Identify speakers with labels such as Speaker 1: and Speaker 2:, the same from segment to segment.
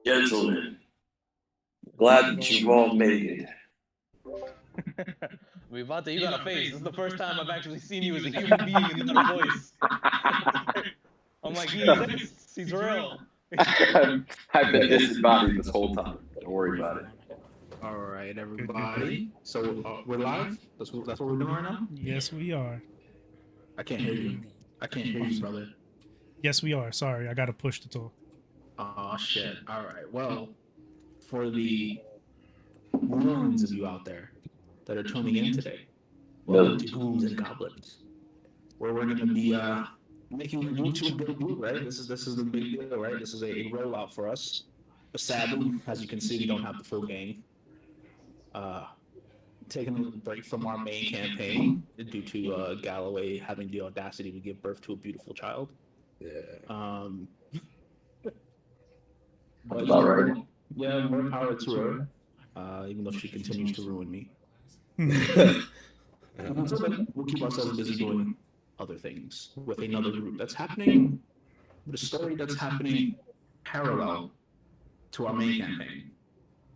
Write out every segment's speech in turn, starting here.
Speaker 1: Gentlemen, glad that you've all made
Speaker 2: Vivante, you got a face. This is the first time I've actually seen you as a human being and not a voice. I'm like, he exists. He's real.
Speaker 1: I've been disembodied this whole time. Don't worry about it.
Speaker 3: All right, everybody. So we're live. That's what we're doing right now.
Speaker 4: Yes, we are.
Speaker 3: I can't hear you. I can't hear you, brother.
Speaker 4: Yes, we are. Sorry, I got to push the talk.
Speaker 3: Oh shit. All right. Well, for the millions of you out there that are tuning in today, welcome to Goons and Goblins, where we're gonna be making a YouTube debut, right? This is the big deal, right? This is a rollout for us. But sadly, as you can see, we don't have the full gang. Taking a little break from our main campaign due to Galloway having the audacity to give birth to a beautiful child.
Speaker 1: Yeah.
Speaker 3: But
Speaker 1: About right.
Speaker 3: yeah, more power to her. Even though she continues to ruin me. Until then, we'll keep ourselves busy doing other things with another group that's happening, with a story that's happening parallel to our main campaign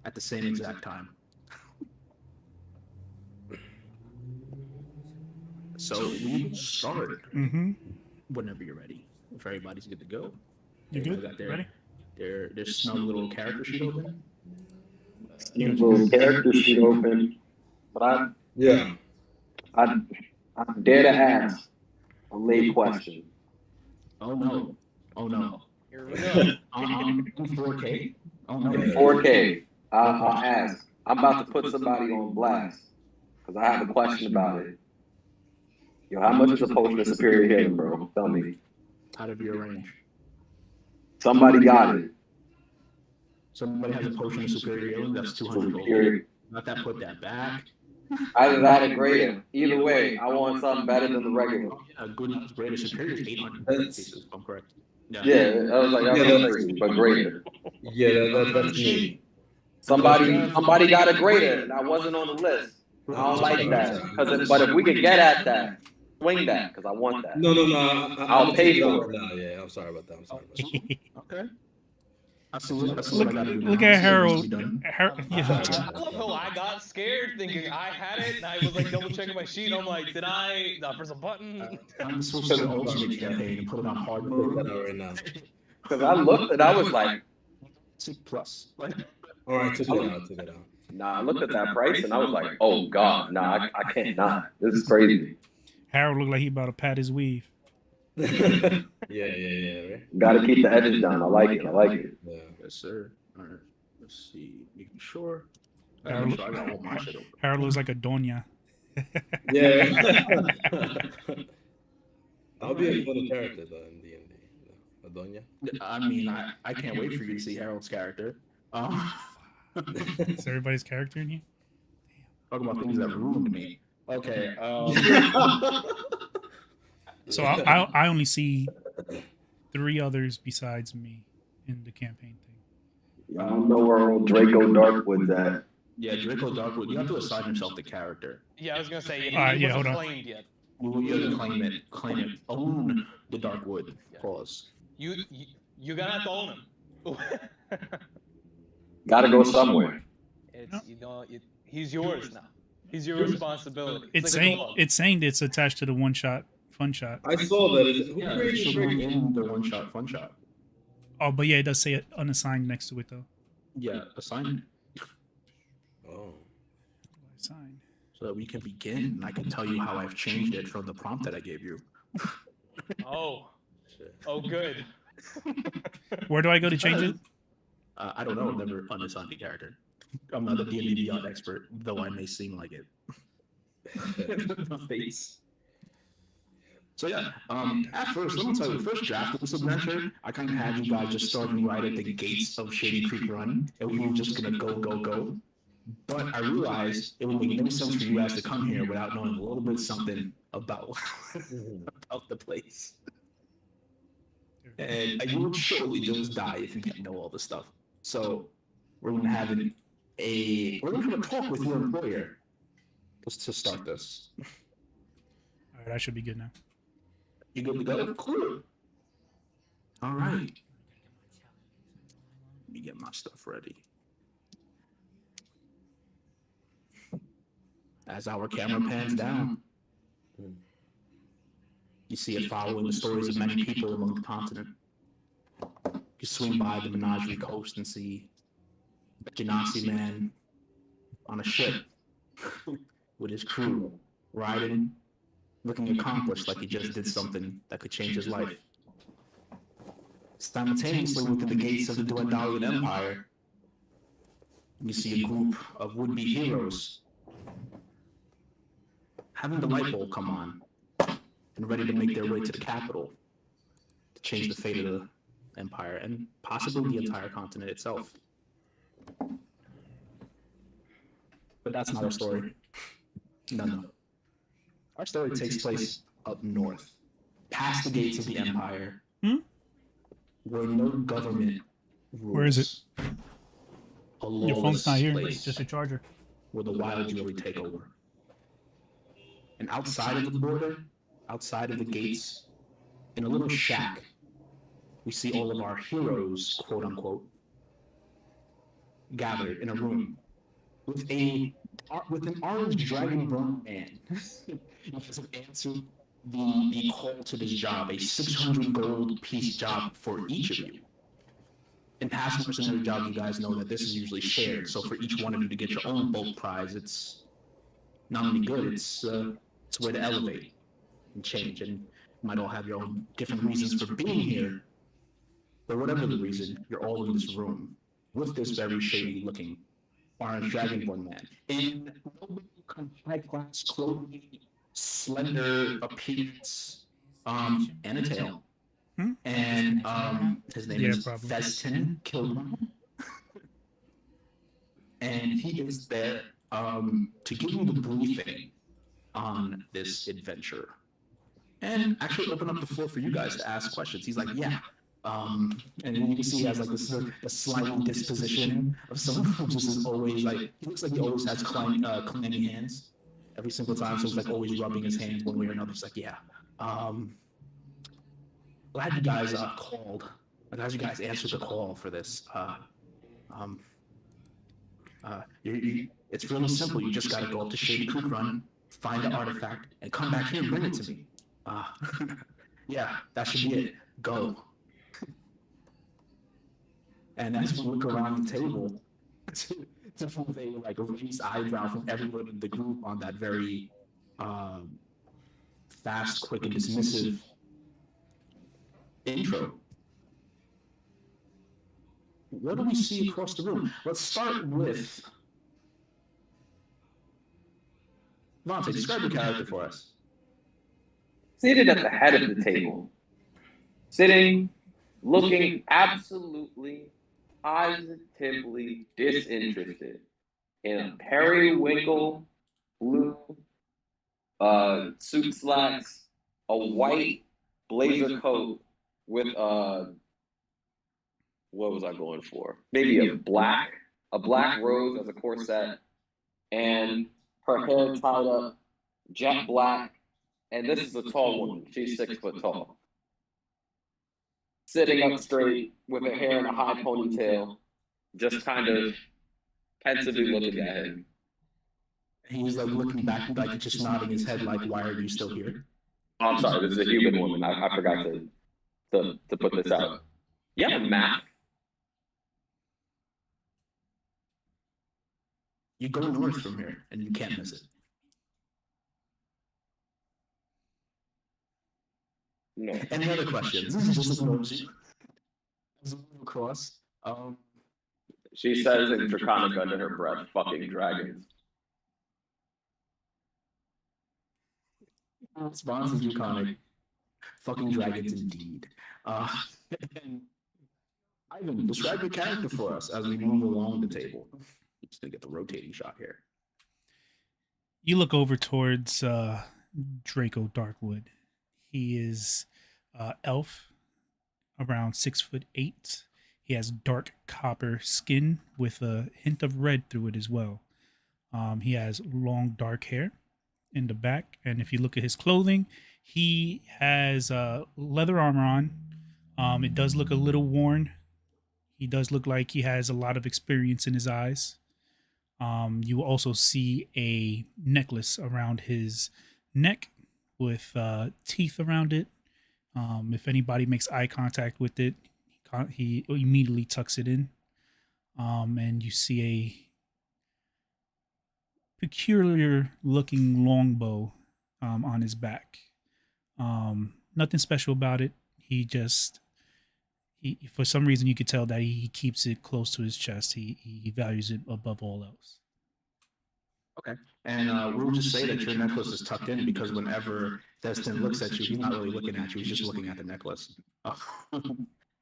Speaker 3: at the same exact time. So we will start whenever you're ready. If everybody's good to go.
Speaker 4: You good?
Speaker 3: Got
Speaker 4: Ready?
Speaker 3: Their snug little character sheet open.
Speaker 1: Little character sheet open. But I dare to ask a late question.
Speaker 3: Oh no.
Speaker 2: Here we go.
Speaker 3: 4K. Oh no.
Speaker 1: 4K. I'll ask. I'm about to put somebody on blast because I have a question about it. Yo, how much is a potion of superior healing, bro? Tell me.
Speaker 3: Out of your range.
Speaker 1: Somebody got it.
Speaker 3: Somebody has a potion of superior healing, that's 200 gold.
Speaker 1: Superior.
Speaker 3: Let that put that back.
Speaker 1: Either that or greater. Either way, I want something better than the regular.
Speaker 3: A good greater superior is 800 pieces, if I'm correct.
Speaker 1: Yeah, I was like, that's crazy, but greater.
Speaker 5: Yeah, that's me.
Speaker 1: Somebody got a greater, and I wasn't on the list. I don't like that. But if we could get at that, swing that, because I want that.
Speaker 5: No.
Speaker 1: I'll pay for it.
Speaker 5: No, yeah, I'm sorry about that.
Speaker 3: Okay. I see what I gotta do now.
Speaker 4: Look at Harold.
Speaker 3: So done.
Speaker 4: Yeah.
Speaker 2: I love how I got scared thinking I had it, and I was like double checking my sheet. I'm like, did I press a button?
Speaker 3: I'm switching to the ultimate campaign and put it on hard mode.
Speaker 5: Right now.
Speaker 1: Because I looked and I was like,
Speaker 3: 6+. Like,
Speaker 5: All right, took it out.
Speaker 1: nah, I looked at that price and I was like, oh God, nah, I can't not. This is crazy.
Speaker 4: Harold looked like he about to pat his weave.
Speaker 5: Yeah. Right?
Speaker 1: Got to keep the edges down. I like it.
Speaker 5: Yeah.
Speaker 3: yes, sir. All right. Let's see. Making sure.
Speaker 4: Harold,
Speaker 3: I got all my shit open.
Speaker 4: Harold looks like a doña.
Speaker 5: Yeah. I'll be a fun character though in D&D. Adonia.
Speaker 3: I mean, I can't wait for you to see Harold's character.
Speaker 4: Is everybody's character in here?
Speaker 3: Talking about things that ruined me. Okay.
Speaker 4: So I only see 3 others besides me in the campaign thing.
Speaker 1: I don't know where old Draco Darkwood's at.
Speaker 3: Yeah, Draco Darkwood. You have to assign yourself the character.
Speaker 2: Yeah, I was gonna say.
Speaker 4: All right, yeah, hold
Speaker 2: wasn't
Speaker 4: on.
Speaker 2: claimed yet.
Speaker 3: You have to claim it, own the Darkwood clause.
Speaker 2: You're gonna have to own him.
Speaker 1: Got to go somewhere.
Speaker 2: He's yours now. He's your responsibility.
Speaker 4: It's
Speaker 2: like
Speaker 4: saying it's attached to the one shot fun shot.
Speaker 5: I saw that. Who
Speaker 3: Yeah, it
Speaker 5: created
Speaker 3: should be in the one shot, fun shot.
Speaker 4: Oh, but yeah, it does say it unassigned next to it though.
Speaker 3: Yeah, assign
Speaker 5: Oh.
Speaker 4: Assigned.
Speaker 3: so that we can begin. And I can tell you how I've changed it from the prompt that I gave you.
Speaker 2: Oh,
Speaker 5: Shit.
Speaker 2: oh, good.
Speaker 4: Where do I go to change it?
Speaker 3: I don't know. I've never unassigned a character. I'm not a D&D Beyond expert, though I may seem like it. My face. So yeah, at first, let me tell you, the first draft of this adventure, I kind of had you guys just starting right at the gates of Shady Creek Run, and we were just gonna go. But I realized it would make no sense for you guys to come here without knowing a little bit something about the place. And you would surely just die if you didn't know all this stuff. So we're gonna have a talk with your employer just to start this.
Speaker 4: All right, I should be good now.
Speaker 3: You good to go? Cool. All right. get my stuff ready. As our camera pans down, you see it following the stories of many people along the continent. You swing by the Menagerie Coast and see a Genasi man on a ship with his crew, riding, looking accomplished like he just did something that could change his life. Simultaneously, within the gates of the Dwendalian Empire, you see a group of would-be heroes having the light bulb come on and ready to make their way to the capital to change the fate of the Empire and possibly the entire continent itself. But that's not our story. No. Our story takes place up north, past the gates of the Empire, where no government rules.
Speaker 4: Where is it?
Speaker 3: A
Speaker 4: Your phone's not here.
Speaker 3: place
Speaker 4: Just a charger.
Speaker 3: where the wilds really take over. And outside of the border, outside of the gates, in a little shack, we see all of our heroes, quote unquote, gathered in a room with an orange dragonborn man. He has answered the call to this job, a 600 gold piece job for each of you. In past mercenary jobs, you guys know that this is usually shared. So for each one of you to get your own bulk prize, it's not only good, it's a way to elevate and change. And you might all have your own different reasons for being here. But whatever the reason, you're all in this room with this very shady-looking orange dragonborn man in high-class clothing, slender appearance, and a tail. And his name is Festin Kilburn. And he is there to give you the briefing on this adventure. And actually open up the floor for you guys to ask questions. He's like, yeah. And you can see he has like this a slight disposition of someone who just is always like, he looks like he always has clammy hands every single time. So he's like always rubbing his hands one way or another. He's like, yeah. Glad you guys called. Glad you guys answered the call for this. It's really simple. You just got to go up to Shady Creek Run, find the artifact, and come back here and bring it to me. Yeah, that should be it. Go. And as we look around the table, to move a like a raised eyebrow from everyone in the group on that very fast, quick, and dismissive intro. What do we see across the room? Let's start with Vontae. Describe your character for us.
Speaker 1: Seated at the head of the table, sitting, looking absolutely, positively disinterested in a periwinkle blue suit slacks, a white blazer coat with what was I going for? Maybe a black rose as a corset, and her hair tied up, jet black. And this is a tall woman. She's 6 foot tall. Sitting up straight with her hair in a high ponytail, just kind of pensively looking at him.
Speaker 3: He's like looking back, like just nodding his head, like, "Why are you still here?"
Speaker 1: Oh, I'm sorry, this is a human woman. I forgot to put this out. You have a map?
Speaker 3: You go north from here, and you can't miss it.
Speaker 1: No.
Speaker 3: Any other questions? Just across.
Speaker 1: She says in Draconic under her breath, "Fucking dragons."
Speaker 3: Response is Draconic. Fucking dragons indeed. And Ivan, describe your character for us as we move along the table. Just gonna get the rotating shot here.
Speaker 4: You look over towards Draco Darkwood. He is elf, around 6'8". He has dark copper skin with a hint of red through it as well. He has long dark hair in the back, and if you look at his clothing, he has leather armor on. It does look a little worn. He does look like he has a lot of experience in his eyes. You will also see a necklace around his neck with teeth around it. If anybody makes eye contact with it, he immediately tucks it in. And you see a peculiar looking longbow on his back. Nothing special about it. He for some reason you could tell that he keeps it close to his chest. He values it above all else.
Speaker 3: Okay. And we'll just say that your necklace is tucked in because whenever Destin looks at you, he's not really looking at you. He's just looking at the necklace.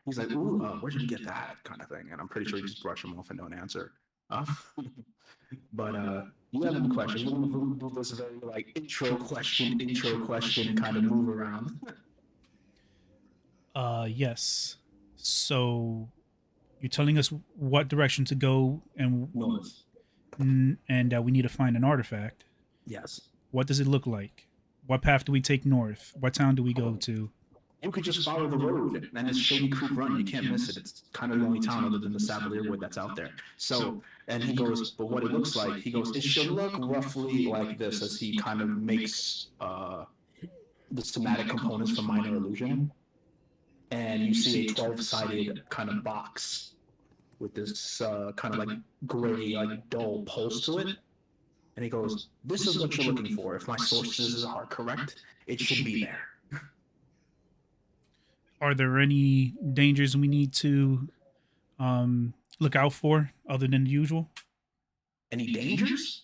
Speaker 3: He's like, ooh, where did you get that kind of thing? And I'm pretty sure you just brush him off and don't answer. But you have any questions? We'll do this very like intro question kind of move around.
Speaker 4: Yes. So you're telling us what direction to go and
Speaker 3: North.
Speaker 4: and we need to find an artifact.
Speaker 3: Yes.
Speaker 4: What does it look like? What path do we take north? What town do we go to?
Speaker 3: You could just follow the road, and it's Shady Creek Run. You can't miss it. It's kind of the only town other than the Savalier Wood that's out there. So, and he goes, but what it looks like, he goes, it should look roughly like this as he kind of makes the somatic components for minor illusion. And you see a 12-sided kind of box with this kind of like gray, like dull pulse to it. And he goes, this is what you're looking for. If my sources are correct, it should be there.
Speaker 4: Are there any dangers we need to look out for other than the usual?
Speaker 3: Any dangers?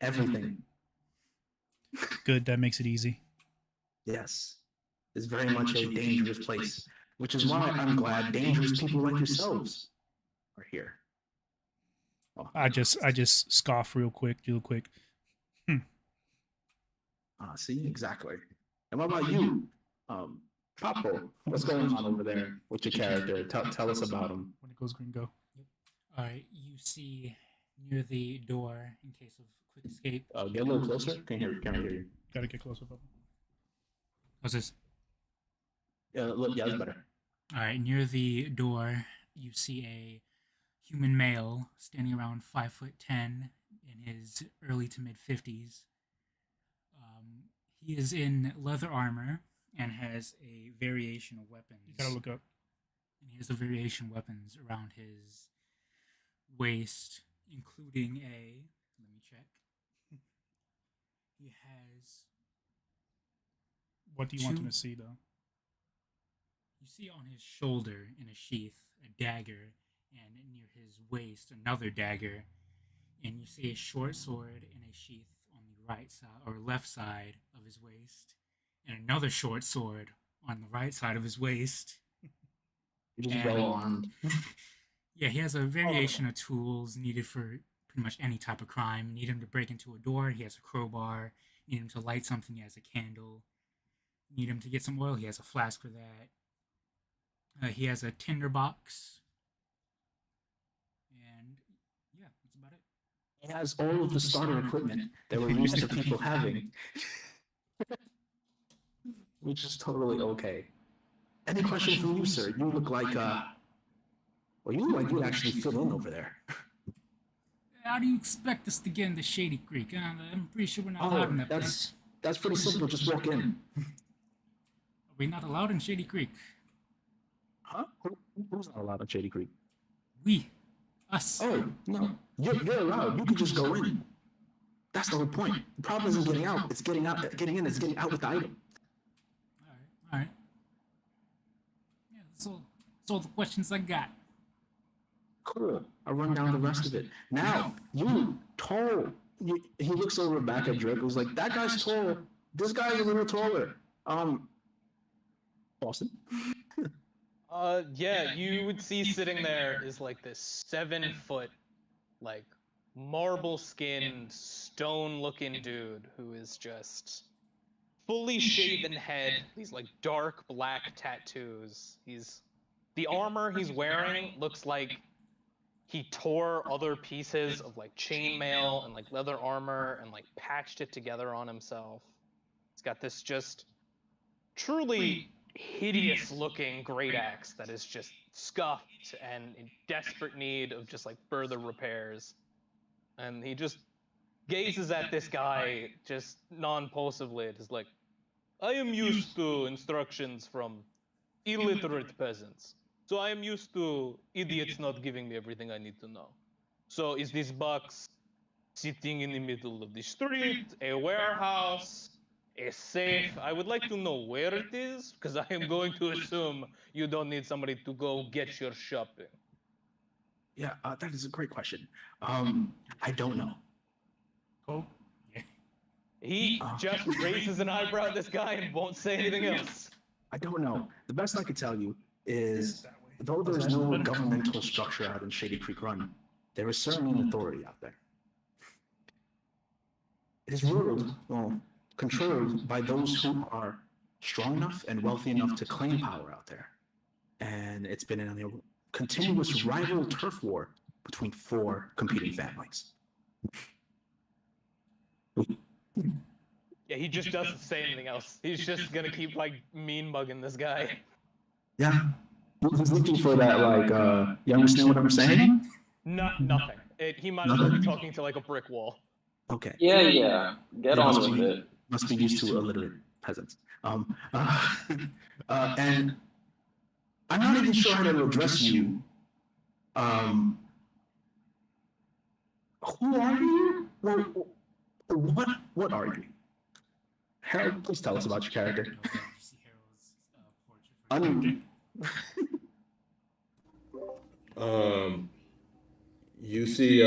Speaker 3: Everything.
Speaker 4: Good, that makes it easy.
Speaker 3: Yes. It's very much a dangerous place, which is why I'm glad dangerous people like yourselves are here. Oh.
Speaker 4: I just scoff real quick.
Speaker 3: See, exactly. And what about you? Papo, what's going on over there with your character? Tell us about him.
Speaker 4: When it goes green, go.
Speaker 6: Yep. All right, you see near the door in case of quick escape.
Speaker 3: Get a little closer. Can't hear you.
Speaker 4: Gotta get closer, Papo.
Speaker 6: What's this?
Speaker 3: Yeah, look, yeah, that's better.
Speaker 6: All right, near the door, you see a human male standing around 5'10" in his early to mid 50s. He is in leather armor and has a variation of weapons.
Speaker 4: You gotta look up.
Speaker 6: And he has a variation of weapons around his waist, including a. Let me check. He has.
Speaker 4: What do you want him to see, though?
Speaker 6: You see on his shoulder in a sheath a dagger, and near his waist another dagger, and you see a short sword in a sheath on the right side or left side of his waist, and another short sword on the right side of his waist.
Speaker 3: Just well armed.
Speaker 6: Yeah, he has a variation of tools needed for pretty much any type of crime. Need him to break into a door, he has a crowbar. Need him to light something, he has a candle. Need him to get some oil, he has a flask for that. He has a tinder box. And yeah, that's about it.
Speaker 3: He has all of the starter equipment that we're used to people having. Which is totally okay. Any question from you, sir? You look like, you actually fit in over there.
Speaker 6: How do you expect us to get into Shady Creek? I'm pretty sure we're not allowed in that place.
Speaker 3: That's pretty simple. Just walk in.
Speaker 6: Are we not allowed in Shady Creek?
Speaker 3: Huh? Who's not allowed in Shady Creek?
Speaker 6: We. Us.
Speaker 3: Oh, no. You're allowed. You can just go in. That's the whole point. The problem isn't getting out. It's getting out. Getting in is getting out with the item.
Speaker 6: All right. Yeah, that's all the questions I got.
Speaker 3: Cool. I'll run down the rest of it. Now, you, tall. He looks over back at Drake. Was like, that guy's tall. This guy's a little taller. Austin?
Speaker 2: Yeah, you would see sitting there is like this 7-foot, like marble skinned, stone looking dude who is just fully shaven head, these like dark black tattoos. The armor he's wearing looks like he tore other pieces of like chainmail and like leather armor and like patched it together on himself. He's got this just truly hideous looking great axe that is just scuffed and in desperate need of just like further repairs. And he just gazes at this guy just non-pulsively. It is like, I am used to instructions from illiterate peasants. So I am used to idiots not giving me everything I need to know. So is this box sitting in the middle of the street, a warehouse, a safe? I would like to know where it is, because I am going to assume you don't need somebody to go get your shopping.
Speaker 3: Yeah, that is a great question. I don't know.
Speaker 6: Oh, yeah.
Speaker 2: He just raises an eyebrow at this guy and won't say anything else.
Speaker 3: I don't know. The best I could tell you is, though there's no governmental structure out in Shady Creek Run, there is certainly an authority out there. It is ruled, well, controlled by those who are strong enough and wealthy enough to claim power out there. And it's been a continuous rival turf war between 4 competing families.
Speaker 2: Yeah, he just doesn't say anything else. He's just gonna keep like mean mugging this guy.
Speaker 3: Yeah. He's looking for that, like, you understand what I'm saying?
Speaker 2: Nothing. He might as well be talking to like a brick wall.
Speaker 3: Okay.
Speaker 1: Yeah. Get
Speaker 3: Yeah,
Speaker 1: on
Speaker 3: must
Speaker 1: with
Speaker 3: be-
Speaker 1: it.
Speaker 3: Must be used to illiterate peasants. And I'm not even sure how to address you. Who are you? What are you? Harold, please tell us about your character.
Speaker 6: You see Harold's portrait for your character.
Speaker 5: You see,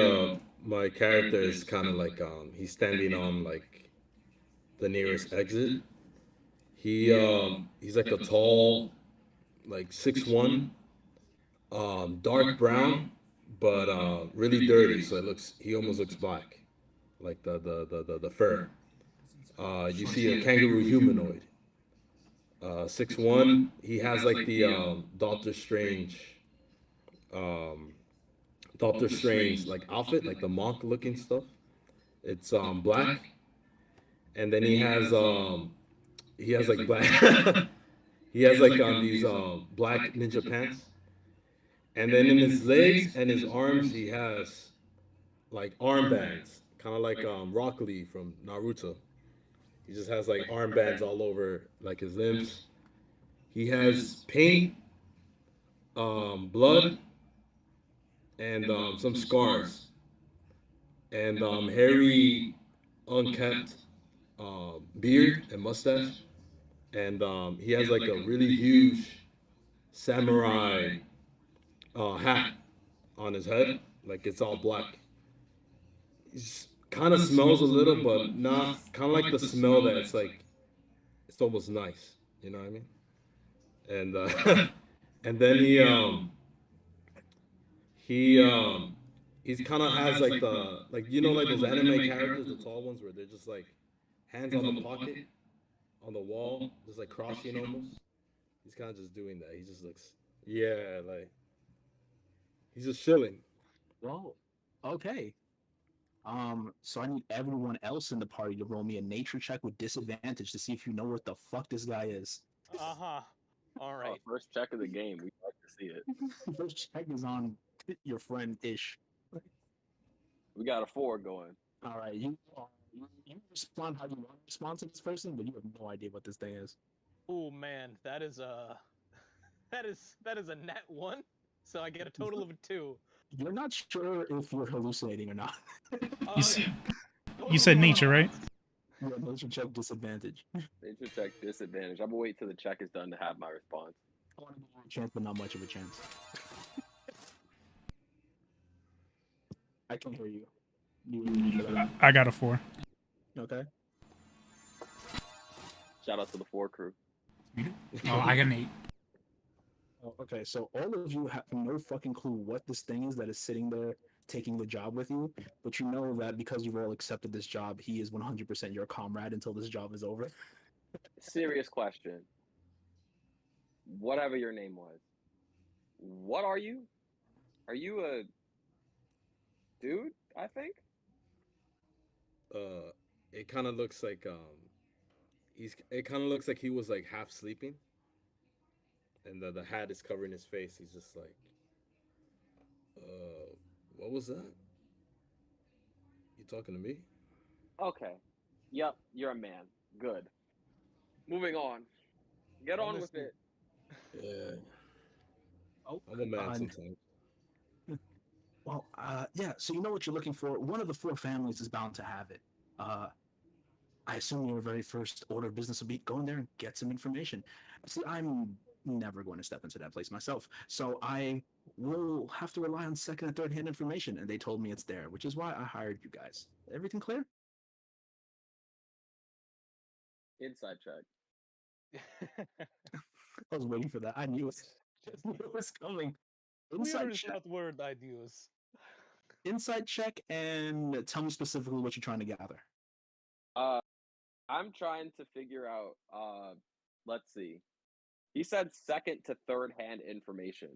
Speaker 5: my character is kind of like he's standing on like the nearest exit. He's like a tall, like 6'1", dark brown, but really dirty. So he almost looks black, like the fur. You see a kangaroo humanoid. 6'1". He has like the Doctor Strange like outfit, like the monk looking stuff. It's black, and then he has like black he has like these black ninja pants, and then in his legs and his arms he has like armbands, kind of like Rock Lee from Naruto. He just has like armbands all over like his limbs. He has paint, blood, and some scars, and hairy, unkept beard and mustache, and he has like a really huge samurai hat on his head, like it's all black. He kind of smells a little, but not kind of like the smell that it's almost nice, you know what I mean? And and then he's kind of has like the like like those anime characters, the tall ones where they're just like hands on the pocket, on the wall, just like crossing almost. He's kind of just doing that. He just looks, yeah, like he's just chilling.
Speaker 3: Well, okay. So I need everyone else in the party to roll me a nature check with disadvantage to see if you know what the fuck this guy is.
Speaker 2: Uh-huh. All right.
Speaker 1: First check of the game. We'd like to see it.
Speaker 3: First check is on your friend Ish.
Speaker 1: We got a 4 going.
Speaker 3: All right, you respond how you want to respond to this person, but you have no idea what this thing is.
Speaker 2: Oh man, that is a net 1. So I get a total of a 2.
Speaker 3: You're not sure if you're hallucinating or not.
Speaker 4: You said nature, right?
Speaker 3: Yeah, nature check disadvantage.
Speaker 1: Nature check disadvantage. I'm gonna wait till the check is done to have my response.
Speaker 3: I want to give you a chance, but not much of a chance. I can hear you.
Speaker 4: I got a 4.
Speaker 3: Okay.
Speaker 1: Shout out to the 4 crew.
Speaker 6: Oh, I got an 8.
Speaker 3: Oh, okay, so all of you have no fucking clue what this thing is that is sitting there taking the job with you, but you know that because you've all accepted this job, he is 100% your comrade until this job is over.
Speaker 1: Serious question. Whatever your name was, what are you? Are you a dude? I think.
Speaker 5: It kind of looks like it kind of looks like he was like half sleeping, and the hat is covering his face. He's just like, what was that? You talking to me?
Speaker 1: Okay. Yep, you're a man. Good. Moving on. Get on with
Speaker 2: Honestly,
Speaker 1: it.
Speaker 5: Yeah,
Speaker 3: Oh,
Speaker 5: I'm a man
Speaker 3: uh,
Speaker 5: sometimes.
Speaker 3: well, yeah. So you know what you're looking for. One of the four families is bound to have it. Uh, I assume your very first order of business will be go in there and get some information. See, I'm never going to step into that place myself, so I will have to rely on second and third hand information. And they told me it's there, which is why I hired you guys. Everything clear?
Speaker 1: Inside check.
Speaker 3: I was waiting for that. I knew it.
Speaker 2: just
Speaker 3: I knew it was coming.
Speaker 2: clear
Speaker 3: Inside
Speaker 2: is
Speaker 3: check.
Speaker 2: not word I'd use.
Speaker 3: Inside check, and tell me specifically what you're trying to gather.
Speaker 1: Uh, I'm trying to figure out. Let's see. He said second to third hand information.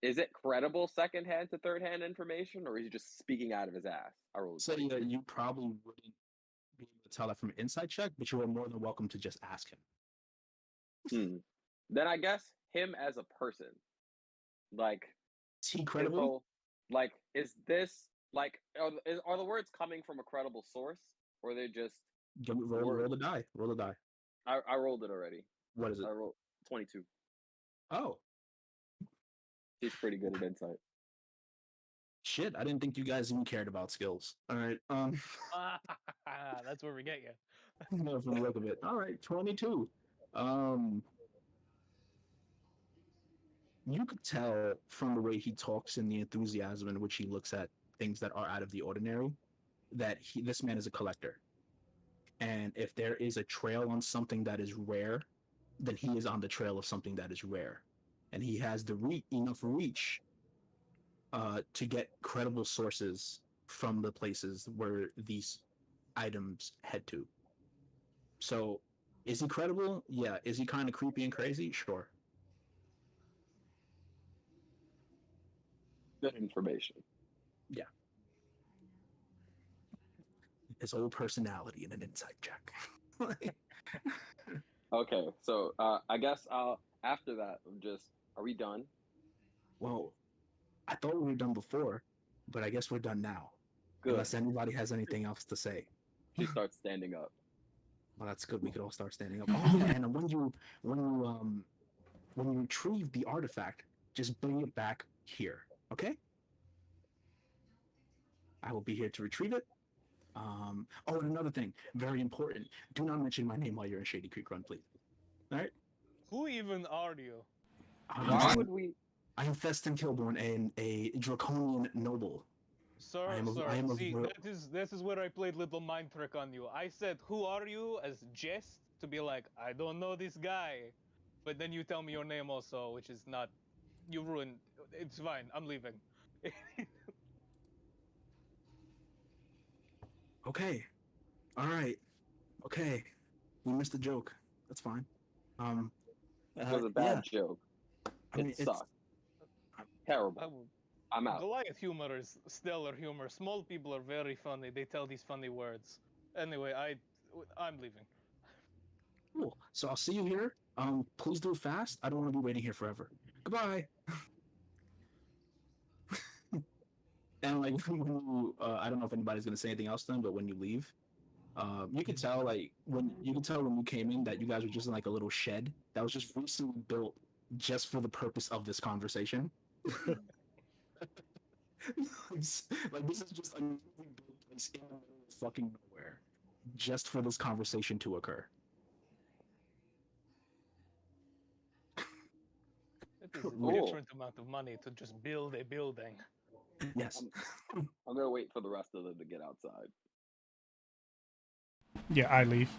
Speaker 1: Is it credible second hand to third hand information, or is he just speaking out of his ass? I rolled
Speaker 3: So
Speaker 1: 22.
Speaker 3: you probably wouldn't be able to tell that from inside check, but you are more than welcome to just ask him.
Speaker 1: Then I guess him as a person, like
Speaker 3: Is he
Speaker 1: his
Speaker 3: credible?
Speaker 1: whole, like, is this like are the words coming from a credible source, or they just
Speaker 3: Roll
Speaker 1: words?
Speaker 3: the die. Roll the die.
Speaker 1: I rolled it already.
Speaker 3: What is it?
Speaker 1: I rolled 22.
Speaker 3: Oh,
Speaker 1: He's pretty good at insight.
Speaker 3: shit. I didn't think you guys even cared about skills. All right.
Speaker 2: That's where we get you.
Speaker 3: No, from the look of it. All right, 22. Um, you could tell from the way he talks and the enthusiasm in which he looks at things that are out of the ordinary that this man is a collector. And if there is a trail on something that is rare, then he is on the trail of something that is rare. And he has the enough reach to get credible sources from the places where these items head to. So, is he credible? Yeah. Is he kind of creepy and crazy? Sure.
Speaker 1: Good information.
Speaker 3: Yeah. His whole personality in an inside check.
Speaker 1: Okay, so I guess I'll after that. Are we done?
Speaker 3: Well, I thought we were done before, but I guess we're done now.
Speaker 1: Good.
Speaker 3: Unless anybody has anything else to say.
Speaker 1: She starts standing up.
Speaker 3: Well, that's good. We could all start standing up. Oh yeah, and when you retrieve the artifact, just bring it back here. Okay? I will be here to retrieve it. Oh, and another thing, very important. Do not mention my name while you're in Shady Creek Run, please. All right?
Speaker 2: Who even are you?
Speaker 1: Why would we?
Speaker 3: I am Festin Kilborn, a draconian noble.
Speaker 2: Sir,
Speaker 3: I am
Speaker 2: see, this is where I played little mind trick on you. I said, "Who are you?" as jest to be like, "I don't know this guy," but then you tell me your name also, which is not. You ruined. It's fine. I'm leaving.
Speaker 3: Okay. All right. Okay. We missed a joke. That's fine.
Speaker 1: It was a
Speaker 3: yeah.
Speaker 1: bad joke.
Speaker 3: I mean,
Speaker 1: It sucked. Terrible. I'm out.
Speaker 2: Goliath humor is stellar humor. Small people are very funny. They tell these funny words. Anyway, I'm leaving.
Speaker 3: Cool. So I'll see you here. Please do it fast. I don't want to be waiting here forever. Goodbye. And like when you, I don't know if anybody's gonna say anything else then, but when you leave, you could tell when you came in that you guys were just in like a little shed that was just recently built just for the purpose of this conversation. Like this is just a newly built place in the middle of fucking nowhere, just for this conversation to occur.
Speaker 2: It is a different amount of money to just build a building.
Speaker 3: Yes.
Speaker 1: I'm gonna wait for the rest of them to get outside.
Speaker 4: Yeah, I leave.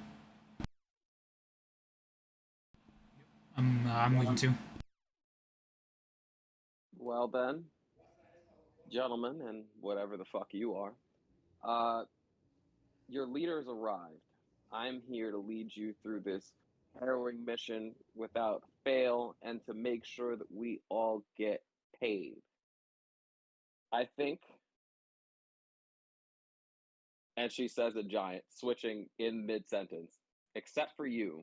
Speaker 6: I'm leaving too.
Speaker 1: Well then, gentlemen, and whatever the fuck you are, your leaders arrived. I'm here to lead you through this harrowing mission without fail and to make sure that we all get paid. I think, and she says a giant, switching in mid sentence, except for you.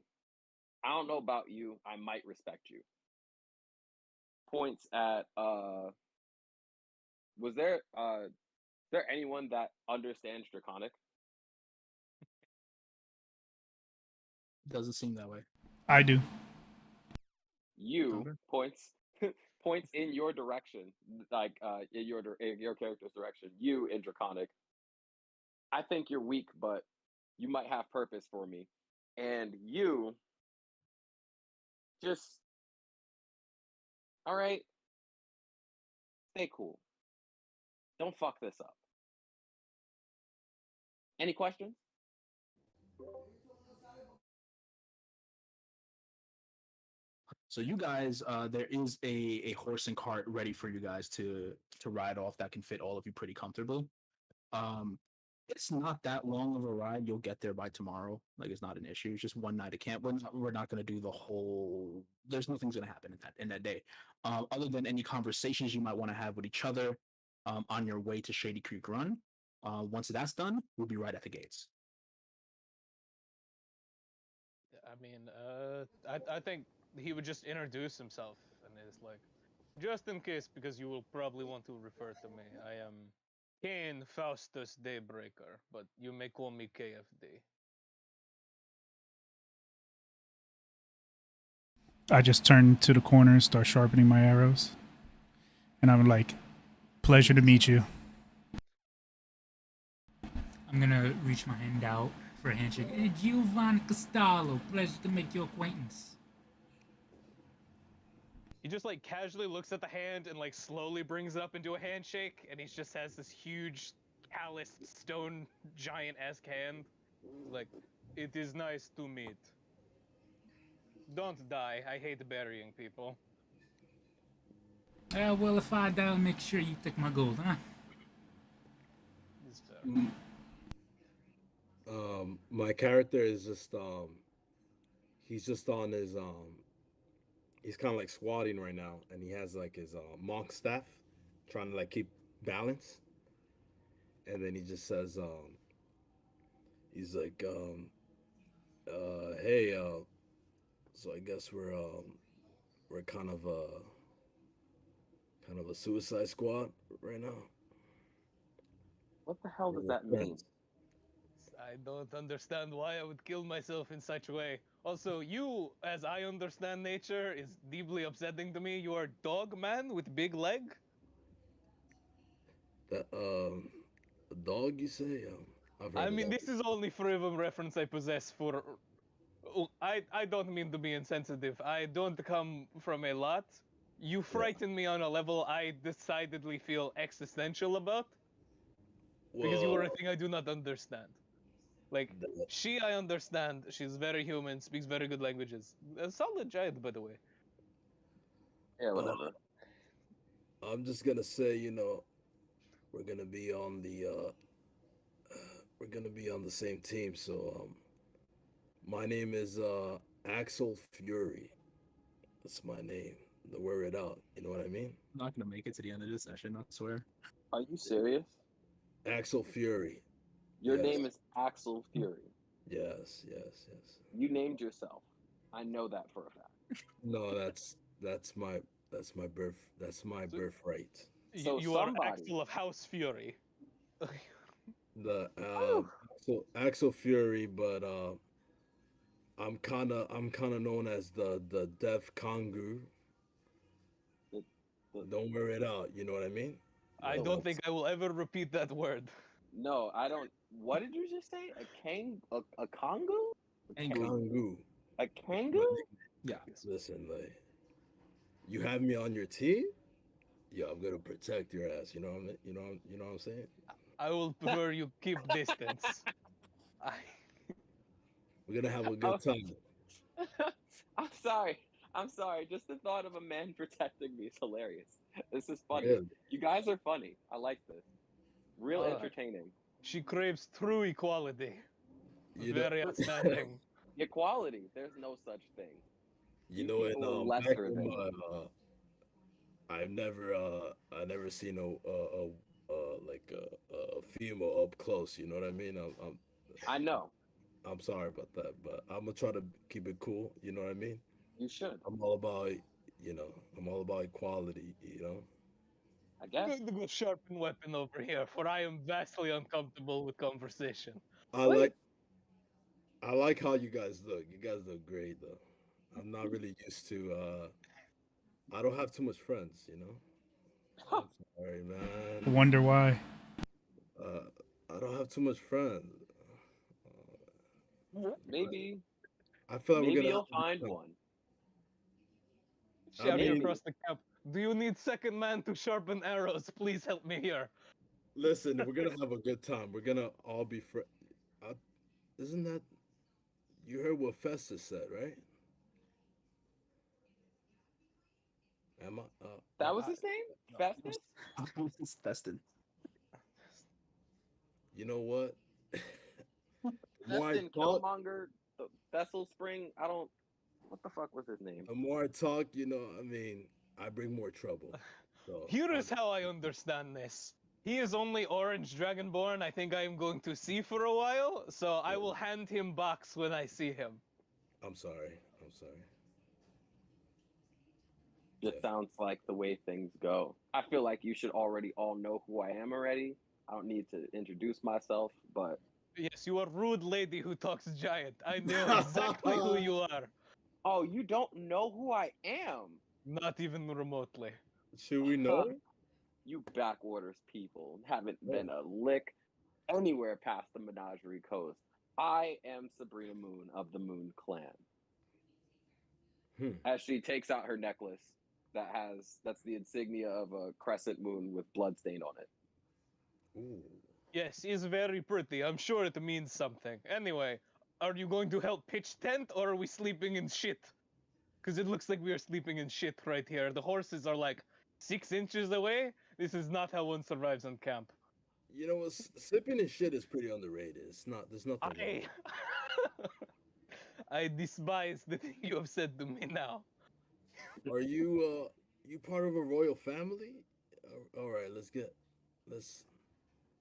Speaker 1: I don't know about you. I might respect you. points at was there anyone that understands Draconic?
Speaker 3: Doesn't seem that way.
Speaker 4: I do.
Speaker 1: You
Speaker 3: Okay.
Speaker 1: points points in your direction, like in your character's direction. You in Draconic. I think you're weak, but you might have purpose for me. And you just all right, stay cool. Don't fuck this up. Any questions?
Speaker 3: So you guys, there is a horse and cart ready for you guys to ride off that can fit all of you pretty comfortably. It's not that long of a ride. You'll get there by tomorrow. Like it's not an issue. It's just one night of camp. We're not going to do the whole. There's nothing's going to happen in that day, other than any conversations you might want to have with each other on your way to Shady Creek Run. Once that's done, we'll be right at the gates.
Speaker 2: I mean, I think he would just introduce himself and is like, just in case, because you will probably want to refer to me. I am Cain Faustus Daybreaker, but you may call me KFD.
Speaker 4: I just turn to the corner and start sharpening my arrows. And I'm like, pleasure to meet you.
Speaker 6: I'm gonna reach my hand out for a handshake. Hey, Giovanni Costello, pleasure to make your acquaintance.
Speaker 2: He just like casually looks at the hand and like slowly brings it up into a handshake, and he just has this huge, calloused stone giant-esque hand. He's like, it is nice to meet. Don't die. I hate burying people.
Speaker 6: Well, if I die, I'll make sure you take my gold, huh?
Speaker 2: It's fair.
Speaker 5: My character is just he's just on his he's kind of like squatting right now, and he has like his monk staff, trying to like keep balance, and then he just says he's like hey so I guess we're kind of a suicide squad right now.
Speaker 1: What the hell does that mean?
Speaker 2: I don't understand why I would kill myself in such a way. Also, you, as I understand nature, is deeply upsetting to me. You are dog man with big leg.
Speaker 5: That a dog, you say? I've heard
Speaker 2: I
Speaker 5: of
Speaker 2: mean,
Speaker 5: that.
Speaker 2: this is only freedom reference I possess for. I don't mean to be insensitive. I don't come from a lot. You frighten me on a level I decidedly feel existential about, because you are a
Speaker 5: Well,
Speaker 2: thing I do not understand. Like,
Speaker 5: that-
Speaker 2: she, I understand. She's very human, speaks very good languages. A solid giant, by the way.
Speaker 1: Yeah,
Speaker 5: uh,
Speaker 1: whatever.
Speaker 5: I'm just gonna say, we're gonna be on the we're gonna be on the same team. So my name is Axel Fury. That's my name. To wear it out. You know what I mean?
Speaker 3: I'm not gonna make it to the end of this session. I swear.
Speaker 1: Are you serious?
Speaker 5: Axel Fury.
Speaker 1: Your
Speaker 5: Yes.
Speaker 1: name is Axel Fury.
Speaker 5: Yes.
Speaker 1: You named yourself. I know that for a fact.
Speaker 5: No, that's my birthright.
Speaker 1: So
Speaker 2: You are
Speaker 1: somebody.
Speaker 2: Axel of House Fury.
Speaker 5: The
Speaker 1: Whew.
Speaker 5: Axel Fury, but I'm kinda known as the Deaf Kongu.
Speaker 1: The- the-
Speaker 5: Don't wear it out. You know what I mean?
Speaker 2: I
Speaker 5: Yeah,
Speaker 2: don't think I will ever repeat that word.
Speaker 1: No, I don't. What did you just say? A Kongu?
Speaker 5: Kongu.
Speaker 1: A Kangu?
Speaker 3: Yeah.
Speaker 5: Listen, like, you have me on your team. Yeah, I'm gonna protect your ass. You know what I mean? You know what I'm saying?
Speaker 2: I will prefer you keep distance. I,
Speaker 5: We're gonna have a good time.
Speaker 1: I'm sorry. I'm sorry. Just the thought of a man protecting me is hilarious. This is funny.
Speaker 5: Really?
Speaker 1: You guys are funny. I like this. Real entertaining.
Speaker 2: she craves true equality.
Speaker 5: You know,
Speaker 2: Very outstanding.
Speaker 1: Equality. There's no such thing.
Speaker 5: you know,
Speaker 1: people are
Speaker 5: and back
Speaker 1: lesser
Speaker 5: in
Speaker 1: than
Speaker 5: my, I never seen a female up close. You know what I mean?
Speaker 1: I know.
Speaker 5: I'm sorry about that, but I'm gonna try to keep it cool. You know what I mean?
Speaker 1: You should.
Speaker 5: I'm all about, I'm all about equality.
Speaker 1: I
Speaker 2: I'm
Speaker 1: guess.
Speaker 2: going to go sharpen weapon over here, for I am vastly uncomfortable with conversation.
Speaker 5: I
Speaker 1: Wait.
Speaker 5: like how you guys look. You guys look great though. I'm not really used to. I don't have too much friends. I'm sorry, man.
Speaker 4: Wonder why.
Speaker 5: Uh, I don't have too much friends.
Speaker 1: Maybe
Speaker 5: I feel like we're
Speaker 1: maybe
Speaker 5: gonna
Speaker 1: you'll
Speaker 5: have a good
Speaker 1: find
Speaker 5: time.
Speaker 1: one.
Speaker 5: I
Speaker 2: Shouting
Speaker 5: mean,
Speaker 2: across the camp. Do you need second man to sharpen arrows? Please help me here.
Speaker 5: listen, we're gonna have a good time. We're gonna all be friends. Isn't that you heard what Festus said, right? Am I?
Speaker 1: That was his name? Festus?
Speaker 3: It's tested.
Speaker 5: You know what? The more I
Speaker 1: Festin,
Speaker 5: talk,
Speaker 1: Killmonger, the Vessel Spring. I don't. What the fuck was his name?
Speaker 5: the more I talk, I mean, I bring more trouble. So
Speaker 2: Here is how I understand this. He is only Orange Dragonborn I think I am going to see for a while, so I will hand him box when I see him.
Speaker 5: I'm sorry. I'm sorry.
Speaker 1: Just
Speaker 5: Yeah.
Speaker 1: sounds like the way things go. I feel like you should already all know who I am already. I don't need to introduce myself, but
Speaker 2: Yes, you are rude lady who talks giant. I know exactly who you are.
Speaker 1: oh, you don't know who I am.
Speaker 2: Not even remotely.
Speaker 5: Should we know?
Speaker 1: You backwaters people haven't
Speaker 5: Oh.
Speaker 1: been a lick anywhere past the Menagerie Coast. I am Sabrina Moon of the Moon Clan. As she takes out her necklace that's the insignia of a crescent moon with bloodstain on it.
Speaker 5: Ooh.
Speaker 2: Yes, he's very pretty. I'm sure it means something. Anyway, are you going to help pitch tent or are we sleeping in shit? Because it looks like we are sleeping in shit right here. The horses are like 6 inches away. This is not how one survives on camp.
Speaker 5: You know what? Sipping and shit is pretty underrated. It's not. There's nothing wrong.
Speaker 2: I despise the thing you have said to me now.
Speaker 5: Are you part of a royal family? All right, let's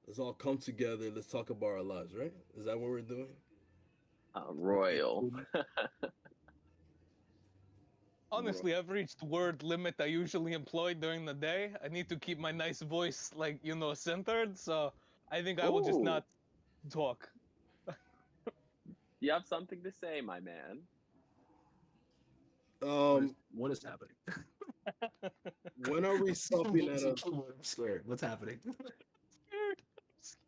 Speaker 5: let's all come together. Let's talk about our lives, right? Is that what we're doing?
Speaker 1: Royal.
Speaker 2: Honestly, I've reached word limit I usually employ during the day. I need to keep my nice voice, like, centered, so I think I will just
Speaker 1: Ooh.
Speaker 2: not talk.
Speaker 1: You have something to say, my man.
Speaker 3: What is happening?
Speaker 5: When are we stopping at a?
Speaker 3: I'm scared. What's happening?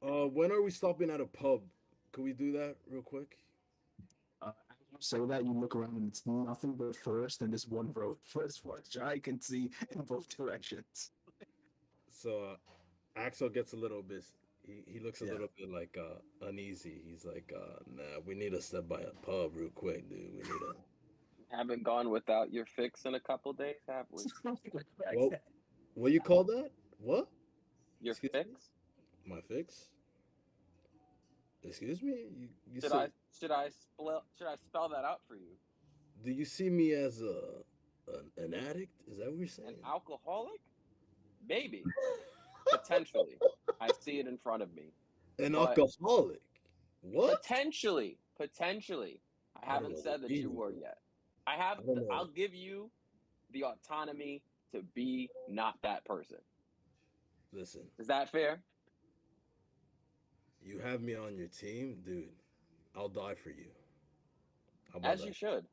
Speaker 5: When are we stopping at a pub? Can we do that real quick?
Speaker 3: As you say that, you look around and it's nothing but forest and this one road for as far as I can see in both directions.
Speaker 5: So Axel gets a little bit. He looks a
Speaker 3: Yeah.
Speaker 5: little bit like uneasy. He's like, nah, we need to step by a pub real quick, dude. We need to.
Speaker 1: Haven't gone without your fix in a couple days, have we?
Speaker 5: Well, what you call that? What?
Speaker 1: Your
Speaker 5: Excuse
Speaker 1: fix?
Speaker 5: me? My fix? Excuse me? You
Speaker 1: Should
Speaker 5: said,
Speaker 1: I spell that out for you?
Speaker 5: do you see me as an addict? Is that what you're
Speaker 1: An
Speaker 5: saying?
Speaker 1: alcoholic? Maybe. Potentially. I see it in front of me.
Speaker 5: An
Speaker 1: but-
Speaker 5: alcoholic? What?
Speaker 1: Potentially. I
Speaker 5: I don't know
Speaker 1: haven't said
Speaker 5: what
Speaker 1: that
Speaker 5: you
Speaker 1: you
Speaker 5: mean.
Speaker 1: were yet.
Speaker 5: I don't know.
Speaker 1: I'll give you the autonomy to be not that person.
Speaker 5: Listen,
Speaker 1: Is that fair?
Speaker 5: you have me on your team, dude. I'll die for you. How about
Speaker 1: As
Speaker 5: that?
Speaker 1: you should.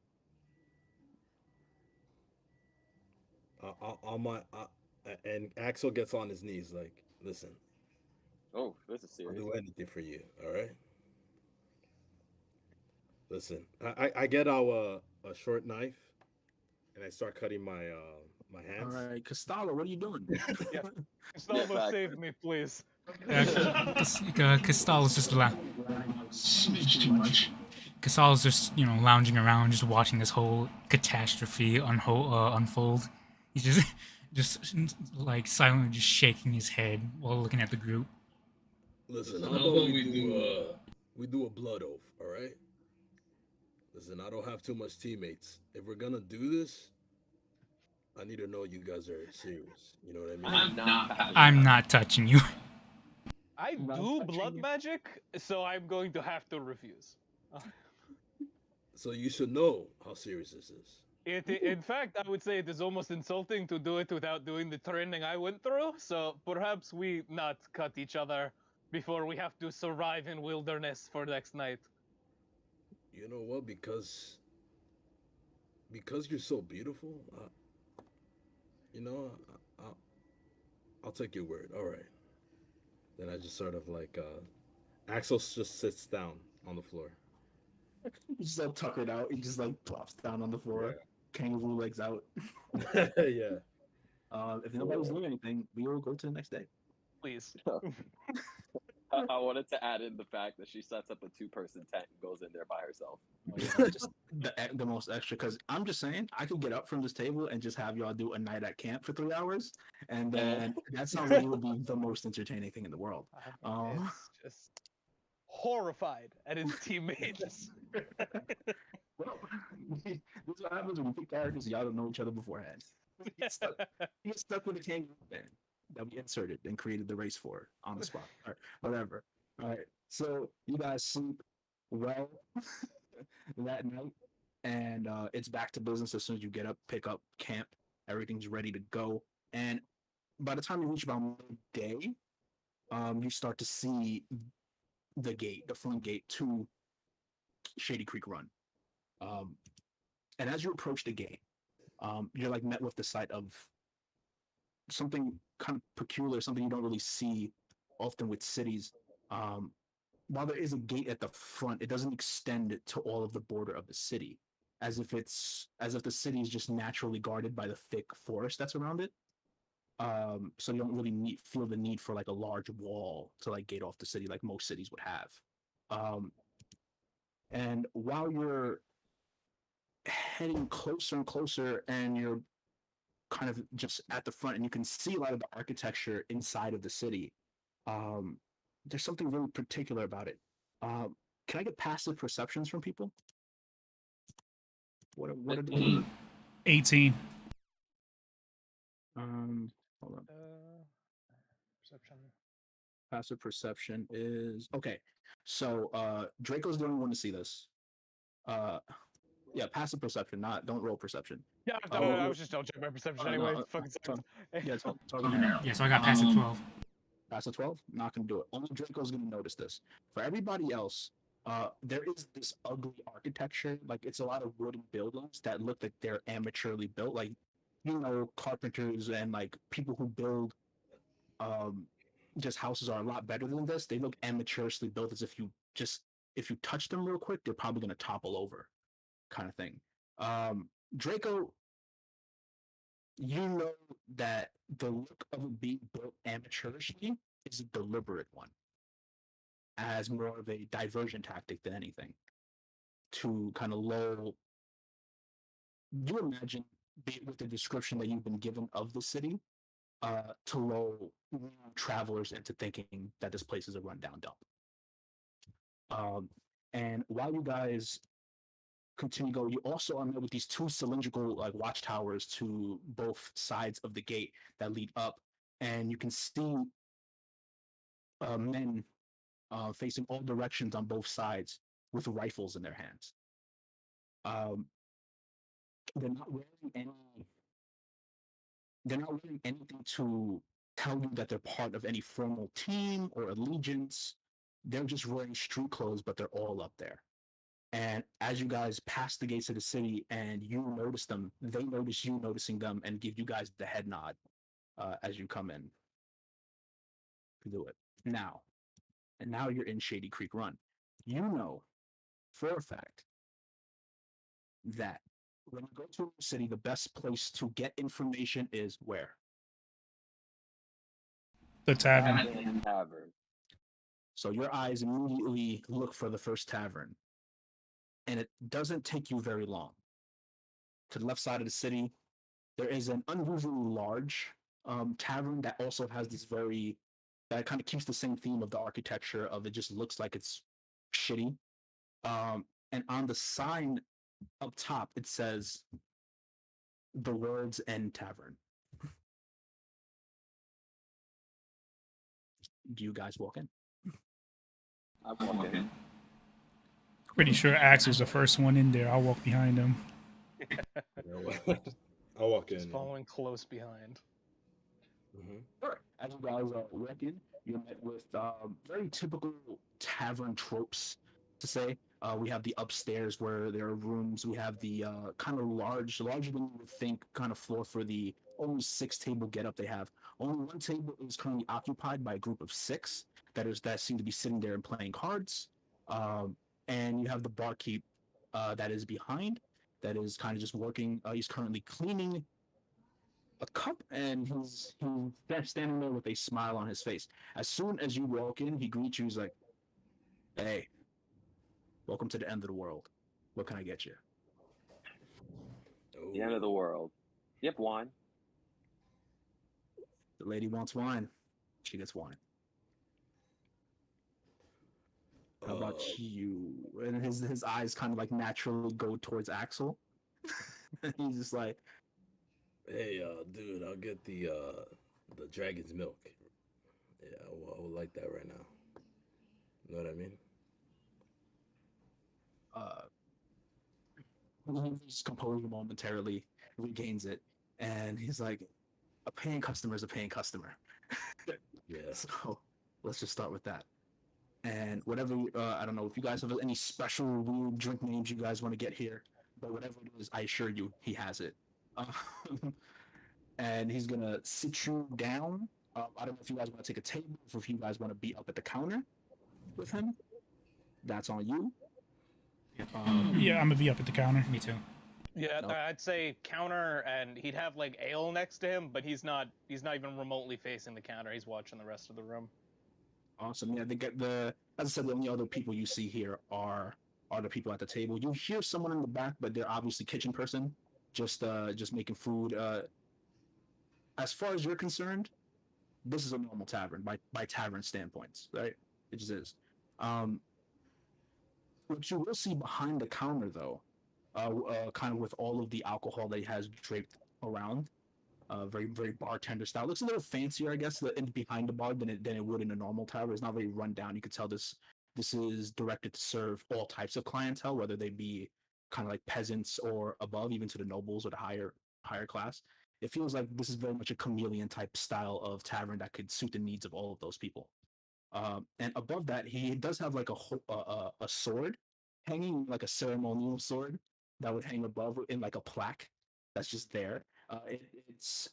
Speaker 5: And Axel gets on his knees, like, listen,
Speaker 1: Oh, this is
Speaker 5: I'll
Speaker 1: serious.
Speaker 5: do anything for you. All right. Listen, I get out a short knife, and I start cutting my my
Speaker 3: All
Speaker 5: hands.
Speaker 3: right, Castalo, what are you doing?
Speaker 2: Gustavo,
Speaker 1: back.
Speaker 2: save me, please.
Speaker 6: Castal's just
Speaker 3: Too much.
Speaker 6: Castal's just lounging around, just watching this whole catastrophe unfold. He's just like silently just shaking his head while looking at the group.
Speaker 5: Listen, how about we do a blood oath, all right? Listen, I don't have too much teammates. If we're gonna do this, I need to know you guys are serious. You know what I mean?
Speaker 1: I'm not touching
Speaker 6: I'm
Speaker 1: that.
Speaker 6: not touching you.
Speaker 2: I
Speaker 3: Not
Speaker 2: do
Speaker 3: touching
Speaker 2: blood
Speaker 3: you.
Speaker 2: magic, so I'm going to have to refuse.
Speaker 5: So you should know how serious this is.
Speaker 2: In fact, I would say it is almost insulting to do it without doing the training I went through. So perhaps we not cut each other before we have to survive in wilderness for next night.
Speaker 5: You know what? Because you're so beautiful, you know, I'll take your word. All right. Then I just sort of like Axel just sits down on the floor.
Speaker 3: He's just like tuckered out. He just like plops down on the floor, kangaroo legs out.
Speaker 5: Yeah.
Speaker 3: If nobody's doing anything, we will go to the next day.
Speaker 2: Please.
Speaker 1: I wanted to add in the fact that she sets up a 2-person tent and goes in there by herself.
Speaker 3: Just the most extra, because I'm just saying I could get up from this table and just have y'all do a night at camp for 3 hours, and then that sounds like it would be the most entertaining thing in the world.
Speaker 2: It's just horrified at his teammates.
Speaker 3: Well, this is what happens when you pick characters y'all don't know each other beforehand. He gets stuck with a kangaroo band that we inserted and created the race for on the spot. All right, whatever. All right, so you guys sleep well that night, and it's back to business as soon as you get up, pick up camp. Everything's ready to go, and by the time you reach about midday, you start to see the front gate to Shady Creek Run. And as you approach the gate, you're like met with the sight of something kind of peculiar, something you don't really see often with cities. While there is a gate at the front, it doesn't extend to all of the border of the city, as if the city is just naturally guarded by the thick forest that's around it. So you don't really feel the need for like a large wall to like gate off the city like most cities would have. And while you're heading closer and closer, and you're kind of just at the front, and you can see a lot of the architecture inside of the city. There's something really particular about it. Can I get passive perceptions from people? What are the
Speaker 4: 18.
Speaker 3: Hold on.
Speaker 2: Perception.
Speaker 3: Passive perception is okay. So Draco's the only one to see this. Yeah, passive perception, don't roll perception.
Speaker 2: Yeah, I was just double checking my perception anyway. Fucking
Speaker 3: yeah, talk
Speaker 6: Yeah, so I got passive 12.
Speaker 3: Passive 12? Not gonna do it. Only Draco's gonna notice this. For everybody else, there is this ugly architecture. Like, it's a lot of wooden buildings that look like they're amateurly built. Like, carpenters and like people who build just houses are a lot better than this. They look amateurishly built, as if you touch them real quick, they're probably gonna topple over, kind of thing. Draco, you know that the look of it being built amateurishly is a deliberate one, as more of a diversion tactic than anything, to kind of lull. You imagine, with the description that you've been given of the city, to lull travelers into thinking that this place is a rundown dump. And while you guys continue to go, you also are met with these 2 cylindrical like watchtowers to both sides of the gate that lead up, and you can see men facing all directions on both sides with rifles in their hands. They're not wearing anything to tell you that they're part of any formal team or allegiance. They're just wearing street clothes, but they're all up there. And as you guys pass the gates of the city and you notice them, they notice you noticing them and give you guys the head nod as you come in to do it. Now you're in Shady Creek Run. You know for a fact that when you go to a city, the best place to get information is where?
Speaker 4: The tavern.
Speaker 3: So your eyes immediately look for the first tavern. And it doesn't take you very long. To the left side of the city, there is an unusually large tavern that also has that kind of keeps the same theme of the architecture of it just looks like it's shitty. And on the sign up top, it says the World's End Tavern. Do you guys walk in?
Speaker 1: I walk in.
Speaker 4: Pretty sure Axe was the first one in there. I'll walk behind him.
Speaker 5: I'll walk in.
Speaker 2: Just following close behind.
Speaker 3: Sure. As you guys walk in, you're met with very typical tavern tropes, to say. We have the upstairs where there are rooms. We have the kind of larger than you would think, kind of floor for the only 6-table getup they have. Only one table is currently occupied by a group of 6 that seem to be sitting there and playing cards. And you have the barkeep that is behind, that is kind of just working. He's currently cleaning a cup, and he's standing there with a smile on his face. As soon as you walk in, he greets you. He's like, "Hey, welcome to the end of the world. What can I get you?"
Speaker 1: The end of the world. Yep, wine.
Speaker 3: The lady wants wine. She gets wine. How about you? And his eyes kind of like naturally go towards Axel. He's just like,
Speaker 5: Hey, dude, I'll get the dragon's milk. Yeah, I would like that right now. You know what I mean?
Speaker 3: His composure momentarily regains it, and he's like, "A paying customer is a paying customer."
Speaker 5: Yeah.
Speaker 3: So let's just start with that. And whatever, I don't know if you guys have any special weird drink names you guys want to get here, but whatever it is, I assure you, he has it. And he's gonna sit you down. I don't know if you guys want to take a table, or if you guys want to be up at the counter with him. That's on you.
Speaker 4: Yeah, I'm gonna be up at the counter.
Speaker 6: Me too.
Speaker 2: Yeah,
Speaker 3: No.
Speaker 2: I'd say counter, and he'd have like ale next to him, but he's not even remotely facing the counter. He's watching the rest of the room.
Speaker 3: Awesome. Yeah, as I said, the only other people you see here are the people at the table. You hear someone in the back, but they're obviously kitchen person, just making food. As far as you're concerned, this is a normal tavern by tavern standpoints, right? It just is. What you will see behind the counter, though, kind of with all of the alcohol that he has draped around, very very bartender style. Looks a little fancier, I guess, behind the bar than it would in a normal tavern. It's not very run down. You could tell this is directed to serve all types of clientele, whether they be kind of like peasants or above, even to the nobles or the higher class. It feels like this is very much a chameleon type style of tavern that could suit the needs of all of those people. And above that, he does have like a sword hanging, like a ceremonial sword that would hang above in like a plaque that's just there. It's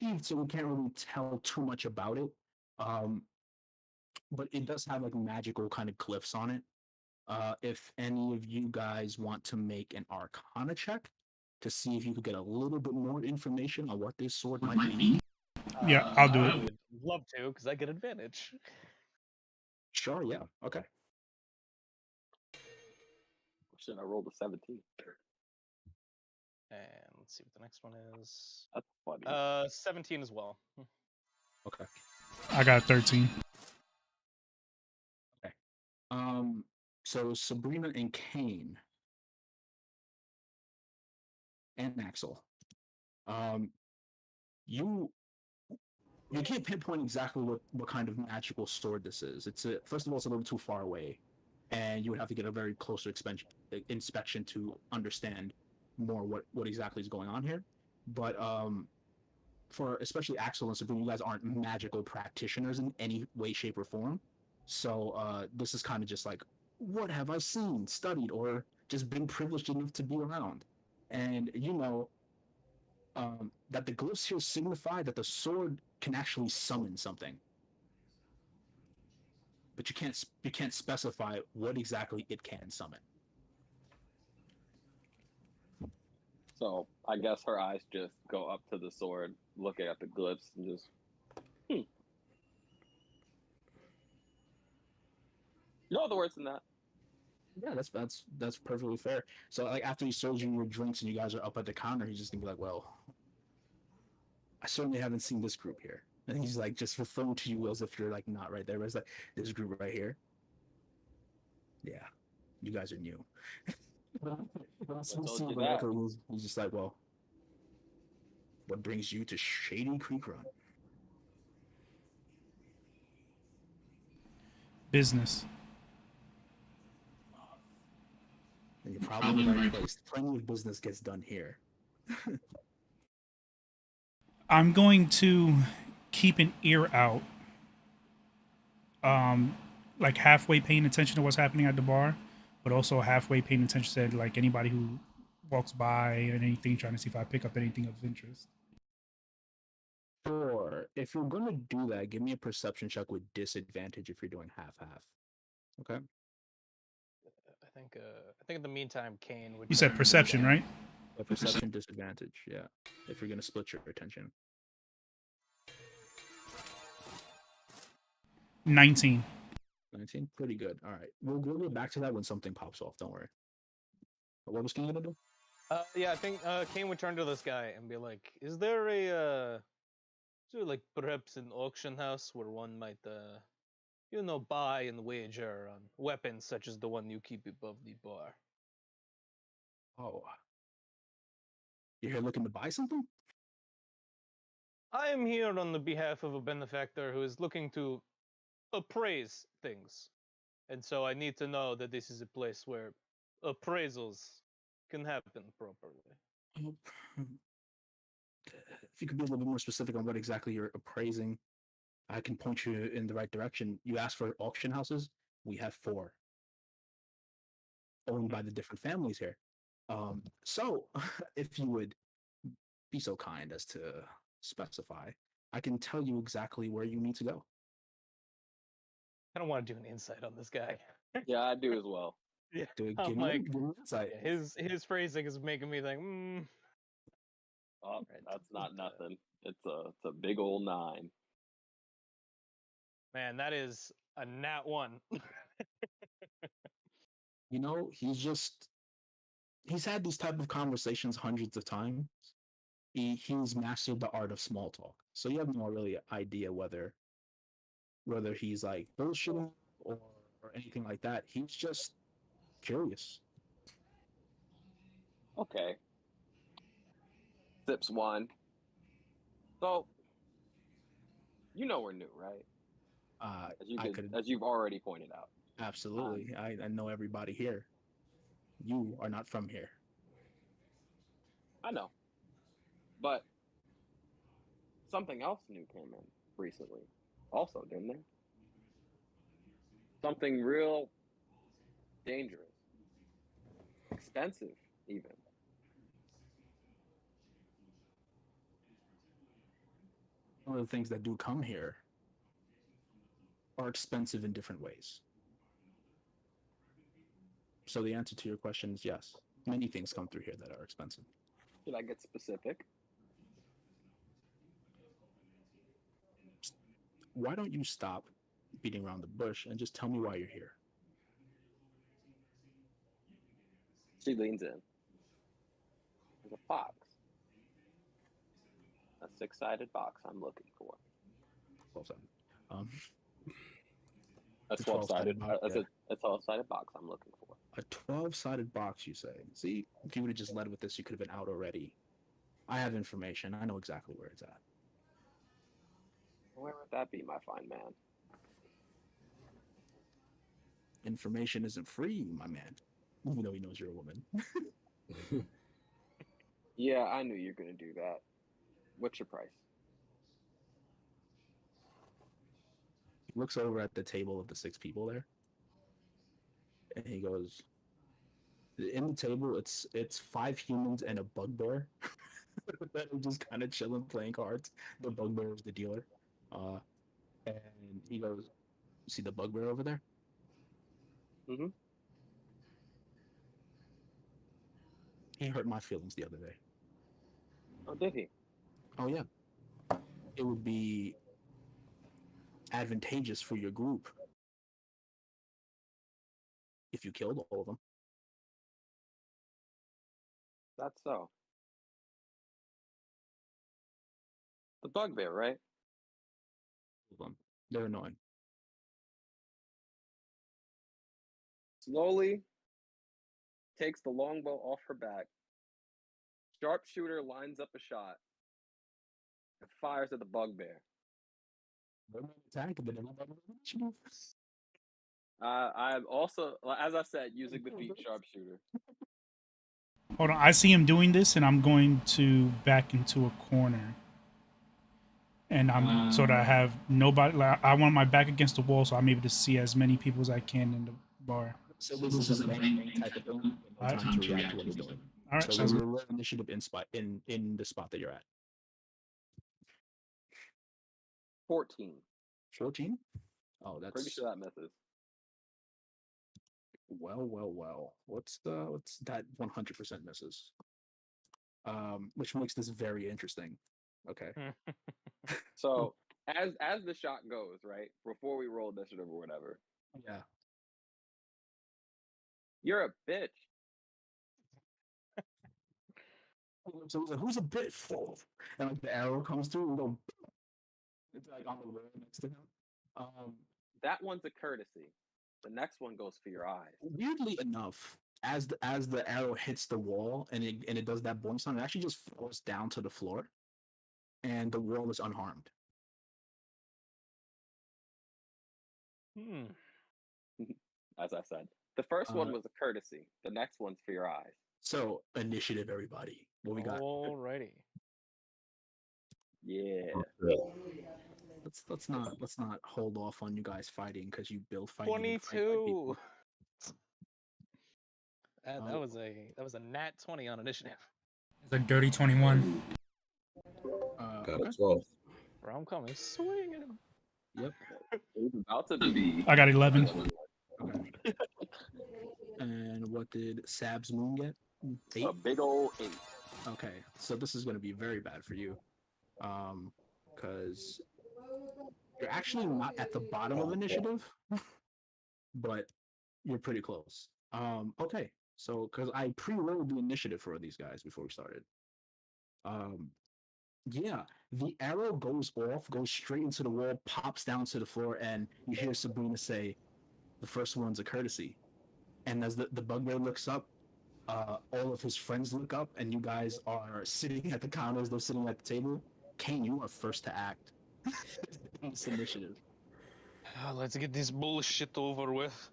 Speaker 3: sheathed, so we can't really tell too much about it. But it does have like magical kind of glyphs on it. If any of you guys want to make an Arcana check to see if you could get a little bit more information on what this sword might be.
Speaker 4: Yeah, I'll do
Speaker 2: I
Speaker 4: it.
Speaker 2: would love to, because I get advantage.
Speaker 3: Sure, yeah, okay.
Speaker 1: Shit, I rolled a 17.
Speaker 2: And let's see what the next one is.
Speaker 1: That's funny.
Speaker 2: 17 as well.
Speaker 3: Okay.
Speaker 4: I got 13.
Speaker 3: So Sabrina and Kane and Axel, you can't pinpoint exactly what kind of magical sword this is. First of all, it's a little too far away, and you would have to get a very closer inspection to understand more what exactly is going on here. But for especially Axel and Sabrina, you guys aren't magical practitioners in any way, shape, or form. So this is kind of just like, what have I seen, studied, or just been privileged enough to be around? And that the glyphs here signify that the sword can actually summon something, but you can't specify what exactly it can summon.
Speaker 1: So I guess her eyes just go up to the sword, looking at the glyphs, and just, No other words than that.
Speaker 3: Yeah, that's perfectly fair. So like after he serves you your drinks and you guys are up at the counter, he's just gonna be like, well, I certainly haven't seen this group here. And he's like just referring to you as if you're like not right there, but it's like this group right here. Yeah, you guys are new. He's just like, well, what brings you to Shady Creek Run?
Speaker 4: Business.
Speaker 3: And you're Probably in the right place. Plenty of business gets done here.
Speaker 4: I'm going to keep an ear out, like halfway paying attention to what's happening at the bar, but also halfway paying attention to like anybody who walks by and anything, trying to see if I pick up anything of interest.
Speaker 3: Sure. If you're gonna do that, give me a perception check with disadvantage if you're doing half-half. Okay.
Speaker 2: I think in the meantime, Kane would.
Speaker 4: You said perception, right?
Speaker 3: A perception disadvantage, yeah. If you're gonna split your attention.
Speaker 4: 19.
Speaker 3: 19? Pretty good. All right. We'll get back to that when something pops off. Don't worry. What was King gonna do?
Speaker 2: Yeah, I think Kane would turn to this guy and be like, "Is there like perhaps an auction house where one might buy and wager on weapons such as the one you keep above the bar?"
Speaker 3: Oh. You're here looking to buy something?
Speaker 2: I am here on the behalf of a benefactor who is looking to appraise things, and so I need to know that this is a place where appraisals can happen properly.
Speaker 3: Oh, if you could be a little bit more specific on what exactly you're appraising, I can point you in the right direction. You asked for auction houses. We have 4 owned by the different families here. So, if you would be so kind as to specify, I can tell you exactly where you need to go.
Speaker 2: I don't want to do an insight on this guy.
Speaker 1: Yeah, I do as well.
Speaker 2: Yeah,
Speaker 3: Give
Speaker 2: I'm
Speaker 3: me
Speaker 2: like,
Speaker 3: give me insight.
Speaker 2: yeah, his phrasing is making me think,
Speaker 1: Oh,
Speaker 2: Right,
Speaker 1: that's not
Speaker 2: but,
Speaker 1: nothing. It's a big old 9.
Speaker 2: man, that is a nat 1.
Speaker 3: You know, he's had these type of conversations hundreds of times. He's mastered the art of small talk. So you have no really idea whether he's like bullshitting or anything like that. He's just curious.
Speaker 1: Okay. Sips wine. So, you know we're new, right? As you've already pointed out.
Speaker 3: Absolutely. I know everybody here. You are not from here.
Speaker 1: I know. But something else new came in recently. Also, didn't there? Something real dangerous. Expensive, even.
Speaker 3: One of the things that do come here are expensive in different ways. So the answer to your question is yes. Many things come through here that are expensive.
Speaker 1: Should I get specific?
Speaker 3: Why don't you stop beating around the bush and just tell me why you're here?
Speaker 1: She leans in. There's a box. A 6-sided box I'm looking for.
Speaker 3: 12-sided. Um,
Speaker 1: A 12-sided.
Speaker 3: box.
Speaker 1: A 12-sided box I'm looking for.
Speaker 3: A 12-sided box, you say? See, if you would have just led with this, you could have been out already. I have information. I know exactly where it's at.
Speaker 1: Where would that be, my fine man?
Speaker 3: Information isn't free, my man. Even though he knows you're a woman.
Speaker 1: Yeah, I knew you were going to do that. What's your price?
Speaker 3: He looks over at the table of the 6 people there. And he goes, in the table, it's 5 humans and a bugbear that are just kind of chilling, playing cards. The bugbear is the dealer. And he goes, see the bugbear over there?
Speaker 1: Mm-hmm.
Speaker 3: He hurt my feelings the other day.
Speaker 1: Oh, did he?
Speaker 3: Oh, yeah. It would be advantageous for your group if you killed all of them.
Speaker 1: That's so. The bugbear, right?
Speaker 3: They're annoying.
Speaker 1: Slowly takes the longbow off her back. Sharpshooter lines up a shot and fires at the bugbear.
Speaker 3: Attack and then everybody.
Speaker 1: I'm also, as I said, using the feat sharpshooter.
Speaker 4: Hold on, I see him doing this, and I'm going to back into a corner. And I'm so that I have nobody. Like, I want my back against the wall, so I'm able to see as many people as I can in the bar.
Speaker 3: So this is a bang type of thing. No time to react to what he's doing.
Speaker 4: All right,
Speaker 3: So
Speaker 4: sounds
Speaker 3: we're
Speaker 4: good.
Speaker 3: rolling initiative in the spot that you're at.
Speaker 1: 14.
Speaker 3: 14. Oh, that's
Speaker 1: Pretty sure that misses.
Speaker 3: well. What's that? 100% misses. Which makes this very interesting. Okay.
Speaker 1: So as the shot goes, right, before we roll initiative or whatever,
Speaker 3: Yeah.
Speaker 1: you're a bitch.
Speaker 3: So he's like, who's a bitch? And like the arrow comes through and go. It's like on the wall next to him.
Speaker 1: That one's a courtesy. The next one goes for your eyes.
Speaker 3: Weirdly enough, as the arrow hits the wall and it does that boing sound, it actually just falls down to the floor, and the wall is unharmed.
Speaker 1: As I said, the first one was a courtesy. The next one's for your eyes.
Speaker 3: So initiative, everybody. What we got?
Speaker 2: Alrighty.
Speaker 1: Yeah.
Speaker 3: Let's not hold off on you guys fighting because you build fighting.
Speaker 2: 22. That was a nat 20 on initiative.
Speaker 6: It's a dirty 21.
Speaker 5: Got a 12.
Speaker 2: Bro, I'm coming swinging.
Speaker 3: Yep.
Speaker 1: It's about to be.
Speaker 4: I got 11.
Speaker 3: Okay. And what did Sab's moon get? 8?
Speaker 1: A big old 8.
Speaker 3: Okay, so this is going to be very bad for you, because you're actually not at the bottom of initiative, but you're pretty close. Okay, so because I pre-rolled the initiative for these guys before we started. Yeah, the arrow goes off, goes straight into the wall, pops down to the floor, and you hear Sabrina say, "The first one's a courtesy." And as the bugbear looks up, all of his friends look up, and you guys are sitting at the counters. They're sitting at the table. Kane, you are first to act in this initiative.
Speaker 2: Let's get this bullshit over with.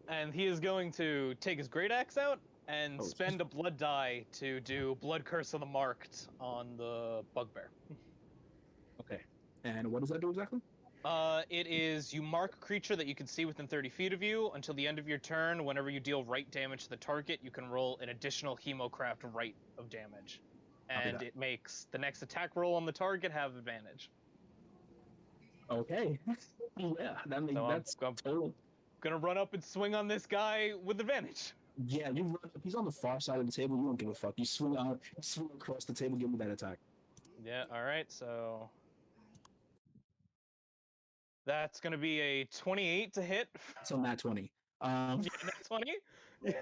Speaker 2: And he is going to take his great axe out and spend a blood die to do Blood Curse of the Marked on the bugbear.
Speaker 3: Okay. And what does that do exactly?
Speaker 2: It is you mark a creature that you can see within 30 feet of you until the end of your turn. Whenever you deal right damage to the target, you can roll an additional Hemocraft right of damage. And it makes the next attack roll on the target have advantage.
Speaker 3: Okay. Yeah, that's total.
Speaker 2: Gonna run up and swing on this guy with advantage.
Speaker 3: Yeah, you run up. He's on the far side of the table. You don't give a fuck. You swing across the table. Give me that attack.
Speaker 2: Yeah. All right. So that's gonna be a 28 to hit.
Speaker 3: So nat 20.
Speaker 2: Yeah, nat 20. Yeah.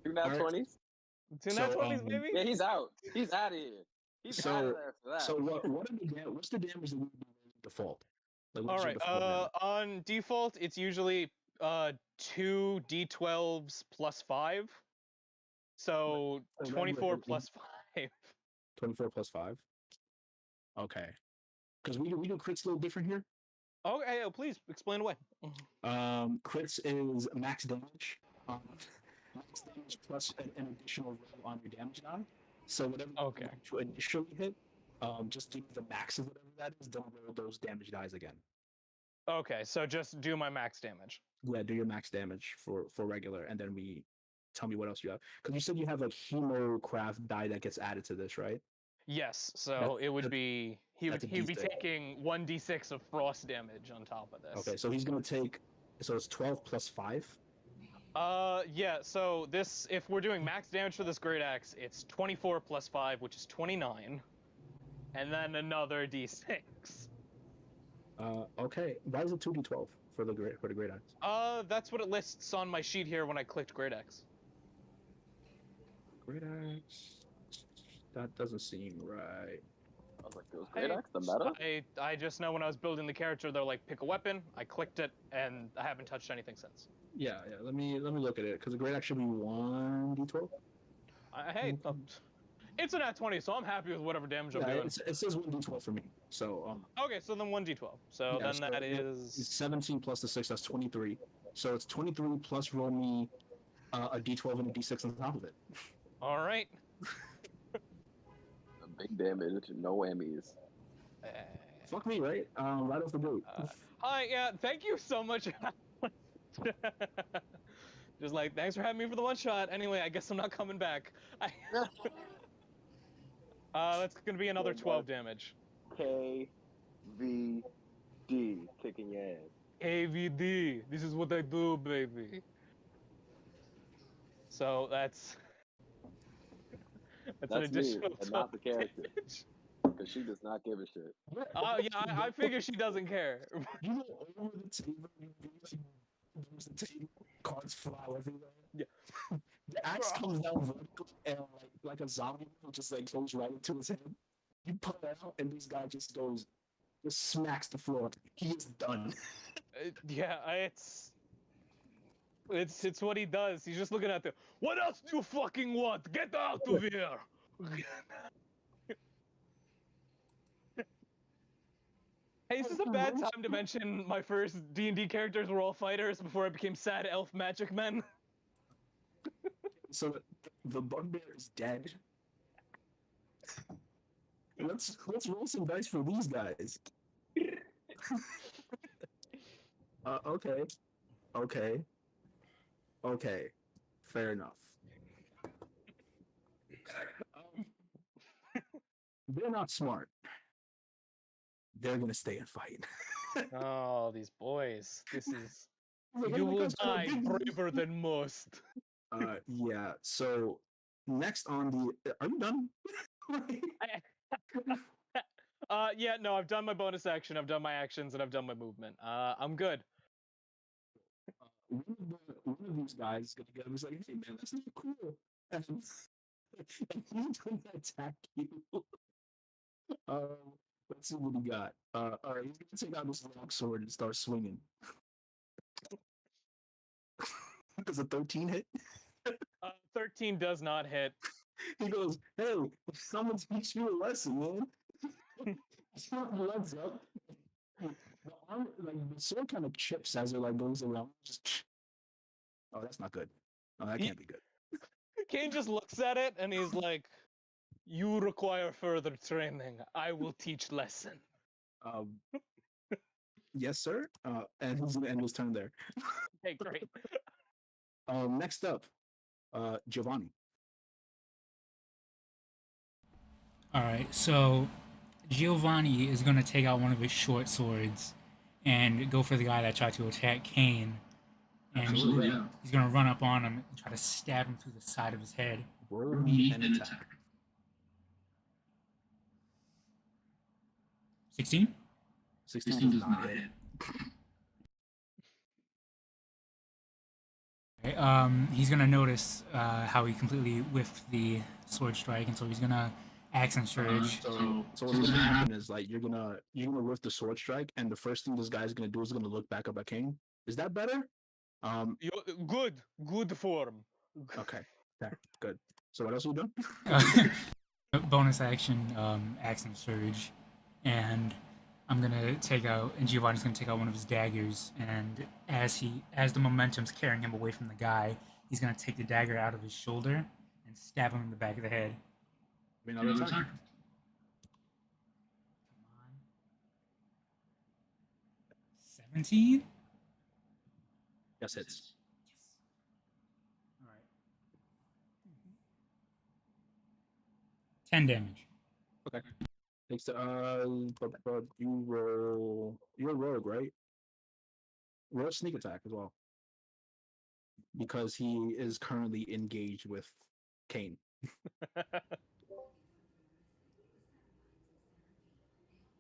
Speaker 1: 2 nat 20s.
Speaker 2: 2 nat 20s, baby.
Speaker 1: Yeah, he's out. He's out of here. He's out of there for that.
Speaker 3: So what's the damage that we do default? Like,
Speaker 2: all right. On default, it's usually 2 d12s plus 5. So 24 plus 5.
Speaker 3: 24 plus 5. Okay. Because we do crits a little different here.
Speaker 2: Okay, please explain away.
Speaker 3: Crits is max damage. Max damage plus an additional roll on your damage die. So whatever you initially hit, just do the max of whatever that is. Don't roll those damage dies again.
Speaker 2: Okay, so just do my max damage.
Speaker 3: Yeah, do your max damage for regular, and then tell me what else you have. Because you said you have a Hemocraft die that gets added to this, right?
Speaker 2: Yes, so he would be taking 1d6 of frost damage on top of this.
Speaker 3: Okay, so he's gonna take. So it's 12 plus 5.
Speaker 2: Yeah. So this, if we're doing max damage for this great axe, it's 24 plus 5, which is 29, and then another d6.
Speaker 3: Okay. Why is it 2d12 for the great axe?
Speaker 2: That's what it lists on my sheet here when I clicked great axe.
Speaker 3: Great axe. That doesn't seem right.
Speaker 1: I was like, it was great axe, the meta?
Speaker 2: I just know when I was building the character, they're like, pick a weapon. I clicked it, and I haven't touched anything since.
Speaker 3: Yeah. Let me look at it, because the great axe should be 1d12.
Speaker 2: Hey, it's a nat 20, so I'm happy with whatever damage I'm doing.
Speaker 3: It says 1d12 for me. So
Speaker 2: okay, so then 1d12. So then that is
Speaker 3: 17 plus the 6. That's 23. So it's 23 plus roll me a D12 and a D6 on top of it.
Speaker 2: All right.
Speaker 1: A big damage, no whammies.
Speaker 3: Fuck me, right? Right off the boat.
Speaker 2: Hi, yeah, thank you so much. Just like, thanks for having me for the one shot. Anyway, I guess I'm not coming back. That's gonna be another 12 damage.
Speaker 1: KVD, kicking your ass.
Speaker 2: AVD, this is what I do, baby. So that's an
Speaker 1: That's me,
Speaker 2: additional
Speaker 1: and
Speaker 2: 12
Speaker 1: not the character.
Speaker 2: damage.
Speaker 1: Because she does not give a shit.
Speaker 2: Oh yeah, I figure she doesn't care.
Speaker 3: You know, over the table, there's the table, cards fly everywhere.
Speaker 2: Yeah.
Speaker 3: The axe comes down vertical and like a zombie just like goes right into his head. You pull it out and this guy just smacks the floor. He is done.
Speaker 2: Yeah, it's what he does. He's just looking at them. What else do you fucking want? Get out of here! Hey, is this a bad time to mention my first D&D characters were all fighters before I became sad elf magic men?
Speaker 3: So the bugbear is dead. Let's roll some dice for these guys. Okay. Fair enough. They're not smart. They're gonna stay and fight.
Speaker 2: Oh, these boys. This is... You will die braver than most.
Speaker 3: Yeah. So next on the, are you done?
Speaker 2: Yeah, no, I've done my bonus action, I've done my actions, and I've done my movement. I'm good.
Speaker 3: One of these guys is gonna get him. He's like, "Hey man, that's not cool," and he's gonna attack you. Let's see what he got. All right, he's gonna take out this long sword and start swinging. Does a 13 hit?
Speaker 2: 13 does not hit.
Speaker 3: He goes, "Hey, someone teach you a lesson, man." Legs up. The arm, like the sword, kind of chips as it like goes around. Just, oh, that's not good. Oh, that can't be good.
Speaker 2: Kane just looks at it and he's like, "You require further training. I will teach lesson."
Speaker 3: Yes, sir. And he's gonna end his turn there.
Speaker 2: Okay, great.
Speaker 3: Next up, Giovanni.
Speaker 6: All right, so Giovanni is going to take out one of his short swords and go for the guy that tried to attack Kane. And
Speaker 3: Absolutely, yeah.
Speaker 6: he's going to run up on him and try to stab him through the side of his head.
Speaker 3: Roll me an attack.
Speaker 6: 16?
Speaker 3: 16 does not hit.
Speaker 6: Okay, he's going to notice how he completely whiffed the sword strike, and so he's going to accent surge.
Speaker 3: So what's gonna happen is like you're gonna whiff the sword strike, and the first thing this guy's gonna do is gonna look back up at Kane. Is that better?
Speaker 2: Good form.
Speaker 3: Okay, good. So what else are we doing?
Speaker 6: Bonus action, accent surge, and I'm gonna take out, and Giovanni's gonna take out one of his daggers, and as the momentum's carrying him away from the guy, he's gonna take the dagger out of his shoulder and stab him in the back of the head.
Speaker 3: Another time.
Speaker 6: Come on. 17?
Speaker 3: Yes, hits.
Speaker 6: Yes. All right. 10 damage.
Speaker 3: Okay. Takes but you roll. You're a rogue, right? Roll sneak attack as well, because he is currently engaged with Kane.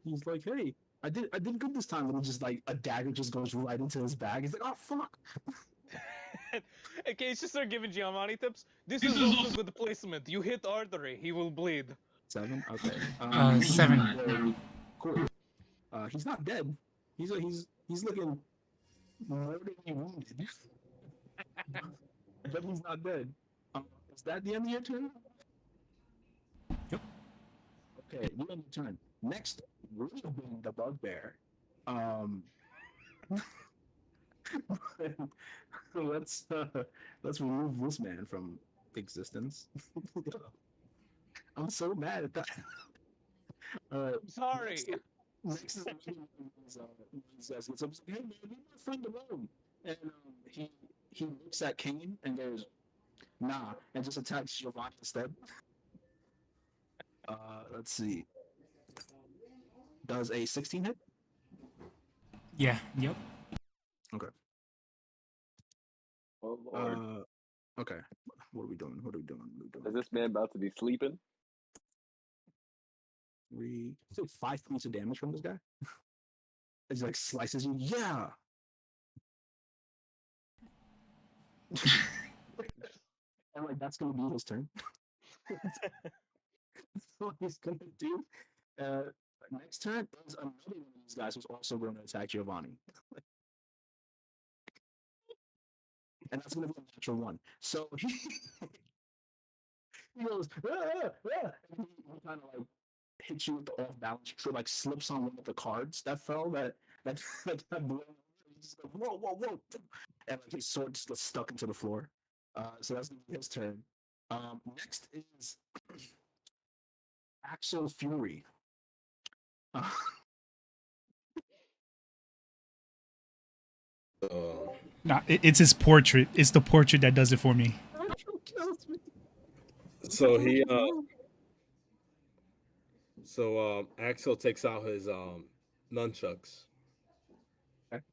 Speaker 3: He's like, "Hey, I did good this time," and just like a dagger just goes right into his back. He's like, "Oh fuck!"
Speaker 2: Okay, just start giving Giovanni tips. This is also good placement. You hit artery, he will bleed.
Speaker 3: 7. Okay.
Speaker 6: 7.
Speaker 3: Cool. He's not dead. He's looking mortally wounded, but he's not dead. Is that the end of your turn?
Speaker 6: Yep.
Speaker 3: Okay, you end your turn. Next, we've been the bugbear. let's remove this man from existence. I'm so mad at that.
Speaker 2: I'm sorry.
Speaker 3: Next is says, "Hey man, leave my friend alone." And he looks at Kane and goes, "Nah," and just attacks Giovanni instead. Let's see. Does a 16 hit?
Speaker 6: Yeah. Yep.
Speaker 3: Okay.
Speaker 1: Oh Lord.
Speaker 3: Okay. What are we doing?
Speaker 1: Is this man about to be sleeping?
Speaker 3: So 5 points of damage from this guy. It's like slices you. Yeah. And like that's gonna be his turn. That's what he's gonna do. Next turn is another one of these guys who's also going to attack Giovanni. And that's gonna be a natural one. So he goes, and he kind of like hits you with the off balance trip, like slips on one of the cards that fell that blew. He's just like, whoa, and like his sword's just stuck into the floor. So that's gonna be his turn. Next is Axel Fury.
Speaker 4: Nah, it's his portrait. It's the portrait that does it for me.
Speaker 5: So he Axel takes out his nunchucks.
Speaker 3: Okay.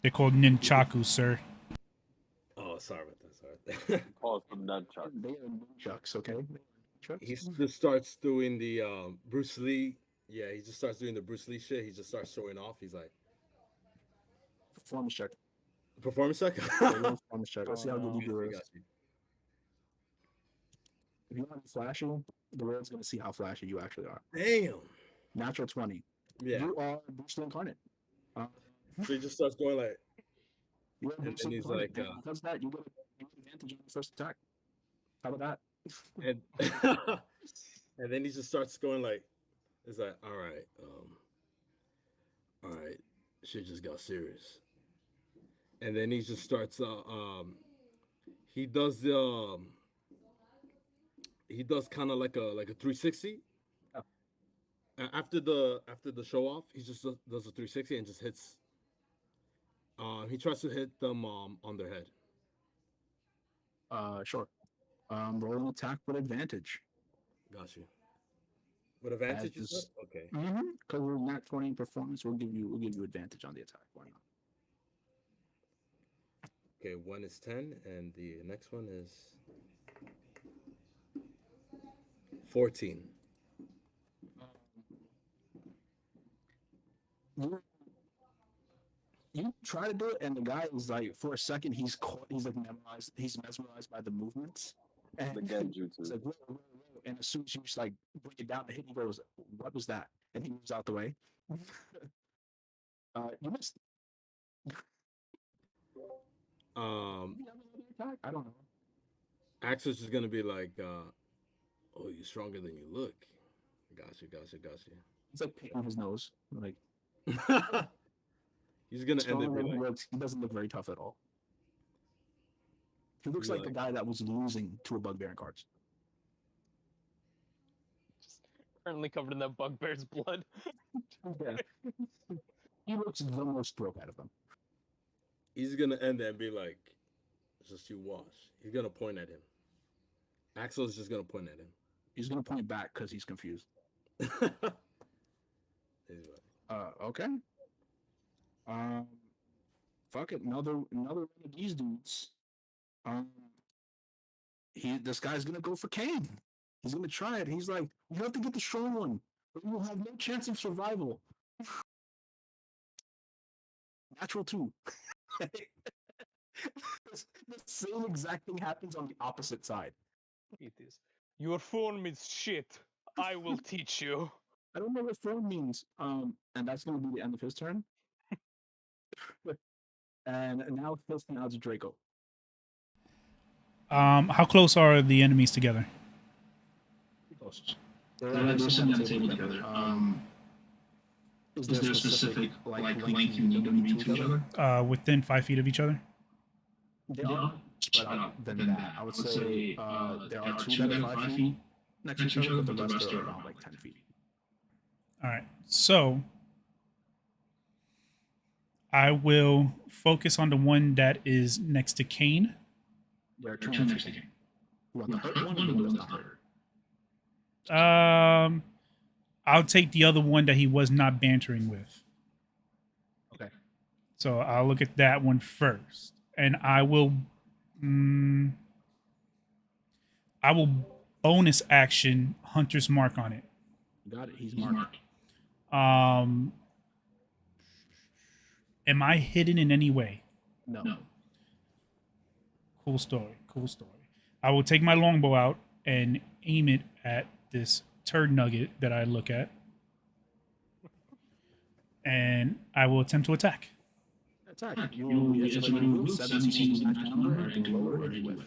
Speaker 4: They're called nunchaku, sir.
Speaker 5: Oh, sorry about that.
Speaker 1: Calls from nunchuck.
Speaker 3: They are nunchucks, okay?
Speaker 5: He just starts doing the Bruce Lee. Yeah, he just starts doing the Bruce Lee shit. He just starts showing off. He's like,
Speaker 3: Performance check.
Speaker 5: performance check.
Speaker 3: Performance check. Let's see how good you do
Speaker 5: I
Speaker 3: this.
Speaker 5: got you.
Speaker 3: If you want to be flashy, the world's gonna see how flashy you actually are.
Speaker 5: Damn.
Speaker 3: Natural 20.
Speaker 5: Yeah.
Speaker 3: You are Bruce Lee incarnate.
Speaker 5: So he just starts going like,
Speaker 3: You are
Speaker 5: and
Speaker 3: Bruce
Speaker 5: then
Speaker 3: Lee
Speaker 5: he's
Speaker 3: incarnate.
Speaker 5: like,
Speaker 3: And because that, you get advantage on the first attack. How about that?
Speaker 5: and and then he just starts going like, it's like, all right, shit just got serious. And then he just starts, he does kind of like a 360.
Speaker 3: Oh.
Speaker 5: After the show off, he just does a 360 and just hits. He tries to hit them on their head.
Speaker 3: Sure. Roll an attack with advantage.
Speaker 5: Got you. With advantage, you said? Okay.
Speaker 3: Because we're not 20 performance, we'll give you advantage on the attack. Why not?
Speaker 5: Okay, one is 10, and the next one is 14.
Speaker 3: You try to do it, and the guy is like, for a second, he's like mesmerized by the movements. And
Speaker 1: The genjutsu.
Speaker 3: he's like, whoa. And as soon as you just like bring it down to hit, he goes, "What was that?" And he moves out the way. You missed. I don't know.
Speaker 5: Axel's just gonna be like, "Oh, you're stronger than you look." Gotcha.
Speaker 3: He's like picking his nose. Like
Speaker 5: He's gonna end it.
Speaker 3: He doesn't look very tough at all. He looks like the guy that was losing to a bugbear in cards.
Speaker 2: Just currently covered in that bugbear's blood.
Speaker 3: Yeah. He looks the most broke out of them.
Speaker 5: He's gonna end it and be like, "Just you watch." He's gonna point at him. Axel's just gonna point at him.
Speaker 3: He's gonna point back because he's confused. Okay. Fuck it. Another one of these dudes. This guy's gonna go for Kane. He's gonna try it. He's like, you have to get the strong one, or you will have no chance of survival. Natural 2. The same exact thing happens on the opposite side.
Speaker 2: Eat this. Your form is shit. I will teach you.
Speaker 3: I don't know what form means. And that's gonna be the end of his turn. And now it's now to Draco.
Speaker 4: How close are the enemies together?
Speaker 3: Close. They're sitting at the table together. Is there a specific like length you need them to be to each other?
Speaker 4: Within 5 feet of each other.
Speaker 3: They are spread out than that. I would say there are two that are 5 feet next to each other, but the rest are around like 10 feet.
Speaker 4: All right. So I will focus on the one that is next to Kane.
Speaker 3: There are two next to Kane. You want the hurt one or the one that's not hurt?
Speaker 4: I'll take the other one that he was not bantering with.
Speaker 3: Okay.
Speaker 4: So I'll look at that one first, and I will bonus action Hunter's Mark on it.
Speaker 3: You got it. He's marked.
Speaker 4: Am I hidden in any way?
Speaker 3: No.
Speaker 4: Cool story. Cool story. I will take my longbow out and aim it at this turd nugget that I look at, and I will attempt to attack.
Speaker 3: Attack. It's a move. 17 is the magic number. Anything lower or you with.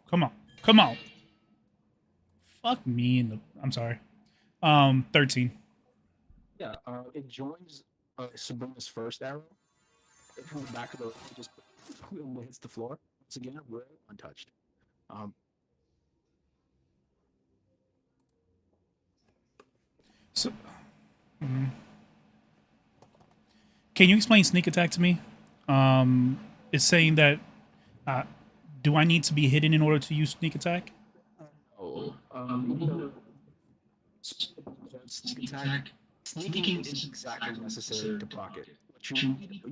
Speaker 4: Come on. Come on. Fuck me in the. I'm sorry. 13.
Speaker 3: Yeah. It joins Sabrina's first arrow. From the back of the just hits the floor. Once again, we're untouched.
Speaker 4: So, can you explain sneak attack to me? It's saying that do I need to be hidden in order to use sneak attack?
Speaker 3: Oh, sneak attack. Sneaking is exactly necessary to block it. But you need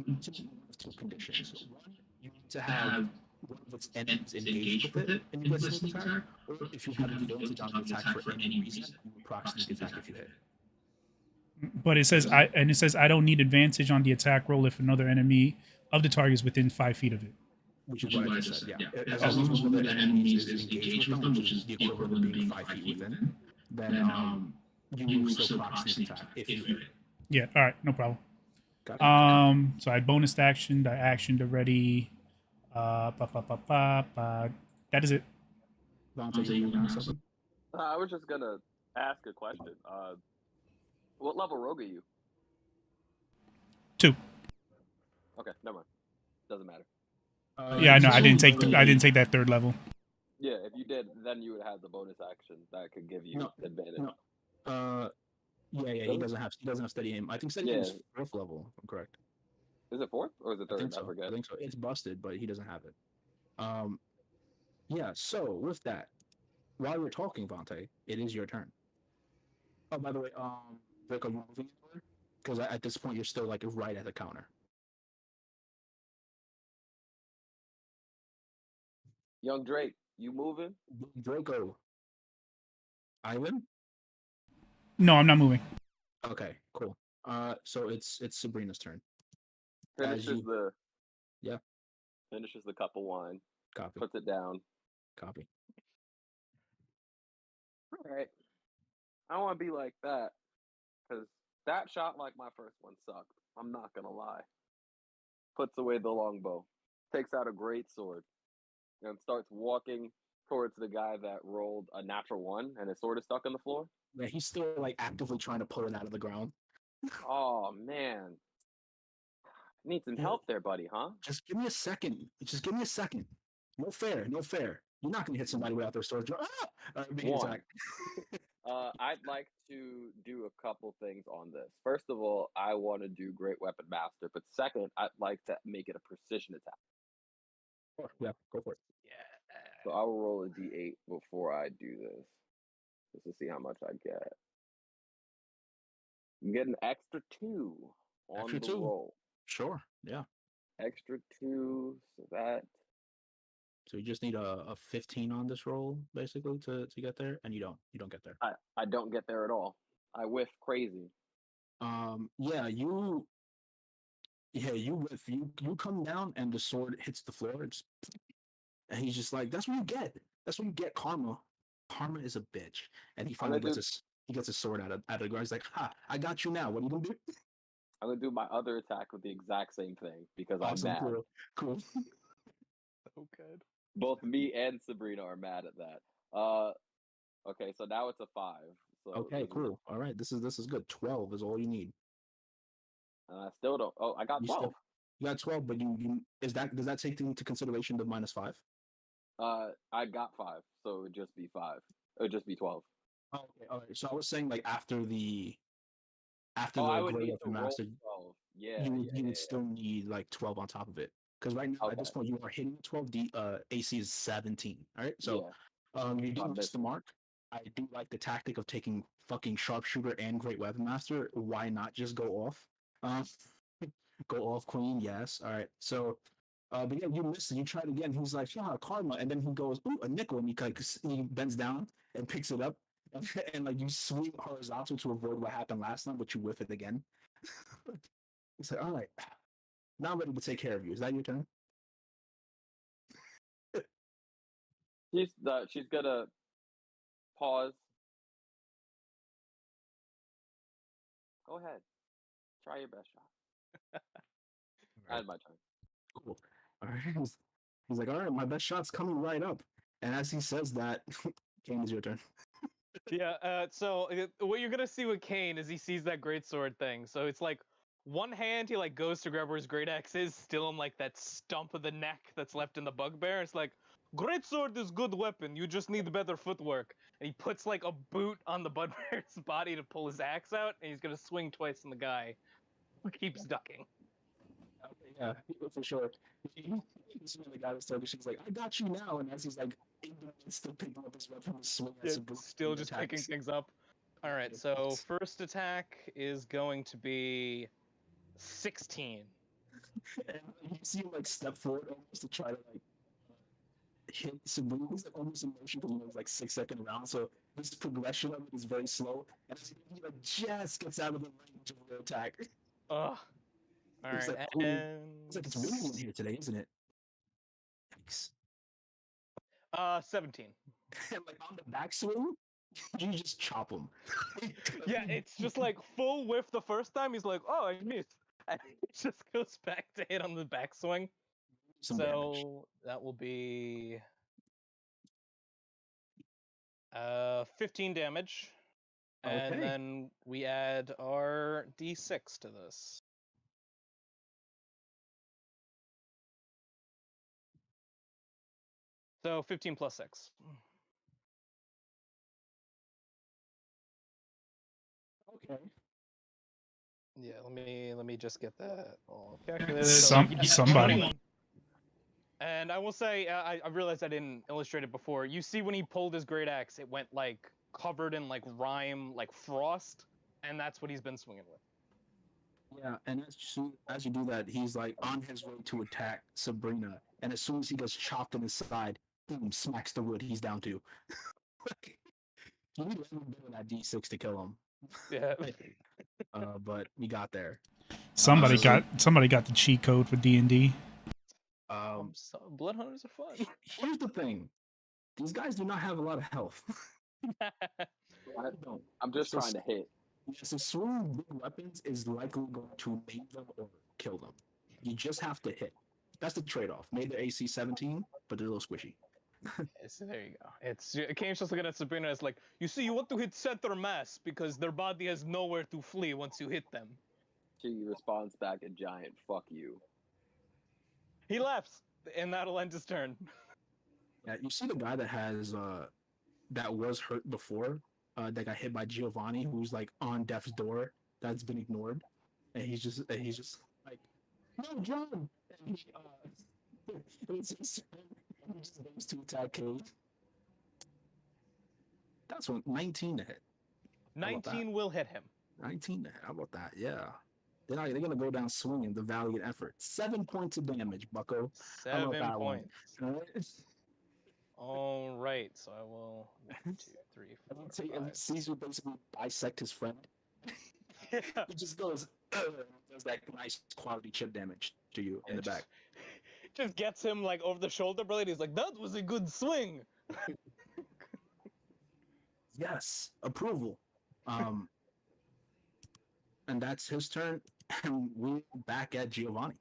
Speaker 3: two conditions. One, you need to have one of its enemies engaged with it, and you get sneak attack. Or if you have advantage on the attack for any reason, you will proc sneak attack if you hit.
Speaker 4: But it says I don't need advantage on the attack roll if another enemy of the target is within 5 feet of it.
Speaker 3: Which is what I just said, yeah. As long as one of the enemies is engaged with them, which is the equivalent of being 5 feet within, then you will still proc sneak attack if you hit.
Speaker 4: Yeah, all right, no problem.
Speaker 3: Got it.
Speaker 4: So I bonus action, I actioned already. That is it.
Speaker 3: Vontae, you want something?
Speaker 1: I was just gonna ask a question. What level rogue are you?
Speaker 4: 2.
Speaker 1: Okay, never mind. Doesn't matter.
Speaker 4: Yeah, no, I didn't take that 3rd level.
Speaker 1: Yeah, if you did, then you would have the bonus action that could give you advantage.
Speaker 3: No. Yeah, he doesn't have steady aim. I think steady aim is 4th level, if I'm correct.
Speaker 1: Is it 4th or is it 3rd?
Speaker 3: I
Speaker 1: forget.
Speaker 3: I think so. It's busted, but he doesn't have it. Yeah, so with that, while we're talking, Vontae, it is your turn. Oh, by the way, Vic, are you moving anywhere? Because at this point, you're still like right at the counter.
Speaker 1: Young Drake, you moving?
Speaker 3: Draco. Ivan?
Speaker 4: No, I'm not moving.
Speaker 3: Okay, cool. So it's Sabrina's turn.
Speaker 1: Finishes
Speaker 3: Finishes
Speaker 1: the cup of wine.
Speaker 3: Copy.
Speaker 1: Puts it down.
Speaker 3: Copy.
Speaker 1: All right. I don't want to be like that because that shot, like my first one, sucked. I'm not gonna lie. Puts away the longbow, takes out a great sword, and starts walking towards the guy that rolled a natural 1 and his sword is stuck on the floor.
Speaker 3: Yeah, he's still like actively trying to pull it out of the ground.
Speaker 1: Oh man, need some help there, buddy, huh?
Speaker 3: Just give me a second. No fair. You're not gonna hit somebody without their sword.
Speaker 1: One. I'd like to do a couple things on this. First of all, I want to do Great Weapon Master, but second, I'd like to make it a precision attack.
Speaker 3: Oh, yeah, go for it.
Speaker 2: Yeah.
Speaker 1: So I will roll a d8 before I do this, just to see how much I get. You get an extra 2 on
Speaker 3: Extra
Speaker 1: the
Speaker 3: 2.
Speaker 1: roll.
Speaker 3: Sure, yeah.
Speaker 1: Extra 2, so that.
Speaker 3: So you just need a 15 on this roll, basically, to get there, and you don't get there.
Speaker 1: I don't get there at all. I whiff crazy.
Speaker 3: You whiff. You come down, and the sword hits the floor. And he's just like, that's what you get. That's what you get, karma. Karma is a bitch. And he finally gets his sword out of the ground. He's like, ha, I got you now. What are you gonna do?
Speaker 1: I'm gonna do my other attack with the exact same thing because
Speaker 3: Awesome,
Speaker 1: I'm mad.
Speaker 3: Cool.
Speaker 2: So good.
Speaker 1: Both me and Sabrina are mad at that. Okay, so now it's a 5. So
Speaker 3: Okay,
Speaker 1: this is-
Speaker 3: cool. All right, this is good. 12 is all you need.
Speaker 1: And I still don't. Oh, I got
Speaker 3: You
Speaker 1: 12.
Speaker 3: still you got 12, but you does that take into consideration the -5?
Speaker 1: I got 5, so it would just be 5. It would just be 12.
Speaker 3: Oh, okay, all right. So I was saying like after the
Speaker 1: Oh, I would
Speaker 3: Great
Speaker 1: need
Speaker 3: Weapon
Speaker 1: to roll
Speaker 3: Master,
Speaker 1: 12. Yeah,
Speaker 3: you would still need like 12 on top of it. Because right now at this
Speaker 1: Okay.
Speaker 3: point you are hitting 12. AC is 17. All right, so you
Speaker 1: I'm
Speaker 3: do miss the
Speaker 1: missing.
Speaker 3: mark. I do like the tactic of taking fucking Sharpshooter and Great Weapon Master. Why not just go off? Go off Queen, yes. All right, so. But yeah, you missed it. You tried again. He's like, yeah, karma. And then he goes, ooh, a nickel. And he bends down and picks it up. And like you swing horizontal to avoid what happened last time, but you whiff it again. He's like, all right, now I'm ready to take care of you. Is that your turn?
Speaker 1: She's gonna pause. Go ahead. Try your best shot. That's my turn.
Speaker 3: Cool. All right. He's like, all right, my best shot's coming right up. And as he says that, Kane, is your turn.
Speaker 2: Yeah, so what you're gonna see with Kane is he sees that great sword thing. So it's like one hand he like goes to grab where his great axe is, still in like that stump of the neck that's left in the bugbear. It's like, great sword is good weapon. You just need better footwork. And he puts like a boot on the bugbear's body to pull his axe out, and he's gonna swing twice on the guy who keeps ducking.
Speaker 3: Okay, yeah, for sure. This one, the guy was talking, she's like, I got you now. And as he's like, in the midst of picking up his weapon, swing at some
Speaker 2: Still just picking things up. All right, so first attack is going to be 16.
Speaker 3: And you see him like step forward almost to try to like hit Sabu. He's like almost in motion because it's like 6-second round. So this progression of it is very slow. And he like just gets out of the range of the attack.
Speaker 2: Ugh. All
Speaker 3: It's
Speaker 2: right,
Speaker 3: like, cool.
Speaker 2: and
Speaker 3: It's like it's windy in here today, isn't it? Thanks.
Speaker 2: 17.
Speaker 3: And like on the backswing, you just chop him.
Speaker 2: Yeah, it's just like full whiff the first time. He's like, "Oh, I missed," and he just goes back to hit on the backswing.
Speaker 3: Some
Speaker 2: So
Speaker 3: damage.
Speaker 2: that will be 15 damage, and
Speaker 3: Okay.
Speaker 2: then we add our d6 to this. So 15 plus 6.
Speaker 3: Okay.
Speaker 2: Yeah, let me just get that all calculated.
Speaker 4: Somebody.
Speaker 2: 21. And I will say, I realized I didn't illustrate it before. You see, when he pulled his great axe, it went like covered in like rime, like frost, and that's what he's been swinging with.
Speaker 3: Yeah, and as you do that, he's like on his way to attack Sabrina, and as soon as he gets chopped in his side, boom, smacks the wood. He's down to. You need a little bit of that D6 to kill him.
Speaker 2: Yeah.
Speaker 3: But we got there.
Speaker 4: Somebody got the cheat code for D&D.
Speaker 2: So blood hunters are fun.
Speaker 3: Here's the thing: these guys do not have a lot of health.
Speaker 1: I'm just trying to hit.
Speaker 3: So swinging big weapons is likely going to maim them or kill them. You just have to hit. That's the trade-off. Made the AC 17, but they're a little squishy.
Speaker 2: So there you go. It's Kane's just looking at Sabrina as like, you see, you want to hit center mass because their body has nowhere to flee once you hit them.
Speaker 1: She responds back a giant "fuck you."
Speaker 2: He laughs, and that'll end his turn.
Speaker 3: Yeah, you see the guy that has that was hurt before, that got hit by Giovanni, who's like on death's door, that's been ignored, and he's just like, no, John, and he he just goes to attack Cade. That's 19 to hit.
Speaker 2: 19 will hit him.
Speaker 3: 19 to hit. How about that? Yeah. They're gonna go down swinging. The valiant effort. 7 points of damage, Bucko.
Speaker 2: 7 points.
Speaker 3: One?
Speaker 2: All right, so I will 1, 2, 3, 4, 5.
Speaker 3: Caesar basically bisect his friend.
Speaker 2: Yeah.
Speaker 3: He just goes, does that nice quality chip damage to you in the back.
Speaker 2: Just gets him like over the shoulder blade. He's like, that was a good swing.
Speaker 3: Yes, approval. And that's his turn, and we're back at Giovanni.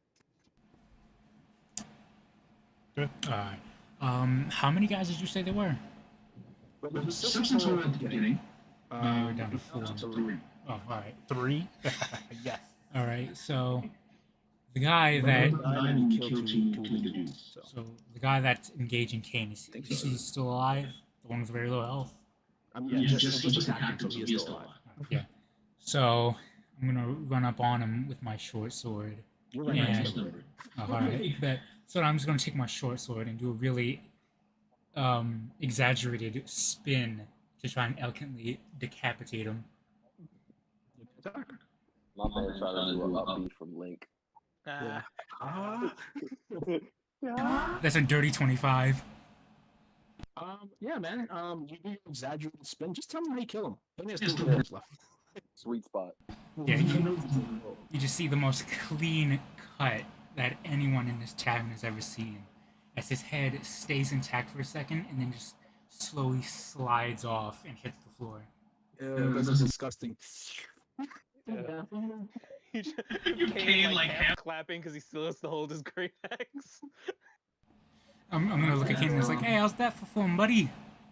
Speaker 6: All right. How many guys did you say there were?
Speaker 3: Well, there was 6 at the beginning.
Speaker 6: No, we're down to 4. Oh, all right.
Speaker 4: 3.
Speaker 3: Yes.
Speaker 6: All right. So the guy that
Speaker 3: And he killed two of the dudes.
Speaker 6: so the guy that's engaging Kane is
Speaker 3: Think
Speaker 6: is
Speaker 3: so.
Speaker 6: he still alive? The one with very low health.
Speaker 3: I mean, yeah, just attacked him, so he is still alive.
Speaker 6: Yeah. So I'm gonna run up on him with my short sword.
Speaker 3: You're right
Speaker 6: And-
Speaker 3: next to him.
Speaker 6: Oh, all right. But so I'm just gonna take my short sword and do a really exaggerated spin to try and elegantly decapitate him.
Speaker 3: Attack.
Speaker 1: My man tried to do an upbeat from Link.
Speaker 3: Yeah.
Speaker 6: That's a dirty 25.
Speaker 3: Yeah, man. You do your exaggerated spin. Just tell me how you kill him. He only has 2 minutes left.
Speaker 1: Sweet spot.
Speaker 6: Yeah, you just see the most clean cut that anyone in this tavern has ever seen, as his head stays intact for a second and then just slowly slides off and hits the floor.
Speaker 3: That's disgusting.
Speaker 2: Yeah. Kane like half clapping because he still has to hold his great axe.
Speaker 6: I'm gonna look at Kane and it's like, hey, how's that for fun, buddy?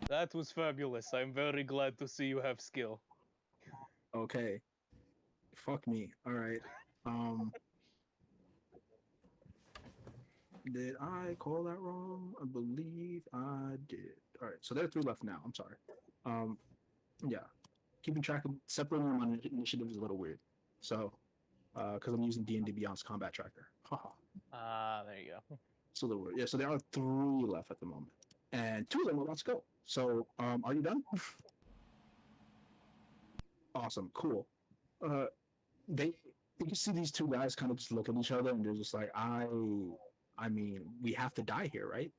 Speaker 2: That was fabulous. I'm very glad to see you have skill.
Speaker 3: Okay. Fuck me. All right. Did I call that wrong? I believe I did. All right. So there are 3 left now. I'm sorry. Yeah. Keeping track of separating them on initiative is a little weird. So, because I'm using D&D Beyond's combat tracker. Haha.
Speaker 2: There you go.
Speaker 3: It's a little weird. Yeah. So there are 3 left at the moment, and 2 of them are about to go. So, are you done? Awesome. Cool. You can see these 2 guys kind of just look at each other and they're just like, I mean, we have to die here, right?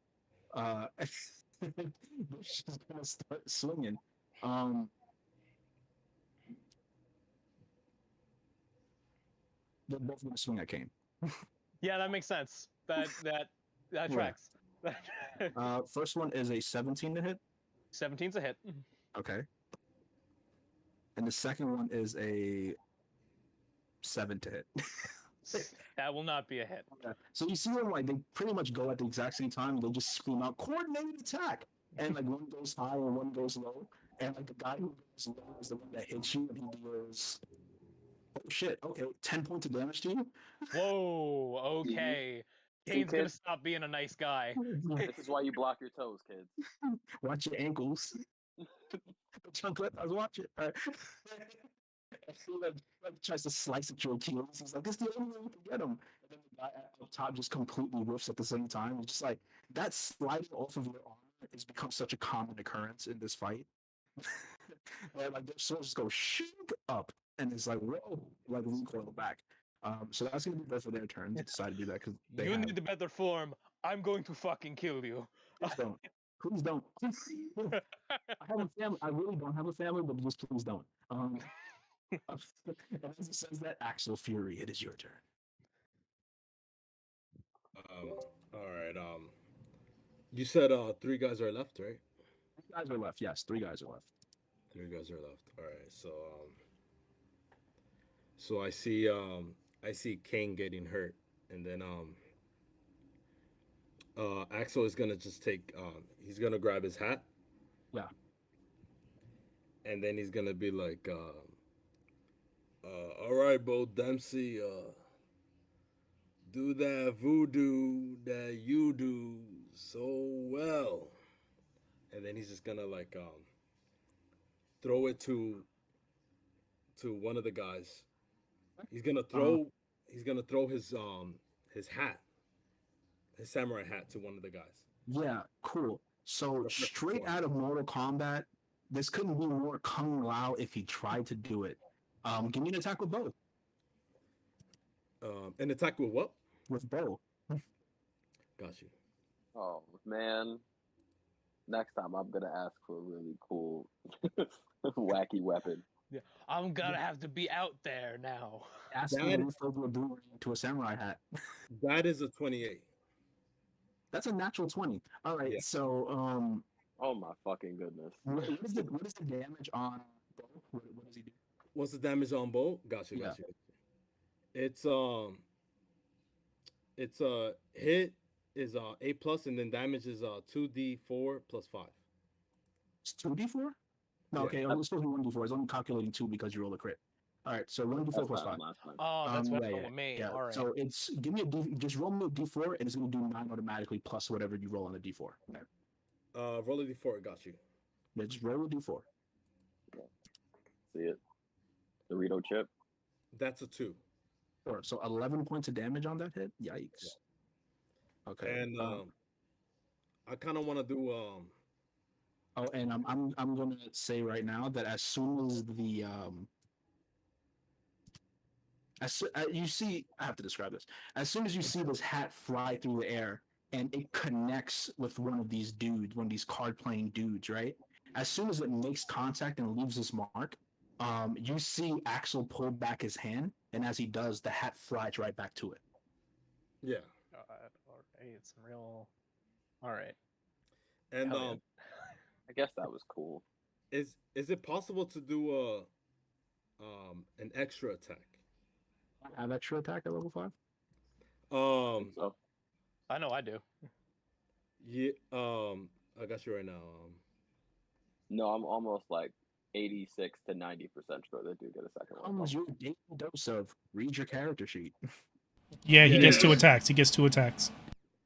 Speaker 3: They're just gonna start swinging. They're both gonna swing at Kane.
Speaker 2: Yeah, that makes sense. That
Speaker 3: Yeah.
Speaker 2: tracks.
Speaker 3: First one is a 17 to hit.
Speaker 2: 17's a hit.
Speaker 3: Okay. And the second one is a 7 to hit.
Speaker 2: That will not be a hit.
Speaker 3: Okay. So you see them like they pretty much go at the exact same time. They just scream out coordinated attack, and like one goes high and one goes low, and like the guy who goes low is the one that hits you, and he deals. Oh shit! Okay, 10 points of damage to you.
Speaker 2: Whoa. Okay. Kane's gonna stop being a nice guy.
Speaker 1: This is why you block your toes, kids.
Speaker 3: Watch your ankles. Chunklet, I was watching. He like tries to slice at your Achilles. He's like, "This is the only way we can get him." And then the guy up top just completely whiffs at the same time. It's just like that sliding off of your armor has become such a common occurrence in this fight. And like their swords just go shoot up, and it's like whoa, like recoil back. So that's gonna be better for their turn to decide to do that because they
Speaker 2: You need a better form. I'm going to fucking kill you.
Speaker 3: please don't. Please don't. I have a family. I really don't have a family, but just please don't. And as he says that, Axel Fury, it is your turn.
Speaker 5: All right. You said 3 guys are left, right?
Speaker 3: 3 guys are left. Yes, 3 guys are left.
Speaker 5: 3 guys are left. All right. So I see Kane getting hurt, and then Axel is gonna just take he's gonna grab his hat.
Speaker 3: Yeah.
Speaker 5: And then he's gonna be like, all right, Bo Dempsey, do that voodoo that you do so well. And then he's just gonna like throw it to one of the guys. He's gonna throw his hat, his samurai hat, to one of the guys.
Speaker 3: Yeah, cool. So straight out of Mortal Kombat, this couldn't be more Kung Lao if he tried to do it. Give me an attack with bow.
Speaker 5: An attack with what?
Speaker 3: With bow.
Speaker 5: Got you.
Speaker 1: Oh man. Next time I'm gonna ask for a really cool wacky weapon.
Speaker 2: Yeah, I'm gonna have to be out there now.
Speaker 3: Ask him to refill a boomerang to a samurai hat.
Speaker 5: That is a 28.
Speaker 3: That's a natural 20. All right,
Speaker 5: Yeah.
Speaker 3: So
Speaker 1: Oh my fucking goodness.
Speaker 3: what is the damage on bow? What does he do?
Speaker 5: What's the damage on bow? Gotcha. It's hit is A+, and then damage is 2d4 plus 5.
Speaker 3: It's 2d4? No,
Speaker 5: Yeah.
Speaker 3: okay, it was supposed to be 1d4. It's only calculating 2 because you roll a crit. All right, so 1d4
Speaker 1: That's
Speaker 3: plus
Speaker 1: fine
Speaker 3: 5.
Speaker 1: last time.
Speaker 2: Oh, that's what
Speaker 3: yeah,
Speaker 2: happened with me.
Speaker 3: yeah.
Speaker 2: All right.
Speaker 3: So it's give me a D. Just roll me a D4, and it's gonna do 9 automatically plus whatever you roll on the D4. Okay.
Speaker 5: Roll a d4. Got you.
Speaker 3: Yeah, just roll a D4.
Speaker 1: See it? Dorito chip.
Speaker 5: That's a 2.
Speaker 3: Sure. So 11 points of damage on that hit. Yikes. Okay.
Speaker 5: And I kind of want to do
Speaker 3: Oh, and I'm gonna say right now that as soon as the you see, I have to describe this. As soon as you see this hat fly through the air and it connects with one of these dudes, one of these card playing dudes, right? As soon as it makes contact and leaves this mark, you see Axel pull back his hand, and as he does, the hat flies right back to it.
Speaker 5: yeah.
Speaker 2: All right. It's real. All right.
Speaker 5: And
Speaker 2: Hell yeah.
Speaker 1: I guess that was cool.
Speaker 5: is it possible to do an extra attack?
Speaker 3: Have extra attack at level 5?
Speaker 1: So
Speaker 2: I know I do.
Speaker 5: Yeah. I got you right now.
Speaker 1: no, I'm almost like 86 to 90% sure they do get a second one.
Speaker 3: Comes your daily dose of read your character sheet.
Speaker 4: Yeah, he
Speaker 5: Yeah,
Speaker 4: gets
Speaker 5: yeah.
Speaker 4: 2 attacks. He gets 2 attacks.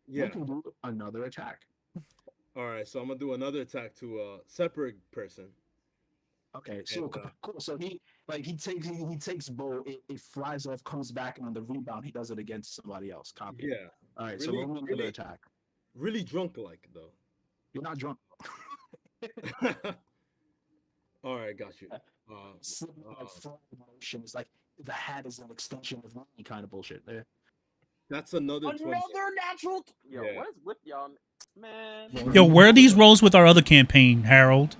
Speaker 5: Yeah.
Speaker 3: You can do another attack.
Speaker 5: All right. So I'm gonna do another attack to a separate person.
Speaker 3: Okay, so
Speaker 5: And,
Speaker 3: cool. So he takes bow, it flies off, comes back, and on the rebound he does it against somebody else. Copy.
Speaker 5: Yeah.
Speaker 3: All right, so
Speaker 5: Really-
Speaker 3: roll me another
Speaker 5: really-
Speaker 3: attack.
Speaker 5: Really drunk like though.
Speaker 3: You're not drunk.
Speaker 5: All right. Got you.
Speaker 3: Slipping like full motion. It's like the hat is an extension of me kind of bullshit. There.
Speaker 5: That's another 20.
Speaker 1: Another natural. Yo,
Speaker 5: Yeah.
Speaker 1: what is with y'all, man?
Speaker 4: Yo, where are these rolls with our other campaign, Harold?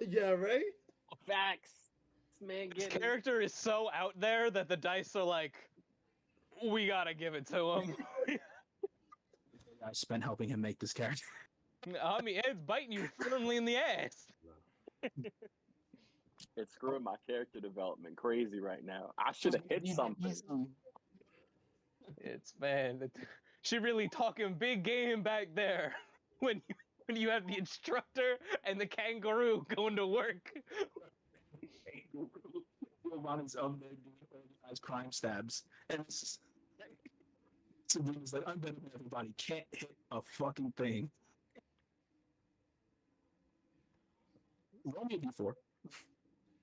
Speaker 5: Yeah. Right.
Speaker 1: Facts. This man
Speaker 2: His
Speaker 1: getting.
Speaker 2: character is so out there that the dice are like, we gotta give it to him.
Speaker 3: I spent helping him make this character.
Speaker 2: I mean, it's biting you firmly in the ass.
Speaker 1: It's screwing my character development crazy right now. I should have hit something.
Speaker 2: It's she really talking big game back there when you have the instructor and the kangaroo going to work.
Speaker 3: On his own, as crime stabs, and it's just, Sabrina's like, I'm better than everybody. Can't hit a fucking thing. Roll me a D4.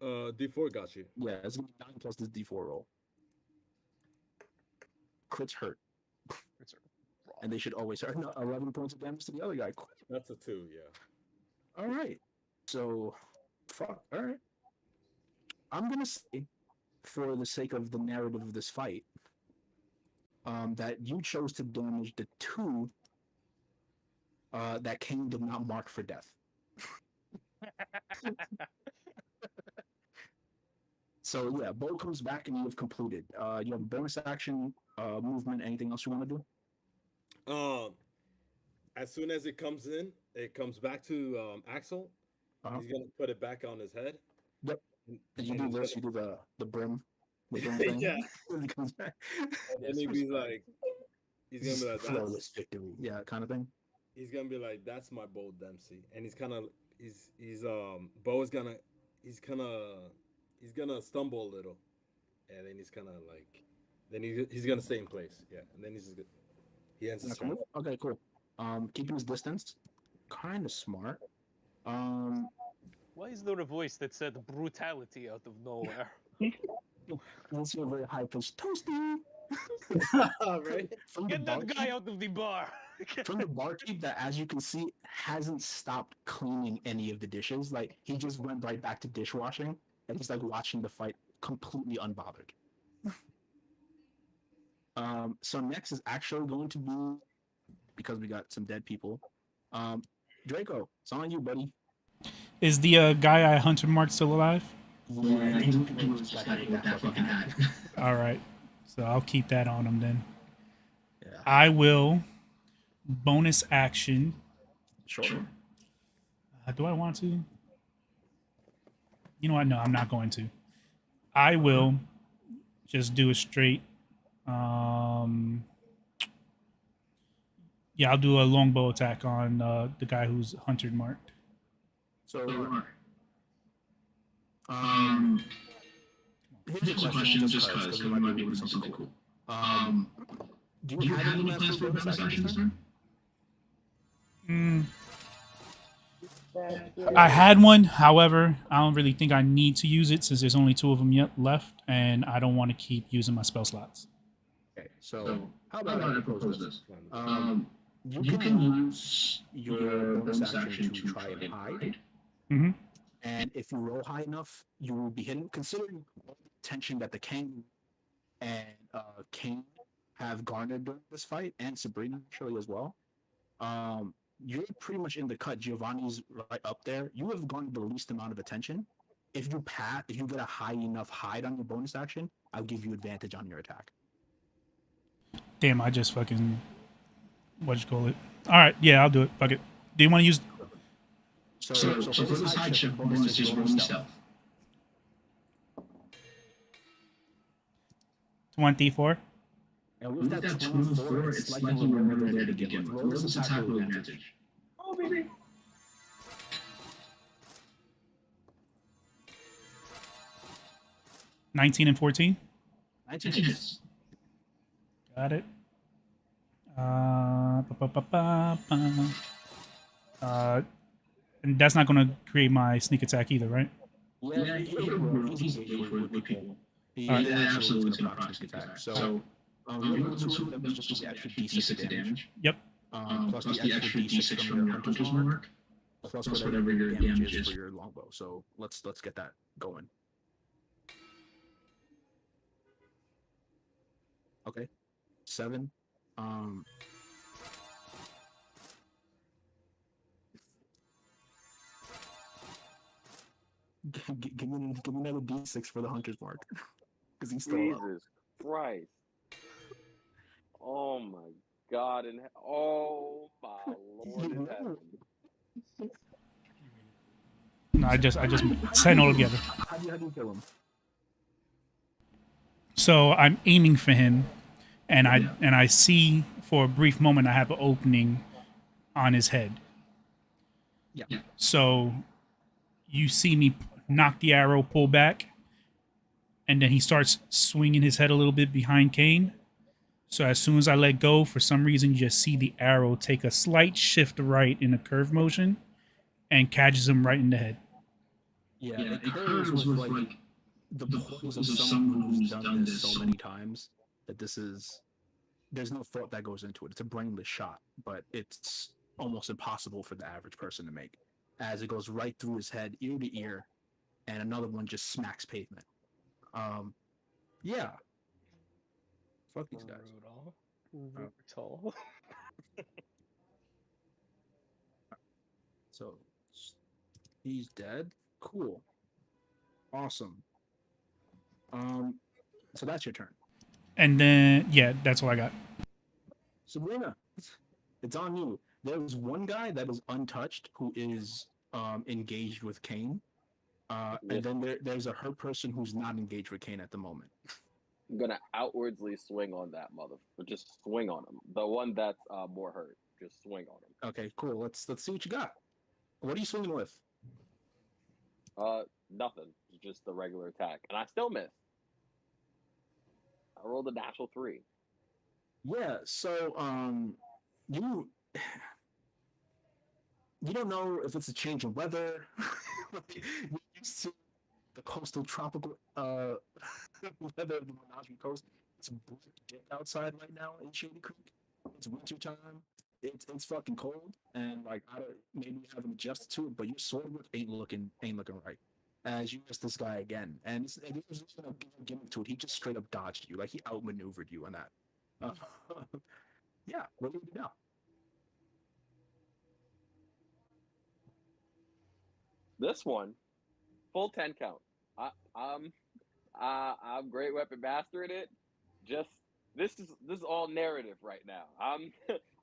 Speaker 5: D4 got you.
Speaker 3: Yeah, it's gonna be 9 plus this D4 roll. Crits hurt, and they should always hurt. No, 11 points of damage to the other guy.
Speaker 5: That's a 2. Yeah.
Speaker 3: All right, so fuck. All right, I'm gonna say, for the sake of the narrative of this fight, that you chose to damage the 2 that Kane did not mark for death. So yeah, bow comes back and you have completed. You have a bonus action, movement. Anything else you want to do?
Speaker 5: As soon as it comes in, it comes back to Axel.
Speaker 3: Uh-huh.
Speaker 5: He's gonna put it back on his head.
Speaker 3: Yep. And you
Speaker 5: and
Speaker 3: do
Speaker 5: he's
Speaker 3: this. You
Speaker 5: gonna-
Speaker 3: do the brim. The brim thing.
Speaker 5: Yeah.
Speaker 3: When it comes back.
Speaker 5: And he'll be like, he's gonna be like,
Speaker 3: flawless victory. Yeah, kind of thing.
Speaker 5: he's gonna be like, that's my Bo Dempsey, and he's kind of, Bo is gonna, he's gonna stumble a little, and then he's kind of like, then he's gonna stay in place, yeah, and then he ends his turn.
Speaker 3: Okay, cool. Keeping his distance, kind of smart.
Speaker 2: Why is there a voice that said brutality out of nowhere?
Speaker 3: Let's hear a very high pitched toasty.
Speaker 5: Right?
Speaker 3: From the
Speaker 2: Get that guy
Speaker 3: barkeep,
Speaker 2: out of the bar.
Speaker 3: from the barkeep that, as you can see, hasn't stopped cleaning any of the dishes. Like he just went right back to dishwashing, and he's like watching the fight completely unbothered. So next is actually going to be, because we got some dead people. Draco, it's on you, buddy.
Speaker 4: Is the guy I hunted marked still alive?
Speaker 3: Yeah, he just got hit with that fucking hat.
Speaker 4: All right. So I'll keep that on him then.
Speaker 3: Yeah,
Speaker 4: I will bonus action.
Speaker 3: sure.
Speaker 4: Do I want to? You know what? No, I'm not going to. I will just do a straight. Yeah, I'll do a longbow attack on the guy who's hunted marked.
Speaker 3: So Here's a question, just because we might be able to do something cool. Do you have any plans for bonus action this turn?
Speaker 4: I had one, however, I don't really think I need to use it since there's only 2 of them yet left, and I don't want to keep using my spell slots.
Speaker 3: Okay, so how about I propose this? You can use your bonus action to try and hide.
Speaker 4: Mm-hmm.
Speaker 3: And if you roll high enough, you will be hidden. Considering all the attention that the King and Kane have garnered during this fight, and Sabrina actually as well, you're pretty much in the cut. Giovanni's right up there. You have garnered the least amount of attention. If you get a high enough hide on your bonus action, I'll give you advantage on your attack.
Speaker 4: Damn, I just fucking what you call it? All right, yeah, I'll do it. Fuck it. Do you want to use?
Speaker 3: So for this hide check, bonus is rolling stealth.
Speaker 4: 24.
Speaker 3: And with that 24, it's like you were there to begin with. Roll this attack with advantage.
Speaker 1: Oh, baby.
Speaker 4: $19 and 14.
Speaker 3: 19 hits.
Speaker 4: Got it. And that's not going to create my sneak attack either, right?
Speaker 3: Yeah, he's cool. He absolutely is going to proc sneak attack. So, remember the two of them is just the extra d6 damage.
Speaker 4: Yep.
Speaker 3: Plus the extra d6 from your hunter's mark. Plus whatever your damage is for your longbow. So let's get that going. Okay. 7. Give me another d6 for the hunter's mark, because he's still up.
Speaker 1: Jesus Christ! Oh my God! And oh my Lord in heaven!
Speaker 4: No, I just sent all together.
Speaker 3: How do you kill him?
Speaker 4: So I'm aiming for him, and I see for a brief moment I have an opening on his head.
Speaker 3: Yeah.
Speaker 4: So you see me knock the arrow, pull back, and then he starts swinging his head a little bit behind Kane. So as soon as I let go, for some reason, you just see the arrow take a slight shift right in a curve motion and catches him right in the head.
Speaker 3: Yeah, it curves with like the poise of someone who's done this so many times that there's no thought that goes into it. It's a brainless shot, but it's almost impossible for the average person to make, as it goes right through his head, ear to ear, and another one just smacks pavement. Yeah. Fuck these guys.
Speaker 2: Brutal.
Speaker 3: So he's dead. Cool. Awesome. So that's your turn.
Speaker 4: And then that's all I got.
Speaker 3: Sabrina, it's on you. There's one guy that is untouched who is engaged with Kane. And then there's a hurt person who's not engaged with Kane at the moment.
Speaker 1: I'm gonna outwardly swing on that motherfucker. Just swing on him. The one that's more hurt. Just swing on him.
Speaker 3: Okay, cool. Let's see what you got. What are you swinging with?
Speaker 1: Nothing. Just the regular attack, and I still miss. I rolled a natural 3.
Speaker 3: Yeah. So you don't know if it's a change of weather. You're used to the coastal tropical weather of the Menage Coast. It's outside right now in Shady Creek. It's winter time. It's fucking cold, and like maybe you haven't adjusted to it, but your sword work ain't looking right. As you missed this guy again, and it was just gonna give him to it. He just straight up dodged you, like he outmaneuvered you on that. Yeah, what do you do now?
Speaker 1: This one, full 10 count. I'm great weapon master in it. Just this is all narrative right now.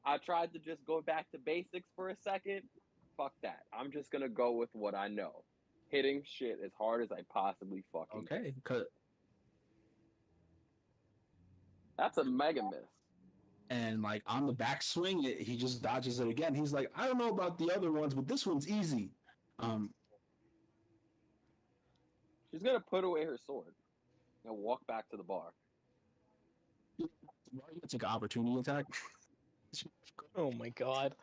Speaker 1: I tried to just go back to basics for a second. Fuck that. I'm just gonna go with what I know. Hitting shit as hard as I possibly fucking can.
Speaker 3: Okay, cut.
Speaker 1: That's a mega miss.
Speaker 3: And like on the backswing, he just dodges it again. He's like, I don't know about the other ones, but this one's easy.
Speaker 1: She's gonna put away her sword and walk back to the bar.
Speaker 3: Why are you gonna take an opportunity attack?
Speaker 2: Oh my god.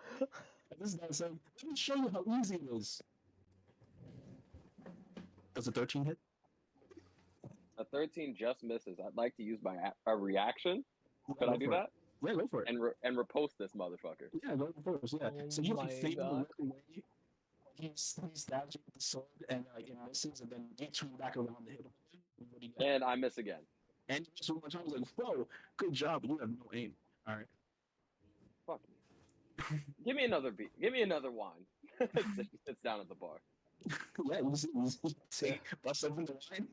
Speaker 3: This is not saying. Let me show you how easy it is. Does a 13 hit?
Speaker 1: A 13 just misses. I'd like to use my a reaction. Could
Speaker 3: Yeah,
Speaker 1: I do
Speaker 3: go for it.
Speaker 1: that?
Speaker 3: Yeah, go for it.
Speaker 1: And repost this motherfucker.
Speaker 3: Yeah, go first. Yeah.
Speaker 2: Oh
Speaker 3: So you can
Speaker 2: my
Speaker 3: fade the
Speaker 2: God.
Speaker 3: away. He stabs you with the sword, and like it misses, and then you turn back around to hit him. What do you got?
Speaker 1: And I miss again.
Speaker 3: And you just one more time. I was like, "Whoa, good job!" But you have no aim. All right.
Speaker 1: Fuck you. Give me another beat. Give me another wine. She sits down at the bar.
Speaker 3: Yeah, you see, bust open the wine.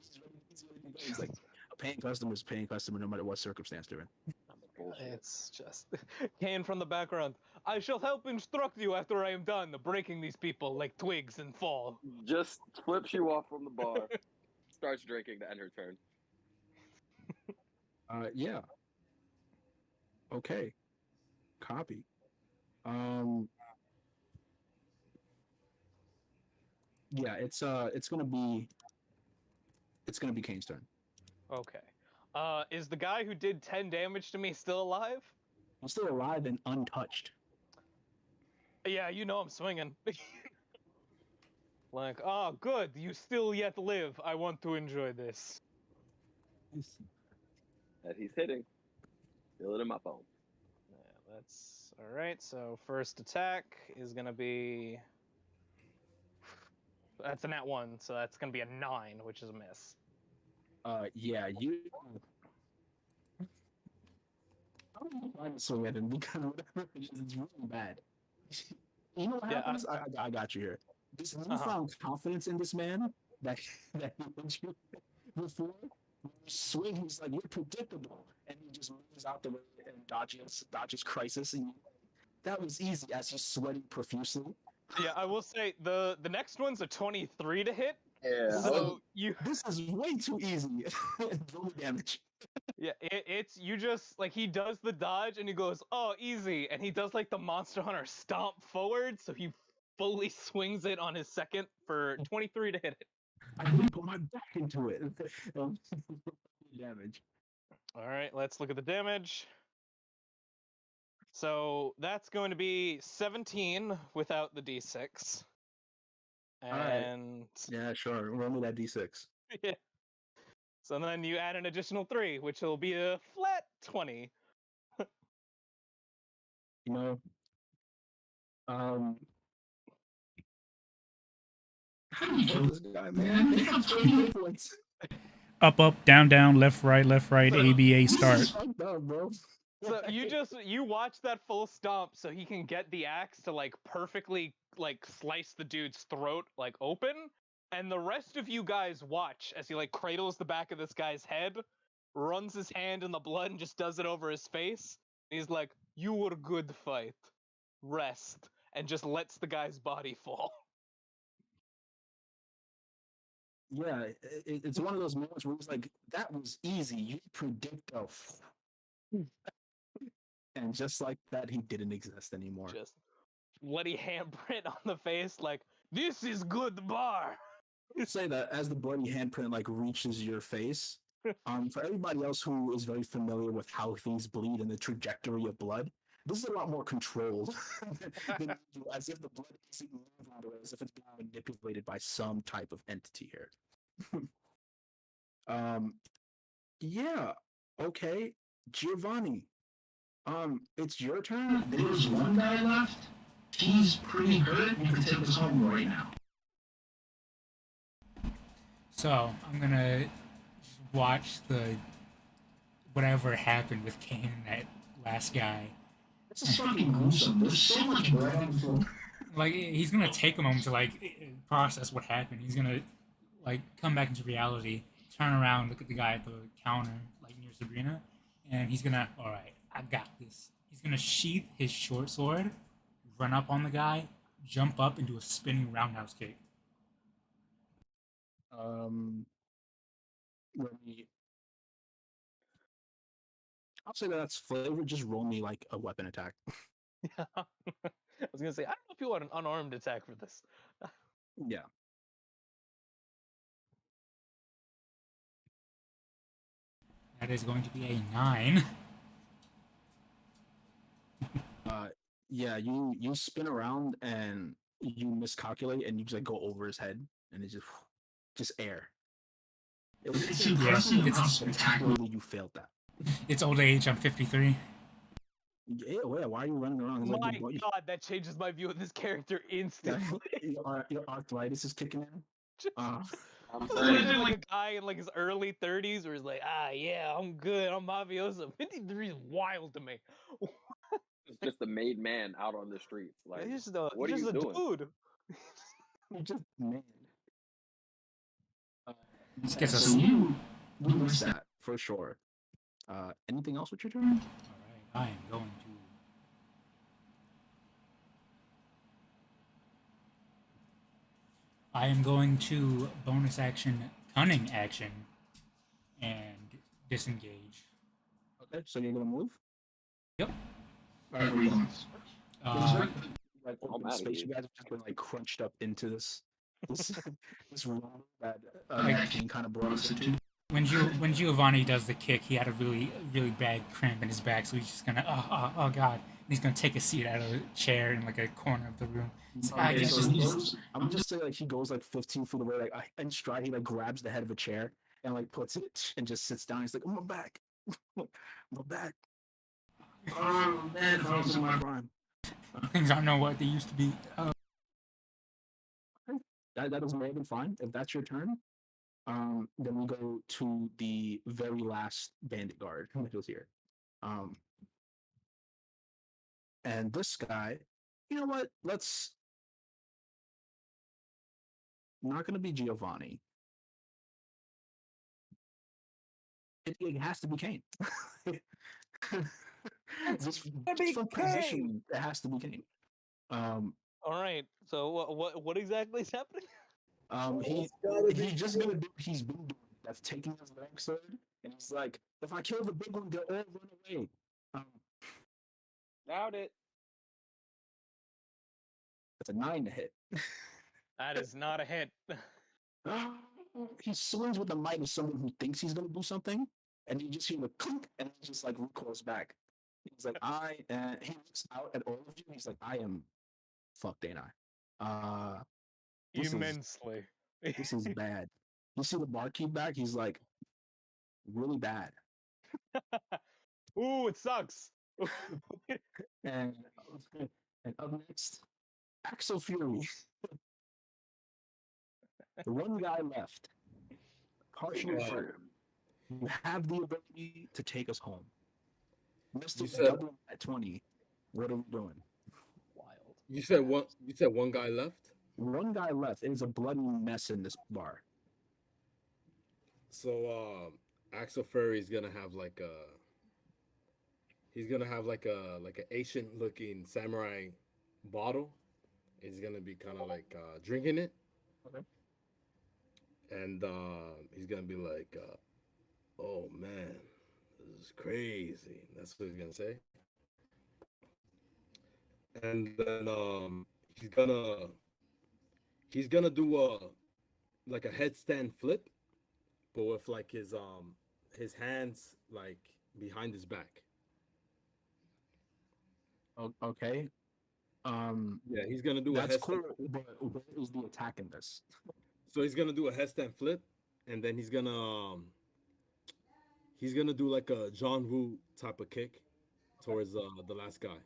Speaker 3: He's like, a paying customer is a paying customer no matter what circumstance they're in.
Speaker 1: Bullshit.
Speaker 2: It's just Kane from the background. I shall help instruct you after I am done breaking these people like twigs and fall.
Speaker 1: Just flips you off from the bar. Starts drinking to end her turn.
Speaker 3: Yeah. Okay. Copy. Yeah, it's gonna be Kane's turn.
Speaker 2: Okay. Is the guy who did 10 damage to me still alive?
Speaker 3: I'm still alive and untouched.
Speaker 2: Yeah, you know I'm swinging. Like, oh, good, you still yet live. I want to enjoy this.
Speaker 1: That he's hitting. Feel it in my bones.
Speaker 2: Yeah, that's all right. So first attack is gonna be. That's a nat 1, so that's gonna be a 9, which is a miss.
Speaker 3: Yeah, you. How do you find swing at him? Because whatever it is, it's really bad. You know what
Speaker 2: Yeah,
Speaker 3: happens? I got you here. This newfound confidence in this man that he went you before. When you swing, he's like, "You're predictable," and he just moves out the way and dodges crisis. And that was easy as he's sweating profusely.
Speaker 2: Yeah, I will say the next one's a 23 to hit.
Speaker 1: Yeah.
Speaker 2: So you.
Speaker 3: This is way too easy. Roll damage.
Speaker 2: Yeah, it's you just like he does the dodge and he goes, oh, easy, and he does like the Monster Hunter stomp forward, so he fully swings it on his second for 23 to hit it.
Speaker 3: I didn't put my back into it. Damage.
Speaker 2: All right, let's look at the damage. So that's going to be 17 without the d6. And
Speaker 3: yeah, sure. Roll me that d6.
Speaker 2: Yeah. So then you add an additional 3, which will be a flat 20.
Speaker 3: You know, how do you kill this guy, man? They have 20 hit points.
Speaker 4: Up, up, down, down, left, right, ABA, start.
Speaker 3: Bro.
Speaker 2: So you watch that full stomp so he can get the axe to like perfectly like slice the dude's throat like open, and the rest of you guys watch as he like cradles the back of this guy's head, runs his hand in the blood and just does it over his face. He's like, "You were good fight. Rest," and just lets the guy's body fall.
Speaker 3: Yeah, it's one of those moments where it's like, that was easy. You predict a. And just like that, he didn't exist anymore.
Speaker 2: Just bloody handprint on the face, like, "This is good bar."
Speaker 3: Say that as the bloody handprint like reaches your face. For everybody else who is very familiar with how things bleed and the trajectory of blood, this is a lot more controlled than as if the blood isn't moving or as if it's being manipulated by some type of entity here. Yeah, okay, Giovanni. It's your turn. There's one guy left. He's pretty hurt. You can take us home right now.
Speaker 6: So I'm gonna just watch the whatever happened with Kane and that last guy.
Speaker 3: This is fucking gruesome. There's so much blood on the floor.
Speaker 6: Like he's gonna take a moment to like process what happened. He's gonna like come back into reality, turn around, look at the guy at the counter, like near Sabrina, and he's gonna, all right, I got this. He's gonna sheath his short sword, run up on the guy, jump up, and do a spinning roundhouse kick.
Speaker 3: I'll say that's flavor. Just roll me like a weapon attack.
Speaker 2: Yeah. I was gonna say, I don't know if you want an unarmed attack for this.
Speaker 3: Yeah.
Speaker 6: That is going to be a 9.
Speaker 3: Yeah, you spin around and you miscalculate and you just like go over his head and it's just air. It's
Speaker 6: Yeah,
Speaker 3: impressive
Speaker 6: it's-
Speaker 3: how spectacularly you failed that.
Speaker 6: It's old age. I'm 53.
Speaker 3: Yeah, why are you running around? It's
Speaker 2: My
Speaker 3: like
Speaker 2: God, that changes my view of this character instantly.
Speaker 3: your arthritis is kicking in.
Speaker 1: I'm
Speaker 2: Just
Speaker 1: saying,
Speaker 2: imagine like a guy in like his early 30s where he's like, yeah, I'm good, I'm mafioso. 53 is wild to me.
Speaker 1: it's just a made man out on the streets. Like,
Speaker 2: He's just
Speaker 1: what are
Speaker 2: he's
Speaker 1: you
Speaker 2: just a
Speaker 1: doing?
Speaker 2: dude.
Speaker 3: You're just man.
Speaker 6: This gets
Speaker 3: So
Speaker 6: us.
Speaker 3: you missed that for sure. Anything else with your turn?
Speaker 6: All right, I am going to. I am going to bonus action, cunning action, and disengage.
Speaker 3: Okay, so you're gonna move.
Speaker 6: Yep.
Speaker 3: All right, where are you going?
Speaker 6: Uh,
Speaker 3: Like
Speaker 1: I'm
Speaker 3: open
Speaker 1: outta
Speaker 3: space.
Speaker 1: here.
Speaker 3: You guys have just been like crunched up into this this room that
Speaker 6: Like-
Speaker 3: King kind of brought us into.
Speaker 6: when Giovanni does the kick, he had a really bad cramp in his back, so he's just gonna oh god, and he's gonna take a seat out of a chair in like a corner of the room. He's like,
Speaker 3: Okay,
Speaker 6: I
Speaker 3: so
Speaker 6: guess
Speaker 3: he goes, I'm gonna just say like he goes like 15 feet away, like in stride, he like grabs the head of a chair and like puts it and just sits down. He's like, "I'm back, I'm back." Oh man, if I was in my prime.
Speaker 6: things aren't know what they used to be.
Speaker 3: That is more than fine. If that's your turn, then we go to the very last bandit guard who was here. And this guy, you know what? Let's not gonna be Giovanni. It has to be Kane. just from position, it has to be Kane.
Speaker 2: All right, so what exactly is happening?
Speaker 3: He's just gonna do what he's been doing. That's taking his long sword, and he's like, if I kill the big one, they'll all run away.
Speaker 1: Doubt it.
Speaker 3: That's a 9 to hit.
Speaker 2: That is not a hit.
Speaker 3: He swings with the might of someone who thinks he's gonna do something, and you just hear the clink, and he just like recoils back. He's like, he looks out at all of you, and he's like, I am fucked, ain't I? This
Speaker 2: Immensely.
Speaker 3: This is bad. You see the barkeep back? He's like, really bad.
Speaker 2: Ooh, it sucks.
Speaker 3: And up next, Axel Fury. The one guy left. Partial shirt. You have the ability to take us home. Mr. Double at 20. What are we doing?
Speaker 2: Wild.
Speaker 5: You said one guy left.
Speaker 3: One guy left. It is a bloody mess in this bar.
Speaker 5: So Axel Furry is gonna have like a Asian looking samurai bottle. He's gonna be kind of like drinking it.
Speaker 3: Okay.
Speaker 5: And he's gonna be like, "Oh man, this is crazy." That's what he's gonna say. And then he's gonna do a headstand flip, but with like his hands like behind his back.
Speaker 3: Okay.
Speaker 5: Yeah, he's gonna do
Speaker 3: That's
Speaker 5: a headstand.
Speaker 3: cool, but where is the attack in this?
Speaker 5: So he's gonna do a headstand flip, and then he's gonna do like a John Woo type of kick towards the last guy.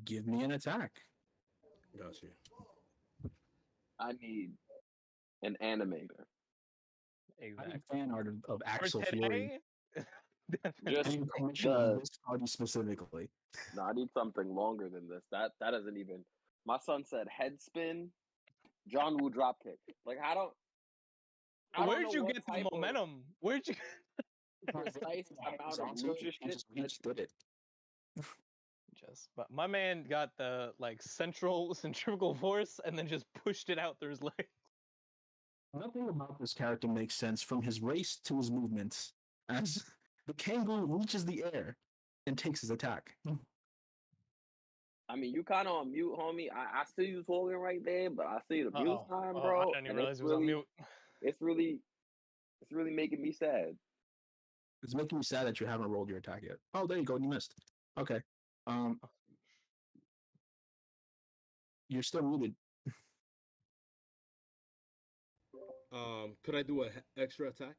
Speaker 3: Give me an attack.
Speaker 5: Got you.
Speaker 1: I need an animator.
Speaker 3: I
Speaker 2: Exactly.
Speaker 3: need fan art of
Speaker 2: For
Speaker 3: Axel Fury.
Speaker 2: today,
Speaker 1: Just
Speaker 3: And commission of this party specifically.
Speaker 1: no, I need something longer than this. That isn't even. My son said head spin, John Woo drop kick. Like I don't
Speaker 2: where'd
Speaker 1: know
Speaker 2: you
Speaker 1: what
Speaker 2: get the
Speaker 1: type of
Speaker 2: momentum? Where'd you?
Speaker 1: precise amount of lucha shit.
Speaker 3: He just did it.
Speaker 2: But my man got the like centrifugal force and then just pushed it out through his leg.
Speaker 3: Nothing about this character makes sense from his race to his movements, as the kangaroo reaches the air and takes his attack.
Speaker 1: I mean, you kind of on mute, homie. I see you talking right there, but I see the mute sign, bro.
Speaker 2: I didn't even
Speaker 1: and
Speaker 2: realize it was on mute.
Speaker 1: It's really It's really making me sad.
Speaker 3: It's making me sad that you haven't rolled your attack yet. Oh, there you go. You missed. Okay. Um, you're still muted.
Speaker 5: Could I do an extra attack?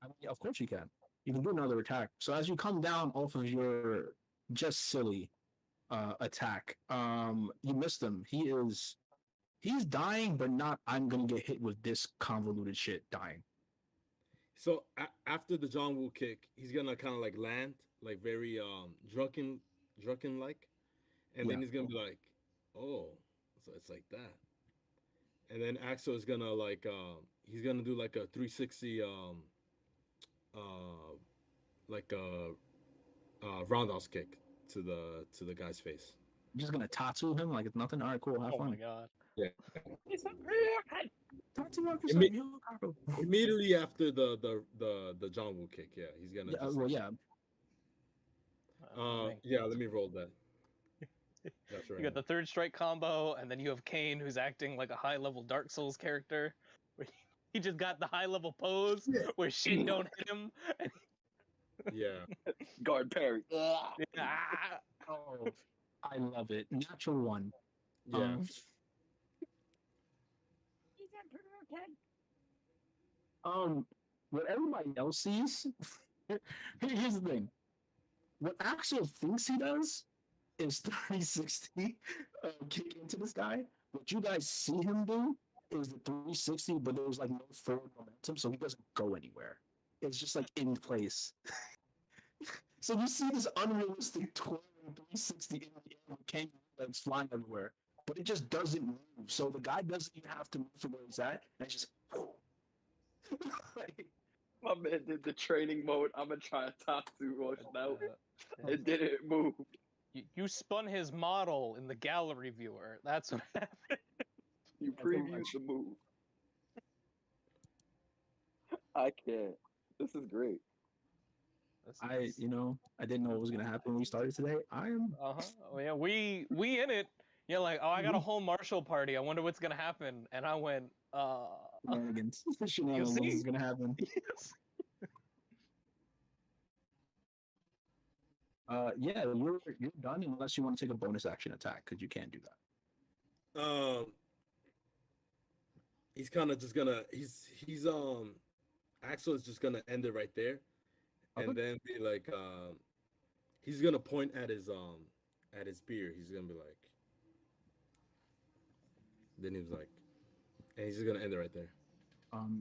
Speaker 3: I mean, of course you can. You can do another attack. So as you come down off of your just silly attack, you missed him. He's dying, but not. I'm gonna get hit with this convoluted shit. Dying.
Speaker 5: So after the John Woo kick, he's gonna kind of like land, like very drunken like, and then
Speaker 3: Yeah.
Speaker 5: he's gonna be like, oh, so it's like that. And then Axel is gonna like, he's gonna do like a 360, uh, like a roundhouse kick to the guy's face.
Speaker 3: You're just gonna tattoo him like it's nothing. All right, cool. Have
Speaker 2: Oh
Speaker 3: fun.
Speaker 2: my god.
Speaker 5: Yeah.
Speaker 3: Tattoo Marcus,
Speaker 5: Imme-
Speaker 3: you Chicago.
Speaker 5: Immediately after the John Woo kick, yeah, he's gonna.
Speaker 3: Yeah,
Speaker 5: just,
Speaker 3: well, yeah.
Speaker 5: yeah. Let me roll that. That's right.
Speaker 2: You got the third strike combo, and then you have Kane, who's acting like a high-level Dark Souls character. Where he just got the high-level pose where shit don't hit him. And
Speaker 5: Yeah.
Speaker 1: Guard parry.
Speaker 2: ah,
Speaker 3: Oh, I love it. Natural one.
Speaker 5: Yeah.
Speaker 3: What everybody else sees. Here's the thing. What Axel thinks he does is 360 kick into this guy. What you guys see him do is the 360, but there's like no forward momentum, so he doesn't go anywhere. It's just like in place. So you see this unrealistic twirling 360 in the air with kangaroo legs flying everywhere, but it just doesn't move. So the guy doesn't even have to move from where he's at, and it's just. Like,
Speaker 1: My man did the training mode. I'm gonna try a Tatsu motion out. It didn't move.
Speaker 2: you spun his model in the gallery viewer. That's what happened.
Speaker 1: You previewed the move. I can't. This is great.
Speaker 2: This is-
Speaker 3: I didn't know what was gonna happen when we started today. I am.
Speaker 2: Uh-huh. Oh, yeah, we in it. You're like, oh, I got a whole martial party. I wonder what's gonna happen. And I went,
Speaker 3: Shenanigans. Shenanigans
Speaker 2: see?
Speaker 3: is gonna happen.
Speaker 2: yes.
Speaker 3: Yeah, you're done unless you want to take a bonus action attack because you can't do that.
Speaker 5: He's kind of just gonna. He's Axel is just gonna end it right there, and then be like, he's gonna point at his beard. He's gonna be like. Then he was like, and he's just gonna end it right there.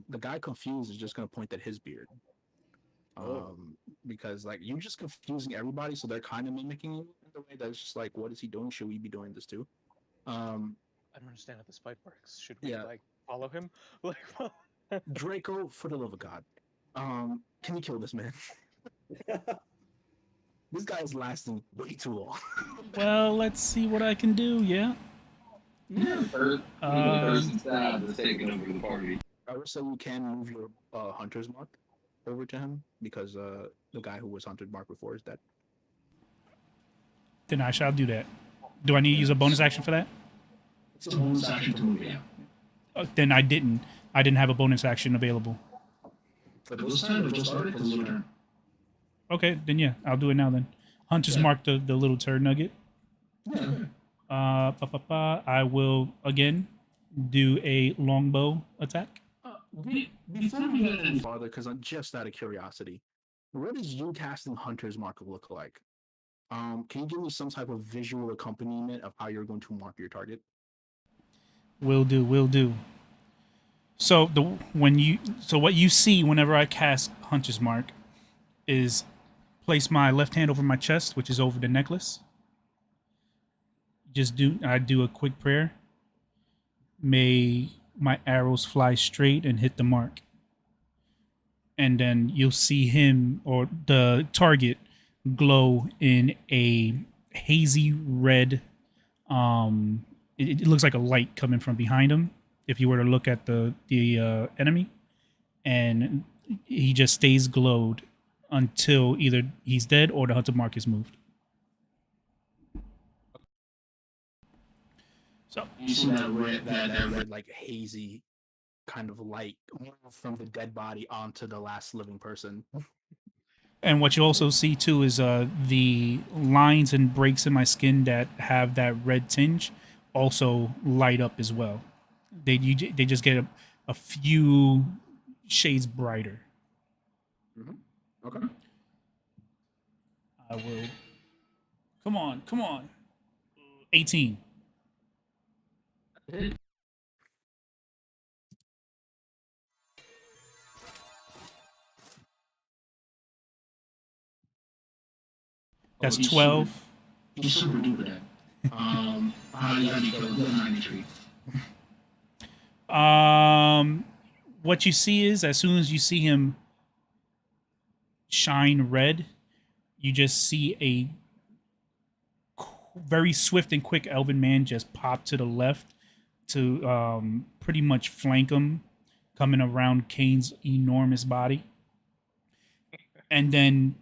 Speaker 3: The guy confused is just gonna point at his beard. Because like you're just confusing everybody, so they're kind of mimicking you in the way that's just like, what is he doing? Should we be doing this too?
Speaker 2: I don't understand how this fight works. Should we
Speaker 3: Yeah.
Speaker 2: like follow him? Like
Speaker 3: Draco, for the love of God, can you kill this man? This guy is lasting way too long.
Speaker 4: Well, let's see what I can do. Yeah.
Speaker 1: Person's sad that's taking over the party.
Speaker 3: I would say you can move your hunter's mark over to him because the guy who was hunter's mark before is dead.
Speaker 4: Then I shall do that. Do I need to use a bonus action for that?
Speaker 3: It's a bonus action to move, yeah.
Speaker 4: Then I didn't. I didn't have a bonus action available.
Speaker 3: For this time, or just for this turn?
Speaker 4: Okay, then yeah, I'll do it now then. Hunter's mark the little turd nugget.
Speaker 3: Yeah.
Speaker 4: I will again do a longbow attack.
Speaker 3: Before we get any farther, because I'm just out of curiosity, what does you casting Hunter's Mark look like? Can you give me some type of visual accompaniment of how you're going to mark your target?
Speaker 4: Will do. So what you see whenever I cast Hunter's Mark is place my left hand over my chest, which is over the necklace. I do a quick prayer. May my arrows fly straight and hit the mark. And then you'll see him or the target glow in a hazy red. It looks like a light coming from behind him if you were to look at the enemy, and he just stays glowed until either he's dead or the hunter mark is moved. So
Speaker 3: You see that red like hazy kind of light move from the dead body onto the last living person.
Speaker 4: And what you also see too is the lines and breaks in my skin that have that red tinge also light up as well. They just get a few shades brighter.
Speaker 3: Okay.
Speaker 4: I will. Come on, come on. 18. That's 12.
Speaker 3: He's super duper dead. How do you kill him?
Speaker 4: What you see is as soon as you see him shine red, you just see a very swift and quick elven man just pop to the left to pretty much flank him, coming around Kane's enormous body. And then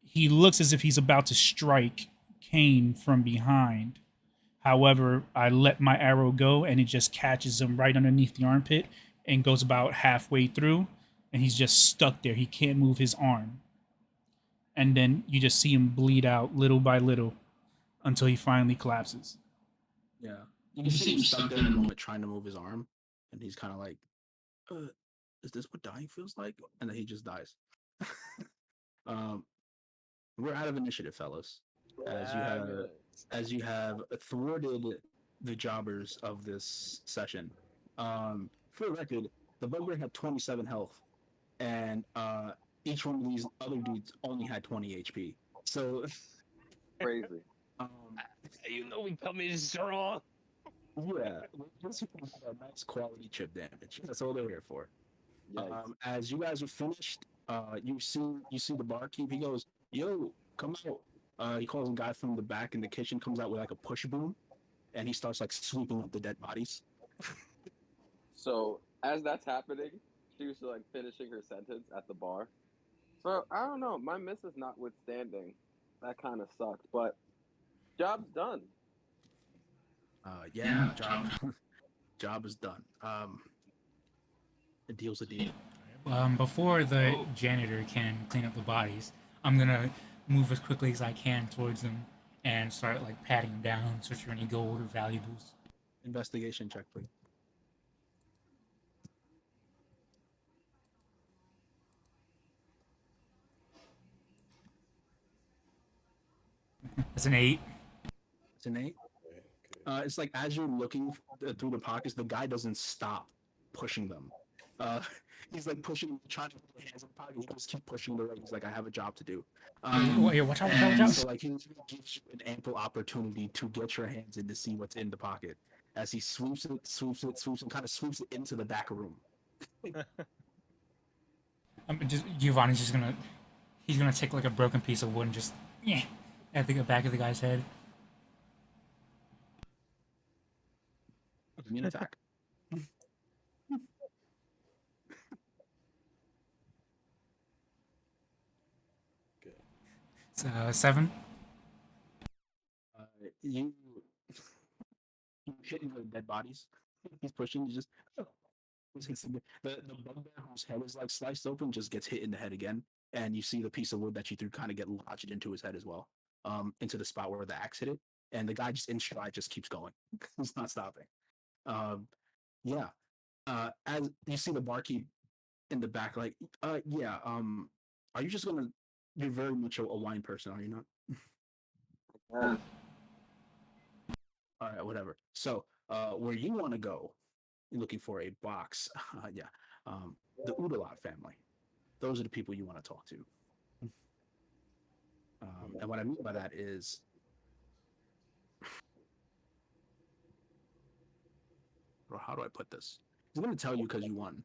Speaker 4: he looks as if he's about to strike Kane from behind. However, I let my arrow go and it just catches him right underneath the armpit and goes about halfway through, and he's just stuck there. He can't move his arm. And then you just see him bleed out little by little until he finally collapses.
Speaker 3: Yeah. You can see him stuck there in a moment trying to move his arm, and he's kind of like, is this what dying feels like? And then he just dies. We're out of initiative, fellas. As you have thwarted the jobbers of this session. For the record, the bugbear had 27 health, and each one of these other dudes only had 20 HP. So
Speaker 1: Crazy.
Speaker 2: We come in strong.
Speaker 3: Yeah, this is a nice quality chip damage. That's all they're here for.
Speaker 1: Yikes.
Speaker 3: As you guys are finished, you see the barkeep. He goes, "Yo, come out." He calls a guy from the back in the kitchen. Comes out with like a push broom, and he starts like sweeping up the dead bodies.
Speaker 1: So as that's happening, she was like finishing her sentence at the bar. So I don't know. My missus notwithstanding, that kind of sucked, but job's done.
Speaker 3: Yeah, job is done. A deal's a deal.
Speaker 6: Before the janitor can clean up the bodies, I'm gonna move as quickly as I can towards them and start like patting them down, search for any gold or valuables.
Speaker 3: Investigation check, please.
Speaker 6: That's an 8.
Speaker 3: It's an 8. It's like as you're looking through the pockets, the guy doesn't stop pushing them. He's like pushing, trying to put his hands in the pocket. He just keeps pushing the leg. He's like, I have a job to do.
Speaker 6: Wait, watch out, watch out, watch out.
Speaker 3: So like he gives you an ample opportunity to get your hands in to see what's in the pocket. As he swoops it, and kind of swoops it into the back room.
Speaker 6: Giovanni's just gonna, he's gonna take like a broken piece of wood and just, at the back of the guy's head.
Speaker 3: Give me an attack.
Speaker 6: It's 7.
Speaker 3: You hit into the dead bodies. He's pushing. You just the bugbear whose head is like sliced open just gets hit in the head again, and you see the piece of wood that you threw kind of get lodged into his head as well, into the spot where the axe hit it, and the guy just in stride just keeps going. He's not stopping. Yeah. As you see the barkeep in the back, like, yeah. Are you just gonna? You're very much a wine person, are you not?
Speaker 1: Yeah.
Speaker 3: All right, whatever. So, where you want to go, you're looking for a box. Yeah. The Udalot family. Those are the people you want to talk to. And what I mean by that is, or how do I put this? He's going to tell you because you won.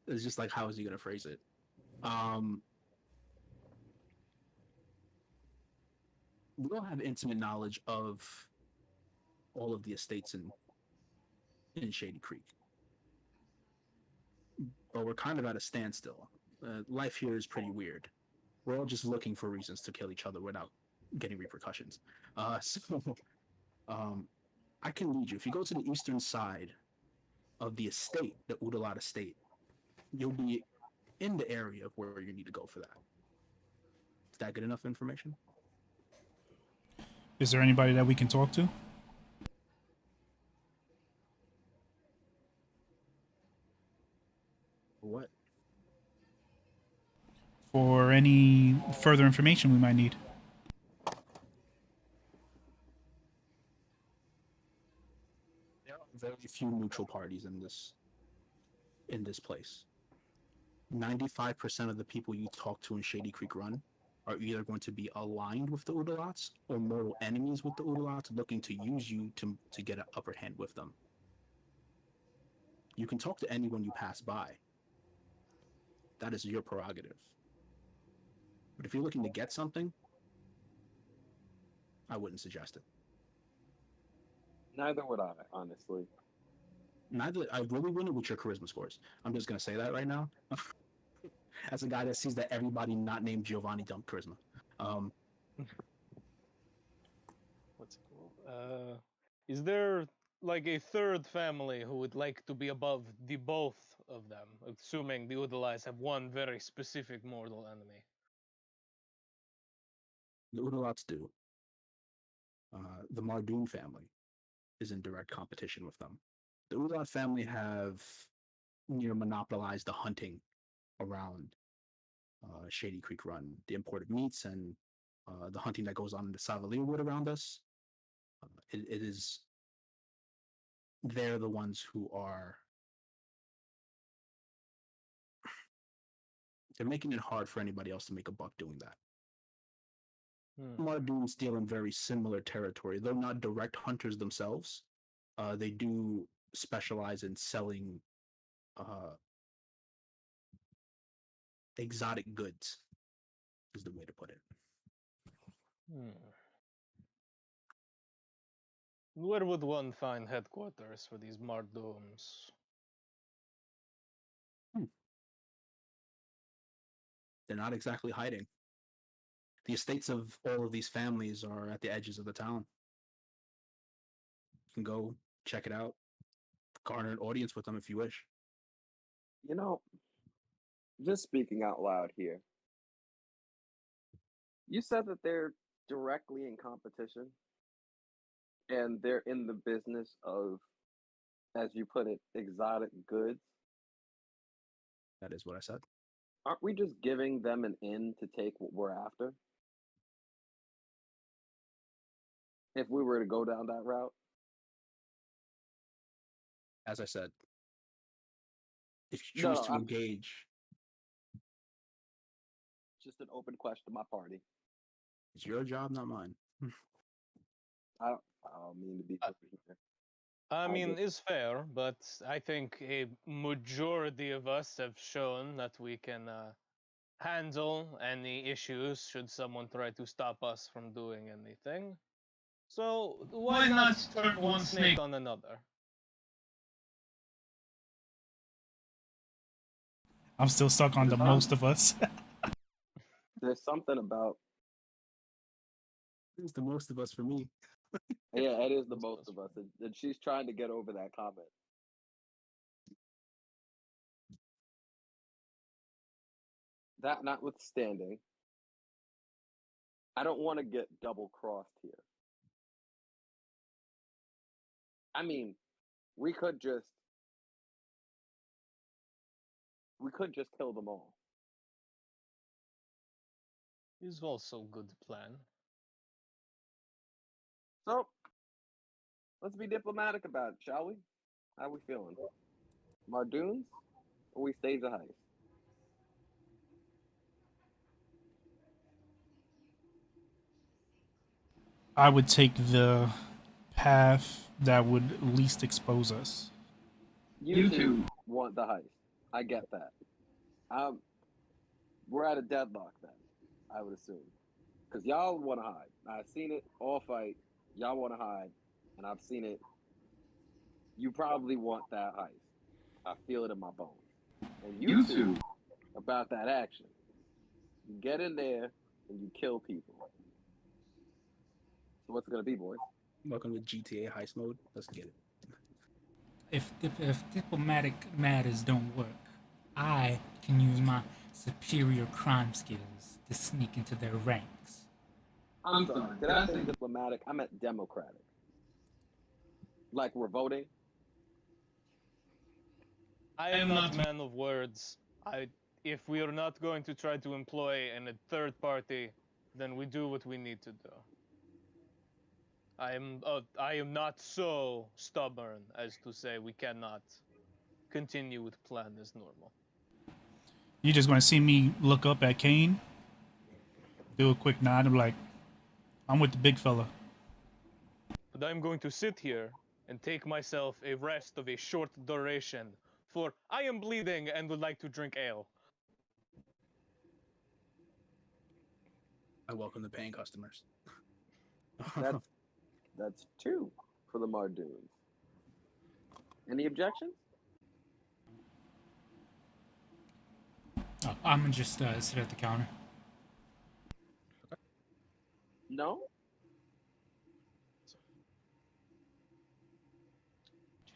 Speaker 3: It's just like, how is he going to phrase it? We don't have intimate knowledge of all of the estates in Shady Creek, but we're kind of at a standstill. Life here is pretty weird. We're all just looking for reasons to kill each other without getting repercussions. So I can lead you. If you go to the eastern side of the estate, the Udalat estate. You'll be in the area of where you need to go for that. Is that good enough information?
Speaker 4: Is there anybody that we can talk to?
Speaker 3: What?
Speaker 4: For any further information we might need.
Speaker 3: There are very few neutral parties in this place. 95% of the people you talk to in Shady Creek Run are either going to be aligned with the Udalats or mortal enemies with the Udalats looking to use you to get an upper hand with them. You can talk to anyone you pass by. That is your prerogative. But if you're looking to get something, I wouldn't suggest it.
Speaker 1: Neither would I, honestly.
Speaker 3: I really wouldn't with your charisma scores. I'm just gonna say that right now. As a guy that sees that everybody not named Giovanni dumped charisma.
Speaker 2: What's it called? Is there like a third family who would like to be above the both of them, assuming the Udalais have one very specific mortal enemy?
Speaker 3: The Udalats do. The Mardoon family is in direct competition with them. The Udalat family have near monopolized the hunting around Shady Creek Run, the imported meats and the hunting that goes on in the Savalia Wood around us. It is they're the ones who are they're making it hard for anybody else to make a buck doing that. Mardoons deal in very similar territory. Though not direct hunters themselves, they do specialize in selling exotic goods, is the way to put it.
Speaker 2: Where would one find headquarters for these Mardoons?
Speaker 3: They're not exactly hiding. The estates of all of these families are at the edges of the town. You can go check it out, garner an audience with them if you wish.
Speaker 1: You know, just speaking out loud here, you said that they're directly in competition and they're in the business of, as you put it, exotic goods.
Speaker 3: That is what I said.
Speaker 1: Aren't we just giving them an in to take what we're after? If we were to go down that route?
Speaker 3: As I said, if you choose to engage,
Speaker 1: just an open question to my party.
Speaker 3: It's your job, not mine.
Speaker 1: I don't mean to be here.
Speaker 2: I mean, it's fair, but I think a majority of us have shown that we can handle any issues should someone try to stop us from doing anything. So why not turn one snake on another?
Speaker 4: I'm still stuck on the most of us.
Speaker 1: There's something about.
Speaker 3: It's the most of us for me.
Speaker 1: Yeah, it is the most of us. And she's trying to get over that comment. That notwithstanding, I don't want to get double crossed here. I mean, we could just kill them all.
Speaker 2: Is also a good plan.
Speaker 1: So, let's be diplomatic about it, shall we? How we feeling? Mardoons, or we stage a heist?
Speaker 4: I would take the path that would least expose us.
Speaker 1: You two want the heist. I get that. We're at a deadlock then, I would assume. Because y'all want to hide. I've seen it all fight. Y'all want to hide. And I've seen it. You probably want that heist. I feel it in my bones. And you two, about that action. You get in there and you kill people. So what's it going to be, boys?
Speaker 3: Welcome to GTA heist mode. Let's get it.
Speaker 6: if diplomatic matters don't work, I can use my superior crime skills to sneak into their ranks.
Speaker 1: I'm sorry. Did I say diplomatic? I meant democratic. Like we're voting.
Speaker 2: I am not man of words. If we are not going to try to employ a third party, then we do what we need to do. I am not so stubborn as to say we cannot continue with plan as normal.
Speaker 4: You just gonna see me look up at Kane, do a quick nod, and be like, "I'm with the big fella."
Speaker 2: But I'm going to sit here and take myself a rest of a short duration, for I am bleeding and would like to drink ale.
Speaker 3: I welcome the paying customers.
Speaker 1: That's two for the Mardoons. Any objections?
Speaker 6: I'm gonna just sit at the counter.
Speaker 1: No.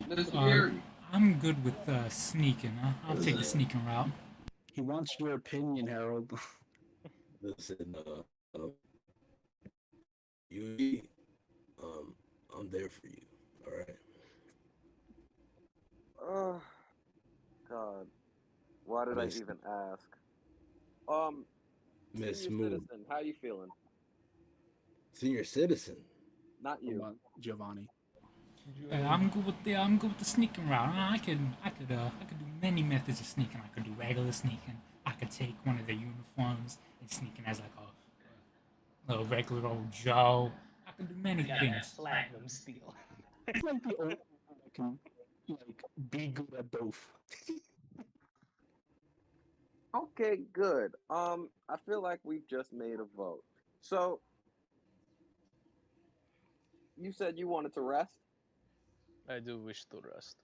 Speaker 1: Mr. Gary.
Speaker 6: I'm good with sneaking. I'll take the sneaking route.
Speaker 3: He wants your opinion, Harold.
Speaker 5: Listen, you, I'm there for you. All right.
Speaker 1: Oh, God. Why did I even ask?
Speaker 5: Miss
Speaker 1: Senior
Speaker 5: Moon,
Speaker 1: citizen, how you feeling?
Speaker 5: senior citizen.
Speaker 1: Not you.
Speaker 3: Giovanni.
Speaker 6: I'm good with the sneaking route. I could do many methods of sneaking. I could do regular sneaking. I could take one of their uniforms and sneak in as like a regular old Joe. I could do many things.
Speaker 2: Platinum steel.
Speaker 3: It's like the only one that can like be good at both.
Speaker 1: Okay, good. I feel like we've just made a vote. So, you said you wanted to rest?
Speaker 2: I do wish to rest.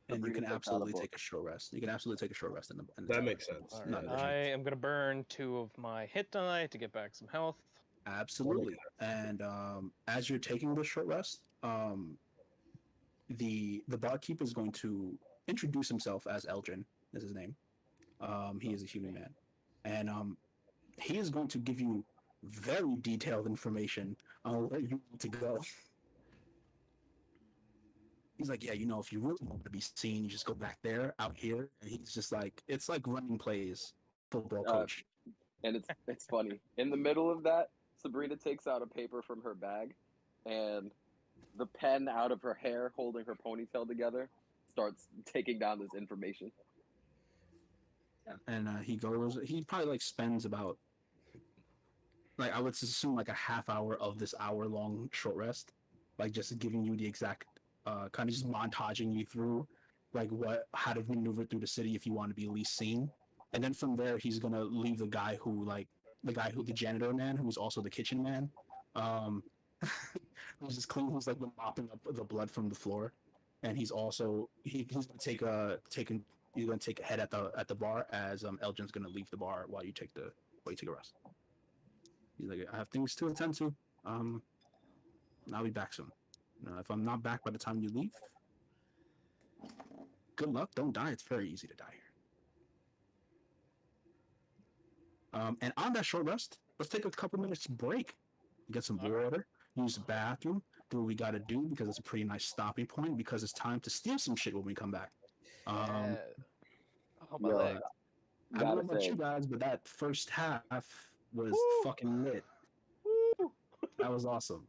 Speaker 3: And you
Speaker 1: Sabrina
Speaker 3: can
Speaker 1: takes out a
Speaker 3: absolutely
Speaker 1: book.
Speaker 3: take a short rest. You can absolutely take a short rest in the
Speaker 5: That
Speaker 3: tower.
Speaker 5: makes sense.
Speaker 2: All
Speaker 3: Not
Speaker 2: right.
Speaker 3: an
Speaker 2: I
Speaker 3: issue.
Speaker 2: am gonna burn 2 of my hit die to get back some health.
Speaker 3: Absolutely. And as you're taking this short rest, the barkeeper is going to introduce himself as Eldrin, is his name. He is a human man, and he is going to give you very detailed information on where you need to go. He's like, yeah, if you really want to be seen, you just go back there, out here. And he's just like, it's like running plays, football coach.
Speaker 1: And it's funny. In the middle of that, Sabrina takes out a paper from her bag, and the pen out of her hair, holding her ponytail together, starts taking down this information.
Speaker 3: And he probably like spends about, like, I would assume like a half hour of this hour long short rest, like just giving you the exact, kind of just montaging you through, like how to maneuver through the city if you want to be least seen. And then from there, he's gonna leave the janitor man, who's also the kitchen man, who's just clean, who's like been mopping up the blood from the floor, and he's also he's gonna take a head at the bar as Elgin's gonna leave the bar while you take a rest. He's like, I have things to attend to. I'll be back soon. If I'm not back by the time you leave, good luck. Don't die. It's very easy to die here. And on that short rest, let's take a couple minutes break. Get some water, use the bathroom, do what we got to do because it's a pretty nice stopping point because it's time to steal some shit when we come back.
Speaker 2: Oh, my
Speaker 1: Yo,
Speaker 2: leg.
Speaker 3: I don't know
Speaker 1: gotta
Speaker 3: about
Speaker 1: say,
Speaker 3: you guys, but that first half was fucking lit.
Speaker 2: Woo!
Speaker 3: That was awesome.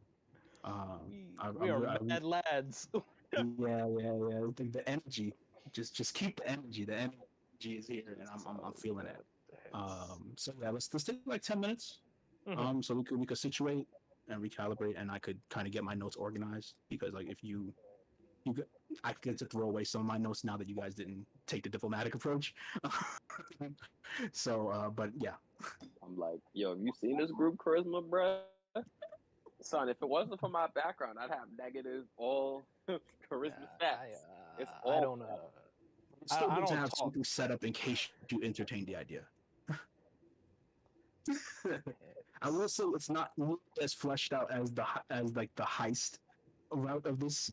Speaker 2: We are mad lads.
Speaker 3: Yeah. The energy, just keep the energy. The energy is here, and I'm feeling it. So yeah, let's take like 10 minutes.
Speaker 2: Mhm.
Speaker 3: So we could situate and recalibrate, and I could kind of get my notes organized because like if I could get to throw away some of my notes now that you guys didn't take the diplomatic approach. So, but yeah.
Speaker 1: I'm like, yo, have you seen this group charisma, bruh? Son, if it wasn't for my background, I'd have negative all charisma stats. It's all
Speaker 2: I don't know.
Speaker 3: It's still
Speaker 2: I
Speaker 3: good to
Speaker 2: don't
Speaker 3: have
Speaker 2: talk.
Speaker 3: something set up in case you entertain the idea. I will say it's not as fleshed out as the heist route of this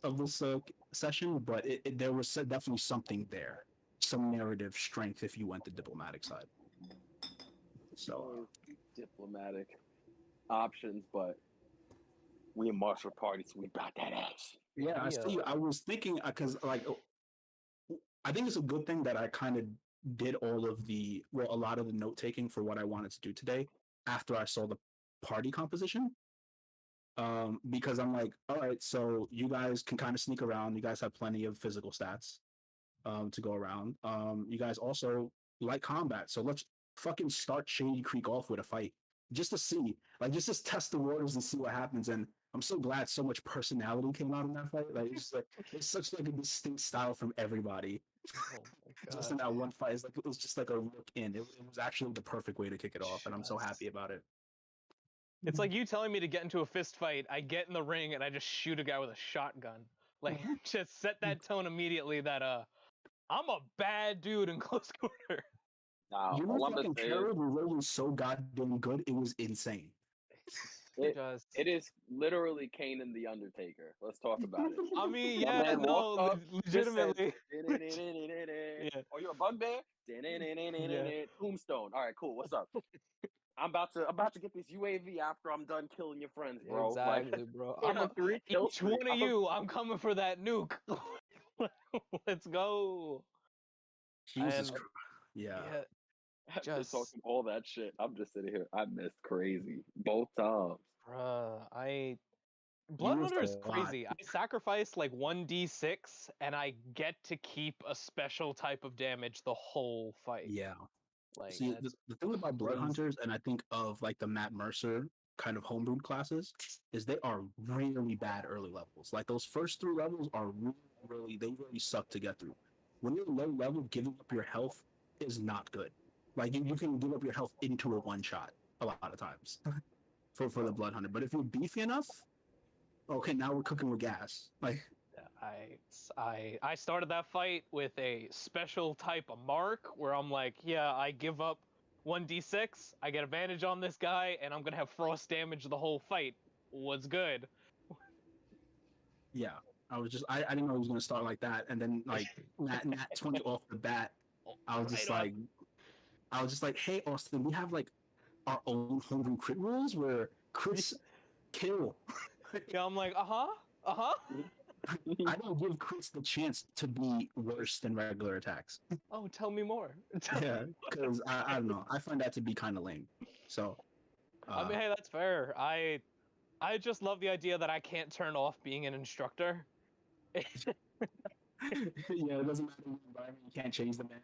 Speaker 3: session, but there was definitely something there, some narrative strength if you went the diplomatic side. So
Speaker 1: diplomatic options, but we in martial party, so we got that ass.
Speaker 3: yeah, I see. I was thinking because like I think it's a good thing that I kind of did a lot of the note taking for what I wanted to do today after I saw the party composition. Because I'm like, all right, so you guys can kind of sneak around. You guys have plenty of physical stats to go around. You guys also like combat, so let's fucking start Shady Creek off with a fight just to see, like, just to test the waters and see what happens. And I'm so glad so much personality came out in that fight. Like, it's just like there's such like a distinct style from everybody.
Speaker 2: Oh my
Speaker 3: Just in
Speaker 2: god.
Speaker 3: that one fight, it's like it was just like a look in. It was actually the perfect way to kick it off, and I'm so happy about it.
Speaker 2: It's like you telling me to get into a fist fight. I get in the ring and I just shoot a guy with a shotgun. Like, just set that tone immediately that I'm a bad dude in close quarter.
Speaker 1: Now,
Speaker 3: You
Speaker 1: all
Speaker 3: were
Speaker 1: I'm gonna
Speaker 3: fucking
Speaker 1: say is,
Speaker 3: Carol were rolling so goddamn good, it was insane.
Speaker 1: it is literally Kane and the Undertaker. Let's talk about it.
Speaker 2: I mean,
Speaker 1: My
Speaker 2: yeah,
Speaker 1: man
Speaker 2: no,
Speaker 1: walked up, just said,
Speaker 2: legitimately. Yeah.
Speaker 1: "Oh, you're a bugbear?" Tombstone. All right, cool. What's up? I'm about to get this UAV after I'm done killing your friends, bro.
Speaker 2: Exactly,
Speaker 1: Like,
Speaker 2: bro.
Speaker 1: I'm a 3-kill
Speaker 2: Each
Speaker 1: streak.
Speaker 2: one of you, I'm coming for that nuke. Let's go.
Speaker 3: Jesus
Speaker 2: And
Speaker 3: Christ. Yeah.
Speaker 1: After
Speaker 2: just
Speaker 1: talking all that shit, I'm just sitting here. I missed crazy both times.
Speaker 2: bruh,
Speaker 3: You
Speaker 2: Blood
Speaker 3: missed
Speaker 2: Hunter
Speaker 3: a
Speaker 2: is
Speaker 3: lot.
Speaker 2: crazy. I sacrifice like 1d6 and I get to keep a special type of damage the whole fight.
Speaker 3: Yeah.
Speaker 2: Like,
Speaker 3: See,
Speaker 2: that's
Speaker 3: the thing about Blood
Speaker 2: crazy.
Speaker 3: Hunters, and I think of like the Matt Mercer kind of homebrewed classes, is they are really bad early levels. Like those first 3 levels are they really suck to get through. When you're low level, giving up your health is not good. Like you can give up your health into a one shot a lot of times for the Blood Hunter. But if you're beefy enough, okay, now we're cooking with gas. Like
Speaker 2: I started that fight with a special type of mark where I'm like, yeah, I give up 1d6, I get advantage on this guy, and I'm gonna have frost damage the whole fight. What's good?
Speaker 3: yeah, I didn't know it was gonna start like that, and then like nat 20 off the bat, I was just
Speaker 2: Right on.
Speaker 3: like, hey Austin, we have like our own homebrew crit rules where crits kill.
Speaker 2: Yeah, I'm like, uh-huh.
Speaker 3: I don't give crits the chance to be worse than regular attacks.
Speaker 2: Oh, tell me more.
Speaker 3: Yeah, because I don't know, I find that to be kind of lame. So,
Speaker 2: I mean, hey, that's fair. I just love the idea that I can't turn off being an instructor.
Speaker 3: yeah, it doesn't matter the environment, you can't change the man.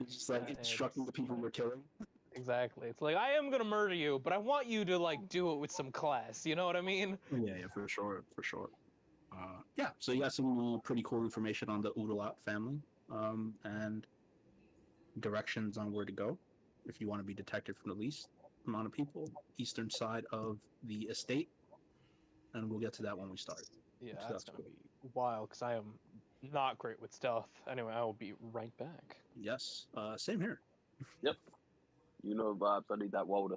Speaker 3: It's just like instructing the people we're killing.
Speaker 2: Exactly. It's like, I am gonna murder you, but I want you to like do it with some class. You know what I mean?
Speaker 3: Yeah, for sure. Yeah, so you got some pretty cool information on the Oodalot family, and directions on where to go if you want to be detected from the least amount of people, eastern side of the estate, and we'll get to that when we start.
Speaker 2: Yeah,
Speaker 3: So
Speaker 2: that's
Speaker 3: that's
Speaker 2: gonna
Speaker 3: cool.
Speaker 2: be wild because I am not great with stealth. Anyway, I will be right back.
Speaker 3: Yes, same here.
Speaker 1: Yep. You know the vibes. I need that water.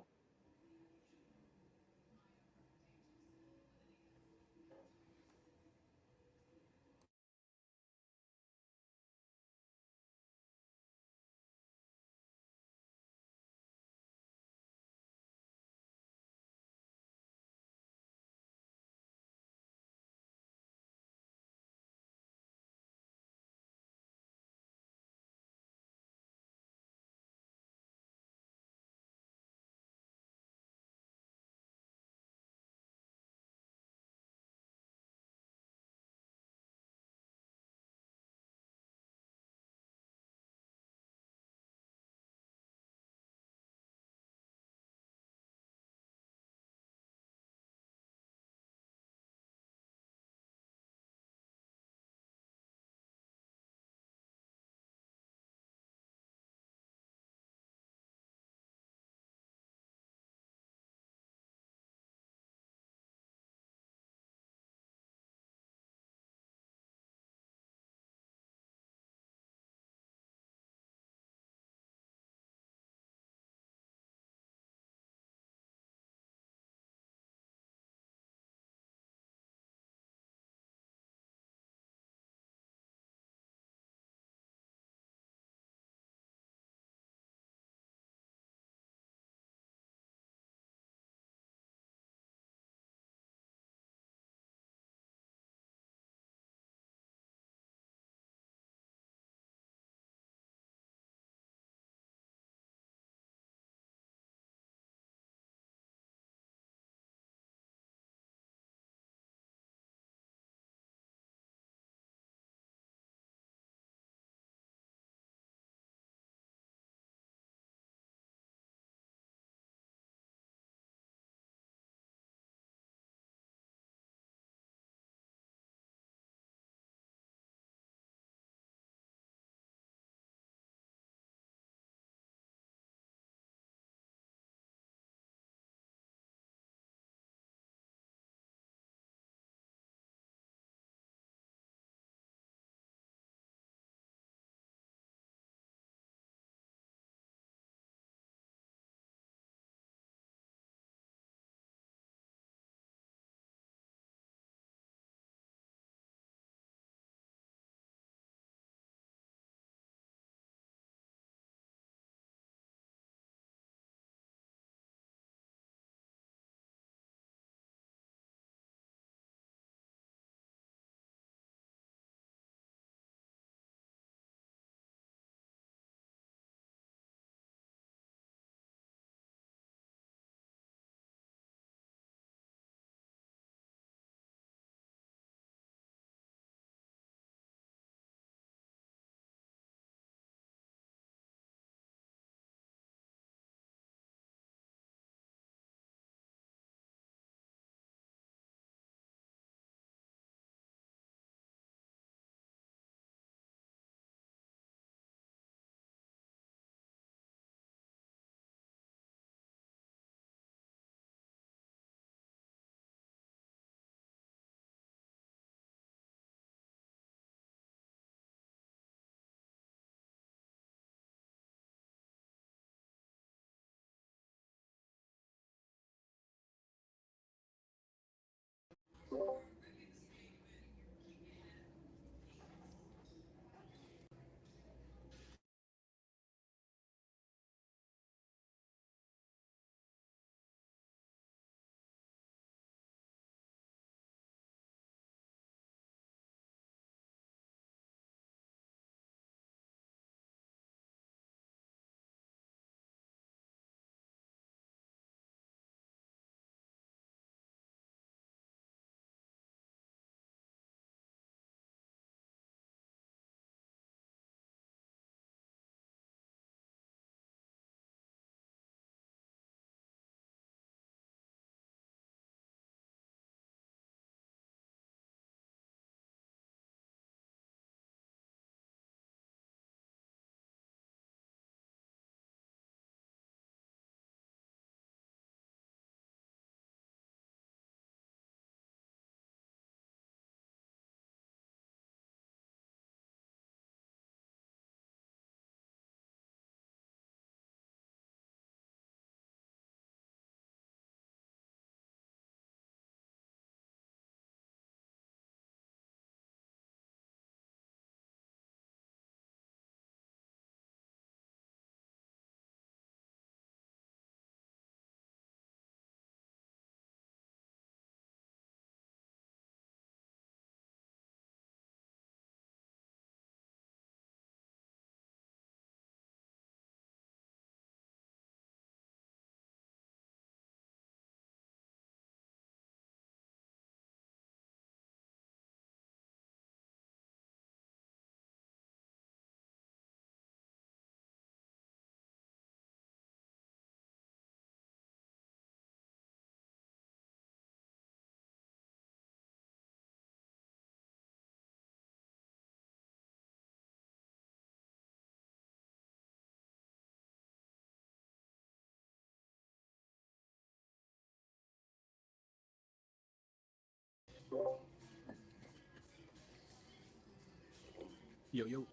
Speaker 3: Yo, yo,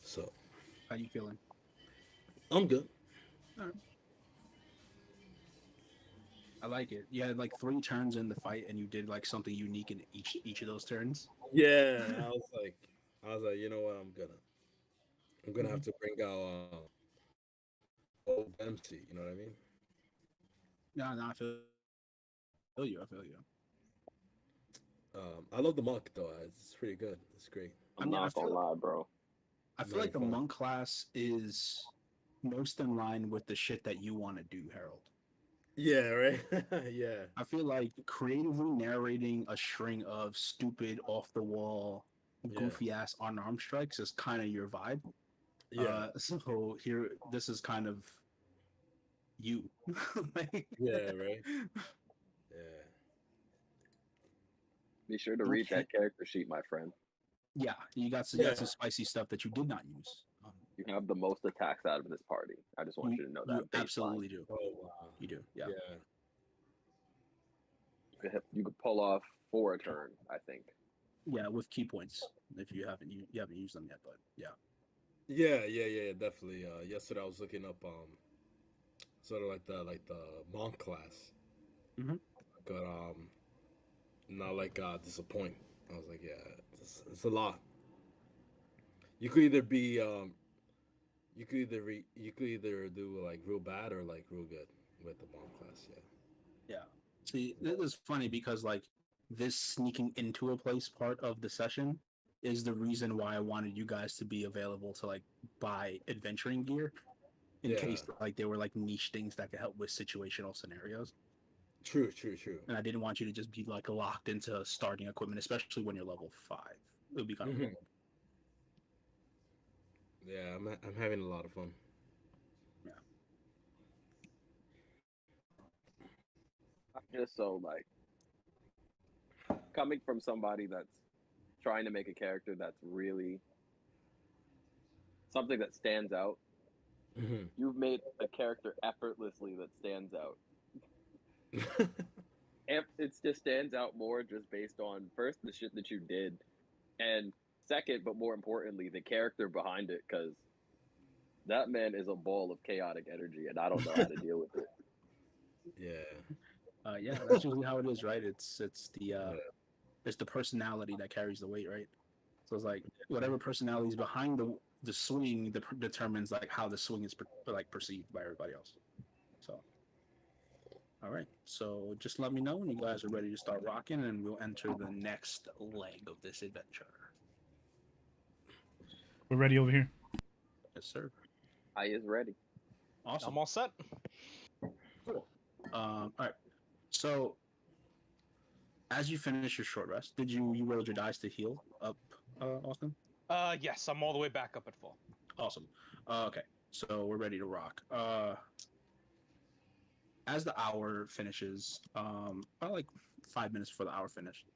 Speaker 5: So
Speaker 3: how you feeling?
Speaker 5: I'm good.
Speaker 3: All right. I like it. You had like 3 turns in the fight, and you did like something unique in each of those turns.
Speaker 5: Yeah, I was like, you know what? I'm gonna have
Speaker 3: Mhm.
Speaker 5: to bring out old Dempsey. You know what I mean?
Speaker 3: No, no, I feel you. I feel you.
Speaker 5: I love the monk though. It's pretty good. It's great.
Speaker 3: I
Speaker 1: I'm
Speaker 3: mean,
Speaker 1: not gonna lie, bro.
Speaker 3: I
Speaker 5: I'm
Speaker 3: feel like
Speaker 5: having
Speaker 3: the
Speaker 5: fun.
Speaker 3: monk class is most in line with the shit that you want to do, Harold.
Speaker 5: Yeah, right. Yeah,
Speaker 3: I feel like creatively narrating a string of stupid, off the wall,
Speaker 5: yeah,
Speaker 3: goofy ass unarmed strikes is kind of your vibe.
Speaker 5: yeah,
Speaker 3: So here, this is kind of you. Like,
Speaker 5: yeah, right. Yeah,
Speaker 1: Be sure to
Speaker 3: you
Speaker 1: read
Speaker 3: can't.
Speaker 1: that character sheet, my friend.
Speaker 3: Yeah, you got
Speaker 5: yeah.
Speaker 3: some spicy stuff that you did not use.
Speaker 1: You have the most attacks out of this party. I just want
Speaker 3: You
Speaker 1: you to know
Speaker 3: you
Speaker 1: that baseline.
Speaker 3: absolutely do.
Speaker 5: Oh wow.
Speaker 3: You do. Yeah.
Speaker 5: Yeah,
Speaker 1: You could pull off 4 a turn, I think.
Speaker 3: Yeah, with key points if you haven't used them yet, but yeah.
Speaker 5: yeah. Definitely. Yesterday I was looking up sort of like the monk class.
Speaker 3: Hmm.
Speaker 5: Got not like disappoint. I was like, yeah, it's a lot. You could either be you could either do like real bad or like real good with the monk class. Yeah.
Speaker 3: Yeah. See, this is funny because like this sneaking into a place part of the session is the reason why I wanted you guys to be available to like buy adventuring gear in
Speaker 5: Yeah.
Speaker 3: case like there were like niche things that could help with situational scenarios.
Speaker 5: True.
Speaker 3: And I didn't want you to just be like locked into starting equipment, especially when you're level 5. It would be kind of
Speaker 5: Hmm.
Speaker 3: weird.
Speaker 5: Yeah, I'm having a lot of fun.
Speaker 3: Yeah.
Speaker 1: I'm just so like coming from somebody that's trying to make a character that's really something that stands out.
Speaker 5: Hmm.
Speaker 1: You've made a character effortlessly that stands out. It just stands out more just based on first the shit that you did, and second, but more importantly, the character behind it. Because that man is a ball of chaotic energy, and I don't know how to deal with it.
Speaker 5: Yeah.
Speaker 3: Yeah, that's usually how it is, right? It's the personality that carries the weight, right? So it's like whatever personality is behind the swing determines like how the swing is like perceived by everybody else. So, all right. So just let me know when you guys are ready to start rocking, and we'll enter the next leg of this adventure.
Speaker 4: We're ready over here.
Speaker 3: Yes, sir.
Speaker 1: I is ready.
Speaker 3: Awesome.
Speaker 2: I'm all set.
Speaker 3: Cool. All right. So as you finish your short rest, did you rolled your dice to heal up, Austin?
Speaker 2: Yes, I'm all the way back up at full.
Speaker 3: Awesome. Okay, so we're ready to rock. As the hour finishes, about like 5 minutes before the hour finished,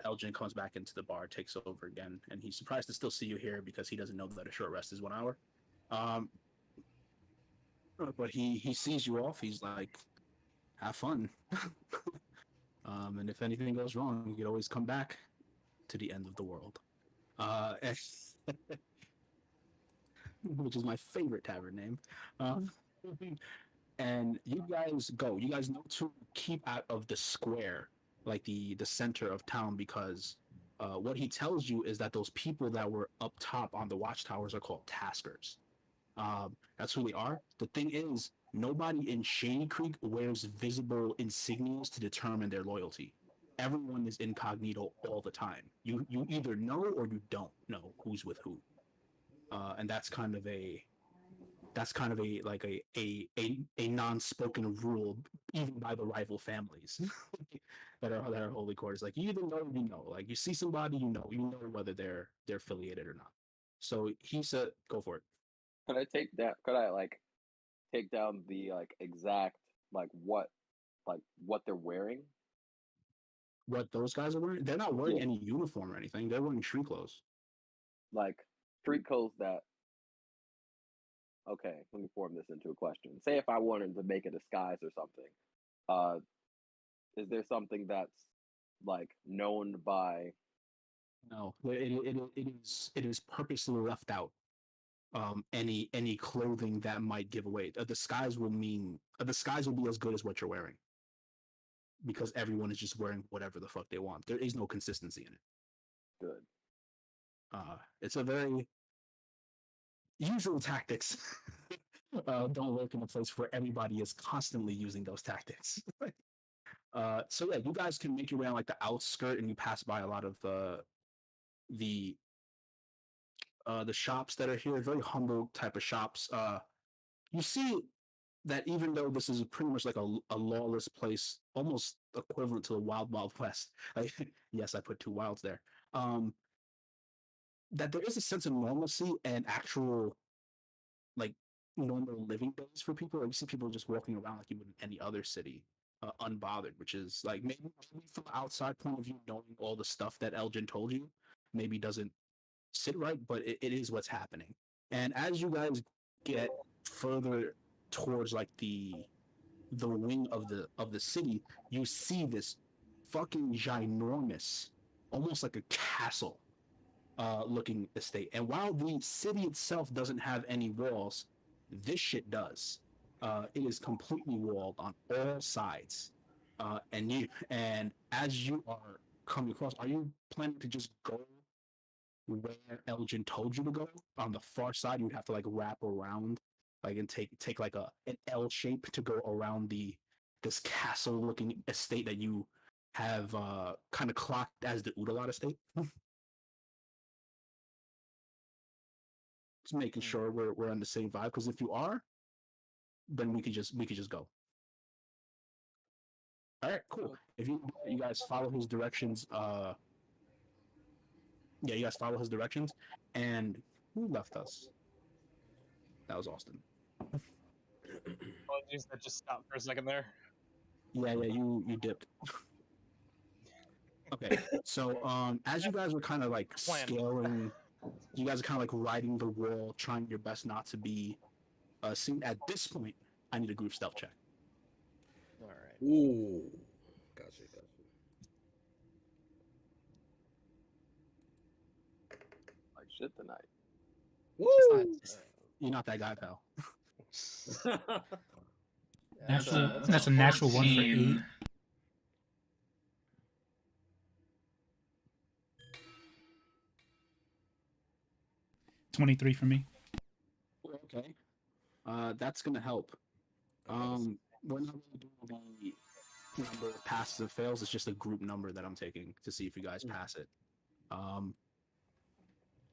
Speaker 3: Elgin comes back into the bar, takes over again, and he's surprised to still see you here because he doesn't know that a short rest is 1 hour. But he sees you off. He's like, "Have fun." And if anything goes wrong, you could always come back to the end of the world. Which is my favorite tavern name. And you guys go. You guys know to keep out of the square, like the center of town, because what he tells you is that those people that were up top on the watchtowers are called taskers. That's who they are. The thing is, nobody in Shady Creek wears visible insignias to determine their loyalty. Everyone is incognito all the time. You either know or you don't know who's with who. And that's kind of a like a non-spoken rule even by the rival families that are holy quarters. Like you either know or you know. Like you see somebody, you know whether they're affiliated or not. So he said, "Go for it."
Speaker 1: Could I take that? Could I like take down the like exact like what they're wearing?
Speaker 3: What those guys are wearing? They're not wearing
Speaker 1: Yeah.
Speaker 3: any uniform or anything. They're wearing street clothes.
Speaker 1: Like street clothes that. Okay, let me form this into a question. Say if I wanted to make a disguise or something, is there something that's like known by?
Speaker 3: No, it is purposely left out. Any clothing that might give away a disguise would mean a disguise will be as good as what you're wearing because everyone is just wearing whatever the fuck they want. There is no consistency in it.
Speaker 1: Good.
Speaker 3: It's a very usual tactics. Don't work in a place where everybody is constantly using those tactics. So yeah, you guys can make your way on like the outskirt, and you pass by a lot of the shops that are here, very humble type of shops. You see that even though this is pretty much like a lawless place, almost equivalent to the Wild Wild West. Like, yes, I put two wilds there. That there is a sense of normalcy and actual like normal living days for people. Like, you see people just walking around like you would in any other city, unbothered, which is like maybe from the outside point of view, knowing all the stuff that Elgin told you, maybe doesn't sit right, but it is what's happening. And as you guys get further towards like the wing of the city, you see this fucking ginormous, almost like a castle looking estate. And while the city itself doesn't have any walls, this shit does. It is completely walled on all sides. And as you are coming across, are you planning to just go where Elgin told you to go? On the far side, you'd have to like wrap around, like and take like an L shape to go around this castle looking estate that you have kind of clocked as the Udalot estate. Just making sure we're on the same vibe, because if you are, then we could just go. All right, cool. If you guys follow his directions, yeah, you guys follow his directions. And who left us? That was Austin.
Speaker 2: Apologies, that just stopped for a second there.
Speaker 3: Yeah, you dipped. Okay, so as you guys were kind of like scaling, you guys are kind of like riding the wall, trying your best not to be seen. At this point, I need a group stealth check.
Speaker 2: All right.
Speaker 5: Ooh, gotcha.
Speaker 1: Like shit tonight.
Speaker 5: Woo!
Speaker 3: You're not that guy, pal.
Speaker 6: That's a natural 1 for 8.
Speaker 4: 23 for me.
Speaker 3: Okay. That's gonna help. We're not really doing the number of passes and fails. It's just a group number that I'm taking to see if you guys pass it.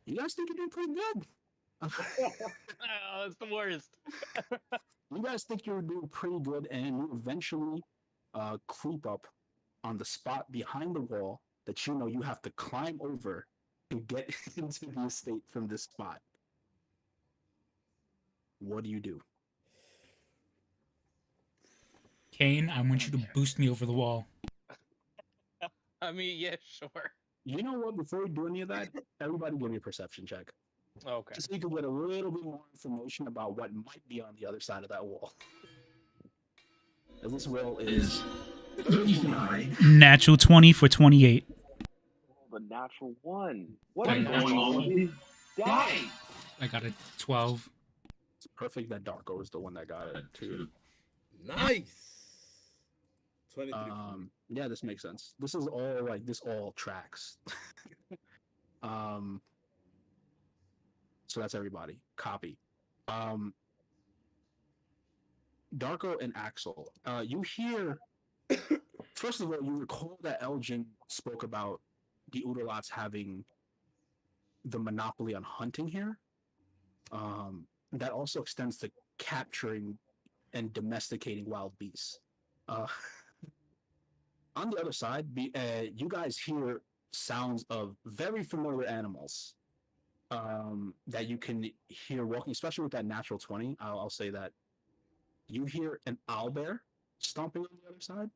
Speaker 3: You guys think you're doing pretty good.
Speaker 2: Oh, it's the worst.
Speaker 3: You guys think you're doing pretty good, and you eventually creep up on the spot behind the wall that you know you have to climb over to get into the estate from this spot. What do you do?
Speaker 6: Kane, I want you to boost me over the wall.
Speaker 2: I mean, yeah, sure.
Speaker 3: You know what? Before we do any of that, everybody give me a perception check.
Speaker 2: Okay.
Speaker 3: Just so you can get a little bit more information about what might be on the other side of that wall. And this wall is 39.
Speaker 4: Natural 20 for 28.
Speaker 1: The natural one. What
Speaker 6: I
Speaker 1: is
Speaker 6: got
Speaker 1: going on with these dice?
Speaker 6: I got a 12.
Speaker 3: It's perfect that Darko is the one that got it too.
Speaker 5: Nice. 23.
Speaker 3: Yeah, this makes sense. This is all like this all tracks. So that's everybody. Copy. Darko and Axel. You hear. First of all, you recall that Elgin spoke about the Udalots having the monopoly on hunting here. That also extends to capturing and domesticating wild beasts. On the other side, you guys hear sounds of very familiar animals that you can hear walking, especially with that natural 20. I'll say that you hear an owlbear stomping on the other side.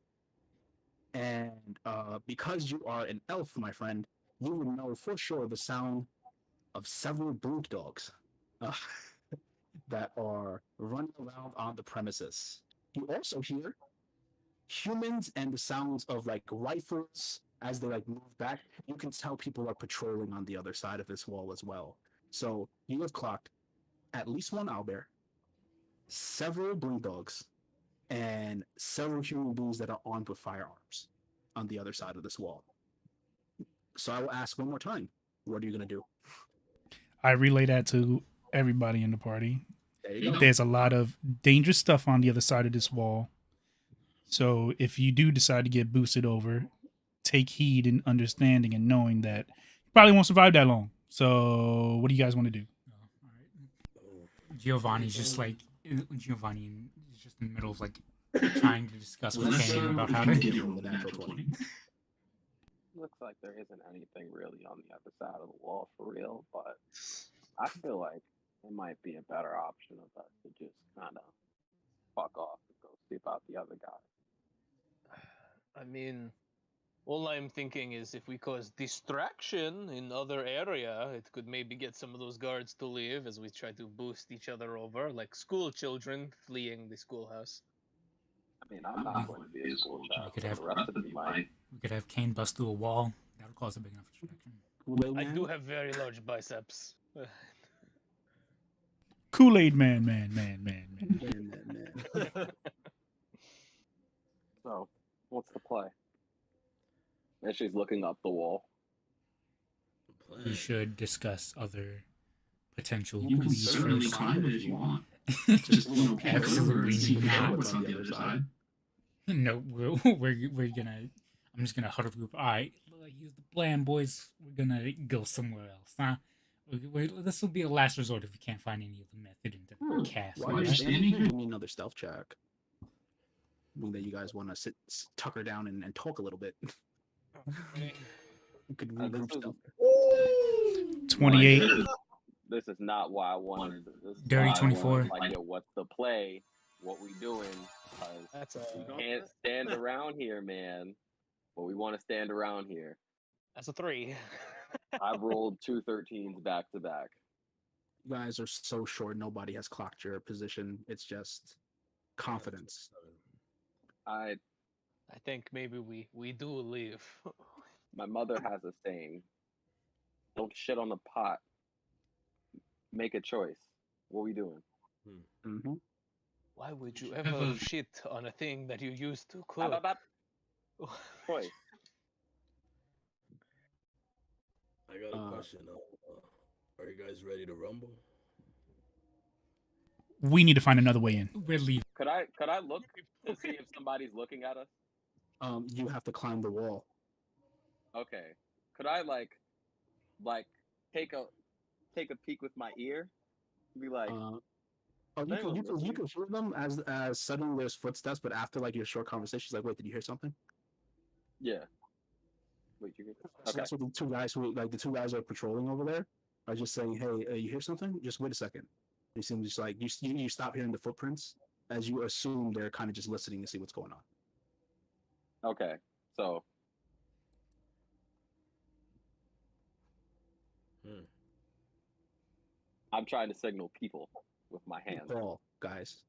Speaker 3: And because you are an elf, my friend, you would know for sure the sound of several brute dogs that are running around on the premises. You also hear humans and the sounds of like rifles as they like move back. You can tell people are patrolling on the other side of this wall as well. So you have clocked at least one owlbear, several blue dogs, and several human beings that are armed with firearms on the other side of this wall. So I will ask one more time, what are you going to do?
Speaker 4: I relay that to everybody in the party.
Speaker 3: There you go.
Speaker 4: There's a lot of dangerous stuff on the other side of this wall. So if you do decide to get boosted over, take heed in understanding and knowing that you probably won't survive that long. So what do you guys want to do?
Speaker 6: Oh, all right. Giovanni's just like Giovanni is just in the middle of like trying to discuss with Kane about how to.
Speaker 3: Continue with the natural 20.
Speaker 1: Looks like there isn't anything really on the other side of the wall for real, but I feel like it might be a better option of us to just kind of fuck off and go see about the other guy.
Speaker 2: I mean, all I'm thinking is if we cause distraction in other area, it could maybe get some of those guards to leave as we try to boost each other over, like school children fleeing the schoolhouse.
Speaker 1: I mean, I'm not going to be a school child.
Speaker 6: We could have
Speaker 1: The rest of you might.
Speaker 6: we could have Kane bust through a wall. That would cause a big enough distraction.
Speaker 2: I do have very large biceps.
Speaker 4: Kool-Aid man.
Speaker 1: So, what's the play? And she's looking up the wall.
Speaker 6: We should discuss other potential
Speaker 3: You can
Speaker 6: leads
Speaker 3: certainly
Speaker 6: first.
Speaker 3: climb it if you want. Just
Speaker 6: Absolutely not.
Speaker 3: What's on the other side?
Speaker 6: No, we're gonna. I'm just gonna huddle group. All right, use the plan, boys. We're gonna go somewhere else, huh? This will be a last resort if we can't find any other method into the castle.
Speaker 3: While you're standing here, give me another stealth check. Mean that you guys want to tuck her down and talk a little bit. You could regroup stealth.
Speaker 4: 28.
Speaker 1: This is not why I wanted this. is
Speaker 6: Dirty
Speaker 1: why I
Speaker 6: 24.
Speaker 1: wanted, like, yo, what's the play? What we doing? Because
Speaker 2: That's
Speaker 1: we
Speaker 2: a
Speaker 1: can't stand around here, man. But we want to stand around here.
Speaker 2: 3.
Speaker 1: I rolled 2 13s back to back.
Speaker 3: You guys are so short. Nobody has clocked your position. It's just confidence.
Speaker 1: I
Speaker 2: I think maybe we do leave.
Speaker 1: My mother has a saying: "Don't shit on the pot. Make a choice." What we doing?
Speaker 3: Mm-hmm.
Speaker 2: Why would you ever shit on a thing that you used to cook?
Speaker 1: Choice.
Speaker 5: I got a question. Are you guys ready to rumble?
Speaker 4: We need to find another way in.
Speaker 6: We're leaving.
Speaker 1: Could I look to see if somebody's looking at us?
Speaker 3: You have to climb the wall.
Speaker 1: Okay. Could I like take a peek with my ear? Be like,
Speaker 3: Oh,
Speaker 1: anyone
Speaker 3: you
Speaker 1: listening?
Speaker 3: can hear them as suddenly there's footsteps, but after like your short conversation, she's like, "Wait, did you hear something?"
Speaker 1: Yeah. Wait, you
Speaker 3: So
Speaker 1: okay?
Speaker 3: that's what the two guys who are patrolling over there are just saying, "Hey, you hear something? Just wait a second." They seem just like you stop hearing the footprints as you assume they're kind of just listening to see what's going on.
Speaker 1: Okay. So
Speaker 5: Hmm.
Speaker 1: I'm trying to signal people with my hands.
Speaker 3: Crawl, guys.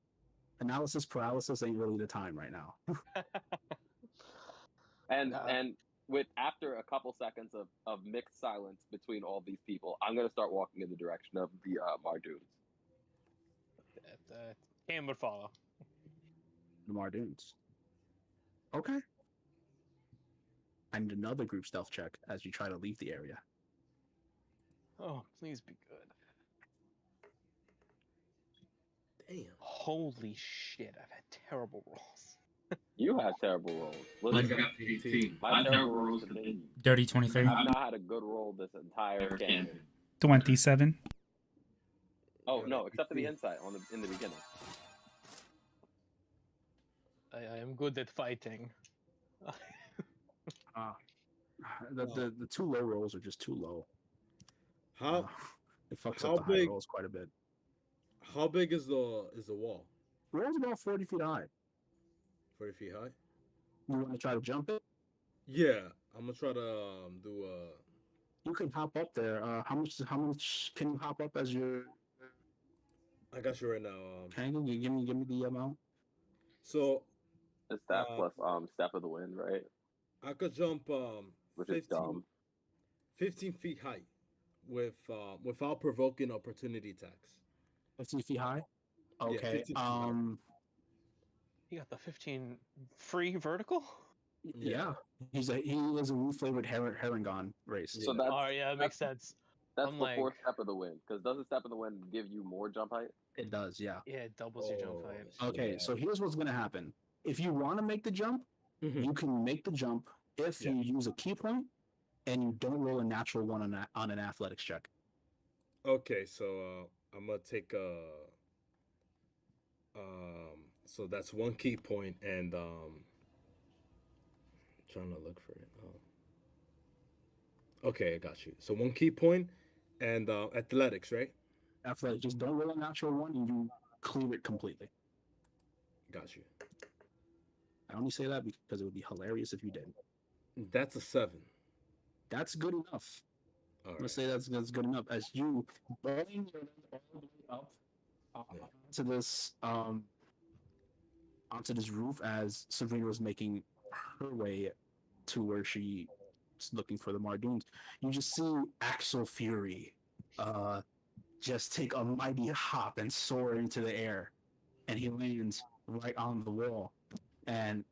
Speaker 3: Analysis paralysis ain't really the time right now.
Speaker 1: And
Speaker 2: Nah.
Speaker 1: and with after a couple seconds of mixed silence between all these people, I'm gonna start walking in the direction of the Mardunes.
Speaker 2: Cam would follow.
Speaker 3: The Mardunes. Okay. I need another group stealth check as you try to leave the area.
Speaker 2: Oh, please be good.
Speaker 5: Damn.
Speaker 2: Holy shit, I've had terrible rolls.
Speaker 1: You had terrible rolls.
Speaker 5: I
Speaker 1: Listen,
Speaker 5: got 18.
Speaker 1: my terrible rolls continue.
Speaker 6: Dirty 23.
Speaker 1: I've not had a good roll this entire campaign.
Speaker 4: 27.
Speaker 1: Oh no, except for the insight in the beginning.
Speaker 2: I am good at fighting.
Speaker 3: The two low rolls are just too low.
Speaker 5: How
Speaker 3: It fucks
Speaker 5: how
Speaker 3: up the high
Speaker 5: big-
Speaker 3: rolls quite a bit.
Speaker 5: how big is the wall?
Speaker 3: Roll's about 40 feet high.
Speaker 5: 40 feet high?
Speaker 3: You want to try to jump it?
Speaker 5: Yeah, I'm gonna try to do
Speaker 3: You can hop up there. How much can you hop up as your?
Speaker 5: I got you right now.
Speaker 3: Can you give me the amount?
Speaker 5: So
Speaker 1: It's that plus step of the wind, right?
Speaker 5: I could jump
Speaker 1: Which is
Speaker 5: 15,
Speaker 1: dumb.
Speaker 5: 15 feet high with without provoking opportunity attacks.
Speaker 3: 15 feet high.
Speaker 5: Yeah,
Speaker 3: Okay.
Speaker 5: 15 feet high.
Speaker 2: You got the 15 free vertical?
Speaker 3: Yeah. He is a root-flavored Herringon race.
Speaker 1: So
Speaker 5: Yeah.
Speaker 1: that's
Speaker 2: Oh yeah, that makes sense.
Speaker 1: that's
Speaker 2: I'm
Speaker 1: before
Speaker 2: like-
Speaker 1: step of the wind. Because doesn't step of the wind give you more jump height?
Speaker 3: It does, yeah.
Speaker 2: Yeah, it doubles your jump height.
Speaker 3: Okay,
Speaker 5: Yeah.
Speaker 3: so here's what's gonna happen. If you want to make the jump,
Speaker 5: Mhm.
Speaker 3: you can make the jump if
Speaker 5: Yeah.
Speaker 3: you use a key point and you don't roll a natural one on an athletics check.
Speaker 5: Okay, so I'm gonna take so that's one key point and trying to look for it. Okay, I got you. So one key point and athletics, right?
Speaker 3: Athletics, just don't roll a natural one and you clear it completely.
Speaker 5: Got you.
Speaker 3: I only say that because it would be hilarious if you did.
Speaker 5: That's a 7.
Speaker 3: That's good enough.
Speaker 5: All right.
Speaker 3: Let's say that's good enough. As you bring your leg all the way up
Speaker 5: Yeah.
Speaker 3: onto this roof as Sabrina was making her way to where she's looking for the Mardunes, you just see Axel Fury just take a mighty hop and soar into the air, and he lands right on the wall, and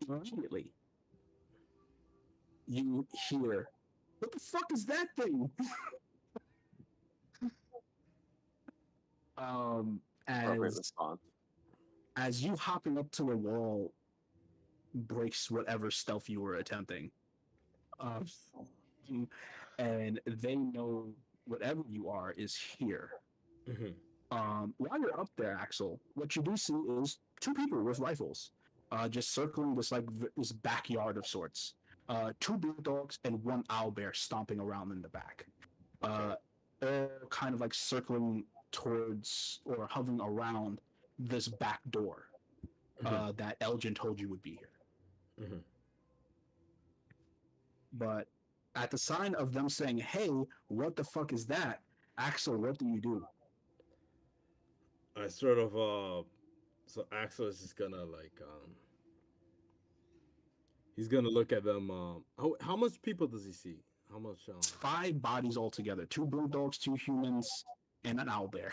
Speaker 3: immediately you hear, "What the fuck is that thing?"
Speaker 1: Appropriate response.
Speaker 3: As you hopping up to the wall breaks whatever stealth you were attempting. And they know whatever you are is here.
Speaker 5: Mhm.
Speaker 3: While you're up there, Axel, what you do see is two people with rifles, just circling this backyard of sorts. Two blue dogs and one owl bear stomping around in the back. All kind of like circling towards or hovering around this back door that Elgin told you would be here.
Speaker 5: Mhm.
Speaker 3: But at the sign of them saying, "Hey, what the fuck is that?" Axel, what do you do?
Speaker 5: I sort of so Axel is just gonna like he's gonna look at them. How much people does he see? How much?
Speaker 3: 5 bodies altogether: 2 blue dogs, 2 humans, and an owl bear.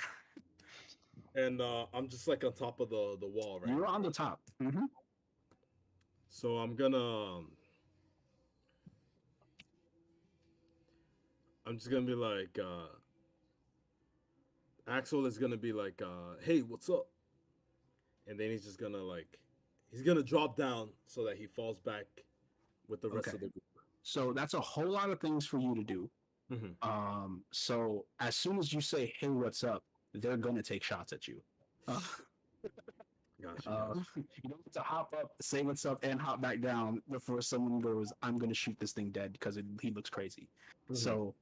Speaker 5: And I'm just like on top of the wall, right?
Speaker 3: You're on the top. Mm-hmm.
Speaker 5: So I'm I'm just gonna be like, Axel is gonna be like, hey, what's up? And then he's just gonna like, he's gonna drop down so that he falls back with the rest
Speaker 3: Okay.
Speaker 5: of the group.
Speaker 3: So that's a whole lot of things for you to do. So as soon as you say, "Hey, what's up?" they're gonna take shots at you.
Speaker 5: Gotcha.
Speaker 3: You don't get to hop up, say what's up, and hop back down before someone goes, "I'm gonna shoot this thing dead" because he looks crazy. So,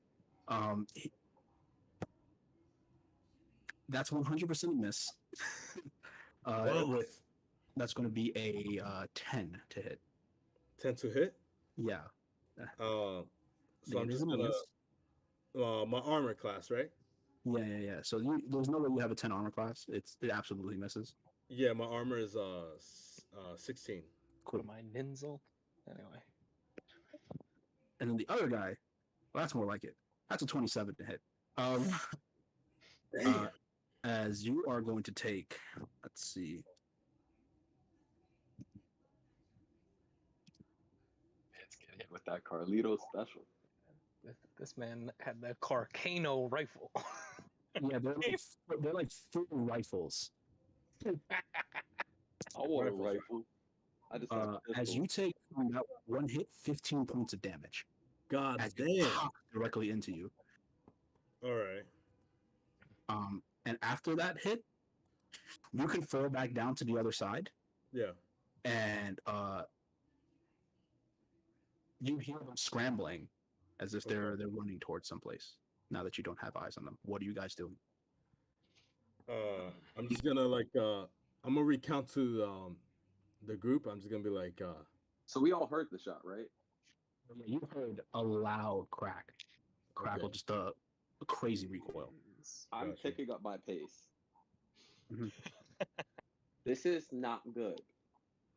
Speaker 3: that's 100% a miss. That's going to be a 10 to hit.
Speaker 5: 10 to hit.
Speaker 3: Yeah.
Speaker 5: So I'm just gonna my armor class, right?
Speaker 3: Yeah. So there's no way you have a 10 armor class. It absolutely misses.
Speaker 5: Yeah, my armor is 16.
Speaker 3: Cool.
Speaker 2: My ninzel. Anyway.
Speaker 3: And then the other guy, well, that's more like it. That's a 27 to hit. As you are going to take, let's see.
Speaker 1: Let's get hit with that Carlito special.
Speaker 2: This man had the Carcano rifle.
Speaker 3: Yeah, they're like full rifles.
Speaker 1: I want a rifle. I just
Speaker 3: as you take about one hit, 15 points of damage.
Speaker 5: God
Speaker 3: as
Speaker 5: damn!
Speaker 3: It pops directly into you.
Speaker 5: All right.
Speaker 3: And after that hit, you can fall back down to the other side.
Speaker 5: Yeah.
Speaker 3: And you hear them scrambling, as if they're running towards someplace. Now that you don't have eyes on them, what are you guys doing?
Speaker 5: I'm just gonna I'm gonna recount to the group. I'm just gonna be like,
Speaker 1: So we all heard the shot, right?
Speaker 3: You heard a loud crackle,
Speaker 5: Okay.
Speaker 3: just a crazy recoil.
Speaker 1: I'm
Speaker 5: Gotcha.
Speaker 1: picking up my pace.
Speaker 3: Mhm.
Speaker 1: This is not good.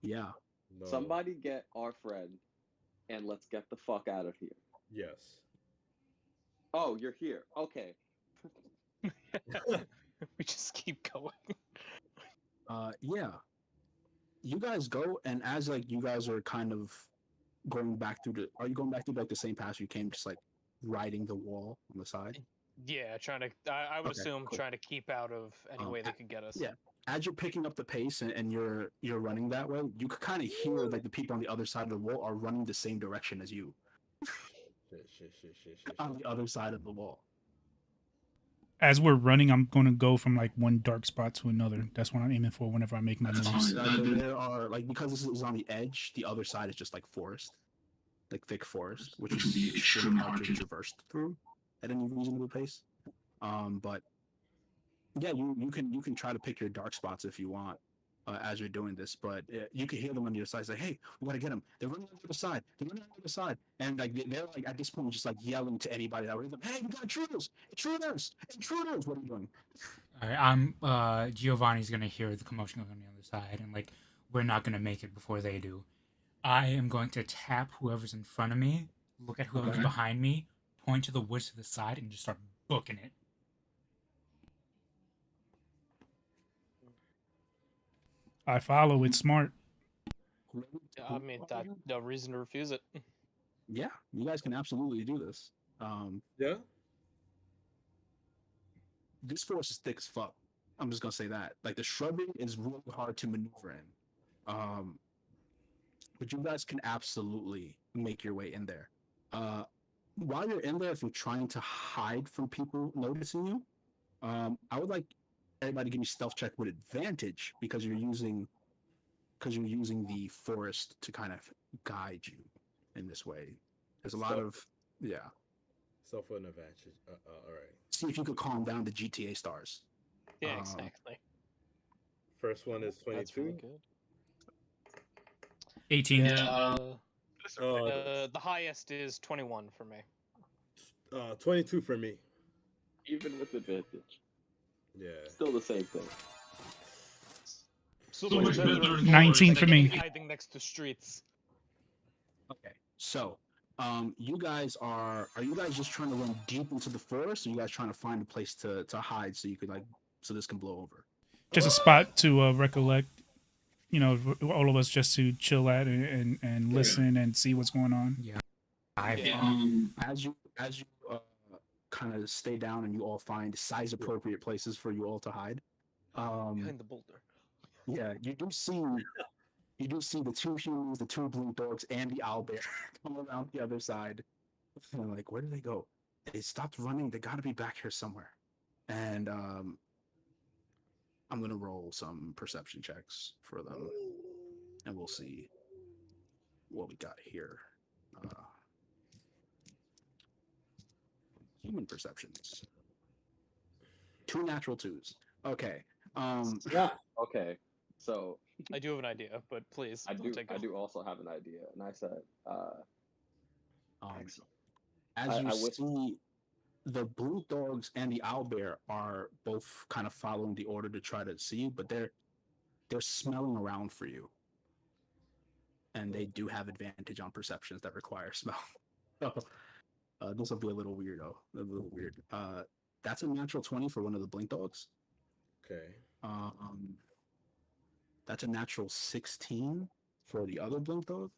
Speaker 3: Yeah.
Speaker 5: No.
Speaker 1: Somebody get our friend, and let's get the fuck out of here.
Speaker 5: Yes.
Speaker 1: Oh, you're here. Okay.
Speaker 2: We just keep going.
Speaker 3: Yeah. You guys go, and as you guys are kind of going back through are you going back through the same path you came, just riding the wall on the side?
Speaker 2: Yeah, trying to. I would assume
Speaker 3: cool.
Speaker 2: trying to keep out of any way they could get us.
Speaker 3: Yeah. As you're picking up the pace and you're running that way, you could kind of hear the people on the other side of the wall are running the same direction as you.
Speaker 5: Shit.
Speaker 3: On the other side of the wall.
Speaker 4: As we're running, I'm going to go from one dark spot to another. That's what I'm aiming for whenever I make my moves.
Speaker 3: There are because this is on the edge, the other side is just forest, thick forest, which would be extremely hard to traverse through at any reasonable pace. But yeah, you can try to pick your dark spots if you want as you're doing this, but you can hear them on the other side. It's like, hey, we gotta get them. They're running on the other side. And they're at this point just yelling to anybody that would them. Hey, we got intruders! What are you doing?
Speaker 6: All right, I'm Giovanni's gonna hear the commotion going on the other side, and we're not gonna make it before they do. I am going to tap whoever's in front of me, look at whoever's behind me, point to the woods to the side, and just start booking it.
Speaker 4: I follow. It's smart.
Speaker 2: I mean, no reason to refuse it.
Speaker 3: Yeah, you guys can absolutely do this.
Speaker 5: Yeah.
Speaker 3: This forest is thick as fuck. I'm just gonna say that. The shrubbery is really hard to maneuver in. But you guys can absolutely make your way in there. While you're in there, if you're trying to hide from people noticing you, I would like everybody to give me stealth check with advantage because you're using the forest to kind of guide you in this way. There's a lot of
Speaker 5: Self an advantage. All right.
Speaker 3: See if you could calm down the GTA stars.
Speaker 2: Yeah, exactly.
Speaker 5: First one is 22.
Speaker 2: That's really good.
Speaker 6: 18.
Speaker 2: Yeah, the highest is 21 for me.
Speaker 5: 22 for me.
Speaker 1: Even with advantage.
Speaker 5: Yeah.
Speaker 1: Still the same thing.
Speaker 2: So much better than
Speaker 4: 19 for me.
Speaker 2: hiding next to streets.
Speaker 3: Okay, so you guys are you guys just trying to run deep into the forest, or you guys trying to find a place to hide so you could so this can blow over?
Speaker 4: Just a spot to recollect. All of us just to chill at and listen and see what's going on.
Speaker 6: Yeah.
Speaker 3: As you kind of stay down and you all find size appropriate places for you all to hide.
Speaker 2: Behind the boulder.
Speaker 3: Yeah, you do see the two humans, the two blue dogs, and the owlbear come around the other side. And I'm like, where did they go? They stopped running. They got to be back here somewhere. And I'm gonna roll some perception checks for them, and we'll see what we got here. Human perceptions. 2 natural 2s. Okay.
Speaker 1: Yeah. Okay. So
Speaker 2: I do have an idea, but please.
Speaker 1: I
Speaker 2: take
Speaker 1: I
Speaker 2: it.
Speaker 1: do also have an idea, and I said, excellent.
Speaker 3: As you
Speaker 1: I wish-
Speaker 3: see, the blue dogs and the owlbear are both kind of following the order to try to see you, but they're smelling around for you, and they do have advantage on perceptions that require smell. So this will be a little weird. That's a natural 20 for one of the blink dogs.
Speaker 5: Okay.
Speaker 3: That's a natural 16 for the other blink dog,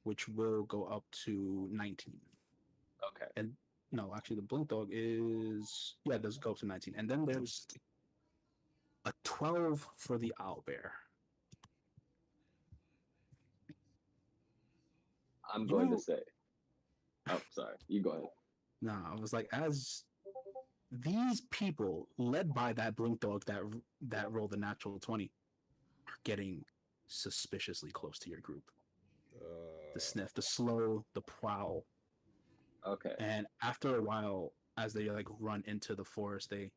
Speaker 3: which will go up to 19.
Speaker 1: Okay.
Speaker 3: And no, actually, the blink dog is it does go up to 19. And then there's a 12 for the owlbear.
Speaker 1: I'm going to say. Oh, sorry. You go ahead.
Speaker 3: No, I was like, as these people led by that blink dog that rolled the natural 20 are getting suspiciously close to your group. The sniff, the slow, the prowl.
Speaker 1: Okay.
Speaker 3: And after a while, as they like run into the forest, they're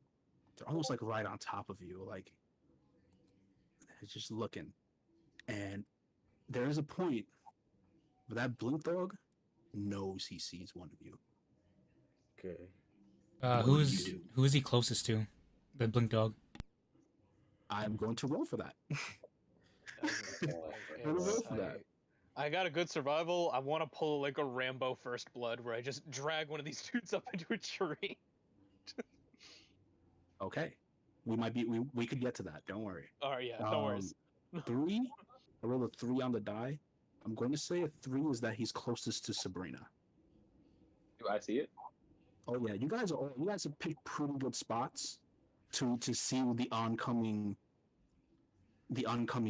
Speaker 3: almost like right on top of you, like it's just looking. And there is a point where that blink dog knows he sees one of you.
Speaker 5: Okay.
Speaker 6: Who is he closest to? The blink dog.
Speaker 3: I'm going to roll for that.
Speaker 2: I got a good survival. I want to pull like a Rambo First Blood, where I just drag one of these dudes up into a tree.
Speaker 3: Okay, we could get to that. Don't worry.
Speaker 2: All right, yeah, no worries.
Speaker 3: 3. I rolled a 3 on the die. I'm going to say a 3 is that he's closest to Sabrina.
Speaker 1: Do I see it?
Speaker 3: Oh yeah, you guys have picked pretty good spots to see the oncoming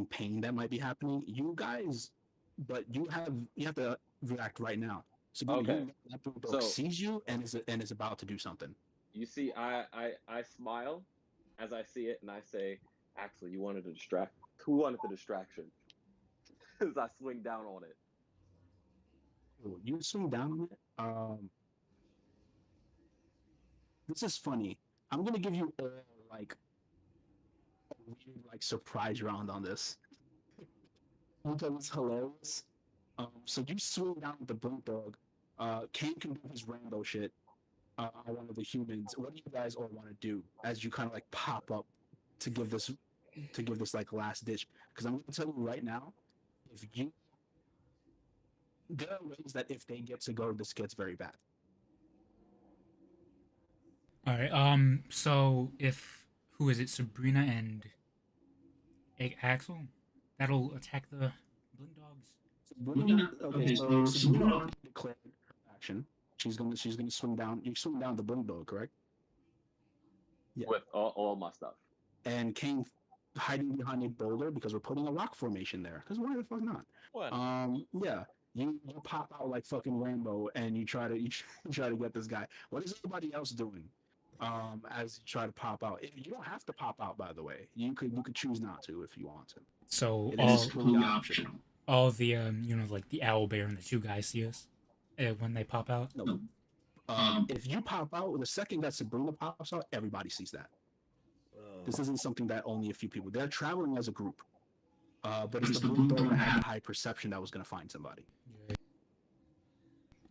Speaker 3: pain that might be happening. You guys, but you have to react right now. So
Speaker 1: Okay.
Speaker 3: that dog sees you and is about to do something.
Speaker 1: You see, I smile as I see it, and I say, "Actually, you wanted to distract. Who wanted the distraction?" As I swing down on it.
Speaker 3: You swing down on it. This is funny. I'm gonna give you like a weird surprise round on this. Okay, it's hilarious. So you swing down with the blink dog. Kane can do his Rambo shit. One of the humans. What do you guys all want to do as you kind of pop up to give this last ditch? Because I'm gonna tell you right now, there are ways that if they get to go, this gets very bad.
Speaker 6: All right. So if who is it? Sabrina and Axel, that'll attack the blink dogs.
Speaker 3: Sabrina, okay, so Sabrina already declared her action. She's gonna swing down. You swing down the blink dog, correct?
Speaker 1: Yeah. With all my stuff.
Speaker 3: And Kane hiding behind a boulder because we're putting a rock formation there. Because why the fuck not?
Speaker 2: What?
Speaker 3: Yeah. You pop out like fucking Rambo and you try to get this guy. What is everybody else doing? As you try to pop out. You don't have to pop out, by the way. You could choose not to if you want to.
Speaker 6: So all the like the owlbear and the 2 guys see us when they pop out.
Speaker 3: No. If you pop out, the second that Sabrina pops out, everybody sees that. This isn't something that only a few people. They're traveling as a group. But it's the blue dog that had the high perception that was going to find somebody.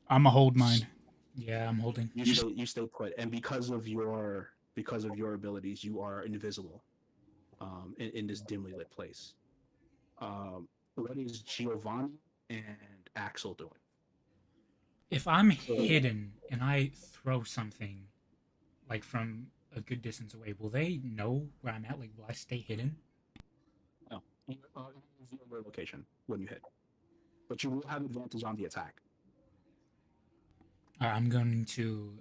Speaker 4: I'm a hold mine.
Speaker 6: Yeah, I'm holding.
Speaker 3: You stay put, and because of your abilities, you are invisible. In this dimly lit place. What is Giovanni and Axel doing?
Speaker 6: If I'm hidden and I throw something, like from a good distance away, will they know where I'm at? Like, will I stay hidden?
Speaker 3: No. Your location when you hit, but you will have advantage on the attack.
Speaker 6: I'm going to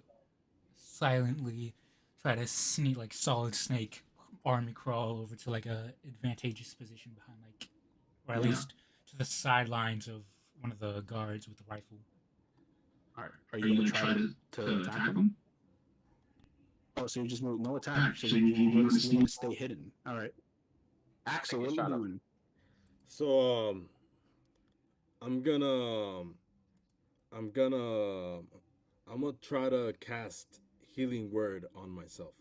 Speaker 6: silently try to sneak like Solid Snake army crawl over to like a advantageous position behind like, or at
Speaker 3: Yeah.
Speaker 6: least to the sidelines of one of the guards with the rifle.
Speaker 3: All right. Are you gonna try to attack him? Oh, so you just move no attack. So you gonna stay hidden. All right. Axel, what are you doing?
Speaker 5: So I'm gonna I'm gonna I'm gonna try to cast healing word on myself.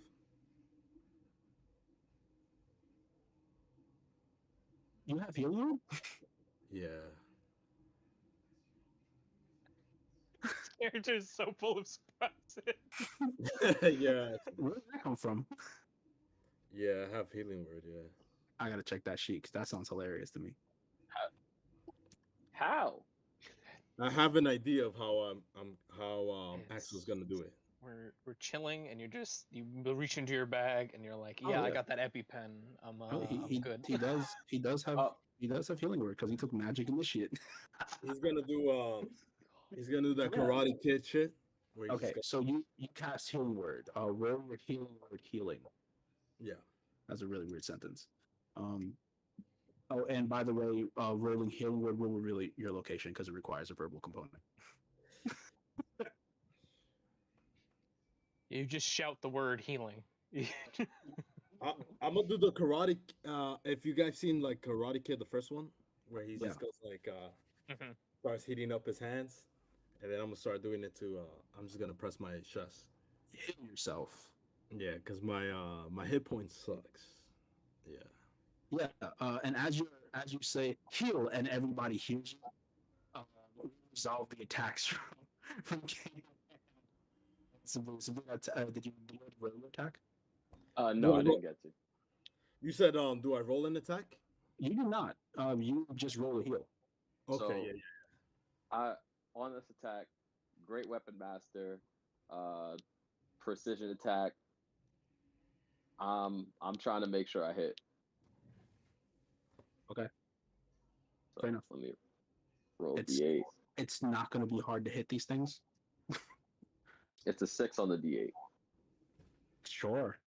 Speaker 3: You have healing word?
Speaker 5: Yeah.
Speaker 2: This character is so full of surprises.
Speaker 5: Yeah.
Speaker 3: Where did that come from?
Speaker 5: Yeah, I have healing word, yeah.
Speaker 3: I gotta check that sheet because that sounds hilarious to me.
Speaker 1: How?
Speaker 5: I have an idea of how Axel's gonna do it.
Speaker 2: We're chilling, and you reach into your bag, and you're like,
Speaker 3: Oh,
Speaker 2: yeah, I
Speaker 3: yeah.
Speaker 2: got that EpiPen. I'm
Speaker 3: he
Speaker 2: good.
Speaker 3: he does have
Speaker 1: Oh.
Speaker 3: he does have healing word because he took magic initiate.
Speaker 5: He's gonna do that
Speaker 3: Yeah.
Speaker 5: Karate Kid shit. Where he's
Speaker 3: Okay,
Speaker 5: just
Speaker 3: so you cast healing word. Roll your healing word healing.
Speaker 5: yeah.
Speaker 3: That's a really weird sentence. Oh, and by the way, rolling healing word will reveal your location because it requires a verbal component.
Speaker 2: You just shout the word healing.
Speaker 5: I'm gonna do the Karate. If you guys seen like Karate Kid, the first one, where he
Speaker 3: Yeah.
Speaker 5: just goes like
Speaker 2: Mhm.
Speaker 5: starts heating up his hands, and then I'm gonna start doing it to. I'm just gonna press my chest.
Speaker 3: Heal yourself.
Speaker 5: Yeah, because my hit point sucks. Yeah.
Speaker 3: Yeah, and as you say heal, and everybody hears you, resolve the attacks from King. Did you do a roll attack?
Speaker 1: No, I didn't get to.
Speaker 5: You said do I roll an attack?
Speaker 3: You do not. You just roll a heal.
Speaker 5: Okay,
Speaker 1: So,
Speaker 5: yeah.
Speaker 1: I on this attack, great weapon master, precision attack. I'm trying to make sure I hit.
Speaker 3: Okay.
Speaker 1: So
Speaker 3: Fair enough.
Speaker 1: let me roll
Speaker 3: It's
Speaker 1: d8.
Speaker 3: it's not going to be hard to hit these things.
Speaker 1: It's a 6 on the d8.
Speaker 3: Sure.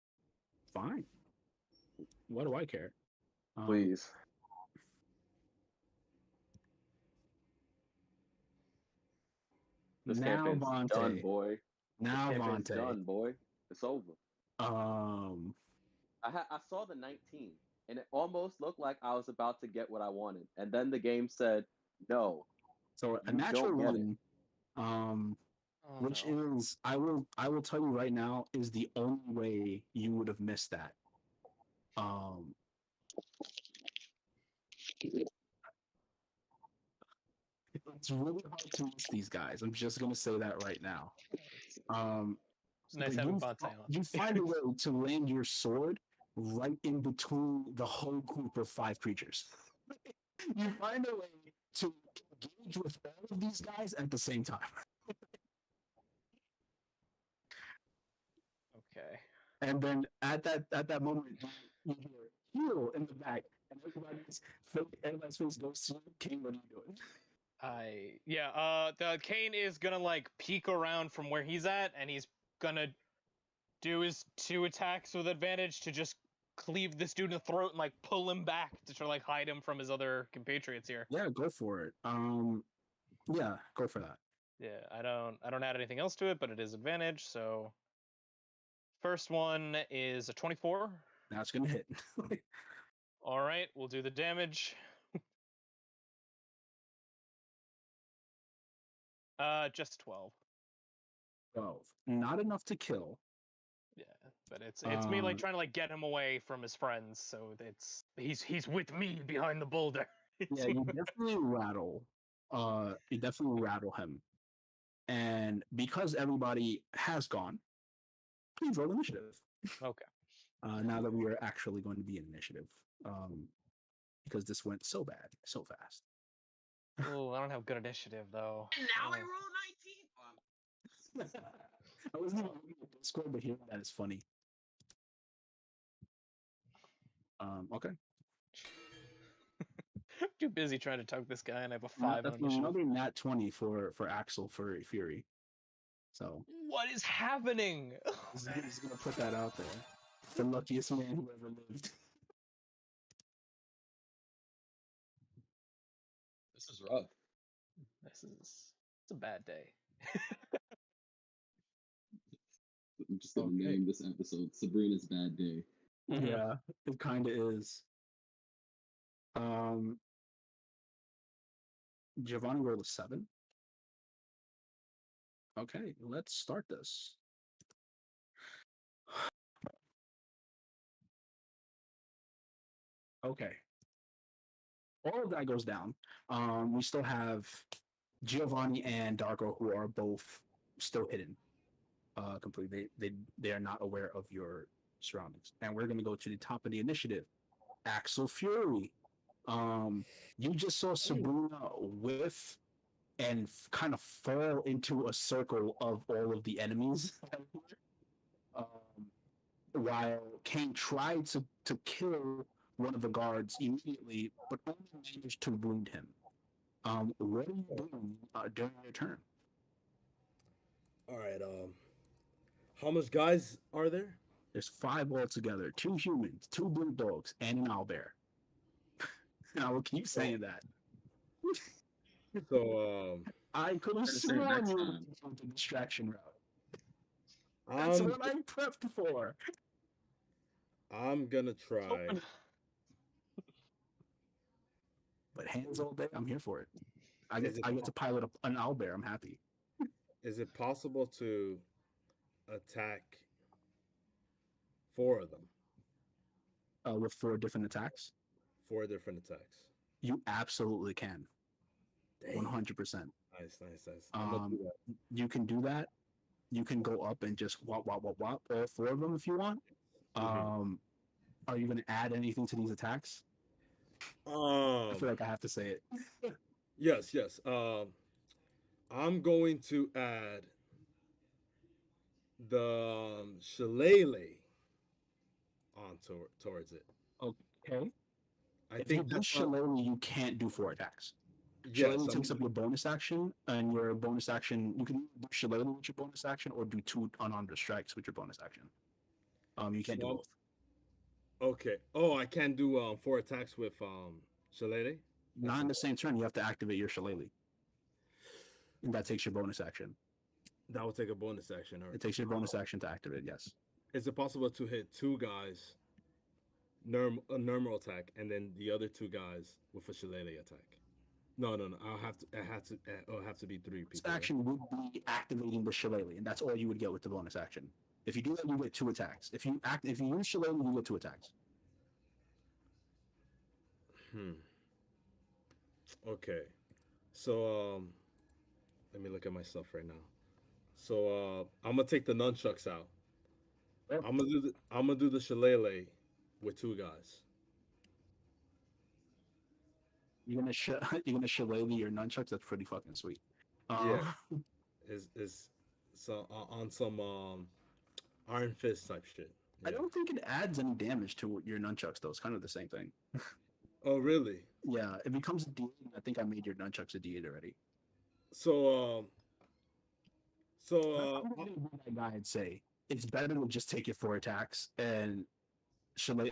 Speaker 3: Fine. What do I care?
Speaker 1: Please. This
Speaker 3: Now
Speaker 1: campaign's done,
Speaker 3: Vontae.
Speaker 1: boy.
Speaker 3: Now
Speaker 1: This campaign's
Speaker 3: Vontae.
Speaker 1: done, boy. It's over.
Speaker 3: Um.
Speaker 1: I saw the 19, and it almost looked like I was about to get what I wanted, and then the game said, "No,
Speaker 3: So a
Speaker 1: you
Speaker 3: natural
Speaker 1: don't get it."
Speaker 3: one.
Speaker 2: Oh,
Speaker 3: Which
Speaker 2: no.
Speaker 3: is I will tell you right now is the only way you would have missed that. It's really hard to miss these guys. I'm just gonna say that right now.
Speaker 2: It's nice
Speaker 3: But
Speaker 2: having Bonsai on.
Speaker 3: you find a way to land your sword right in between the whole group of 5 creatures. You find a way to engage with all of these guys at the same time.
Speaker 2: Okay.
Speaker 3: And then at that moment, you hear heal in the back, and everybody's face goes to you. King, what are you doing?
Speaker 2: The Kane is gonna like peek around from where he's at, and he's gonna do his 2 attacks with advantage to just cleave this dude in the throat and like pull him back to try to like hide him from his other compatriots here.
Speaker 3: Yeah, go for it. Yeah, go for that.
Speaker 2: Yeah, I don't add anything else to it, but it is advantage. So first one is a 24.
Speaker 3: Now it's gonna hit.
Speaker 2: All right, we'll do the damage. Just 12.
Speaker 3: 12. Not enough to kill.
Speaker 2: Yeah, but it's me like trying to like get him away from his friends, so it's he's with me behind the boulder.
Speaker 3: Yeah, you definitely rattle. You definitely rattle him. And because everybody has gone, please roll initiative.
Speaker 2: Okay.
Speaker 3: Now that we are actually going to be in initiative. Because this went so bad, so fast.
Speaker 2: Oh, I don't have good initiative though.
Speaker 7: And now I
Speaker 2: Oh.
Speaker 7: roll 19.
Speaker 3: I wasn't even looking at Discord, but hearing that is funny. Okay.
Speaker 2: Too busy trying to tug this guy, and I have a
Speaker 3: Well,
Speaker 2: 5 on
Speaker 3: that's
Speaker 2: initiative.
Speaker 3: another nat 20 for Axel for Fury. So
Speaker 2: What is happening?
Speaker 3: he's gonna put that out there. The luckiest man who ever lived.
Speaker 1: This is rough.
Speaker 2: It's a bad day.
Speaker 1: I'm just gonna
Speaker 3: Okay.
Speaker 1: name this episode Sabrina's Bad Day.
Speaker 3: Yeah, it kind of is. Giovanni rolled a 7. Okay, let's start this. Okay. All of that goes down. We still have Giovanni and Darko, who are both still hidden completely. They are not aware of your surroundings. And we're going to go to the top of the initiative. Axel Fury. You just saw Sabrina whiff and kind of fall into a circle of all of the enemies. While Kane tried to kill one of the guards immediately, but only managed to wound him. What are you doing during your turn?
Speaker 5: All right. How much guys are there?
Speaker 3: There's 5 altogether: 2 humans, 2 blue dogs, and an owlbear. And I will keep saying that.
Speaker 5: So
Speaker 3: I could have
Speaker 1: Better say it
Speaker 3: sworn
Speaker 1: next
Speaker 3: you
Speaker 1: time.
Speaker 3: went the distraction route. That's what I'm prepped for.
Speaker 5: I'm gonna try.
Speaker 3: But hands all day, I'm here for it. I
Speaker 5: Is
Speaker 3: get
Speaker 5: it
Speaker 3: to pilot an owlbear. I'm happy.
Speaker 5: is it possible to attack 4 of them?
Speaker 3: With 4 different attacks,
Speaker 5: 4 different attacks.
Speaker 3: you absolutely can.
Speaker 5: Dang.
Speaker 3: 100%.
Speaker 5: Nice. I'm gonna do that.
Speaker 3: You can do that. You can go up and just wop all 4 of them if you want. Are you going to add anything to these attacks? I feel like I have to say it.
Speaker 5: Yes. I'm going to add the shillelagh towards it.
Speaker 3: Okay.
Speaker 5: I
Speaker 3: If you
Speaker 5: think
Speaker 3: do
Speaker 5: that's
Speaker 3: shillelagh, you can't do 4 attacks.
Speaker 5: yes.
Speaker 3: Shillelagh takes up your bonus action, and your bonus action, you can do shillelagh with your bonus action or do 2 unarmed strikes with your bonus action. You can't do
Speaker 5: So-
Speaker 3: both.
Speaker 5: Okay. Oh, I can't do 4 attacks with shillelagh.
Speaker 3: Not in the same turn, you have to activate your shillelagh. And that takes your bonus action.
Speaker 5: That will take a bonus action. All
Speaker 3: It
Speaker 5: right.
Speaker 3: takes your bonus action to activate, yes.
Speaker 5: Is it possible to hit 2 guys a normal attack and then the other 2 guys with a shillelagh attack? No. It'll have to be 3
Speaker 3: Bonus
Speaker 5: people.
Speaker 3: action would be activating the shillelagh, and that's all you would get with the bonus action. If you do that, you get 2 attacks. If you use shillelagh, you get 2 attacks.
Speaker 5: Okay. So let me look at my stuff right now. So I'm gonna take the nunchucks out.
Speaker 3: Yep.
Speaker 5: I'm gonna do the shillelagh with 2 guys.
Speaker 3: You're gonna shillelagh your nunchucks. That's pretty fucking sweet.
Speaker 5: Yeah. Is so on some Iron Fist type shit.
Speaker 3: I
Speaker 5: Yeah.
Speaker 3: don't think it adds any damage to your nunchucks though. It's kind of the same thing.
Speaker 5: Oh really?
Speaker 3: Yeah, it becomes a D8. I think I made your nunchucks a D8 already.
Speaker 5: So
Speaker 3: I'm gonna be that guy and say it's better to just take it 4 attacks and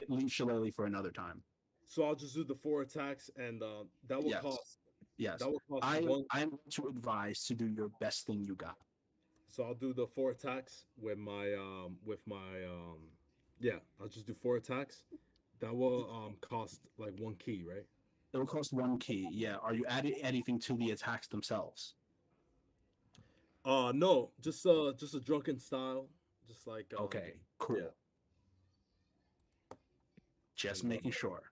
Speaker 3: leave shillelagh for another time.
Speaker 5: so I'll just do the 4 attacks and that will
Speaker 3: Yes.
Speaker 5: cost
Speaker 3: Yes,
Speaker 5: that will cost
Speaker 3: I'm
Speaker 5: 1.
Speaker 3: to advise to do your best thing you got.
Speaker 5: So I'll do the 4 attacks with my yeah, I'll just do 4 attacks. That will cost like 1 key, right?
Speaker 3: It will cost 1 key. Yeah. Are you adding anything to the attacks themselves?
Speaker 5: No, just a drunken style, just like
Speaker 3: Okay, cool.
Speaker 5: yeah.
Speaker 3: Just making sure.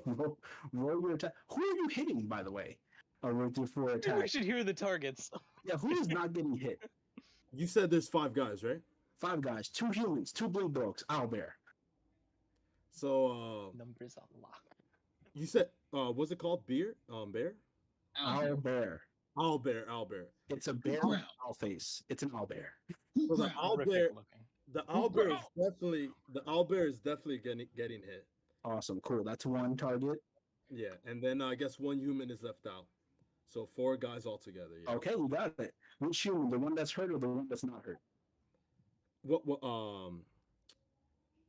Speaker 3: roll your attack. Who are you hitting, by the way? With your 4
Speaker 2: Maybe we
Speaker 3: attacks.
Speaker 2: should hear the targets.
Speaker 3: Yeah, who is not getting hit?
Speaker 5: You said there's 5 guys, right?
Speaker 3: 5 guys, 2 humans, 2 blue dogs, owlbear.
Speaker 5: So
Speaker 2: Numbers unlocked.
Speaker 5: you said what's it called? Bear? Bear?
Speaker 3: Owlbear.
Speaker 5: Owlbear.
Speaker 3: It's a bear with an owl face. It's an owlbear.
Speaker 5: So the owlbear,
Speaker 2: Looking.
Speaker 5: the owlbear is definitely getting hit.
Speaker 3: Awesome, cool. That's 1 target.
Speaker 5: Yeah, and then I guess 1 human is left out. So 4 guys altogether. Yeah.
Speaker 3: Okay, you got it. Which human? The one that's hurt or the one that's not hurt?
Speaker 5: The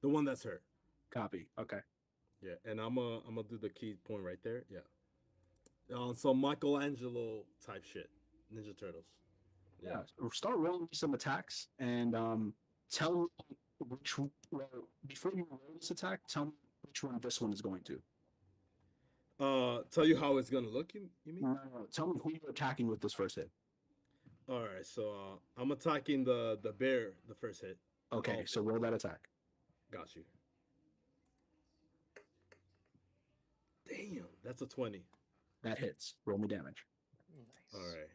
Speaker 5: one that's hurt.
Speaker 3: Copy. Okay.
Speaker 5: Yeah, and I'm gonna do the key point right there. Yeah. So Michelangelo type shit, Ninja Turtles.
Speaker 3: Yeah. Start rolling some attacks and tell me which well, before you roll this attack, tell me which one this one is going to.
Speaker 5: Tell you how it's gonna look. You mean?
Speaker 3: No. Tell me who you're attacking with this first hit.
Speaker 5: All right. So I'm attacking the bear. The first hit.
Speaker 3: Okay. So roll that attack.
Speaker 5: Got you. Damn, that's a 20.
Speaker 3: That hits. Roll me damage.
Speaker 2: Nice.
Speaker 5: All right.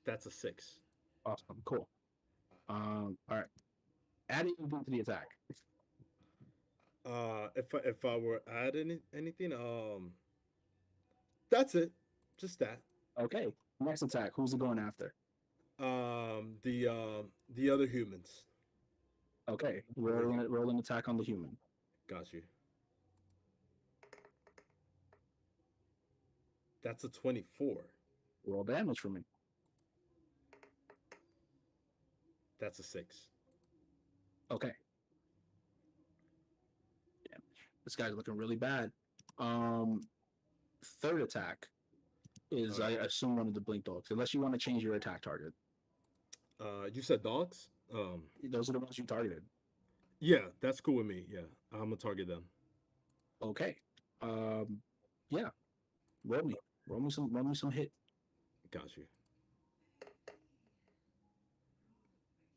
Speaker 5: That's a 6.
Speaker 3: Awesome. Cool. All right. Add anything to the attack.
Speaker 5: If I were add anything, that's it. Just that.
Speaker 3: Okay. Next attack. Who's it going after?
Speaker 5: The other humans.
Speaker 3: Okay. Roll an attack on the human.
Speaker 5: Got you. That's a 24.
Speaker 3: Roll damage for me.
Speaker 5: That's a 6.
Speaker 3: Okay. Damage. This guy's looking really bad. Third attack is, I assume, one of the blink dogs, unless you want to change your attack target.
Speaker 5: You said dogs?
Speaker 3: Those are the ones you targeted.
Speaker 5: Yeah, that's cool with me. Yeah, I'm gonna target them.
Speaker 3: Okay. Yeah. Roll me some hit.
Speaker 5: Got you.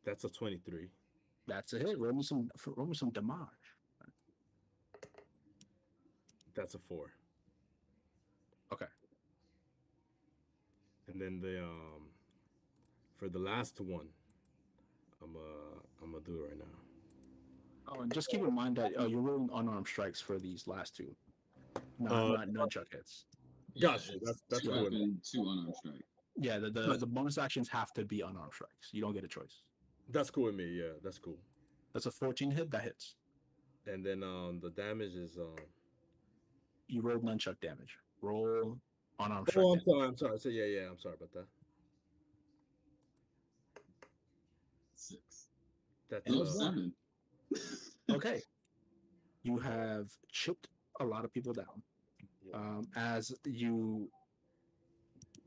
Speaker 5: That's a 23.
Speaker 3: That's a hit. Roll me some damage.
Speaker 5: That's a 4.
Speaker 3: Okay.
Speaker 5: And then for the last one, I'm gonna do it right now.
Speaker 3: Oh, and just keep in mind that you're rolling unarmed strikes for these last two, not nunchuck hits.
Speaker 5: Got you. That's
Speaker 8: two
Speaker 5: cool.
Speaker 8: weapon, 2 unarmed strike.
Speaker 3: Yeah, the bonus actions have to be unarmed strikes. You don't get a choice.
Speaker 5: That's cool with me. Yeah, that's cool.
Speaker 3: That's a 14 hit. That hits.
Speaker 5: And then the damage is
Speaker 3: You rolled nunchuck damage. Roll unarmed strike.
Speaker 5: Oh, I'm sorry. So yeah. I'm sorry about that.
Speaker 8: 6.
Speaker 5: That's
Speaker 8: Oh, 7.
Speaker 3: Okay. You have chipped a lot of people down. As you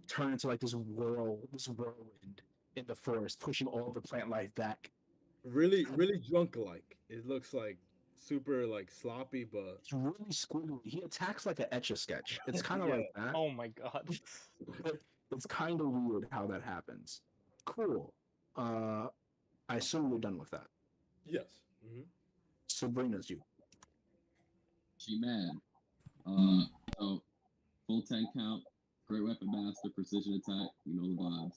Speaker 3: turn into like this whirlwind in the forest, pushing all the plant life back.
Speaker 5: really drunk like. It looks like super like sloppy, but
Speaker 3: It's really squiggly. He attacks like an Etch-a-Sketch. It's kind of like that.
Speaker 2: Oh my god.
Speaker 3: It's kind of weird how that happens. Cool. I assume we're done with that.
Speaker 5: yes. Mm-hmm.
Speaker 3: Sabrina's you.
Speaker 8: She mad. So full 10 count, great weapon master, precision attack, you know the vibes.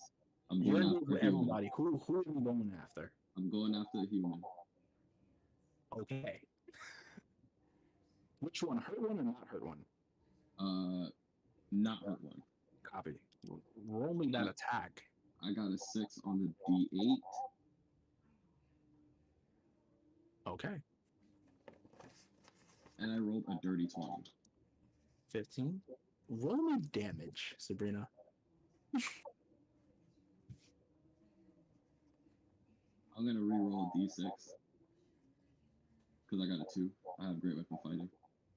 Speaker 8: I'm
Speaker 3: You're
Speaker 8: going after human.
Speaker 3: everybody. Who are you going after?
Speaker 8: I'm going after the human.
Speaker 3: Okay. Which one? Hurt one or not hurt one?
Speaker 8: Not hurt one.
Speaker 3: Copy. Roll me that attack.
Speaker 8: I got a 6 on the D8.
Speaker 3: Okay.
Speaker 8: And I rolled a dirty 20.
Speaker 3: 15. Roll me damage, Sabrina.
Speaker 8: I'm gonna re-roll a D6 because I got a 2. I have great weapon fighting.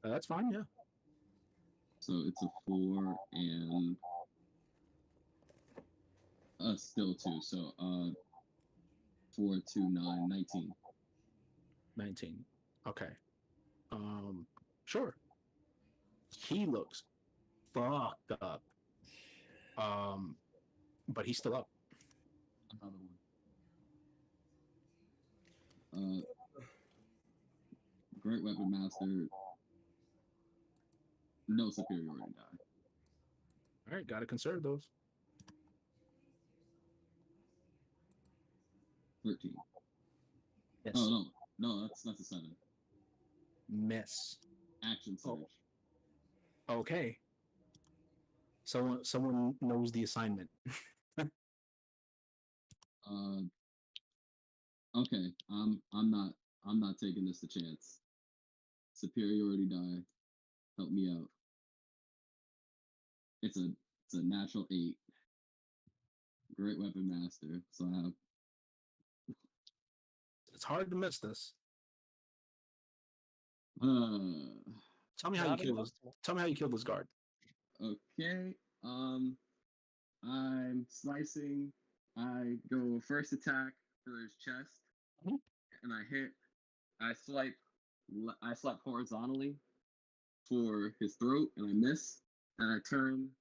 Speaker 3: That's fine, yeah.
Speaker 8: So it's a 4 and still 2. So 4, 2, 9, 19.
Speaker 3: 19. Okay. Sure. He looks fucked up. But he's still up.
Speaker 8: Another one. Great weapon master. No superiority die.
Speaker 3: All right, gotta conserve those.
Speaker 8: 13.
Speaker 3: Yes.
Speaker 8: Oh no, that's a 7.
Speaker 3: Miss.
Speaker 8: Action surge.
Speaker 3: Okay. Someone knows the assignment.
Speaker 8: Okay. I'm not taking this a chance. Superiority die. Help me out. It's a It's a natural 8. Great weapon master. So I have
Speaker 3: It's hard to miss this.
Speaker 8: uh
Speaker 3: Tell me how you
Speaker 2: Not
Speaker 3: killed this.
Speaker 2: impossible.
Speaker 3: Tell me how you killed this guard.
Speaker 8: okay. I'm slicing. I go first attack for his chest,
Speaker 3: Mhm.
Speaker 8: and I hit. I swipe horizontally for his throat, and I miss. And I turn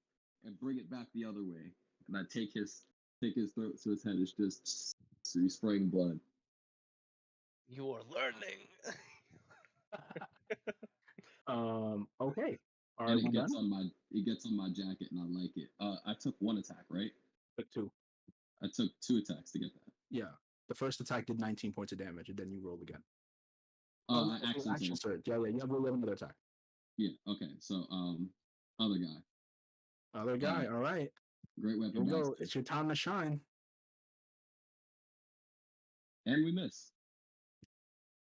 Speaker 8: and bring it back the other way, and I take his throat, so his head is just spraying blood.
Speaker 2: You are learning.
Speaker 3: Okay. Are
Speaker 8: And
Speaker 3: we done?
Speaker 8: it gets on my jacket, and I like it. I took 1 attack, right?
Speaker 3: Took 2.
Speaker 8: I took 2 attacks to get that.
Speaker 3: Yeah. The first attack did 19 points of damage, and then you rolled again.
Speaker 8: I
Speaker 3: no,
Speaker 8: actually
Speaker 3: action
Speaker 8: took.
Speaker 3: surge. Yeah, you have to roll another attack.
Speaker 8: Yeah. Okay. So other guy,
Speaker 3: Other guy. All right.
Speaker 8: great
Speaker 3: Here
Speaker 8: weapon
Speaker 3: we go.
Speaker 8: master,
Speaker 3: It's your time to shine.
Speaker 8: and we miss.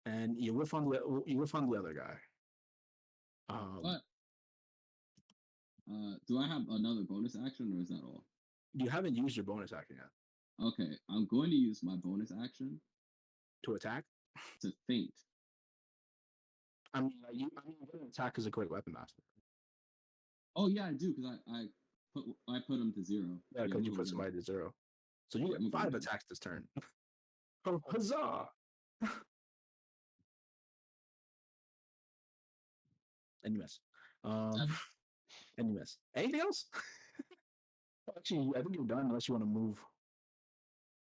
Speaker 3: And you whiff on the other guy.
Speaker 8: But do I have another bonus action, or is that all?
Speaker 3: You haven't used your bonus action yet
Speaker 8: Okay, I'm going to use my bonus action
Speaker 3: to attack.
Speaker 8: to feint.
Speaker 3: You attack is a great weapon master.
Speaker 8: Oh yeah, I do because I put him to 0.
Speaker 3: Yeah, because you
Speaker 8: we'll
Speaker 3: put
Speaker 8: go
Speaker 3: somebody to 0. So you
Speaker 8: Yeah,
Speaker 3: get
Speaker 8: we'll go
Speaker 3: 5
Speaker 8: ahead.
Speaker 3: attacks this turn. Oh, huzzah! And you miss. And you miss. Anything else? Actually, I think you're done unless you want to move,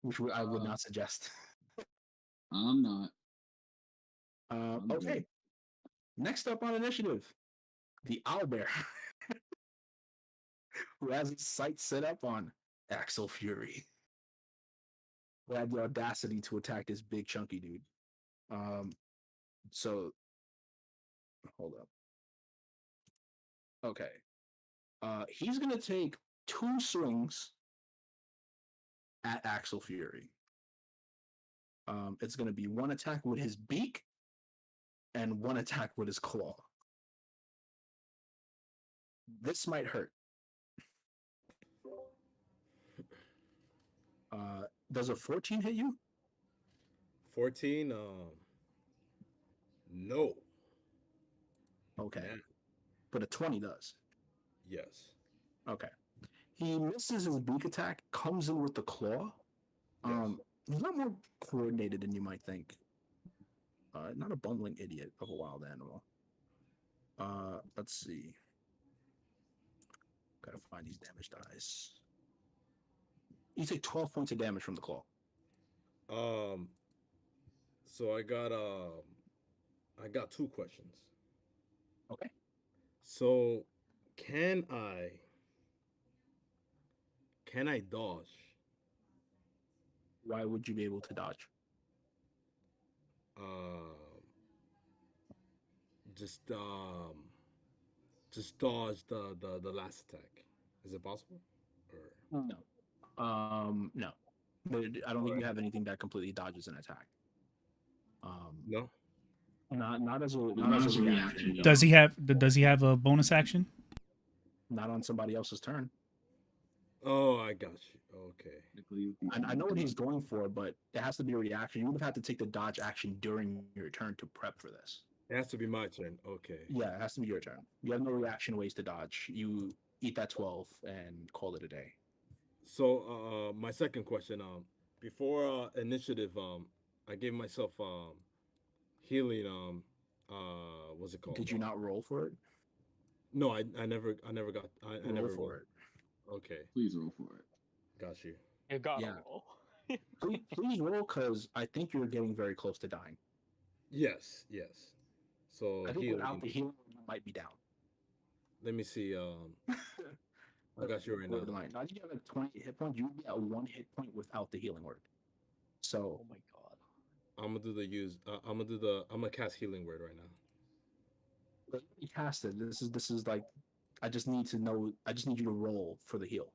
Speaker 3: which I would not suggest.
Speaker 8: I'm not. I'm
Speaker 3: Okay.
Speaker 8: good.
Speaker 3: Next up on initiative, the owlbear, who has his sights set up on Axel Fury, who had the audacity to attack this big chunky dude. So hold up. Okay. He's gonna take 2 swings at Axel Fury. It's gonna be 1 attack with his beak and 1 attack with his claw. This might hurt. Does a 14 hit you?
Speaker 5: 14. No.
Speaker 3: Okay.
Speaker 5: Man.
Speaker 3: But a 20 does.
Speaker 5: Yes.
Speaker 3: Okay. He misses his beak attack, comes in with the claw.
Speaker 5: Yes.
Speaker 3: He's not more coordinated than you might think. Not a bumbling idiot of a wild animal. Let's see. Gotta find these damage dice. You take 12 points of damage from the claw.
Speaker 5: So I got 2 questions.
Speaker 3: Okay.
Speaker 5: So can I dodge?
Speaker 3: Why would you be able to dodge?
Speaker 5: Just dodge the last attack. Is it possible? Or
Speaker 3: No. No. But I don't think you have anything that completely dodges an attack.
Speaker 5: no?
Speaker 3: Not as a reaction.
Speaker 4: Does he have a bonus action?
Speaker 3: Not on somebody else's turn.
Speaker 5: Oh, I got you. Okay.
Speaker 3: I know what he's going for, but it has to be a reaction. You would have had to take the dodge action during your turn to prep for this.
Speaker 5: It has to be my turn. Okay.
Speaker 3: Yeah, it has to be your turn. You have no reaction ways to dodge. You eat that 12 and call it a day.
Speaker 5: So my second question, before initiative, I gave myself healing, what's it called?
Speaker 3: Did you not roll for it?
Speaker 5: No, I never got I
Speaker 3: Roll
Speaker 5: never
Speaker 3: for
Speaker 5: rolled.
Speaker 3: it.
Speaker 5: Okay,
Speaker 8: Please roll for it.
Speaker 5: got you.
Speaker 2: You gotta
Speaker 3: Yeah.
Speaker 2: roll.
Speaker 3: Please roll, because I think you're getting very close to dying.
Speaker 5: Yes. So
Speaker 3: I think
Speaker 5: healing.
Speaker 3: without the healing, you might be down.
Speaker 5: Let me see. I got you right now.
Speaker 3: Borderline. I think you have like 20 hit points. You'd be at 1 hit point without the healing word. So
Speaker 2: Oh my god.
Speaker 5: I'm gonna cast healing word right now.
Speaker 3: you cast it. This is like, I just need you to roll for the heal.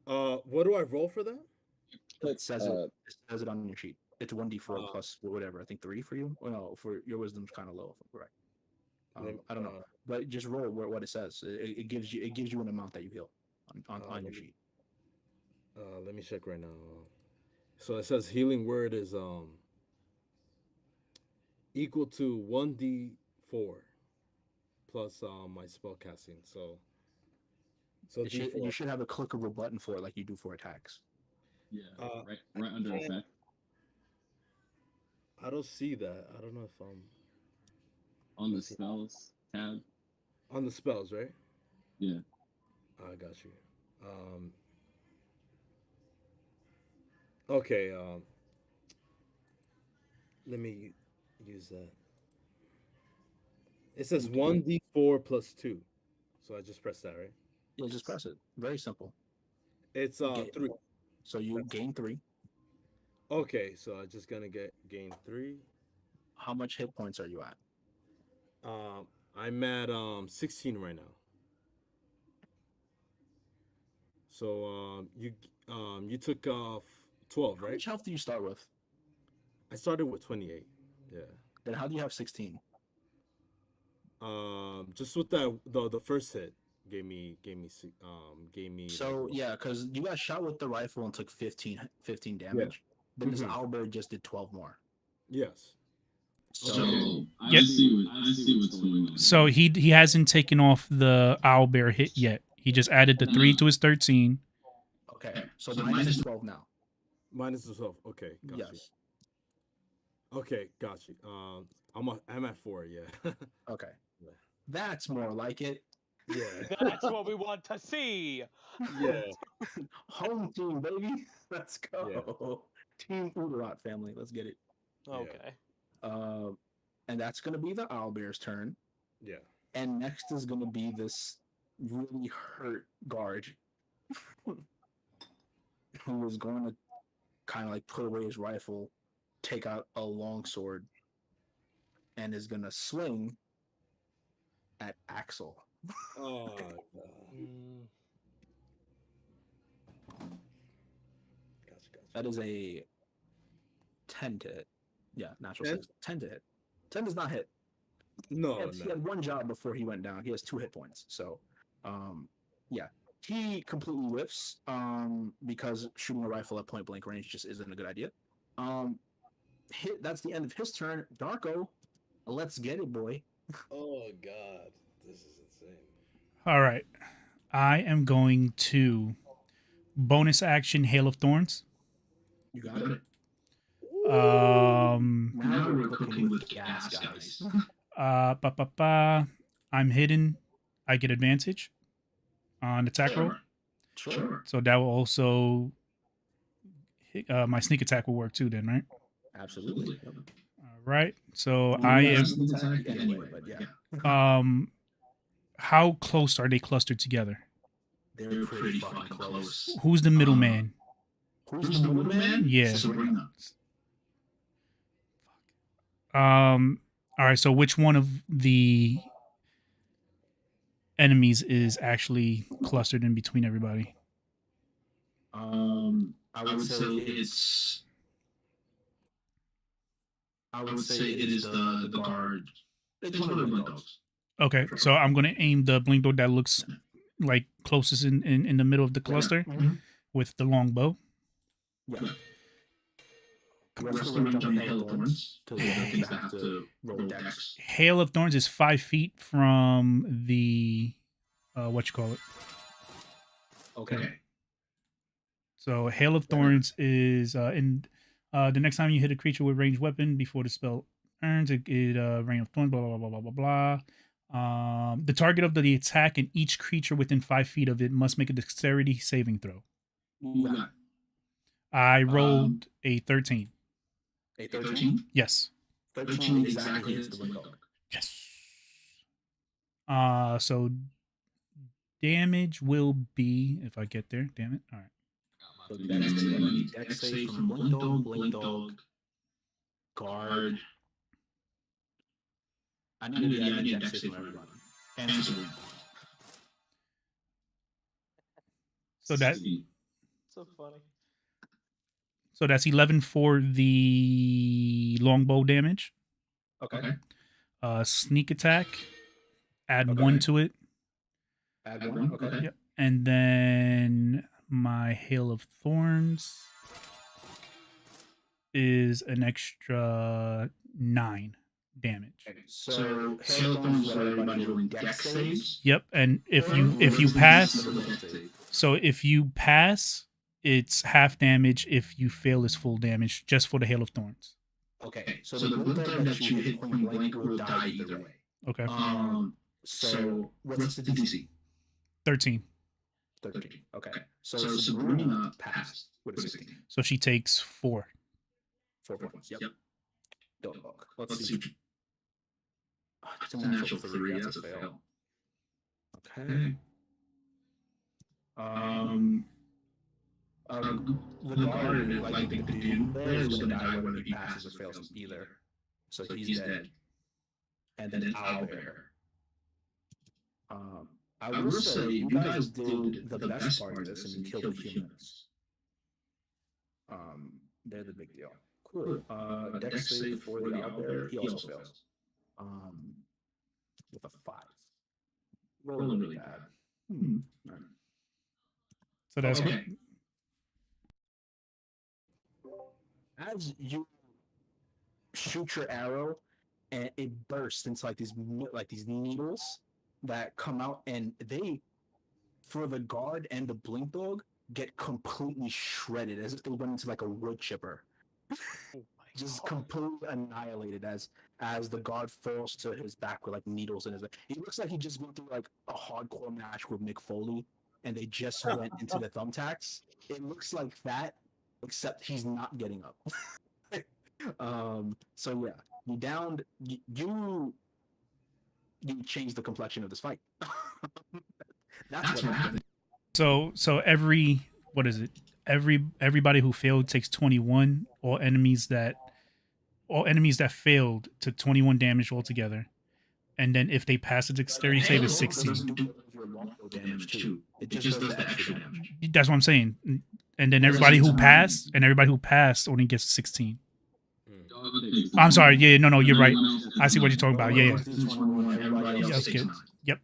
Speaker 5: What do I roll for that?
Speaker 3: It says it on your sheet. It's 1d4 plus whatever. I think 3 for you. Well, no, for your wisdom's kind of low. Right. I don't know, but just roll what it says. It gives you an amount that you heal. on your sheet.
Speaker 5: Let me check right now. So it says healing word is equal to 1d4 plus my spell casting. So D4.
Speaker 3: You should have a clickable button for it like you do for attacks.
Speaker 8: Yeah,
Speaker 5: Uh,
Speaker 8: right under effect.
Speaker 5: I don't see that. I don't know if I'm
Speaker 8: On the
Speaker 5: Let's see.
Speaker 8: spells tab.
Speaker 5: on the spells, right?
Speaker 8: Yeah.
Speaker 5: I got you. Okay. Let me use that. It says 1d4 plus 2. So I just press that, right?
Speaker 3: Yeah, just press it. Very simple.
Speaker 5: It's
Speaker 3: Okay.
Speaker 5: 3.
Speaker 3: So you gain 3.
Speaker 5: Okay, so I'm just gonna gain 3.
Speaker 3: How much hit points are you at?
Speaker 5: I'm at 16 right now. So you took off 12,
Speaker 3: How
Speaker 5: right?
Speaker 3: much health do you start with?
Speaker 5: I started with 28. Yeah.
Speaker 3: Then how do you have 16?
Speaker 5: Just with that the first hit gave me
Speaker 3: So
Speaker 5: like,
Speaker 3: yeah, because you got shot with the rifle and took 15 damage. Then this
Speaker 5: Mhm.
Speaker 3: owlbear just did 12 more.
Speaker 5: yes.
Speaker 8: So I
Speaker 4: Yep.
Speaker 8: see what's going on.
Speaker 4: So he hasn't taken off the owlbear hit yet. He just added the 3 to his 13.
Speaker 3: Okay, so minus 12 now.
Speaker 5: Minus the 12. Okay, got you.
Speaker 3: Yes.
Speaker 5: Okay, got you. I'm at 4, yeah.
Speaker 3: Okay.
Speaker 5: Yeah.
Speaker 3: That's more like it.
Speaker 5: Yeah.
Speaker 2: That's what we want to see.
Speaker 5: Yeah.
Speaker 3: Home team, baby. Let's go. Team Foodrot family. Let's get it.
Speaker 2: Okay.
Speaker 3: And that's going to be the owlbear's turn.
Speaker 5: Yeah.
Speaker 3: And next is going to be this really hurt guard who is going to kind of like put away his rifle, take out a long sword, and is going to swing at Axel.
Speaker 5: Oh god.
Speaker 2: Mm,
Speaker 5: Gotcha.
Speaker 3: That is a 10 to hit. Yeah, natural
Speaker 5: 10?
Speaker 3: 6. 10 to hit. 10 does not hit.
Speaker 5: No,
Speaker 3: He had one job before he went down. He has 2 hit points. So, yeah. He completely whiffs because shooting a rifle at point blank range just isn't a good idea. That's the end of his turn. Darko, let's get it, boy.
Speaker 5: Oh god. This is insane.
Speaker 4: All right. I am going to bonus action Hail of Thorns.
Speaker 3: You got it.
Speaker 4: Now
Speaker 3: we're cooking with gas, guys.
Speaker 4: I'm hidden. I get advantage on attack roll.
Speaker 3: Sure.
Speaker 4: So that will also my sneak attack will work too then, right?
Speaker 3: Absolutely.
Speaker 4: All right. So I am
Speaker 3: Anyway, but yeah.
Speaker 4: how close are they clustered together?
Speaker 3: They're pretty fucking close.
Speaker 4: Who's the middleman?
Speaker 3: Who's the middleman?
Speaker 4: Yeah.
Speaker 3: Sabrina.
Speaker 4: All right, so which one of the enemies is actually clustered in between everybody?
Speaker 3: I would say it is the guard. It's one of the blink dogs.
Speaker 4: Okay, so I'm gonna aim the blink dog that looks like closest in the middle of the cluster with the long bow.
Speaker 3: Yeah. What's the range on the Hail of Thorns? To the things that have to roll dex.
Speaker 4: Hail of Thorns is 5 feet from the what you call it.
Speaker 3: Okay.
Speaker 4: So Hail of Thorns is in the next time you hit a creature with ranged weapon before the spell earns it Rain of Thorns, blah blah blah blah blah blah. The target of the attack and each creature within 5 feet of it must make a dexterity saving throw.
Speaker 3: Yeah.
Speaker 4: I rolled a 13.
Speaker 3: A 13?
Speaker 4: Yes.
Speaker 3: 13 exactly hits the blink dog.
Speaker 4: Yes. So damage will be if I get there. Damn it! All right.
Speaker 3: So dex save from blink dog, guard. I need to add dex save from everyone. And Sabrina.
Speaker 4: So that
Speaker 2: so funny.
Speaker 4: so that's 11 for the longbow damage.
Speaker 3: Okay.
Speaker 4: Sneak attack. Add 1 to it.
Speaker 3: Add 1. Okay.
Speaker 4: Yep. And then my Hail of Thorns is an extra 9 damage.
Speaker 3: Okay, so Hail of Thorns is what everybody doing dex saves.
Speaker 4: Yep, and if you pass, so if you pass, it's half damage. If you fail, it's full damage, just for the Hail of Thorns.
Speaker 3: Okay, so the blue dog that you hit point blank will die either way.
Speaker 4: Okay.
Speaker 3: So what's the DC?
Speaker 4: 13.
Speaker 3: 13. Okay. So Sabrina passed with a 16.
Speaker 4: So she takes 4.
Speaker 3: 4 points. Yep. Don't look. Let's see. It's a natural 3. That's a fail. Okay. The guard, like the dude there, is going to die whether he passes or fails either. So he's dead. And then Owlbear. I will say, you guys did the best part of this and you killed the humans. They're the big deal. Cool. Dex save for the Owlbear, he also fails. With a 5. Rolling really bad. Right.
Speaker 4: So that's
Speaker 3: okay. As you shoot your arrow, and it bursts into like these needles that come out, and they, for the guard and the blink dog, get completely shredded as if they went into like a wood chipper. Just completely annihilated as the guard falls to his back with like needles in his back. He looks like he just went through like a hardcore match with Mick Foley, and they just went into the thumbtacks. It looks like that, except he's not getting up. So yeah, you downed. You changed the complexion of this fight. That's what happened.
Speaker 4: So every, what is it? Everybody who failed takes 21. All enemies that failed took 21 damage altogether. And then if they pass the dexterity save, is 16.
Speaker 3: It just does the extra damage.
Speaker 4: That's what I'm saying. And then everybody who passed only gets 16. I'm sorry. Yeah, no, you're right. I see what you're talking about. Yeah. That's good. Yep.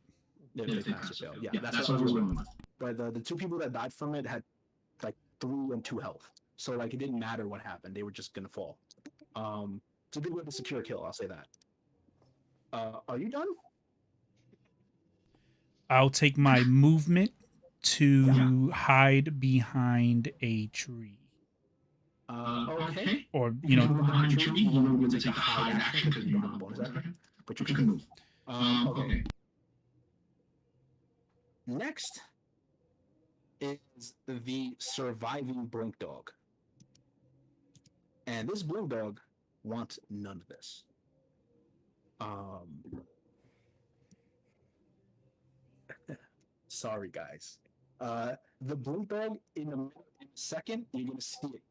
Speaker 3: Yeah, that's what we're doing. But the 2 people that died from it had like 3 and 2 health. So like it didn't matter what happened; they were just gonna fall. It's a good way to secure a kill. I'll say that. Are you done?
Speaker 4: I'll take my movement to hide behind a tree.
Speaker 3: Okay.
Speaker 4: Or
Speaker 3: behind a tree, you will take a hide action because you don't have a bonus action, but you can move. Okay. Next is the surviving blink dog. And this blink dog wants none of this. Sorry, guys. The blink dog, in a second, you're going to see it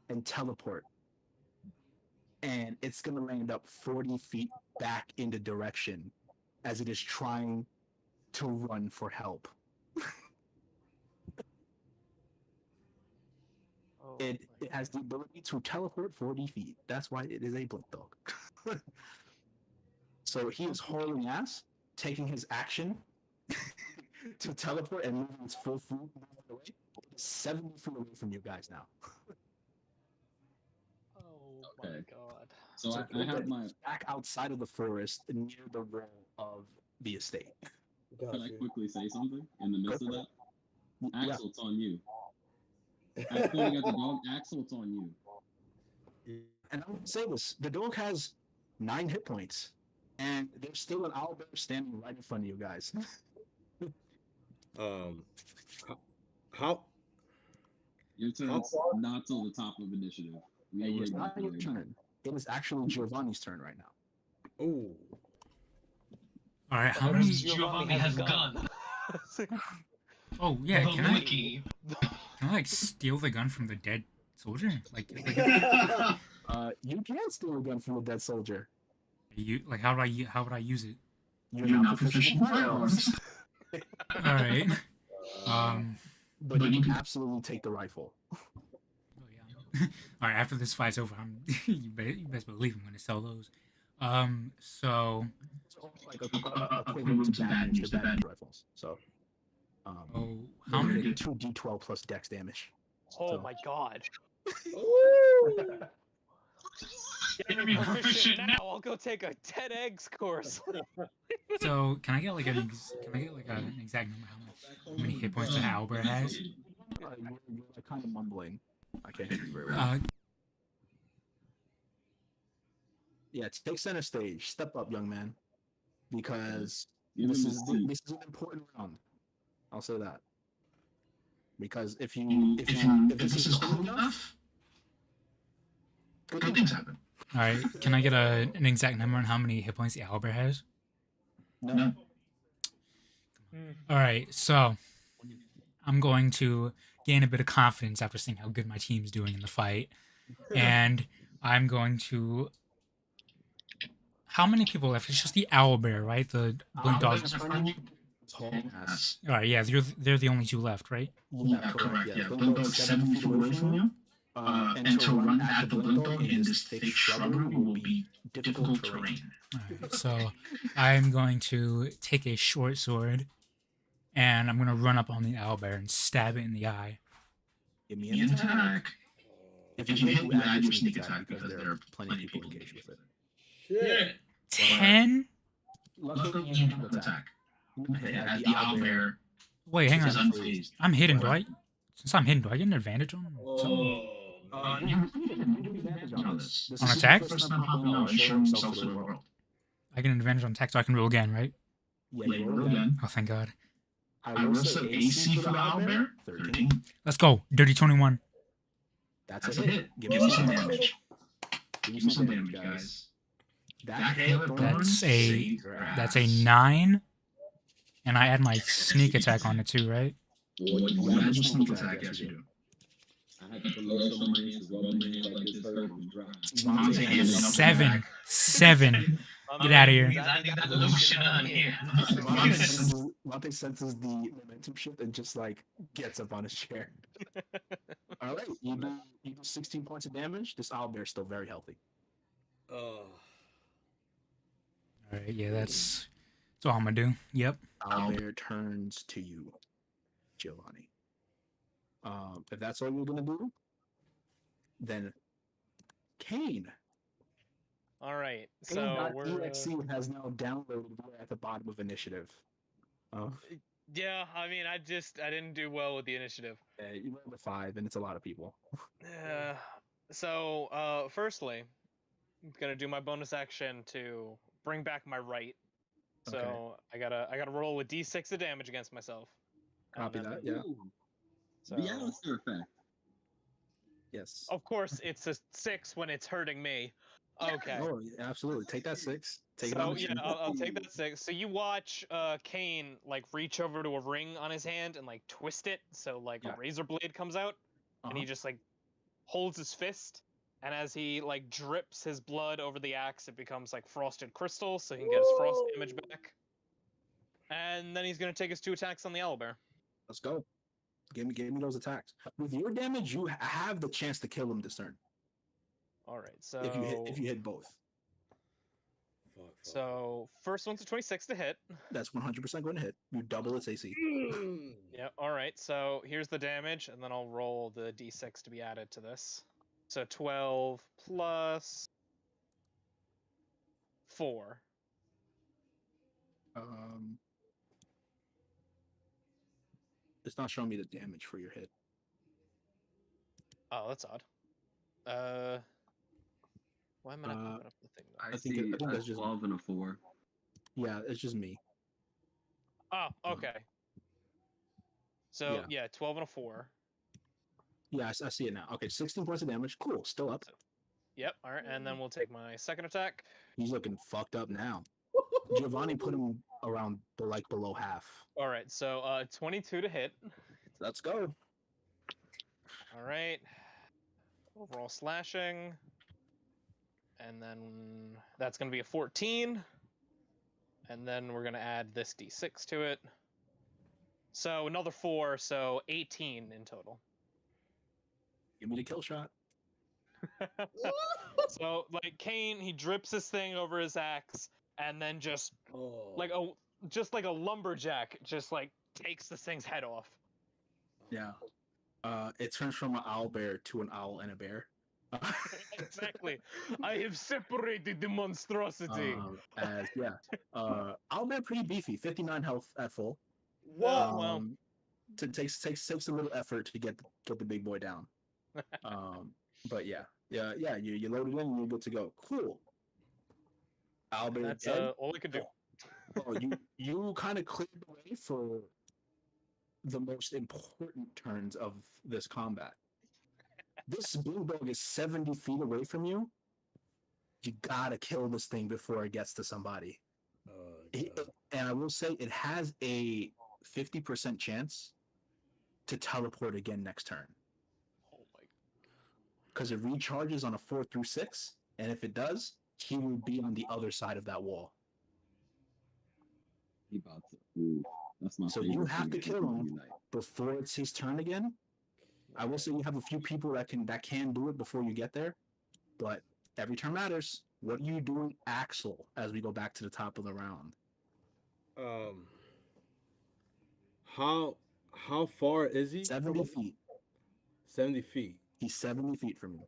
Speaker 3: and teleport. And it's going to land up 40 feet back in the direction as it is trying to run for help. It has the ability to teleport 40 feet. That's why it is a blink dog. So he is hauling ass, taking his action to teleport and moving its full food away. It is 70 feet away from you guys now.
Speaker 2: Oh my god.
Speaker 8: So I have my
Speaker 3: back outside of the forest near the wall of the estate.
Speaker 8: Can I quickly say something in the midst of that? Axel, it's on you. I'm pointing at the dog. Axel, it's on you.
Speaker 3: And I would say this: the dog has 9 hit points, and there's still an owlbear standing right in front of you guys.
Speaker 5: How?
Speaker 8: Your turn. Not till the top of initiative.
Speaker 3: It's not your turn. It is actually Giovanni's turn right now.
Speaker 5: Ooh.
Speaker 6: All right, how many?
Speaker 2: Giovanni has gun.
Speaker 6: Oh yeah, can I like steal the gun from the dead soldier? Like
Speaker 3: you can steal a gun from a dead soldier.
Speaker 6: How would I use it?
Speaker 3: You're not proficient in firearms.
Speaker 6: All right.
Speaker 3: But you can absolutely take the rifle.
Speaker 6: Oh, yeah. All right. After this fight's over, you best believe I'm gonna sell those. So
Speaker 3: it's like equivalent to Batman rifles. So
Speaker 6: Oh,
Speaker 3: How
Speaker 6: how
Speaker 3: many
Speaker 6: many?
Speaker 3: 2d12 plus dex damage.
Speaker 2: Oh
Speaker 3: So-
Speaker 2: my god.
Speaker 5: Ooh.
Speaker 2: Get me proficient now. I'll go take a 10 eggs course.
Speaker 6: So can I get like an exact number how many hit points the owlbear has?
Speaker 3: You're like kind of mumbling. I can't hear you very well. Yeah, take center stage. Step up, young man, because
Speaker 8: Give
Speaker 3: this
Speaker 8: him
Speaker 3: is
Speaker 8: his seat.
Speaker 3: this is an important round. I'll say that. Because if this is close enough, good things happen.
Speaker 6: All right, can I get an exact number on how many hit points the owlbear has?
Speaker 3: No.
Speaker 6: All right, so I'm going to gain a bit of confidence after seeing how good my team's doing in the fight, and I'm going to. How many people left? It's just the owlbear, right? The blink dog.
Speaker 3: Tall ass.
Speaker 6: All right, yeah, they're the only two left, right?
Speaker 3: Yeah, correct. Yeah, blink dog's 7 feet away from you. And to run at the blink dog in this thick shrubbery will be difficult terrain.
Speaker 6: All right, so I'm going to take a short sword, and I'm going to run up on the owlbear and stab it in the eye.
Speaker 3: Give me an attack. If you hit, you add your sneak attack because there are plenty of people engaged with it.
Speaker 5: Shit.
Speaker 6: 10?
Speaker 3: Luckily, you can attack. As the owlbear.
Speaker 6: Wait, hang
Speaker 3: is
Speaker 6: on.
Speaker 3: unfazed.
Speaker 6: I'm hidden. Since I'm hidden, do I get an advantage on something?
Speaker 5: Oh.
Speaker 3: You get advantage on this. This
Speaker 6: On
Speaker 3: is
Speaker 6: attack?
Speaker 3: the first time popping out and showing himself to the world.
Speaker 6: I get an advantage on attack, so I can roll again, right?
Speaker 3: Yeah, you roll again.
Speaker 6: Oh, thank God.
Speaker 3: I will say AC for the owlbear, 13.
Speaker 6: Let's go. Dirty 21.
Speaker 3: That's a hit. Give me some damage. Give me some damage, guys. That hail of thorns saved your ass.
Speaker 6: That's a 9. And I add my sneak attack on it too, right?
Speaker 3: You add your sneak attack, yes you do.
Speaker 8: I had to blow someone else to rub my hand like this hurt from dropped.
Speaker 3: Devontae handed up
Speaker 6: 7. 7. Get out of here.
Speaker 7: I think that's Lucian on here.
Speaker 3: Devontae senses the momentum shift and just like gets up on his chair. All right, you do 16 points of damage. This owlbear is still very healthy.
Speaker 5: Oh.
Speaker 6: All right, yeah, that's all I'm going to do. Yep.
Speaker 3: Owlbear turns to you, Giovanni. If that's all you're gonna do, then Kane.
Speaker 2: All right, so we're.
Speaker 3: EXE has now downloaded. We're at the bottom of initiative.
Speaker 2: Yeah, I mean, I didn't do well with the initiative.
Speaker 3: You rolled a 5, and it's a lot of people.
Speaker 2: Firstly, I'm gonna do my bonus action to bring back my right. So
Speaker 3: Okay.
Speaker 2: I gotta roll with D6 of damage against myself.
Speaker 3: Copy that. Yeah.
Speaker 2: So,
Speaker 8: The Alistair effect.
Speaker 3: Yes.
Speaker 2: of course, it's a 6 when it's hurting me. Okay.
Speaker 3: Oh, yeah, absolutely. Take that 6. Take it
Speaker 2: So
Speaker 3: on the
Speaker 2: yeah,
Speaker 3: chin.
Speaker 2: I'll take that 6. So you watch Kane like reach over to a ring on his hand and like twist it, so like
Speaker 3: Yeah.
Speaker 2: a razor blade comes out, and he just like holds his fist, and as he like drips his blood over the axe, it becomes like frosted crystal, so he can get his frost damage back. And then he's gonna take his 2 attacks on the owlbear.
Speaker 3: Let's go. Give me those attacks. With your damage, you have the chance to kill him this turn.
Speaker 2: All right, so
Speaker 3: If you hit both,
Speaker 2: so first one's a 26 to hit.
Speaker 3: that's 100% going to hit. You double its AC.
Speaker 2: Yep. All right. So here's the damage, and then I'll roll the d6 to be added to this. So 12 plus 4.
Speaker 3: It's not showing me the damage for your hit.
Speaker 2: Oh, that's odd. Why am I not popping up the thing? Though?
Speaker 8: I
Speaker 3: think
Speaker 8: see
Speaker 3: it- I think
Speaker 8: a
Speaker 3: that's just-
Speaker 8: 12 and a 4.
Speaker 3: Yeah, it's just me.
Speaker 2: Oh, okay. So
Speaker 3: Yeah.
Speaker 2: yeah, 12 and a 4.
Speaker 3: Yeah, I see it now. Okay, 16 points of damage. Cool, still up.
Speaker 2: Yep. All right, and then we'll take my second attack.
Speaker 3: He's looking fucked up now. Giovanni put him around below half.
Speaker 2: All right. So 22 to hit.
Speaker 3: Let's go.
Speaker 2: All right. Overall slashing. And then that's going to be a 14. And then we're going to add this d6 to it. So another 4, so 18 in total.
Speaker 3: Give me the kill shot.
Speaker 2: So, like, Kane, he drips his thing over his axe, and then just like a lumberjack, just like takes this thing's head off.
Speaker 3: Yeah. It turns from an owl bear to an owl and a bear.
Speaker 2: Exactly. I have separated the monstrosity.
Speaker 3: Owlbear pretty beefy, 59 health at full.
Speaker 5: What?
Speaker 2: Oh, wow.
Speaker 3: Takes a little effort to get the big boy down. But yeah, you load it in and you're good to go. Cool. Owlbear
Speaker 2: That's
Speaker 3: dead.
Speaker 2: all I could do.
Speaker 3: Oh, you kind of cleared the way for the most important turns of this combat. This blue dog is 70 feet away from you. You gotta kill this thing before it gets to somebody. And I will say it has a 50% chance to teleport again next turn.
Speaker 2: Oh my.
Speaker 3: Because it recharges on a 4 through 6, and if it does, he will be on the other side of that wall.
Speaker 8: He about to. Ooh, that's my
Speaker 3: So
Speaker 8: favorite
Speaker 3: you have
Speaker 8: thing
Speaker 3: to
Speaker 8: in
Speaker 3: kill him
Speaker 8: RPG Night.
Speaker 3: before it's his turn again. I will say you have a few people that can do it before you get there, but every turn matters. What are you doing, Axel, as we go back to the top of the round?
Speaker 5: How far is he?
Speaker 3: 70 feet.
Speaker 5: 70 feet.
Speaker 3: He's 70 feet from you.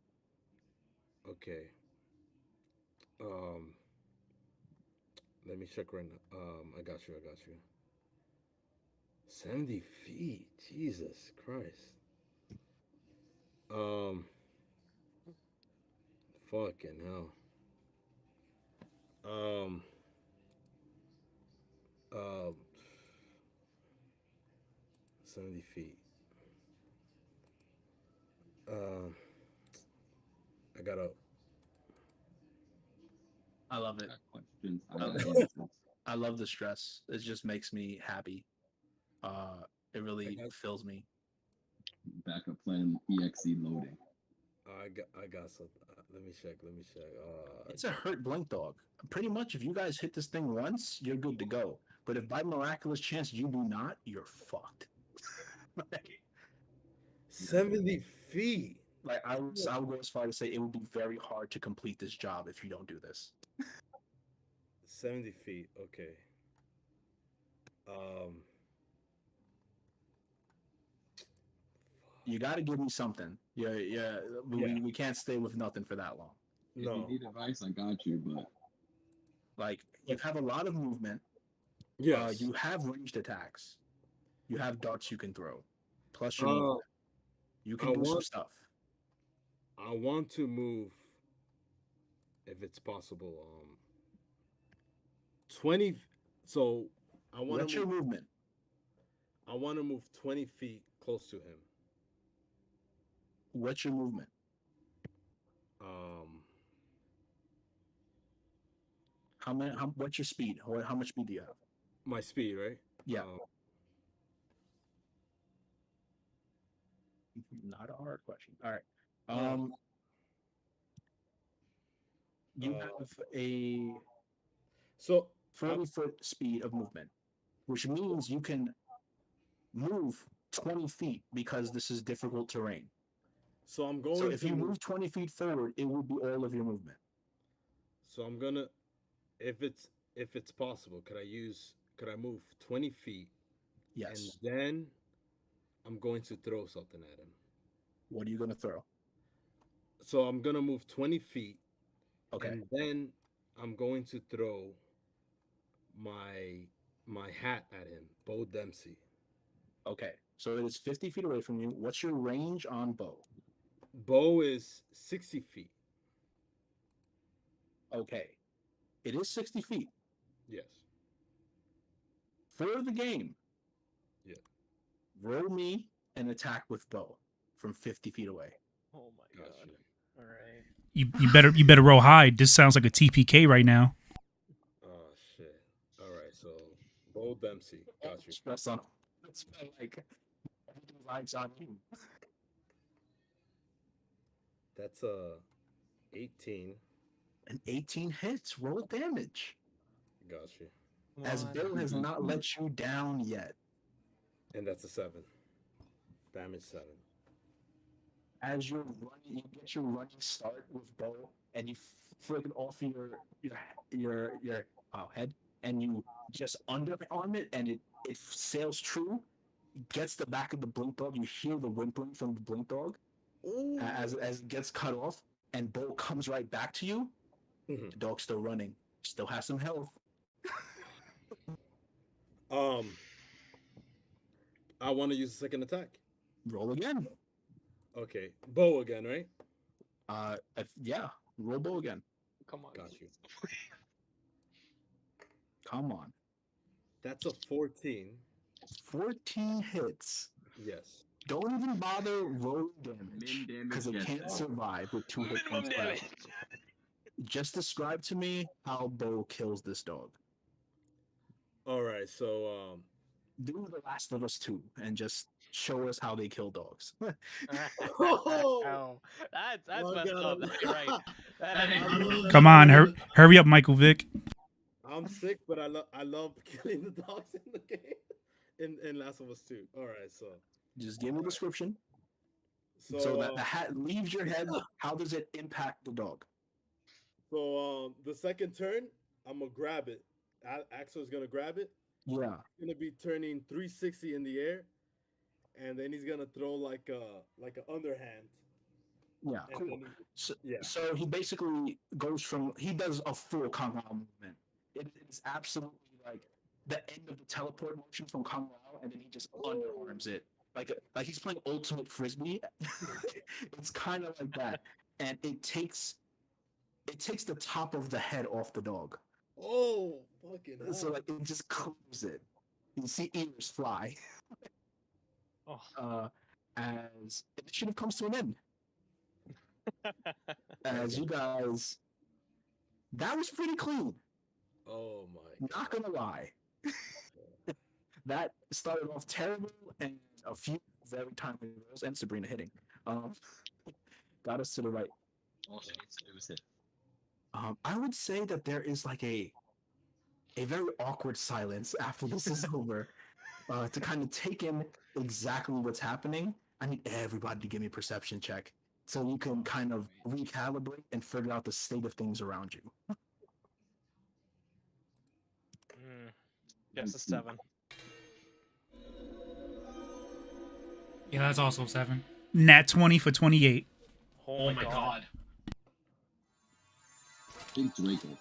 Speaker 5: Okay. Let me check right now. I got you. 70 feet. Jesus Christ. Fucking hell. 70 feet. I gotta.
Speaker 3: I love it.
Speaker 8: Questions.
Speaker 3: I love the stress. It just makes me happy. It really fills me.
Speaker 8: Backup plan EXE loading.
Speaker 5: I got something. Let me check.
Speaker 3: It's a hurt blink dog. Pretty much, if you guys hit this thing once, you're good to go. But if by miraculous chance you do not, you're fucked.
Speaker 5: 70 feet.
Speaker 3: Like I would go as far to say it would be very hard to complete this job if you don't do this.
Speaker 5: 70 feet. Okay.
Speaker 3: You got to give me something. Yeah. We can't stay with nothing for that long.
Speaker 8: If
Speaker 5: No.
Speaker 8: you need advice, I got you, but
Speaker 3: Like you have a lot of movement.
Speaker 5: Yes.
Speaker 3: You have ranged attacks. You have darts you can throw. Plus your movement. You can do some stuff.
Speaker 5: I want to move, if it's possible, 20. So I want
Speaker 3: What's
Speaker 5: to
Speaker 3: your
Speaker 5: move.
Speaker 3: movement?
Speaker 5: I want to move 20 feet close to him.
Speaker 3: What's your movement? What's your speed? How much speed do you have?
Speaker 5: My speed, right?
Speaker 3: Yeah. Not a hard question. All right. You have a
Speaker 5: So
Speaker 3: 40-foot speed of movement, which means you can move 20 feet because this is difficult terrain.
Speaker 5: So I'm going.
Speaker 3: So if you move 20 feet forward, it will be all of your movement.
Speaker 5: So I'm gonna, if it's possible, could I move 20 feet?
Speaker 3: Yes.
Speaker 5: And then I'm going to throw something at him.
Speaker 3: What are you going to throw?
Speaker 5: So I'm gonna move 20 feet.
Speaker 3: Okay.
Speaker 5: And then I'm going to throw my hat at him, Bo Dempsey.
Speaker 3: Okay. So it is 50 feet away from you. What's your range on Bo?
Speaker 5: Bo is 60 feet.
Speaker 3: Okay. It is 60 feet.
Speaker 5: Yes.
Speaker 3: For the game.
Speaker 5: Yeah.
Speaker 3: Roll me an attack with Bo from 50 feet away.
Speaker 2: Oh my god. All right.
Speaker 4: You better roll high. This sounds like a TPK right now.
Speaker 5: Oh shit. All right. So Bo Dempsey. Got you.
Speaker 3: Stress on him. It's like everything vibes on you.
Speaker 5: That's 18.
Speaker 3: An 18 hits. Roll damage.
Speaker 5: Got you.
Speaker 3: As Bill has not let you down yet.
Speaker 5: And that's a 7. Damage 7.
Speaker 3: As you're running, you get your running start with Bo, and you flick it off your head. and you just underarm it, and it sails true, gets the back of the blink dog. You hear the whimpering from the blink dog as it gets cut off, and Bo comes right back to you.
Speaker 5: Mhm.
Speaker 3: The dog's still running, still has some health.
Speaker 5: I want to use a second attack.
Speaker 3: Roll again.
Speaker 5: Okay, bow again, right?
Speaker 3: Yeah, roll Bo again.
Speaker 2: Come on.
Speaker 5: Got you.
Speaker 3: Come on.
Speaker 5: That's a 14.
Speaker 3: 14 hits.
Speaker 5: Yes.
Speaker 3: Don't even bother rolling
Speaker 8: Min
Speaker 3: damage
Speaker 8: damage
Speaker 3: because it
Speaker 8: gets
Speaker 3: can't
Speaker 8: it.
Speaker 3: survive with 2 hit
Speaker 2: Minimum
Speaker 3: points left.
Speaker 2: damage.
Speaker 3: Just describe to me how Bo kills this dog.
Speaker 5: All right, so
Speaker 3: Do The Last of Us 2 and just show us how they kill dogs.
Speaker 2: Oh, that's
Speaker 5: Oh,
Speaker 2: messed
Speaker 5: God.
Speaker 2: up. That ain't right. That ain't
Speaker 4: Come on, hurry up, Michael Vick.
Speaker 5: I'm sick, but I love killing the dogs in the game. In Last of Us 2. All right, so
Speaker 3: Just give me a description so that the hat leaves your head. How does it impact the dog?
Speaker 5: So the second turn, I'm gonna grab it. Axel's gonna grab it.
Speaker 3: Yeah.
Speaker 5: He's gonna be turning 360 in the air, and then he's gonna throw like an underhand.
Speaker 3: Yeah,
Speaker 5: And
Speaker 3: cool.
Speaker 5: then
Speaker 3: So he basically goes from, he does a full Kung Lao movement. It is absolutely like the end of the teleport motion from Kung Lao, and then he just underarms it. Like he's playing ultimate frisbee. It's kind of like that. And it takes the top of the head off the dog.
Speaker 5: Oh, fucking hell.
Speaker 3: So like it just clears it. You see ears fly. As initiative comes to an end. As you guys, that was pretty clean.
Speaker 5: Oh my!
Speaker 3: Not gonna lie, that started off terrible, and a few very timely rolls, and Sabrina hitting, got us to the right.
Speaker 8: Also, it was hit.
Speaker 3: I would say that there is like a very awkward silence after this is over, to kind of take in exactly what's happening. I need everybody to give me a perception check, so you can kind of recalibrate and figure out the state of things around you.
Speaker 2: Yes, a 7.
Speaker 6: Yeah, that's also 7.
Speaker 4: Nat 20 for 28.
Speaker 2: Oh my god.
Speaker 8: Big Draco.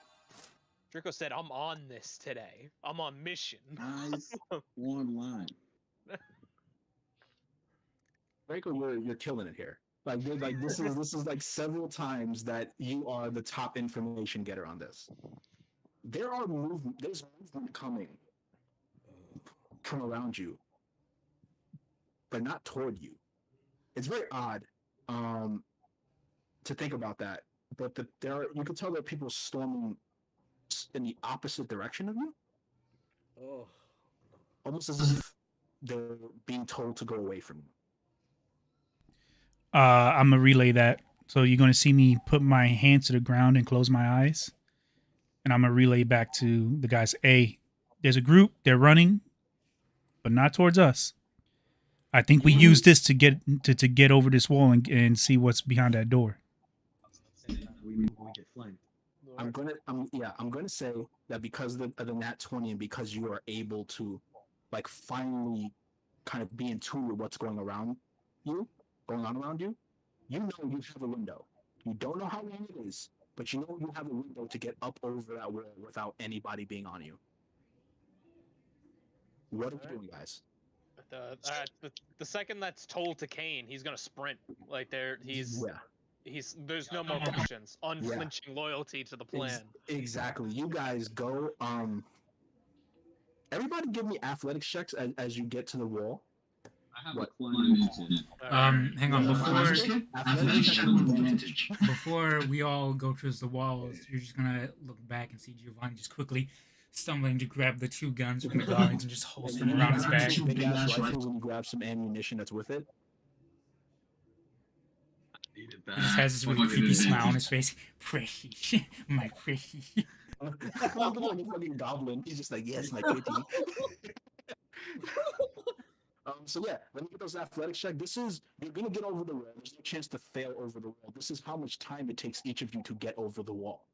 Speaker 2: Draco said, "I'm on this today. I'm on mission."
Speaker 8: Eyes online.
Speaker 3: Draco, you're killing it here. Like this is like several times that you are the top information getter on this. There's movement coming from around you, but not toward you. It's very odd to think about that. But you can tell there are people storming in the opposite direction of you.
Speaker 5: Oh.
Speaker 3: Almost as if they're being told to go away from you.
Speaker 4: I'm gonna relay that. So you're gonna see me put my hands to the ground and close my eyes, and I'm gonna relay back to the guys. Hey, there's a group. They're running, but not towards us. I think we use this to get over this wall and see what's behind that door.
Speaker 8: We get flanked.
Speaker 3: I'm gonna say that because of the nat 20 and because you are able to like finally kind of be in tune with what's going on around you, you know you have a window. You don't know how long it is, but you know you have a window to get up over that wall without anybody being on you. What are we doing, guys?
Speaker 2: The second that's told to Kane, he's gonna sprint. Like there's no more questions. Unflinching loyalty to the plan.
Speaker 3: Exactly. You guys go. Everybody, give me athletics checks as you get to the wall.
Speaker 8: I have a climb.
Speaker 6: Hang on.
Speaker 3: Advantage.
Speaker 6: Before we all go towards the walls, you're just gonna look back and see Giovanni just quickly stumbling to grab the 2 guns from the guards and just holster them around his back.
Speaker 3: Big ass rifles and grab some ammunition that's with it.
Speaker 6: He just has this really creepy smile on his face. Pretty, my pretty.
Speaker 3: Like a fucking goblin. He's just like, yes, my pretty. So yeah, let me get those athletics check. You're gonna get over the wall. There's no chance to fail over the wall. This is how much time it takes each of you to get over the wall.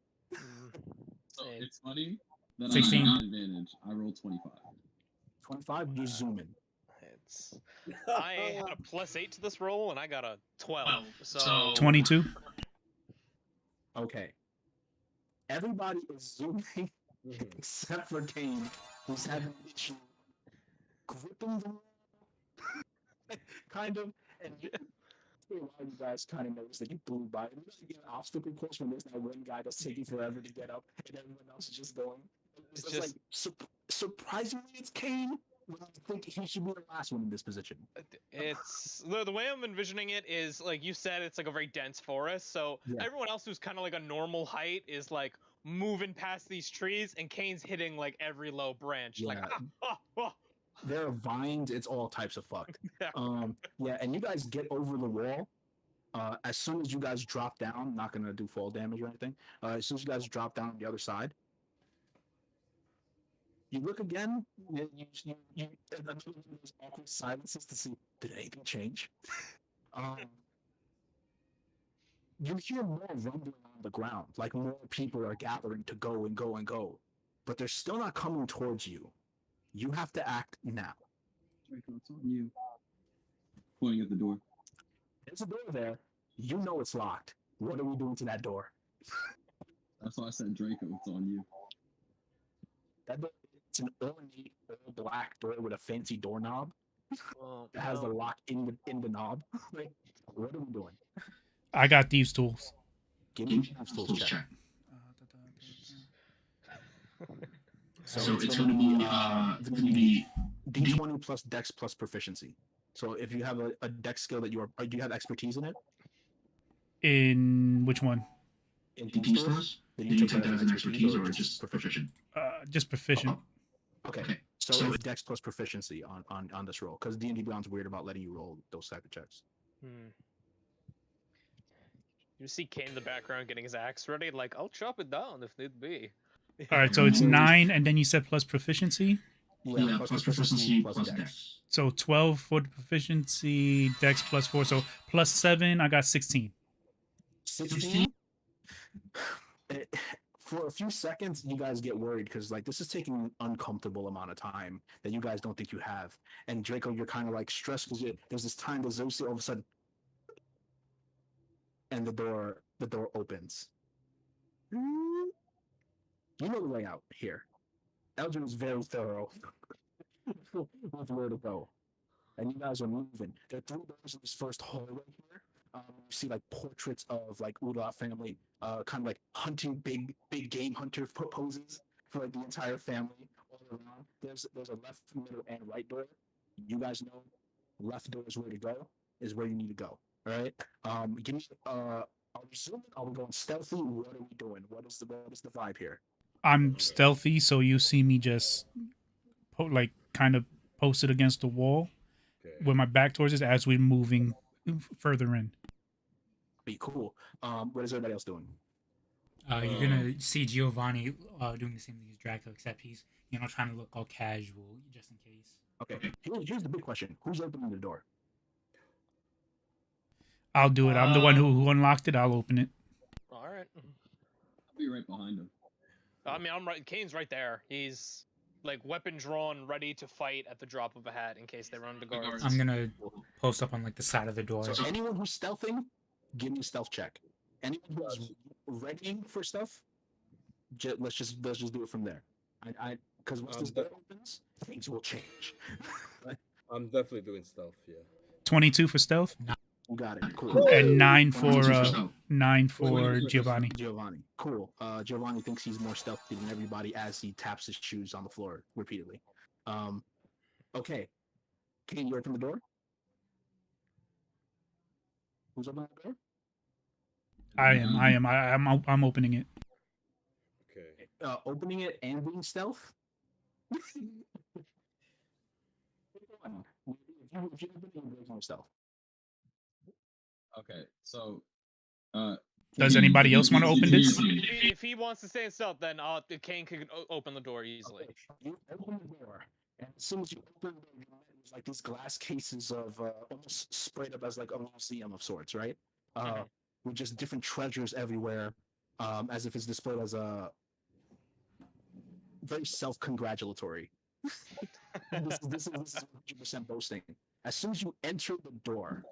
Speaker 8: So it's funny Then
Speaker 4: 16.
Speaker 8: I got advantage. I rolled 25.
Speaker 3: 25, you zoom in.
Speaker 2: It's I had a +8 to this roll, and I got a 12. So
Speaker 4: 22.
Speaker 3: Okay. Everybody is zooming except for Kane, who's having an issue gripping the kind of, and a lot of you guys kind of noticed that you blew by. You get an obstacle course when there's that one guy that's taking forever to get up, and everyone else is just going. It's just like surprisingly, it's Kane. When you think he should be the last one in this position.
Speaker 2: it's the way I'm envisioning it is like you said, it's like a very dense forest. So
Speaker 3: Yeah.
Speaker 2: everyone else who's kind of like a normal height is like moving past these trees, and Kane's hitting like every low branch. Like
Speaker 3: Yeah. There are vines. It's all types of fucked.
Speaker 2: Yeah.
Speaker 3: Yeah, and you guys get over the wall. As soon as you guys drop down, not gonna do fall damage or anything. As soon as you guys drop down on the other side, you look again. You another one of those awkward silences to see did anything change. You hear more rumbling on the ground, like more people are gathering to go and go and go, but they're still not coming towards you. You have to act now.
Speaker 8: Draco, it's on you. Pointing at the door.
Speaker 3: There's a door there. You know it's locked. What are we doing to that door?
Speaker 8: That's why I said Draco, it's on you.
Speaker 3: That door, it's an ornate, all black door with a fancy doorknob
Speaker 2: Well,
Speaker 3: that has the lock in the knob. Like, what are we doing?
Speaker 4: I got thieves tools.
Speaker 3: Give me a tools check. So it's going to be D20 plus Dex plus proficiency. So if you have a Dex skill that do you have expertise in it?
Speaker 4: In which one?
Speaker 3: In thieves tools? Then you take that as expertise or just proficient?
Speaker 4: Just proficient.
Speaker 3: Okay. So it's Dex plus proficiency on this roll, because D&D Beyond's weird about letting you roll those type of checks.
Speaker 2: You see Kane in the background getting his axe ready, like, I'll chop it down if need be.
Speaker 4: All right, so it's 9, and then you said plus proficiency.
Speaker 3: Yeah, plus proficiency plus Dex.
Speaker 4: So 12 for the proficiency, Dex plus 4, so plus 7. I got 16.
Speaker 3: 16. For a few seconds, you guys get worried because like this is taking an uncomfortable amount of time that you guys don't think you have. And Draco, you're kind of like stressed because there's this time that Zoe all of a sudden, and the door opens. You know the layout here. Eldrin is very thorough with where to go, and you guys are moving. There are 3 doors in this first hallway here. You see like portraits of like Udot family, kind of like hunting big game hunter poses for like the entire family all around. There's a left, middle, and right door. You guys know left door is where to go, is where you need to go. All right. Give me are we zooming? Are we going stealthy? What are we doing? What is the vibe here?
Speaker 4: I'm stealthy, so you see me just kind of posted against the wall with my back towards it as we're moving further in.
Speaker 3: Be cool. What is everybody else doing?
Speaker 6: You're gonna see Giovanni doing the same thing as Draco, except he's trying to look all casual just in case.
Speaker 3: Okay. Here's the big question: who's opening the door?
Speaker 4: I'll do it. I'm the one who unlocked it. I'll open it.
Speaker 2: All right.
Speaker 8: I'll be right behind him.
Speaker 2: I mean, I'm right. Kane's right there. He's like weapon drawn, ready to fight at the drop of a hat in case they run into guards.
Speaker 6: I'm gonna post up on like the side of the door.
Speaker 3: So anyone who's stealthing, give me a stealth check. Anyone who's readying for stuff, let's just do it from there. Because once this door opens, things will change.
Speaker 5: I'm definitely doing stealth. Yeah.
Speaker 4: 22 for stealth.
Speaker 3: You got it. Cool.
Speaker 4: And 9 for Giovanni.
Speaker 3: Giovanni. Cool. Giovanni thinks he's more stealthy than everybody as he taps his shoes on the floor repeatedly. Okay. Kane, you open the door? Who's opening the door?
Speaker 4: I am. I'm opening it.
Speaker 5: Okay.
Speaker 3: Opening it and being stealth? If you open it, you're breaking stealth.
Speaker 8: Okay, so
Speaker 4: Does anybody else want to open this?
Speaker 2: If he wants to stay in stealth, then Kane could open the door easily.
Speaker 3: Okay. You open the door, and as soon as you open the door, you're met with like these glass cases of almost sprayed up as like a museum of sorts, right? With just different treasures everywhere, as if it's displayed as a very self-congratulatory. This is 100% boasting. As soon as you enter the door,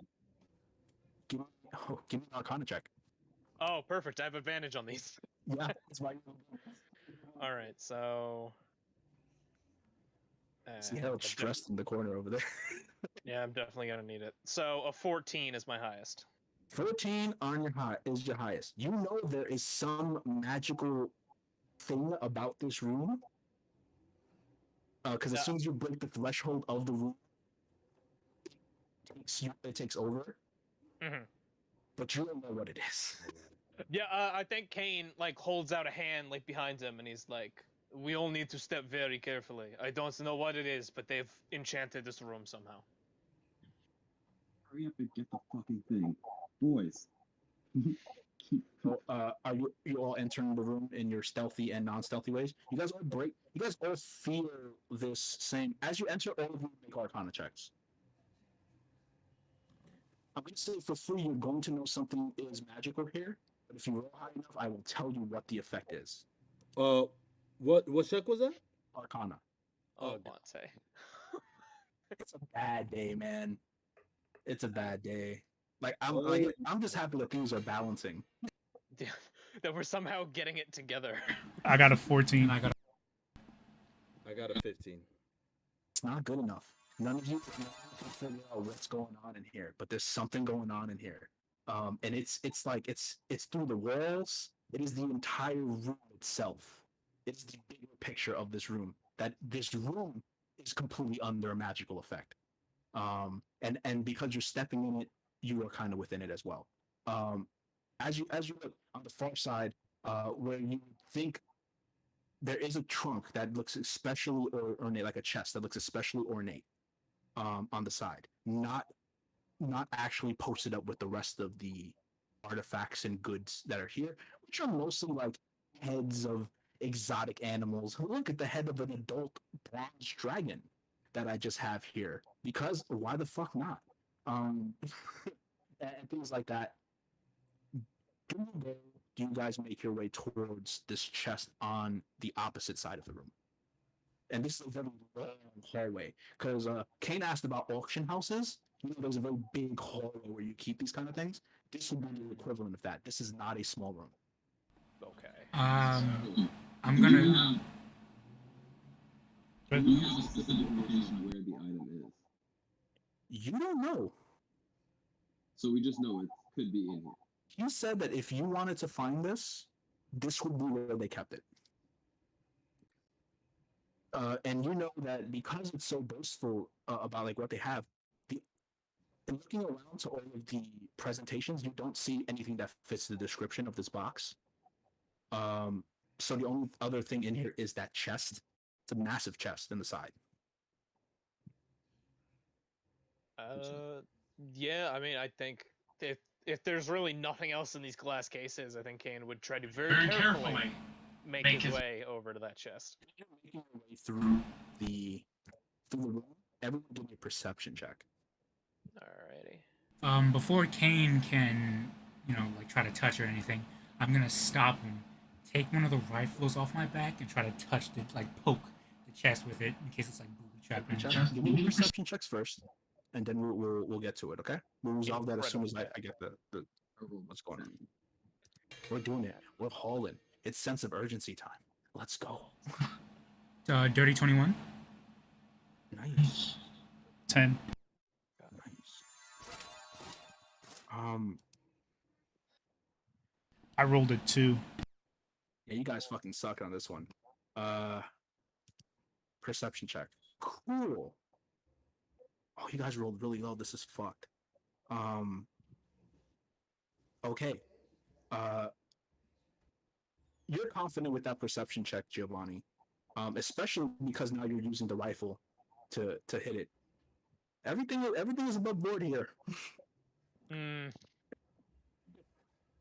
Speaker 3: give me an Arcana check.
Speaker 2: Oh, perfect. I have advantage on these.
Speaker 3: Yeah, that's why.
Speaker 2: All right, so.
Speaker 3: See how it's stressed in the corner over there.
Speaker 2: Yeah, I'm definitely gonna need it. So a 14 is my highest.
Speaker 3: 14 on your is your highest. You know there is some magical thing about this room. Because as soon as you break the threshold of the room, it takes over.
Speaker 2: Mm-hmm.
Speaker 3: But you don't know what it is.
Speaker 2: Yeah, I think Kane like holds out a hand like behind him, and he's like, "We all need to step very carefully. I don't know what it is, but they've enchanted this room somehow."
Speaker 8: Hurry up and get the fucking thing, boys.
Speaker 3: So, are you all entering the room in your stealthy and non-stealthy ways? You guys all feel this same. As you enter, all of you make Arcana checks. I'm going to say for free, you're going to know something is magical here. But if you roll high enough, I will tell you what the effect is.
Speaker 5: What check was that?
Speaker 3: Arcana.
Speaker 2: Oh, Monte.
Speaker 3: It's a bad day, man. It's a bad day. I'm just happy that things are balancing.
Speaker 2: Yeah, that we're somehow getting it together.
Speaker 4: I got a 14.
Speaker 5: I got a 15.
Speaker 3: It's not good enough. None of you can figure out what's going on in here, but there's something going on in here. And it's through the walls. It is the entire room itself. It's the bigger picture of this room. That this room is completely under a magical effect. And because you're stepping in it, you are kind of within it as well. As you look on the far side, where you think there is a trunk that looks especially ornate, like a chest that looks especially ornate, on the side, not actually posted up with the rest of the artifacts and goods that are here, which are mostly like heads of exotic animals. Look at the head of an adult bronze dragon that I just have here, because why the fuck not? And things like that. Do you guys make your way towards this chest on the opposite side of the room? And this is a very long hallway, because Kane asked about auction houses. You know, there's a very big hallway where you keep these kind of things. This would be the equivalent of that. This is not a small room.
Speaker 2: Okay.
Speaker 6: I'm gonna.
Speaker 8: Do you have a specific location where the item is?
Speaker 3: You don't know.
Speaker 8: So we just know it could be in here.
Speaker 3: He said that if you wanted to find this would be where they kept it. And you know that because it's so boastful about like what they have, and looking around to all of the presentations, you don't see anything that fits the description of this box. So the only other thing in here is that chest. It's a massive chest in the side.
Speaker 2: Yeah, I mean, I think if there's really nothing else in these glass cases, I think Kane would try to very carefully make his way over to that chest.
Speaker 3: You're making your way through the room. Everyone give me a perception check.
Speaker 2: Alrighty.
Speaker 6: Before Kane can, like try to touch or anything, I'm gonna stop him, take one of the rifles off my back, and try to touch poke the chest with it in case it's like booby trapped in the chest.
Speaker 3: Give me perception checks first, and then we'll get to it. Okay? We'll resolve that as soon as I get the what's going on. We're doing it. We're hauling. It's sense of urgency time. Let's go.
Speaker 6: Dirty 21.
Speaker 3: Nice.
Speaker 4: 10.
Speaker 3: Nice.
Speaker 4: I rolled a 2.
Speaker 3: Yeah, you guys fucking suck on this one. Perception check. Cool. Oh, you guys rolled really low. This is fucked. Okay. You're confident with that perception check, Giovanni. Especially because now you're using the rifle to hit it. Everything is above board here.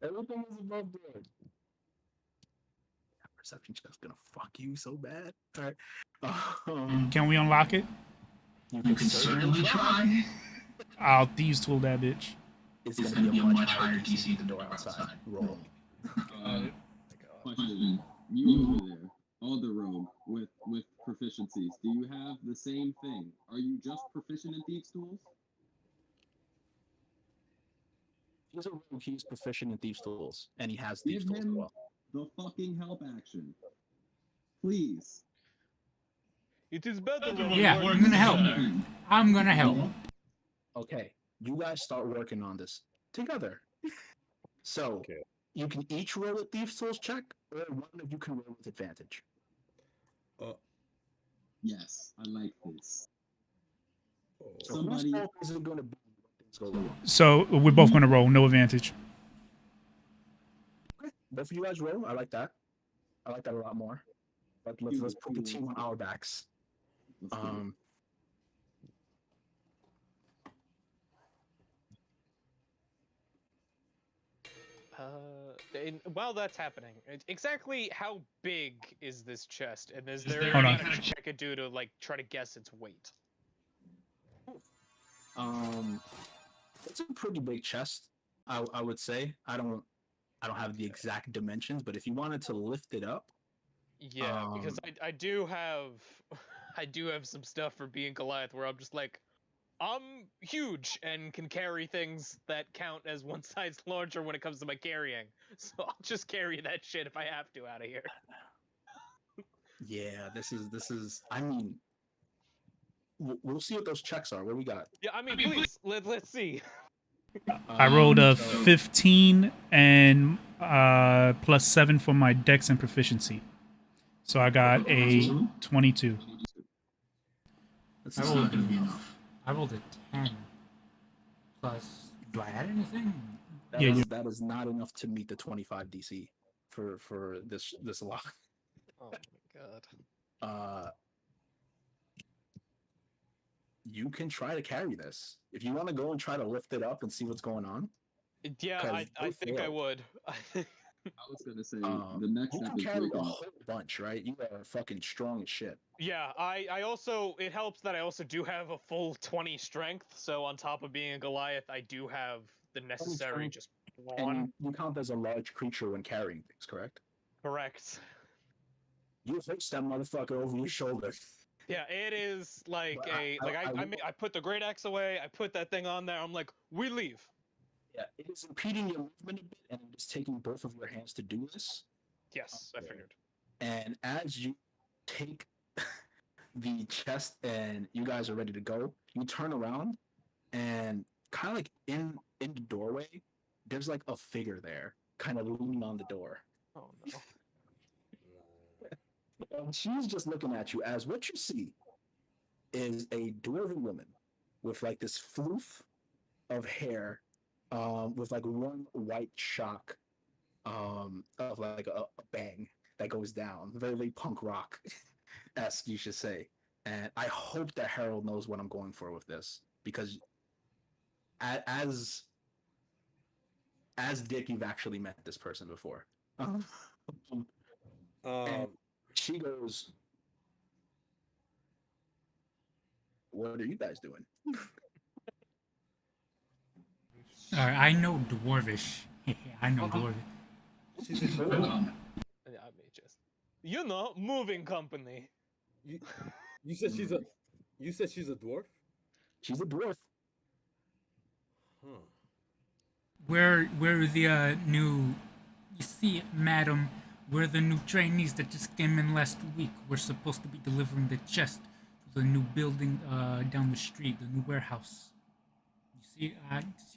Speaker 3: Everything is above board. That perception check's gonna fuck you so bad. All right.
Speaker 4: Can we unlock it?
Speaker 3: You can certainly try.
Speaker 4: I'll thieves tool that bitch.
Speaker 3: It's gonna be a much higher DC than the door outside. Roll.
Speaker 8: Question: you over there? other rogue with proficiencies. Do you have the same thing? Are you just proficient in thieves' tools?
Speaker 3: He's a rogue. He's proficient in thieves' tools, and he has
Speaker 8: Give
Speaker 3: thieves' tools as
Speaker 8: him
Speaker 3: well.
Speaker 8: the fucking help action, please.
Speaker 2: It is better when
Speaker 6: Yeah,
Speaker 2: we work
Speaker 6: I'm gonna help.
Speaker 2: together.
Speaker 6: I'm gonna help.
Speaker 3: Okay, you guys start working on this together. So
Speaker 5: Okay.
Speaker 3: you can each roll a thieves' tools check, or one of you can roll with advantage.
Speaker 8: Yes, I like this.
Speaker 3: So
Speaker 8: Somebody-
Speaker 3: whose fault is it going to be when things go wrong?
Speaker 4: So we're both going to roll, no advantage.
Speaker 3: Okay, both of you guys roll. I like that. I like that a lot more. But let's put the team on our backs.
Speaker 8: Let's do it.
Speaker 2: While that's happening, exactly how big is this chest? And is there
Speaker 4: Hold
Speaker 2: any
Speaker 4: on.
Speaker 2: kind of check I could do to like try to guess its weight?
Speaker 3: It's a pretty big chest. I would say. I don't have the exact dimensions, but if you wanted to lift it up,
Speaker 2: Yeah, because I do have I do have some stuff for being Goliath where I'm just like, I'm huge and can carry things that count as one size larger when it comes to my carrying. So I'll just carry that shit if I have to out of here.
Speaker 3: yeah, this is. I mean, we'll see what those checks are. What we got?
Speaker 2: Yeah, I mean, please, let's see.
Speaker 4: I rolled a
Speaker 3: So-
Speaker 4: 15 and +7 for my dex and proficiency. So I got a 22.
Speaker 3: Let's
Speaker 6: I
Speaker 3: see.
Speaker 6: rolled a 10. Plus, do I add anything?
Speaker 3: That is not enough to meet the 25 DC for this lock.
Speaker 2: Oh my god.
Speaker 3: You can try to carry this if you want to go and try to lift it up and see what's going on.
Speaker 2: Yeah,
Speaker 3: 'Cause
Speaker 2: I
Speaker 3: they
Speaker 2: think I
Speaker 3: failed.
Speaker 2: would.
Speaker 8: I was gonna say the next
Speaker 3: You
Speaker 8: step
Speaker 3: can
Speaker 8: is
Speaker 3: carry a
Speaker 8: breaking.
Speaker 3: whole bunch, right? You are fucking strong as shit.
Speaker 2: Yeah, I also, it helps that I also do have a full 20 strength, so on top of being a Goliath, I do have the necessary
Speaker 3: strength,
Speaker 2: just
Speaker 3: And
Speaker 2: one.
Speaker 3: you count as a large creature when carrying things, correct?
Speaker 2: Correct.
Speaker 3: You hoist that motherfucker over your shoulder.
Speaker 2: Yeah, it is like
Speaker 3: But
Speaker 2: I put the great axe away, I put that thing on there, I'm like, we leave.
Speaker 3: Yeah, it is impeding your movement a bit, and it is taking both of your hands to do this.
Speaker 2: Yes, I
Speaker 3: Okay.
Speaker 2: figured.
Speaker 3: And as you take the chest and you guys are ready to go, you turn around and kind of like in the doorway, there's like a figure there, kind of leaning on the door.
Speaker 2: Oh no.
Speaker 3: And she's just looking at you as what you see is a dwarven woman with like this floof of hair, with like one white shock, of like a bang that goes down, very punk rock esque, you should say. And I hope that Harold knows what I'm going for with this, because as Dick, you've actually met this person before. And she goes, "What are you guys doing?"
Speaker 6: Alright, I know Dwarvish. I know Dwarvish.
Speaker 5: She's a dwarf.
Speaker 2: Yeah, I may just. You know, moving company.
Speaker 5: You said she's a dwarf?
Speaker 3: She's a dwarf.
Speaker 5: Huh.
Speaker 6: We're the new. You see, madam, we're the new trainees that just came in last week. We're supposed to be delivering the chest to the new building down the street, the new warehouse. You see,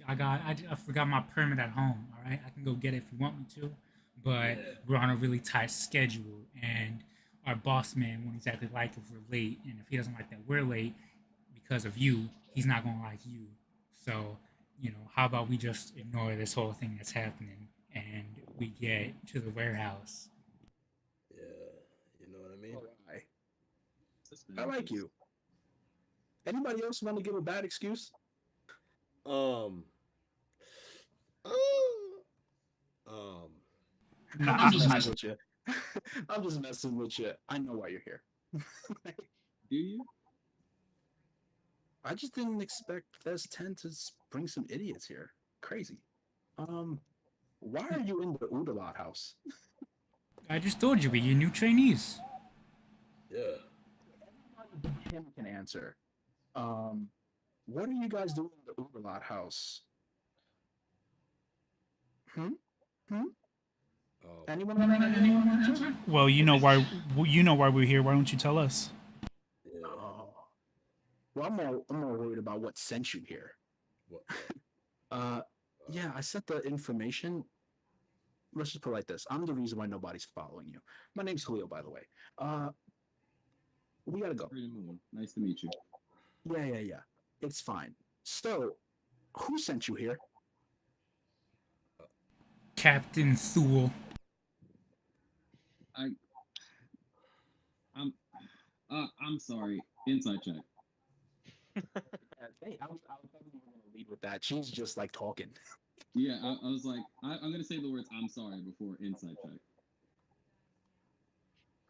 Speaker 6: I forgot my permit at home. All right, I can go get it if you want me to, but we're on a really tight schedule, and our boss man won't exactly like if we're late, and if he doesn't like that we're late because of you, he's not gonna like you. So, you know, how about we just ignore this whole thing that's happening and we get to the warehouse?
Speaker 5: Yeah, you know what I mean?
Speaker 3: I like you. Anybody else want to give a bad excuse?
Speaker 4: Nah,
Speaker 3: I'm just messing with you. I'm just messing with you. I know why you're here.
Speaker 8: Do you?
Speaker 3: I just didn't expect Fez 10 to bring some idiots here. Crazy. Why are you in the Oodalot house?
Speaker 6: I just told you, we're your new trainees.
Speaker 5: Yeah.
Speaker 3: Him can answer. What are you guys doing in the Uberlot house? Anyone want to answer?
Speaker 4: Well, you know why. You know why we're here. Why don't you tell us?
Speaker 5: Yeah.
Speaker 3: Oh. Well, I'm more worried about what sent you here.
Speaker 5: What?
Speaker 3: Yeah, I sent the information. Let's just put it like this. I'm the reason why nobody's following you. My name's Julio, by the way. We gotta go.
Speaker 8: Nice to meet you.
Speaker 3: Yeah. It's fine. So, who sent you here?
Speaker 6: Captain Thule.
Speaker 8: I'm sorry. Inside check.
Speaker 3: Hey, I was probably going to lead with that. She's just like talking.
Speaker 8: Yeah, I was like, I'm gonna say the words "I'm sorry" before inside check.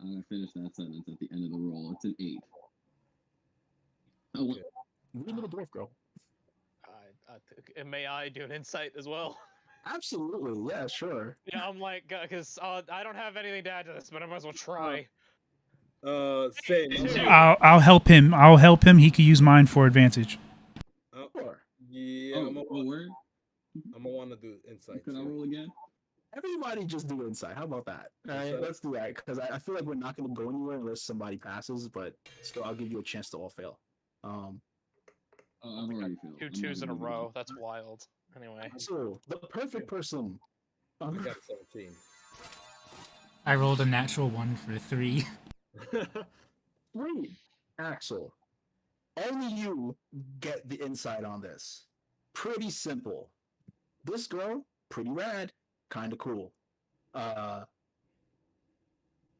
Speaker 8: I'm gonna finish that sentence at the end of the roll. It's an 8. Oh,
Speaker 5: Okay.
Speaker 3: Read little dwarf girl.
Speaker 2: And may I do an insight as well?
Speaker 3: Absolutely, yeah, sure.
Speaker 2: Yeah, I'm like, because I don't have anything to add to this, but I might as well try.
Speaker 5: Same.
Speaker 4: I'll help him. I'll help him. He could use mine for advantage.
Speaker 3: Sure.
Speaker 5: Yeah,
Speaker 8: oh,
Speaker 5: I'm
Speaker 8: oh, word?
Speaker 5: gonna want to do insight.
Speaker 8: Could I roll again?
Speaker 3: Everybody just do insight. How about that? All right,
Speaker 5: Insight?
Speaker 3: let's do that because I feel like we're not going to go anywhere unless somebody passes. But still, I'll give you a chance to all fail.
Speaker 8: I've already failed.
Speaker 2: Two
Speaker 8: I'm
Speaker 2: twos
Speaker 8: not
Speaker 2: in a
Speaker 8: gonna do
Speaker 2: row.
Speaker 8: that.
Speaker 2: That's wild. Anyway.
Speaker 3: So the perfect person.
Speaker 5: I got 17.
Speaker 6: I rolled a natural 1 for 3.
Speaker 3: Great, Axel. Only you get the insight on this. Pretty simple. This girl, pretty rad, kind of cool.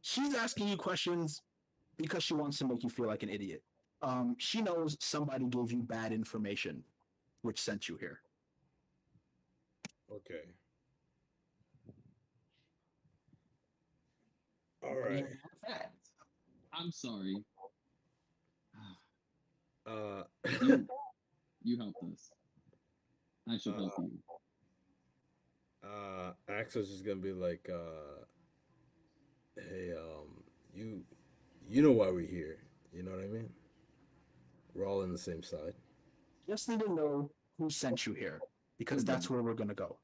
Speaker 3: She's asking you questions because she wants to make you feel like an idiot. She knows somebody gave you bad information, which sent you here.
Speaker 5: Okay. All right.
Speaker 8: I'm sorry.
Speaker 5: Uh,
Speaker 8: You helped us. I should help you.
Speaker 5: Axel's just gonna be like, hey, you know why we're here. You know what I mean? We're all on the same side.
Speaker 3: Just need to know who sent you here, because that's where we're gonna go.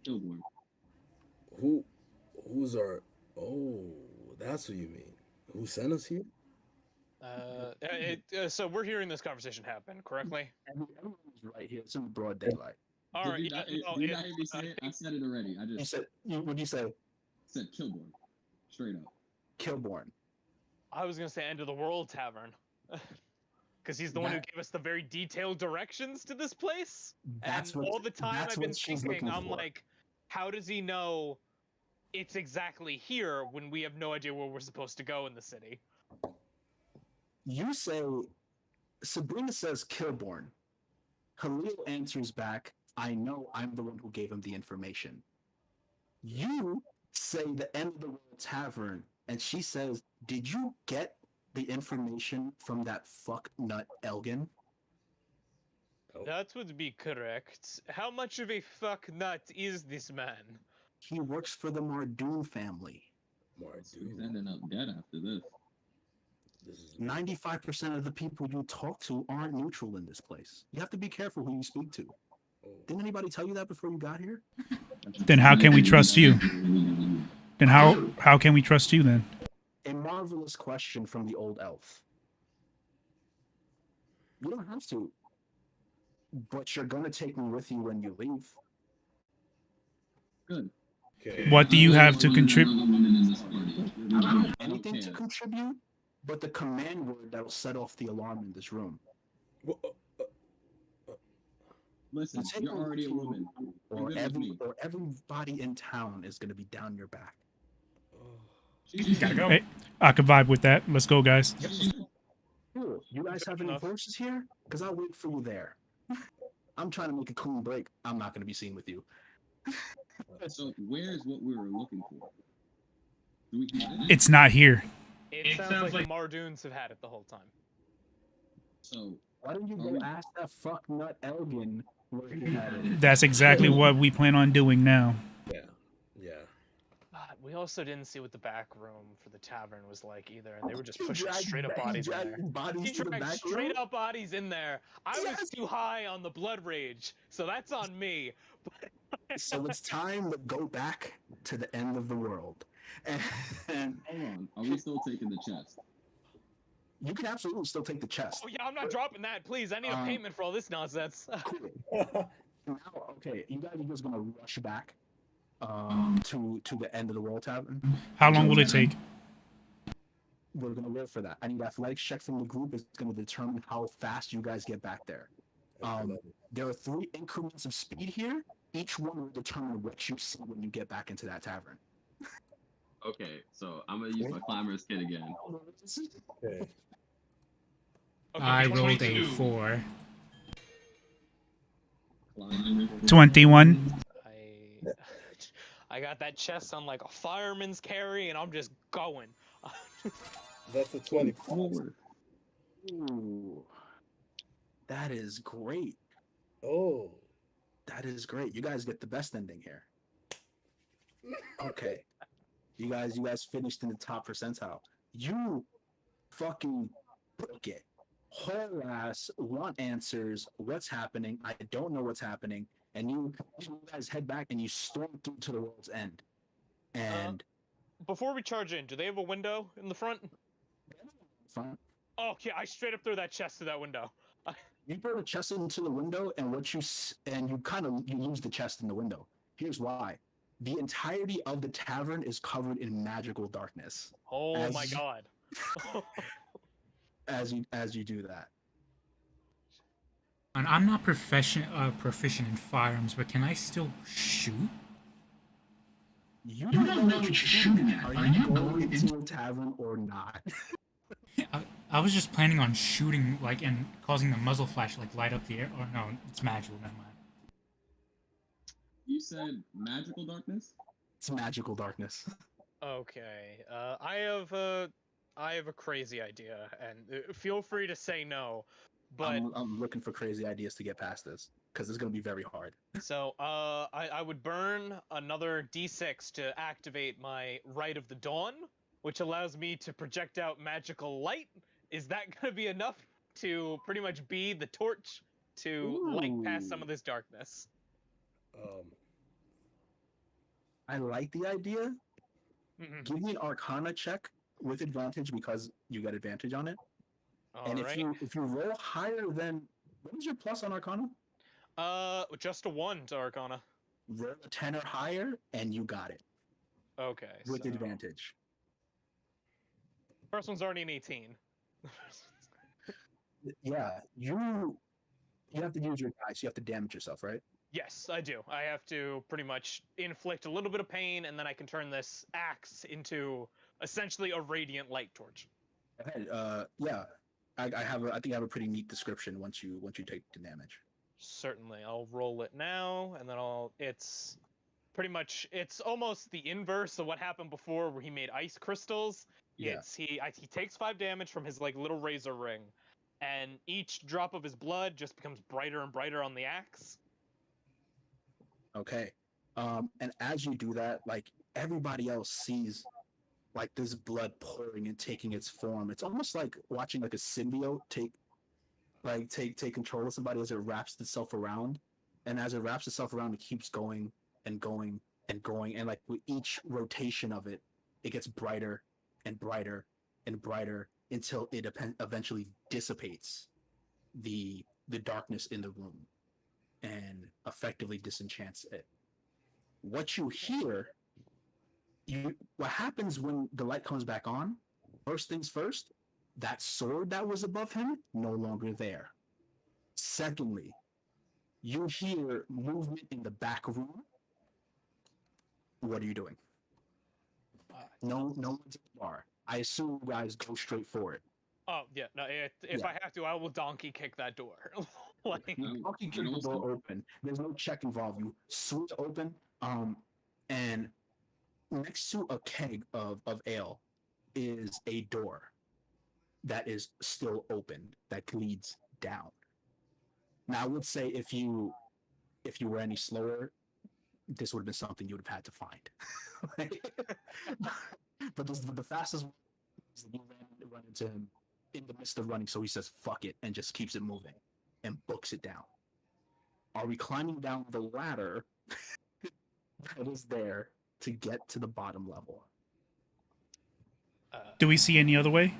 Speaker 8: Killborn.
Speaker 5: Who's our? Oh, that's what you mean. Who sent us here?
Speaker 2: So we're hearing this conversation happen, correctly?
Speaker 3: Everyone's right here. It's in broad daylight.
Speaker 2: All right.
Speaker 8: Did you not hear me say it? I said it already. I just
Speaker 3: What'd you say?
Speaker 8: said Killborn. Straight up.
Speaker 3: Killborn.
Speaker 2: I was gonna say End of the World Tavern, because he's the one who gave us the very detailed directions to this place.
Speaker 3: That's
Speaker 2: and
Speaker 3: what.
Speaker 2: all the time
Speaker 3: that's
Speaker 2: I've been
Speaker 3: what she's
Speaker 2: thinking,
Speaker 3: looking
Speaker 2: I'm
Speaker 3: for.
Speaker 2: like, how does he know it's exactly here when we have no idea where we're supposed to go in the city?
Speaker 3: You say, Sabrina says Killborn. Halil answers back, I know I'm the one who gave him the information. You say the End of the World Tavern, and she says, did you get the information from that fuck nut Elgin?
Speaker 2: That would be correct. How much of a fuck nut is this man?
Speaker 3: He works for the Mardoon family.
Speaker 8: He's ending up dead after this.
Speaker 3: 95% of the people you talk to aren't neutral in this place. You have to be careful who you speak to. Didn't anybody tell you that before you got here?
Speaker 4: Then how can we trust you? Then how can we trust you then?
Speaker 3: A marvelous question from the old elf. You don't have to, but you're gonna take me with you when you leave.
Speaker 8: Good.
Speaker 5: Okay.
Speaker 4: What do you have to contribute?
Speaker 3: I don't have anything to contribute, but the command word that will set off the alarm in this room.
Speaker 8: Listen, you're already a woman.
Speaker 3: Or everybody in town is gonna be down your back.
Speaker 6: Gotta go.
Speaker 4: Hey, I can vibe with that. Let's go, guys.
Speaker 3: Cool. You guys have any
Speaker 2: enough.
Speaker 3: horses here? Because I'll wait for you there. I'm trying to make a clean break. I'm not going to be seen with you.
Speaker 8: So where's what we were looking for? Do we get it?
Speaker 4: It's not here.
Speaker 2: It sounds like the Mardoons have had it the whole time.
Speaker 8: So
Speaker 3: Why don't you go ask that fuck nut Elgin where he had it?
Speaker 4: That's exactly what we plan on doing now.
Speaker 5: Yeah.
Speaker 2: we also didn't see what the back room for the tavern was like either, and they were just
Speaker 3: You
Speaker 2: pushing
Speaker 3: dragged
Speaker 2: straight up
Speaker 3: ba- you
Speaker 2: bodies in
Speaker 3: dragged
Speaker 2: there.
Speaker 3: bodies
Speaker 2: He
Speaker 3: to the
Speaker 2: dragged
Speaker 3: back
Speaker 2: straight
Speaker 3: room?
Speaker 2: up bodies in there. I was
Speaker 3: Yes.
Speaker 2: too high on the blood rage, so that's on me.
Speaker 3: So it's time to go back to the end of the world. And
Speaker 8: Hold on. Are we still taking the chest?
Speaker 3: you can absolutely still take the chest.
Speaker 2: Oh yeah, I'm not dropping that, please. I need a
Speaker 3: Um,
Speaker 2: payment for all this nonsense.
Speaker 3: Cool. Now, okay, you guys are just gonna rush back to the end of the world tavern.
Speaker 4: How long will it take?
Speaker 3: We're gonna live for that. I need athletics check from the group. It's gonna determine how fast you guys get back there. There are 3 increments of speed here. Each one will determine what you see when you get back into that tavern.
Speaker 8: Okay, so I'm gonna use my climber's kit again.
Speaker 5: Okay.
Speaker 2: Okay,
Speaker 6: I rolled a
Speaker 2: 22.
Speaker 6: 4.
Speaker 8: Climber.
Speaker 4: 21.
Speaker 2: I got that chest on like a fireman's carry, and I'm just going.
Speaker 5: That's a 20.
Speaker 8: Forward.
Speaker 3: Ooh, that is great.
Speaker 5: Oh.
Speaker 3: That is great. You guys get the best ending here. Okay. You guys finished in the top percentile. You fucking book it. Whole ass want answers. What's happening? I don't know what's happening. And you guys head back and you storm through to the world's end. And
Speaker 2: Before we charge in, do they have a window in the front?
Speaker 3: front,
Speaker 2: Oh, okay, I straight up threw that chest through that window.
Speaker 3: you throw the chest into the window, and you lose the chest in the window. Here's why: the entirety of the tavern is covered in magical darkness.
Speaker 2: Oh my god.
Speaker 3: As you do that,
Speaker 6: And I'm not proficient in firearms, but can I still shoot?
Speaker 3: you don't know what you're shooting at. Are you going into a tavern or not?
Speaker 6: I was just planning on shooting, like, and causing the muzzle flash to, like, light up the air. Or no, it's magical. Never mind.
Speaker 8: You said magical darkness?
Speaker 3: It's magical darkness.
Speaker 2: Okay, I have a crazy idea, and feel free to say no. But
Speaker 3: I'm looking for crazy ideas to get past this because it's gonna be very hard.
Speaker 2: so I would burn another D6 to activate my Rite of the Dawn, which allows me to project out magical light. Is that gonna be enough to pretty much be the torch to light past some of this darkness?
Speaker 3: I like the idea.
Speaker 2: Mhm.
Speaker 3: Give me an Arcana check with advantage because you get advantage on it. And
Speaker 2: Alright.
Speaker 3: if you roll higher than, what is your plus on Arcana?
Speaker 2: Just a 1 to Arcana.
Speaker 3: Roll a 10 or higher, and you got it
Speaker 2: Okay.
Speaker 3: with
Speaker 2: so
Speaker 3: advantage.
Speaker 2: First one's already an 18.
Speaker 3: Yeah, you have to use your dice. You have to damage yourself, right?
Speaker 2: Yes, I do. I have to pretty much inflict a little bit of pain, and then I can turn this axe into essentially a radiant light torch.
Speaker 3: Okay. Yeah. I think I have a pretty neat description once you take the damage.
Speaker 2: Certainly, I'll roll it now, and then it's pretty much, it's almost the inverse of what happened before, where he made ice crystals.
Speaker 3: Yeah.
Speaker 2: He takes 5 damage from his like little razor ring, and each drop of his blood just becomes brighter and brighter on the axe.
Speaker 3: Okay. And as you do that, like everybody else sees like this blood pouring and taking its form. It's almost like watching like a symbiote take control of somebody as it wraps itself around. And as it wraps itself around, it keeps going and going and going. And like with each rotation of it, it gets brighter and brighter and brighter until it eventually dissipates the darkness in the room and effectively disenchants it. What you hear, what happens when the light comes back on, first things first, that sword that was above him, no longer there. Secondly, you hear movement in the back room. What are you doing? No one's at the bar. I assume you guys go straight for it.
Speaker 2: Oh yeah, no. If I have to, I will donkey kick that door. Like,
Speaker 3: You fucking keep the door open. There's no check involved. You swing it open, and next to a keg of ale is a door that is still open that leads down. Now I would say if you were any slower, this would have been something you would have had to find. But the fastest one is that you run into him in the midst of running, so he says "fuck it" and just keeps it moving and books it down. Are we climbing down the ladder that is there to get to the bottom level?
Speaker 4: Do we see any other way?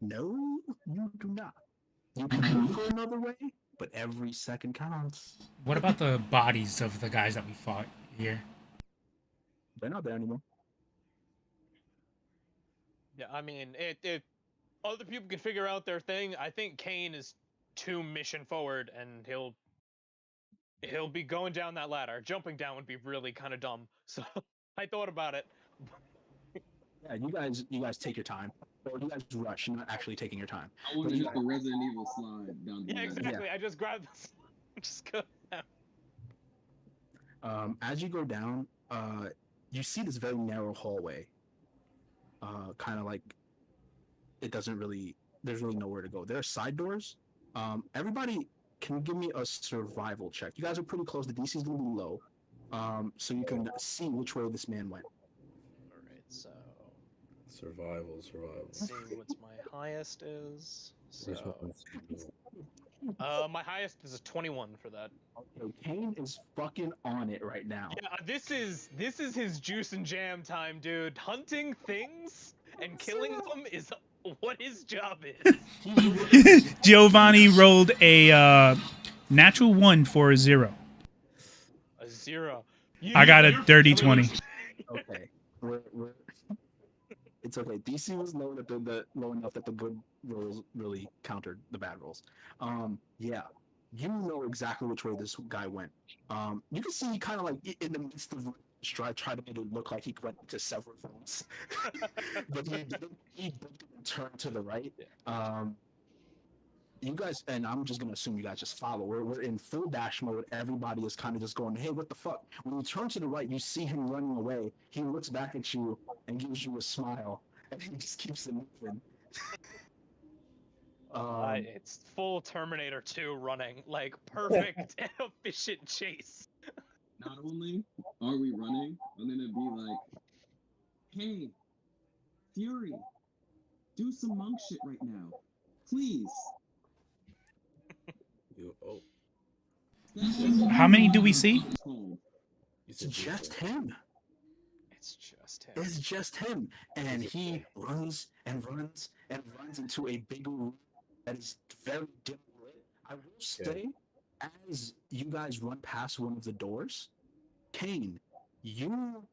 Speaker 3: No, you do not. You can look for another way, but every second counts.
Speaker 6: What about the bodies of the guys that we fought here?
Speaker 3: They're not there anymore.
Speaker 2: Yeah, I mean, if other people can figure out their thing, I think Kane is too mission forward, and he'll be going down that ladder. Jumping down would be really kind of dumb. So I thought about it.
Speaker 3: Yeah, you guys take your time, or you guys rush, not actually taking your time.
Speaker 8: I want
Speaker 3: But
Speaker 8: to
Speaker 3: you
Speaker 8: hit the Resident Evil slide down the
Speaker 2: Yeah,
Speaker 8: ladder.
Speaker 2: exactly. I just grabbed this. Just go down.
Speaker 3: As you go down, you see this very narrow hallway. Kind of like there's really nowhere to go. There are side doors. Everybody can give me a survival check. You guys are pretty close. The DC is a little low, so you can see which way this man went.
Speaker 2: All right, so
Speaker 5: Survival.
Speaker 2: let's see what my highest is.
Speaker 5: Where's
Speaker 2: So, my highest is a 21 for that.
Speaker 3: Okay, Kane is fucking on it right now.
Speaker 2: Yeah, this is his juice and jam time, dude. Hunting things and killing them is what his job is.
Speaker 4: Giovanni rolled a natural 1 for a 0.
Speaker 2: A 0.
Speaker 4: I got a dirty 20.
Speaker 3: Okay, we're it's okay. DC was low enough that the good rolls really countered the bad rolls. Yeah, you know exactly which way this guy went. You can see kind of like in the midst of try to make it look like he went to several things, but he didn't. He didn't turn to the right. You guys, and I'm just gonna assume you guys just follow. We're in full dash mode. Everybody is kind of just going, "Hey, what the fuck?" When you turn to the right, you see him running away. He looks back at you and gives you a smile, and he just keeps it moving.
Speaker 2: It's full Terminator 2 running, like perfect and efficient chase.
Speaker 8: Not only are we running, I'm gonna be like, "Hey, Fury, do some monk shit right now, please."
Speaker 4: How many do we see?
Speaker 3: It's just him.
Speaker 2: It's just him.
Speaker 3: It's just him, and he runs and runs and runs into a big room that is very dim lit. I will say, as you guys run past one of the doors, Kane, you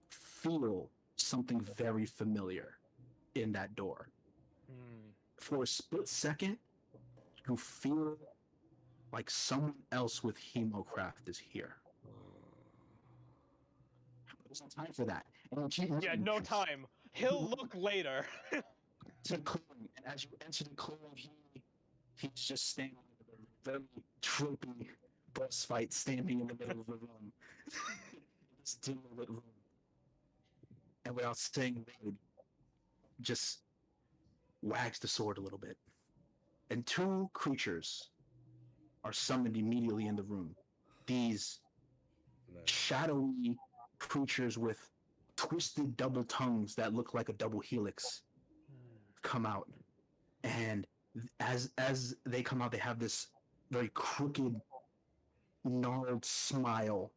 Speaker 3: feel something very familiar in that door. For a split second, you feel like someone else with Hemocraft is here. There's no time for that.
Speaker 2: Yeah, no time. He'll look later.
Speaker 3: To the clearing, and as you enter the clearing, he's just standing in a very tropey boss fight, standing in the middle of the room. This dim lit room. And without saying a word, just wags the sword a little bit. And two creatures are summoned immediately in the room. These shadowy creatures with twisted double tongues that look like a double helix come out. And as they come out, they have this very crooked, gnarled smile.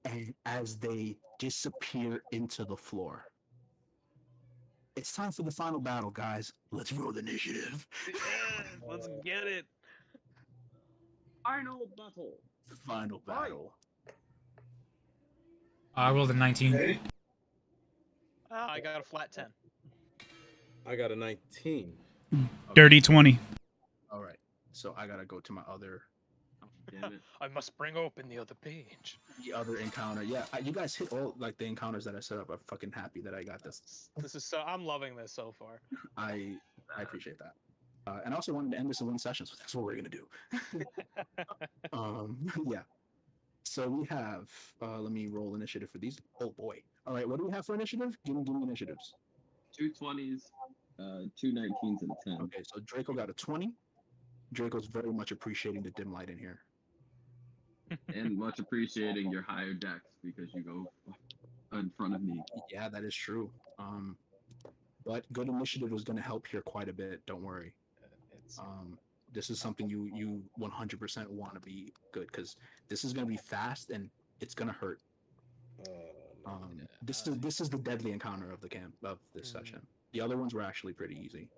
Speaker 3: And as they disappear into the floor. It's time for the final battle, guys. Let's roll the initiative.
Speaker 2: Let's get it.
Speaker 8: Final battle.
Speaker 3: Final battle.
Speaker 6: I rolled a 19.
Speaker 2: I got a flat 10.
Speaker 5: I got a 19.
Speaker 4: Dirty 20.
Speaker 3: All right. So I gotta go to my other.
Speaker 8: Damn it.
Speaker 2: I must bring open the other page.
Speaker 3: The other encounter. Yeah, you guys hit all like the encounters that I set up. I'm fucking happy that I got this.
Speaker 2: This is so. I'm loving this so far.
Speaker 3: I appreciate that. And I also wanted to end this in one session, so that's what we're gonna do. Yeah. So we have. Let me roll initiative for these. Oh boy. All right. What do we have for initiative? Give me initiatives.
Speaker 8: 2 20s, 2 19s, and a 10.
Speaker 3: Okay. So Draco got a 20. Draco's very much appreciating the dim light in here.
Speaker 8: And much appreciating your higher dex because you go in front of me.
Speaker 3: Yeah, that is true. But good initiative was going to help here quite a bit. Don't worry.
Speaker 2: It's
Speaker 3: This is something you 100% want to be good because this is going to be fast and it's going to hurt. This is the deadly encounter of the camp of this session. The other ones were actually pretty easy.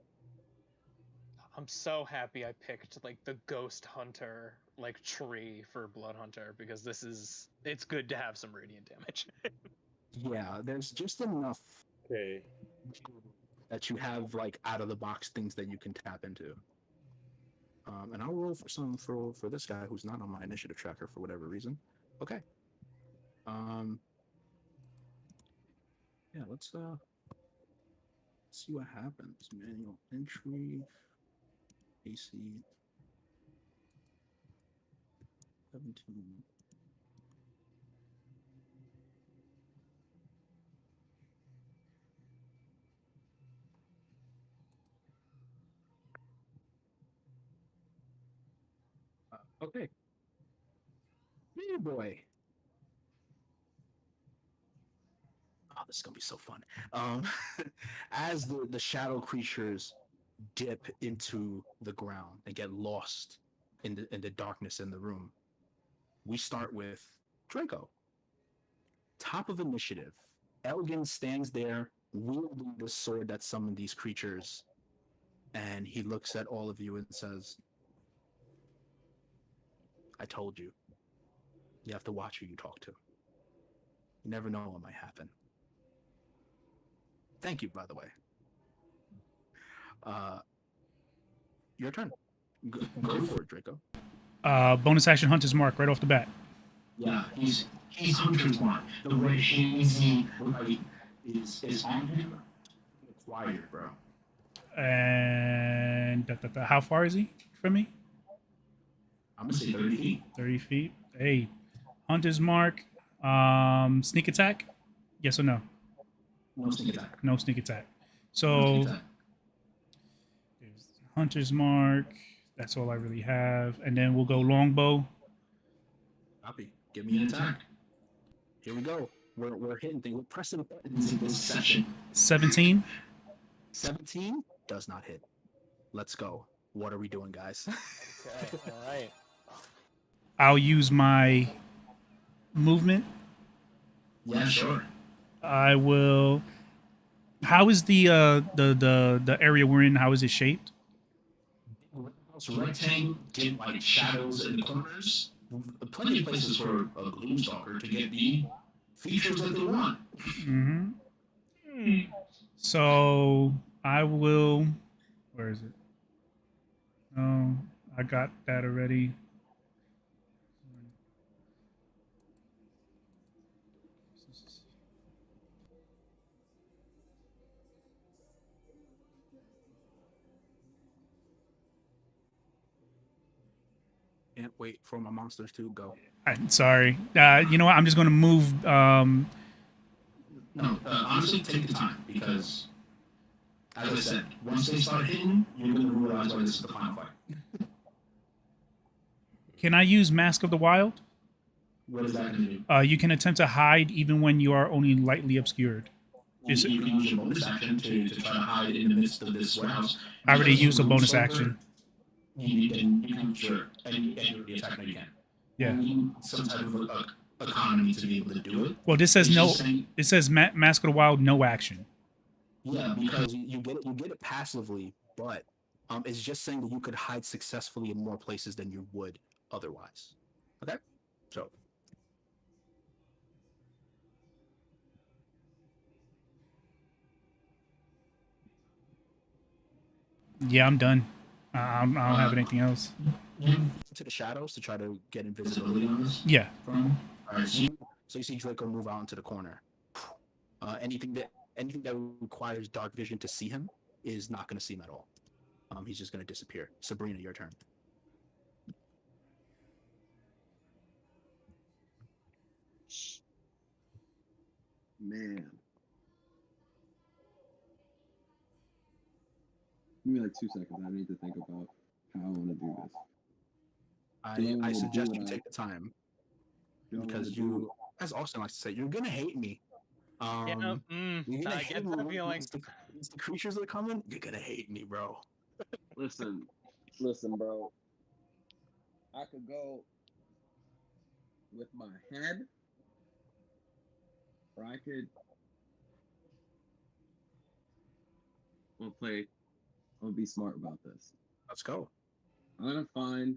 Speaker 2: I'm so happy I picked like the ghost hunter like tree for blood hunter because it's good to have some radiant damage.
Speaker 3: Yeah, there's just enough
Speaker 5: Okay.
Speaker 3: that you have like out of the box things that you can tap into. And I'll roll for some for this guy who's not on my initiative tracker for whatever reason. Okay. Yeah, let's see what happens. Manual entry, AC 17. Okay. Hey, boy. Oh, this is gonna be so fun. As the shadow creatures dip into the ground and get lost in the darkness in the room, we start with Draco. Top of initiative. Elgin stands there wielding the sword that summoned these creatures, and he looks at all of you and says, I told you. You have to watch who you talk to. You never know what might happen. Thank you, by the way. Your turn. Go for it, Draco.
Speaker 4: Bonus action Hunter's Mark right off the bat.
Speaker 3: Yeah, he's Hunter's Mark. The red hazy light is on him. Quiet, bro.
Speaker 4: And how far is he from me?
Speaker 3: I'm gonna say 30 feet.
Speaker 4: 30 feet. Hey, Hunter's Mark. Sneak attack? Yes or no?
Speaker 3: No sneak attack.
Speaker 4: No sneak attack. So
Speaker 3: No sneak attack.
Speaker 4: there's Hunter's Mark. That's all I really have. And then we'll go longbow.
Speaker 3: Copy. Give me an attack. Here we go. We're hitting things. We're pressing buttons in this session.
Speaker 4: 17.
Speaker 3: 17 does not hit. Let's go. What are we doing, guys?
Speaker 2: Okay, all right.
Speaker 4: I'll use my movement.
Speaker 3: Yeah, sure.
Speaker 4: I will. How is the area we're in? How is it shaped?
Speaker 3: So rectangle, get like shadows in the corners. Plenty of places for a Gloomstalker to get the features that they want.
Speaker 4: Mm-hmm. So I will. Where is it? Oh, I got that already.
Speaker 3: Can't wait for my monsters to go.
Speaker 4: I'm sorry. You know what? I'm just going to move.
Speaker 3: No, honestly, take the time because, as I said, once they start hitting, you're going to realize why this is the final fight.
Speaker 4: Can I use Mask of the Wild?
Speaker 3: What is that going to do?
Speaker 4: You can attempt to hide even when you are only lightly obscured.
Speaker 3: You can use your bonus action to try to hide in the midst of this warehouse.
Speaker 4: I already used a bonus action.
Speaker 3: You can sure, and you attack that you can.
Speaker 4: Yeah.
Speaker 3: You need some type of economy to be able to do it.
Speaker 4: Well, this says no. It says Mask of the Wild, no action.
Speaker 3: Yeah, because you get it passively, but it's just saying that you could hide successfully in more places than you would otherwise. Okay, so.
Speaker 4: Yeah, I'm done. I don't have anything else.
Speaker 3: To the shadows to try to get invisibility on this.
Speaker 4: Yeah.
Speaker 3: All right, so you see Draco move out into the corner. Anything that requires dark vision to see him is not going to see him at all. He's just going to disappear. Sabrina, your turn.
Speaker 8: Man. Give me like 2 seconds. I need to think about how I want to do this.
Speaker 3: I suggest you take the time. because you, as Austin likes to say, you're gonna hate me. You're gonna
Speaker 2: I
Speaker 3: hate
Speaker 2: get
Speaker 3: me
Speaker 2: that feeling.
Speaker 3: once the creatures are coming. You're gonna hate me, bro.
Speaker 8: Listen, bro. I could go with my head, or I could. I'm gonna be smart about this.
Speaker 3: Let's go.
Speaker 8: I'm gonna find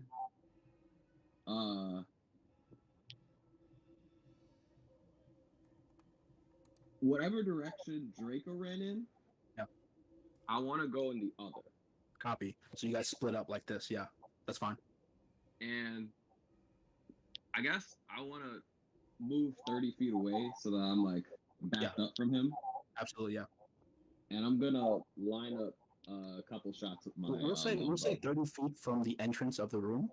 Speaker 8: whatever direction Draco ran in.
Speaker 3: Yeah.
Speaker 8: I want to go in the other.
Speaker 3: Copy. So you guys split up like this. Yeah, that's fine.
Speaker 8: And I guess I want to move 30 feet away so that I'm like backed up from him.
Speaker 3: Absolutely, yeah.
Speaker 8: And I'm gonna line up a couple shots with my.
Speaker 3: We'll say 30 feet from the entrance of the room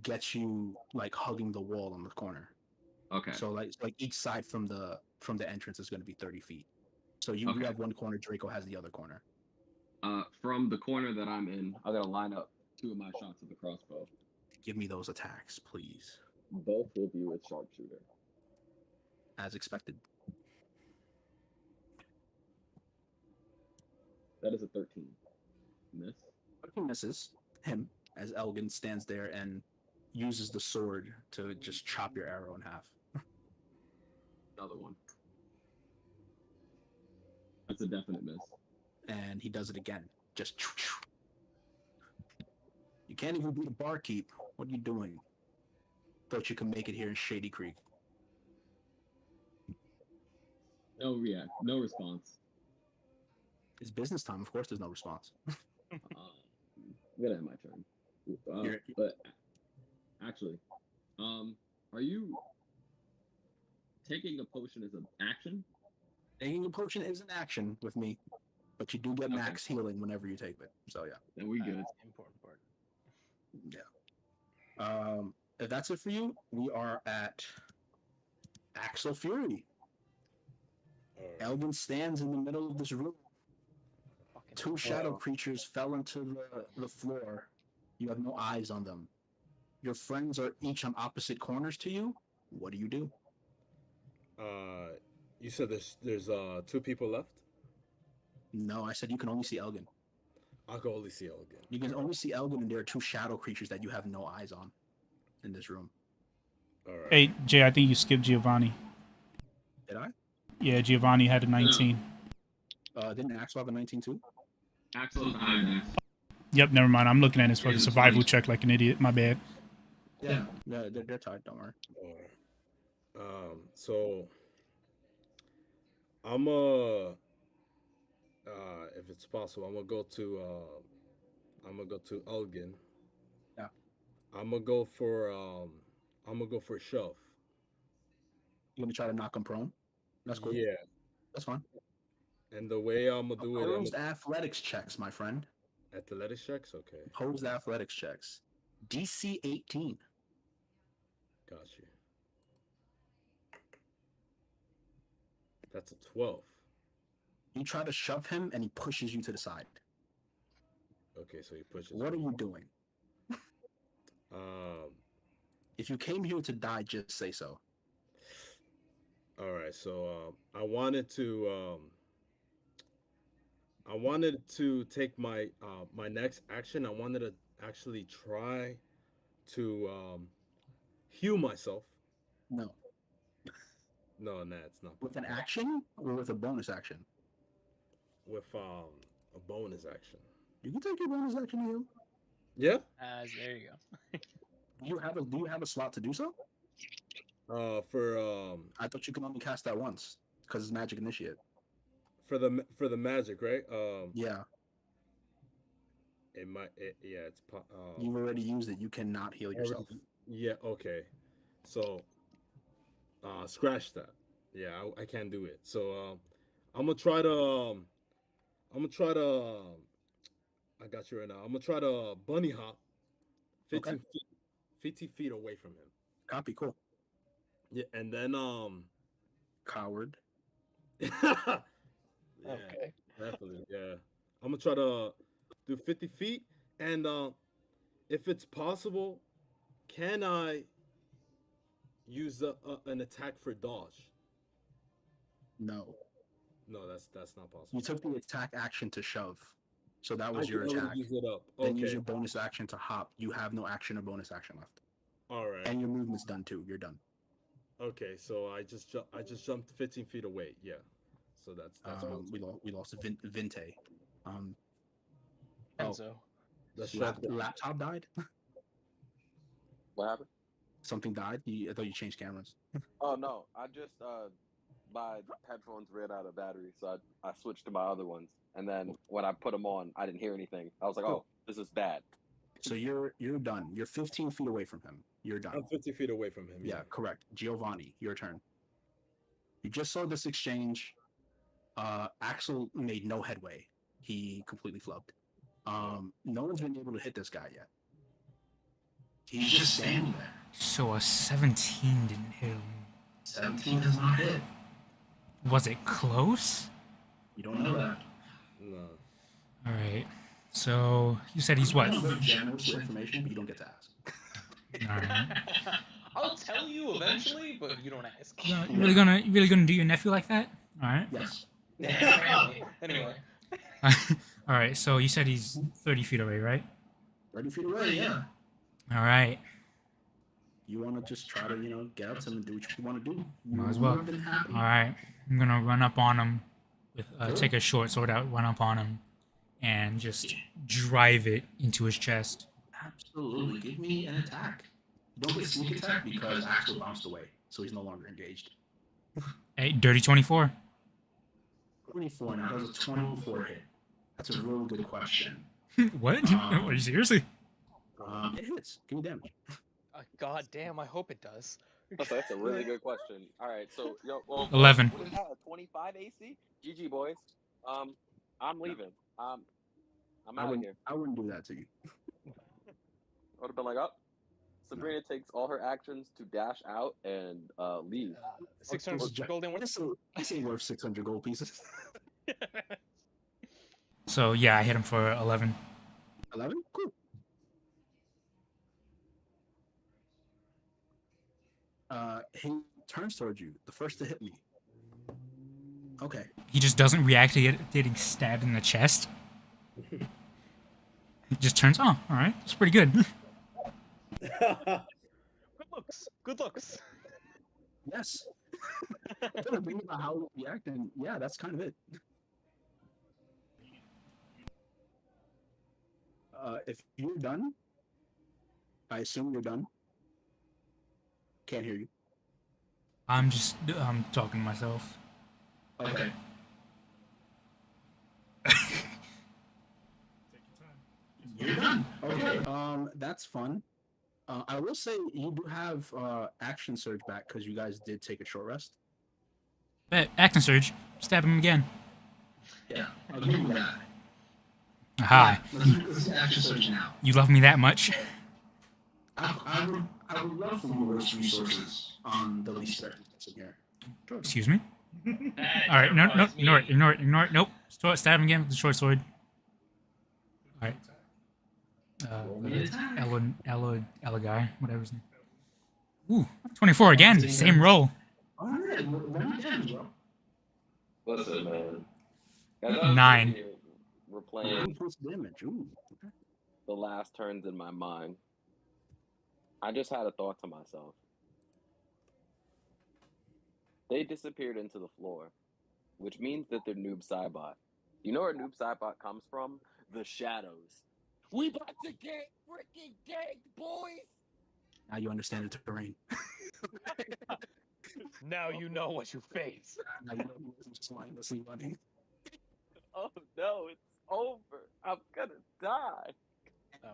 Speaker 3: gets you like hugging the wall on the corner.
Speaker 8: Okay.
Speaker 3: So like each side from the entrance is going to be 30 feet. So you have one corner, Draco has the other corner.
Speaker 8: From the corner that I'm in, I'm gonna line up 2 of my shots with the crossbow.
Speaker 3: Give me those attacks, please.
Speaker 8: Both will be with sharpshooter.
Speaker 3: As expected.
Speaker 8: That is a 13. Miss.
Speaker 3: 13 misses him as Elgin stands there and uses the sword to just chop your arrow in half.
Speaker 8: Another one. That's a definite miss.
Speaker 3: And he does it again. Just. You can't even beat a barkeep. What are you doing? Thought you could make it here in Shady Creek.
Speaker 8: No react. No response.
Speaker 3: It's business time. Of course, there's no response.
Speaker 8: I'm gonna have my turn. But actually, are you taking a potion as an action?
Speaker 3: Taking a potion is an action with me, but you do get max healing whenever you take it. So yeah.
Speaker 8: Then we good.
Speaker 2: That's the important part.
Speaker 3: Yeah. If that's it for you, we are at Axel Fury. Elgin stands in the middle of this room. 2 shadow creatures fell into the floor. You have no eyes on them. Your friends are each on opposite corners to you. What do you do?
Speaker 5: You said there's 2 people left?
Speaker 3: No, I said you can only see Elgin.
Speaker 5: I can only see Elgin.
Speaker 3: You can only see Elgin, and there are 2 shadow creatures that you have no eyes on in this room.
Speaker 5: All right.
Speaker 4: Hey, Jay, I think you skipped Giovanni.
Speaker 3: Did I?
Speaker 4: Yeah, Giovanni had a 19.
Speaker 3: Didn't Axel have a 19 too?
Speaker 8: Axel's high.
Speaker 4: Yep, never mind. I'm looking at his for the survival check like an idiot. My bad.
Speaker 3: Yeah, they're tied. Don't worry.
Speaker 5: So I'm if it's possible, I'm gonna go to Elgin.
Speaker 3: Yeah.
Speaker 5: I'm gonna go for shove.
Speaker 3: You gonna try to knock him prone? That's cool.
Speaker 5: Yeah.
Speaker 3: That's fine.
Speaker 5: And the way I'm gonna do it,
Speaker 3: Opposed athletics checks, my friend.
Speaker 5: Athletics checks, okay.
Speaker 3: Opposed athletics checks. DC 18.
Speaker 5: Got you. That's a 12.
Speaker 3: You try to shove him, and he pushes you to the side.
Speaker 5: Okay, so he pushes.
Speaker 3: What are you doing? If you came here to die, just say so.
Speaker 5: All right, so I wanted to take my my next action. I wanted to actually try to heal myself.
Speaker 3: No.
Speaker 5: No, it's not.
Speaker 3: With an action or with a bonus action?
Speaker 5: With a bonus action.
Speaker 3: You can take your bonus action to heal.
Speaker 5: Yeah.
Speaker 2: There you go.
Speaker 3: Do you have a slot to do so? I thought you could only cast that once because it's magic initiate.
Speaker 5: For the magic, right?
Speaker 3: Yeah.
Speaker 5: It's.
Speaker 3: You've already used it. You cannot heal yourself.
Speaker 5: Yeah. Okay. So, scratch that. Yeah, I can't do it. So, I'm gonna try to. I got you right now. I'm gonna try to bunny hop 50 feet away from him.
Speaker 3: Copy. Cool.
Speaker 5: Yeah, and then
Speaker 3: Coward.
Speaker 5: Yeah,
Speaker 2: Okay.
Speaker 5: definitely. Yeah, I'm gonna try to do 50 feet, and if it's possible, can I use an attack for dodge?
Speaker 3: No.
Speaker 5: No, that's not possible.
Speaker 3: You took the attack action to shove. So that
Speaker 5: I
Speaker 3: was
Speaker 5: can
Speaker 3: your
Speaker 5: already
Speaker 3: attack.
Speaker 5: use it up.
Speaker 3: Then use
Speaker 5: Okay.
Speaker 3: your bonus action to hop. You have no action or bonus action left.
Speaker 5: All right.
Speaker 3: And your movement's done too. You're done.
Speaker 5: Okay, so I just jumped 15 feet away. Yeah. So that's one.
Speaker 3: We lost Vinte. Oh,
Speaker 2: Enzo.
Speaker 5: Let's
Speaker 3: laptop died.
Speaker 1: What happened?
Speaker 3: Something died. I thought you changed cameras.
Speaker 1: Oh no, I just my headphones ran out of battery, so I switched to my other ones. And then when I put them on, I didn't hear anything. I was like, oh, this is bad.
Speaker 3: So you're done. You're 15 feet away from him. You're done.
Speaker 5: I'm 50 feet away from him.
Speaker 3: Yeah, correct. Giovanni, your turn. You just saw this exchange. Axel made no headway. He completely flubbed. No one's been able to hit this guy yet. He's just standing there.
Speaker 6: So a 17 didn't hit him.
Speaker 3: 17 does not hit.
Speaker 6: Was it close?
Speaker 3: You don't know that.
Speaker 5: No.
Speaker 6: All right. So you said he's what?
Speaker 3: Generous information, but you don't get to ask.
Speaker 6: All right.
Speaker 2: I'll tell you eventually, but you don't ask.
Speaker 6: You really gonna do your nephew like that? All right.
Speaker 3: Yes.
Speaker 2: Anyway.
Speaker 6: All right. So you said he's 30 feet away, right?
Speaker 3: 30 feet away, yeah.
Speaker 6: All right.
Speaker 3: You want to just try to, get up to him and do what you want to do.
Speaker 6: Might as well. All right. I'm gonna run up on him with take a short sword out, run up on him, and just drive it into his chest.
Speaker 3: Absolutely. Give me an attack. Don't get sneak attack because Axel bounced away, so he's no longer engaged.
Speaker 6: Hey, dirty 24.
Speaker 3: 24 now. That was a 24 hit. That's a real good question.
Speaker 6: What? Are you seriously?
Speaker 3: It hits. Give me damage.
Speaker 2: God damn, I hope it does.
Speaker 1: That's a really good question. All right, so
Speaker 6: 11.
Speaker 1: What is that? A 25 AC? GG boys. I'm leaving. I'm out of here.
Speaker 3: I wouldn't do that to you.
Speaker 1: I would have been like, oh. Sabrina takes all her actions to dash out and leave.
Speaker 2: 600 golden ones.
Speaker 3: This ain't worth 600 gold pieces.
Speaker 6: So yeah, I hit him for 11.
Speaker 3: 11? Cool. He turns towards you, the first to hit me. Okay.
Speaker 6: He just doesn't react to getting stabbed in the chest. He just turns. Oh, all right, that's pretty good.
Speaker 2: Good looks. Good looks.
Speaker 3: Yes. I'm thinking about how we react, and yeah, that's kind of it. If you're done, I assume you're done. Can't hear you.
Speaker 6: I'm talking to myself.
Speaker 3: Okay. You're done. Okay. That's fun. I will say you do have action surge back because you guys did take a short rest.
Speaker 6: Acting surge. Stab him again.
Speaker 3: Yeah, I'll give you that.
Speaker 6: Aha.
Speaker 3: Let's action surge now.
Speaker 6: You love me that much?
Speaker 3: I would love for you to waste resources on the least threatened in here. Sure.
Speaker 6: Excuse me? All right, no, ignore it. Nope. Stab him again with the short sword. All right. Ella guy, whatever his name. Ooh, 24 again. Same roll.
Speaker 3: All right, let me damage, bro.
Speaker 1: Listen, man.
Speaker 6: 9.
Speaker 1: We're playing
Speaker 3: Plus damage. Ooh. Okay.
Speaker 1: the last turns in my mind. I just had a thought to myself. They disappeared into the floor, which means that they're Noob Saibot. You know where Noob Saibot comes from? The shadows. We about to get freaking ganked, boys!
Speaker 3: Now you understand the terrain.
Speaker 2: Now you know what you face.
Speaker 3: Now you know he wasn't just mindlessly running.
Speaker 1: Oh no, it's over. I'm gonna die.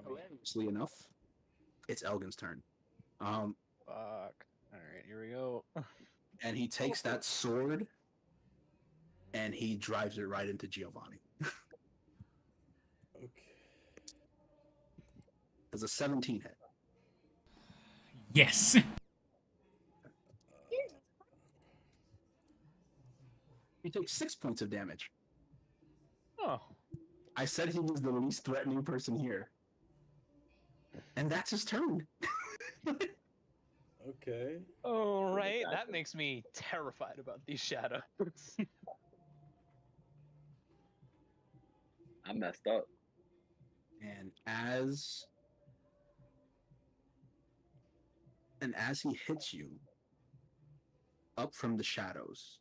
Speaker 3: Hilariously enough, it's Elgin's turn.
Speaker 2: Fuck. Alright, here we go.
Speaker 3: And he takes that sword and he drives it right into Giovanni.
Speaker 5: Okay.
Speaker 3: There's a 17 hit.
Speaker 6: Yes.
Speaker 3: He takes 6 points of damage.
Speaker 2: Oh.
Speaker 3: I said he was the least threatening person here. And that's his turn.
Speaker 5: Okay.
Speaker 2: All right, that
Speaker 1: action.
Speaker 2: makes me terrified about these shadows.
Speaker 1: I messed up.
Speaker 3: And as he hits you, up from the shadows,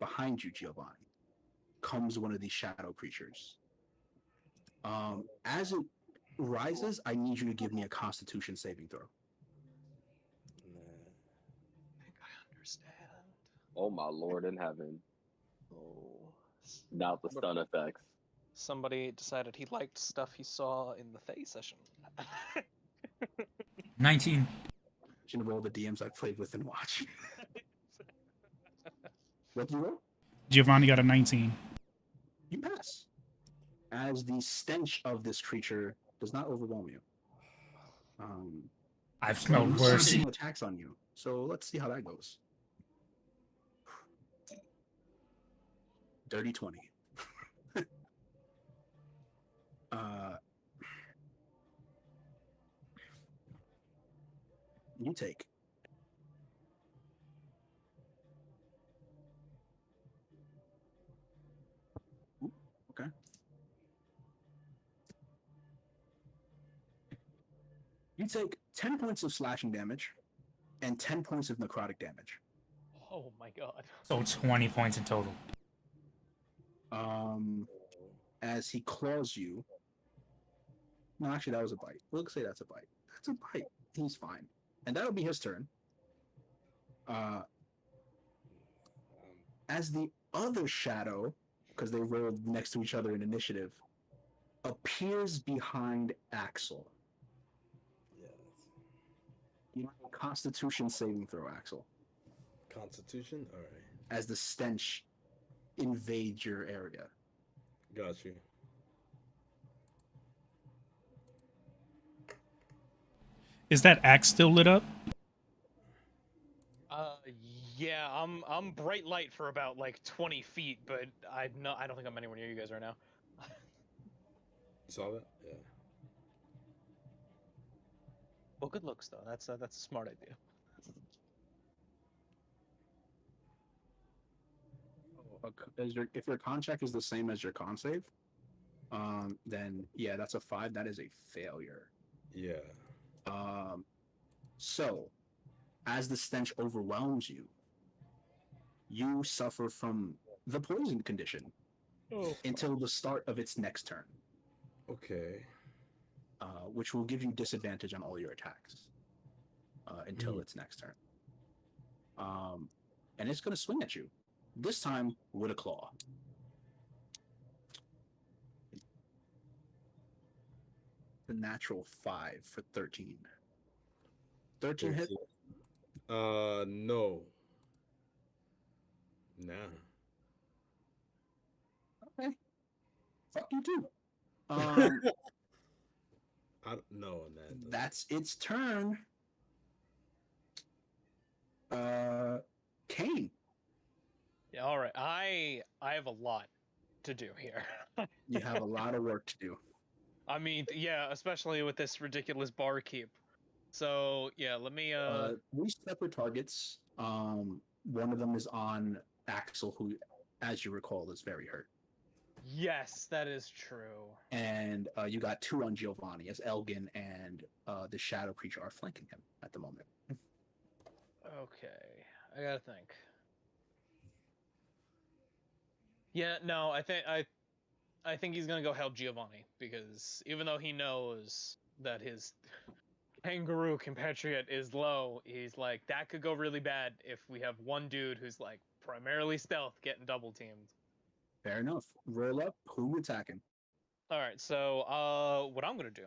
Speaker 3: behind you, Giovanni, comes one of these shadow creatures. As it rises, I need you to give me a Constitution saving throw.
Speaker 5: Nah.
Speaker 2: I think I understand.
Speaker 1: Oh my Lord in heaven.
Speaker 2: Oh.
Speaker 1: Not the stun effects.
Speaker 2: Somebody decided he liked stuff he saw in the Thay session.
Speaker 6: 19.
Speaker 3: Of all the DMs I've played with and watched. What do you roll?
Speaker 4: Giovanni got a 19.
Speaker 3: You pass. As the stench of this creature does not overwhelm you.
Speaker 6: I've
Speaker 3: But
Speaker 6: smelled
Speaker 3: you start
Speaker 6: worse.
Speaker 3: getting attacks on you. So let's see how that goes. Dirty 20. You take. Ooh, okay. You take 10 points of slashing damage and 10 points of necrotic damage.
Speaker 2: Oh my god.
Speaker 6: So 20 points in total.
Speaker 3: As he claws you. No, actually, that was a bite. We'll say that's a bite. That's a bite. He's fine. And that'll be his turn. As the other shadow, because they rolled next to each other in initiative, appears behind Axel.
Speaker 5: Yes.
Speaker 3: You know, Constitution saving throw, Axel.
Speaker 5: Constitution? Alright.
Speaker 3: As the stench invades your area.
Speaker 5: Got you.
Speaker 4: Is that axe still lit up?
Speaker 2: Yeah, I'm bright light for about like 20 feet, but I don't think I'm anywhere near you guys right now.
Speaker 5: You saw that? Yeah.
Speaker 2: Well, good looks though. That's a smart idea.
Speaker 3: If your con check is the same as your con save, then yeah, that's a 5. That is a failure.
Speaker 5: Yeah.
Speaker 3: So, as the stench overwhelms you, you suffer from the poison condition until the start of its next turn,
Speaker 5: Okay.
Speaker 3: which will give you disadvantage on all your attacks until its next turn. And it's going to swing at you, this time with a claw. The natural 5 for 13. 13 hit?
Speaker 5: No. Nah.
Speaker 3: Okay. Fuck you too.
Speaker 5: I don't know on that.
Speaker 3: That's its turn. Kane.
Speaker 2: Yeah, all right. I have a lot to do here.
Speaker 3: You have a lot of work to do.
Speaker 2: I mean, yeah, especially with this ridiculous barkeep. So yeah, let me
Speaker 3: 3 separate targets. One of them is on Axel, who, as you recall, is very hurt.
Speaker 2: Yes, that is true.
Speaker 3: And you got 2 on Giovanni, as Elgin and the shadow creature are flanking him at the moment.
Speaker 2: Okay, I gotta think. Yeah, no, I think he's gonna go help Giovanni because even though he knows that his kangaroo compatriot is low, he's like that could go really bad if we have one dude who's like primarily stealth getting double teamed.
Speaker 3: Fair enough. Roll up. Who you attacking?
Speaker 2: All right, so what I'm gonna do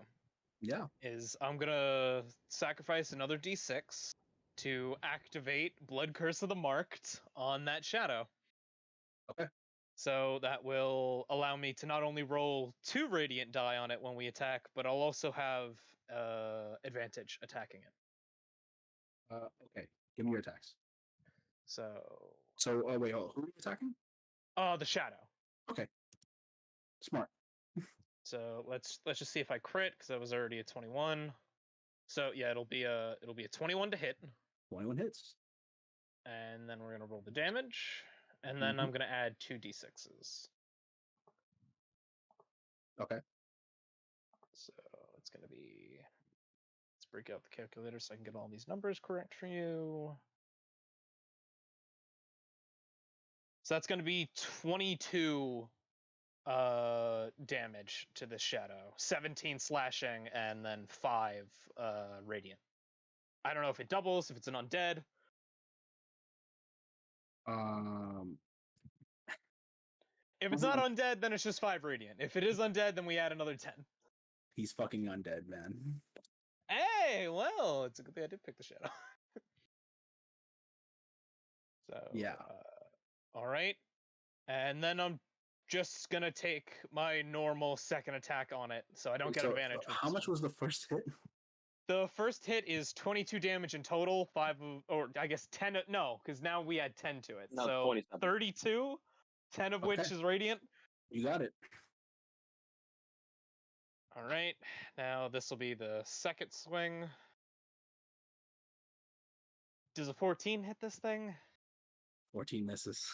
Speaker 3: Yeah.
Speaker 2: is I'm gonna sacrifice another d6 to activate Blood Curse of the Marked on that shadow.
Speaker 3: Okay.
Speaker 2: So that will allow me to not only roll 2 radiant die on it when we attack, but I'll also have advantage attacking it.
Speaker 3: Okay. Give me your attacks.
Speaker 2: So
Speaker 3: Wait, who are you attacking?
Speaker 2: the shadow.
Speaker 3: Okay. Smart.
Speaker 2: So let's just see if I crit because that was already a 21. So yeah, it'll be a 21 to hit.
Speaker 3: 21 hits.
Speaker 2: And then we're gonna roll the damage, and then I'm gonna add 2d6s.
Speaker 3: Okay.
Speaker 2: So it's gonna be. Let's break out the calculator so I can get all these numbers correct for you. So that's gonna be 22 damage to this shadow, 17 slashing, and then 5 radiant. I don't know if it doubles, if it's an undead. If it's not undead, then it's just 5 radiant. If it is undead, then we add another 10.
Speaker 3: He's fucking undead, man.
Speaker 2: Hey, well, it's a good thing I did pick the shadow. So
Speaker 3: yeah.
Speaker 2: All right, and then I'm just gonna take my normal second attack on it, so I don't get advantage.
Speaker 3: How much was the first hit?
Speaker 2: The first hit is 22 damage in total. 10. No, because now we add 10 to it.
Speaker 1: No,
Speaker 2: so
Speaker 1: 27.
Speaker 2: 32, 10 of which is radiant.
Speaker 3: You got it.
Speaker 2: All right, now this will be the second swing. Does a 14 hit this thing?
Speaker 3: 14 misses.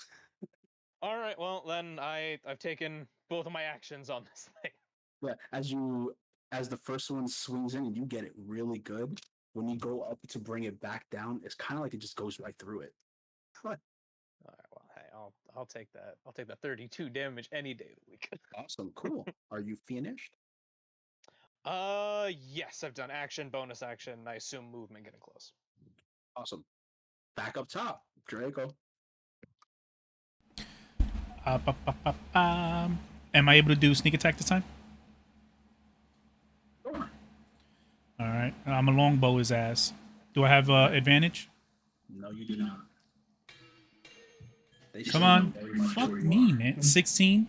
Speaker 2: All right, well then I've taken both of my actions on this thing.
Speaker 3: Yeah, as the first one swings in and you get it really good, when you go up to bring it back down, it's kind of like it just goes right through it.
Speaker 2: All right, well, hey, I'll take that. I'll take that 32 damage any day of the week.
Speaker 3: Awesome, cool. Are you finished?
Speaker 2: Yes, I've done action, bonus action. I assume movement, getting close.
Speaker 3: Awesome. Back up top, Draco.
Speaker 4: Am I able to do sneak attack this time?
Speaker 3: Sure.
Speaker 4: All right. I'm a longbow his ass. Do I have advantage?
Speaker 3: No, you do not.
Speaker 4: Come on. Fuck me, man. 16?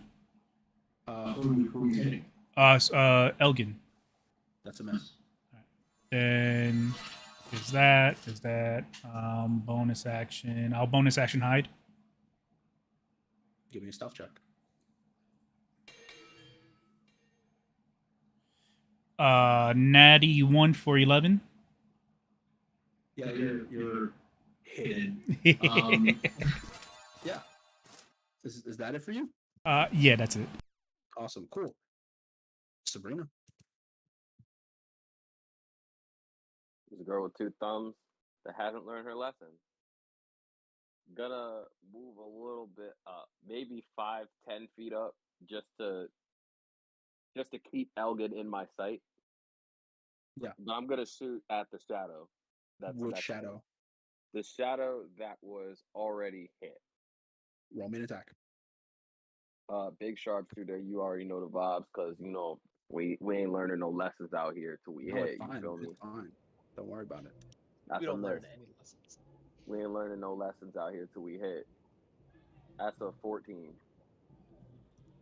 Speaker 3: Who are you hitting?
Speaker 4: Elgin.
Speaker 3: That's a miss.
Speaker 4: Then is that bonus action. I'll bonus action hide.
Speaker 3: Give me a stealth check.
Speaker 4: Natty 1 for 11.
Speaker 3: Yeah, you're hidden. Yeah. Is that it for you?
Speaker 4: Yeah, that's it.
Speaker 3: Awesome, cool. Sabrina.
Speaker 1: There's a girl with 2 thumbs that hasn't learned her lesson. Gonna move a little bit up, maybe 5-10 feet up, just to keep Elgin in my sight.
Speaker 3: Yeah.
Speaker 1: But I'm gonna shoot at the shadow.
Speaker 3: Which shadow?
Speaker 1: The shadow that was already hit.
Speaker 3: Roll me an attack.
Speaker 1: Big sharpshooter. You already know the vibes, cause we ain't learning no lessons out here till we hit.
Speaker 3: Fine.
Speaker 1: You feel me?
Speaker 3: It's fine. Don't worry about it.
Speaker 1: That's
Speaker 2: we don't
Speaker 1: a
Speaker 2: learn
Speaker 1: miss.
Speaker 2: any lessons.
Speaker 1: We ain't learning no lessons out here till we hit. That's a 14.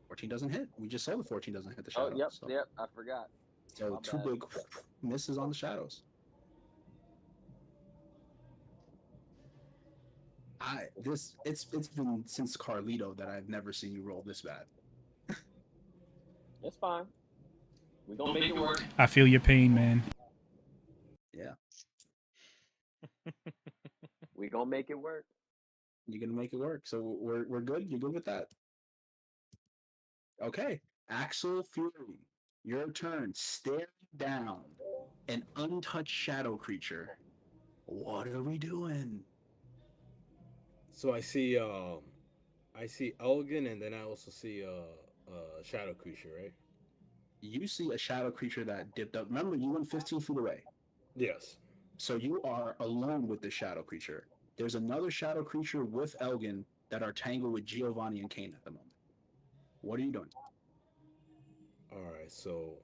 Speaker 3: 14 doesn't hit. We just saw the 14 doesn't hit the shadow.
Speaker 1: Oh, yep. I forgot.
Speaker 3: So
Speaker 1: My
Speaker 3: 2
Speaker 1: bad.
Speaker 3: big misses on the shadows. It's been since Carlito that I've never seen you roll this bad.
Speaker 1: It's fine. We gonna make it work.
Speaker 4: I feel your pain, man.
Speaker 3: Yeah.
Speaker 1: We gonna make it work.
Speaker 3: You're gonna make it work. So we're good. You're good with that. Okay, Axel Fury, your turn. Staring down an untouched shadow creature. What are we doing?
Speaker 5: So I see Elgin, and then I also see a shadow creature, right?
Speaker 3: You see a shadow creature that dipped up. Remember, you went 15 feet away.
Speaker 5: Yes.
Speaker 3: So you are alone with this shadow creature. There's another shadow creature with Elgin that are tangled with Giovanni and Kane at the moment. What are you doing?
Speaker 5: All right, so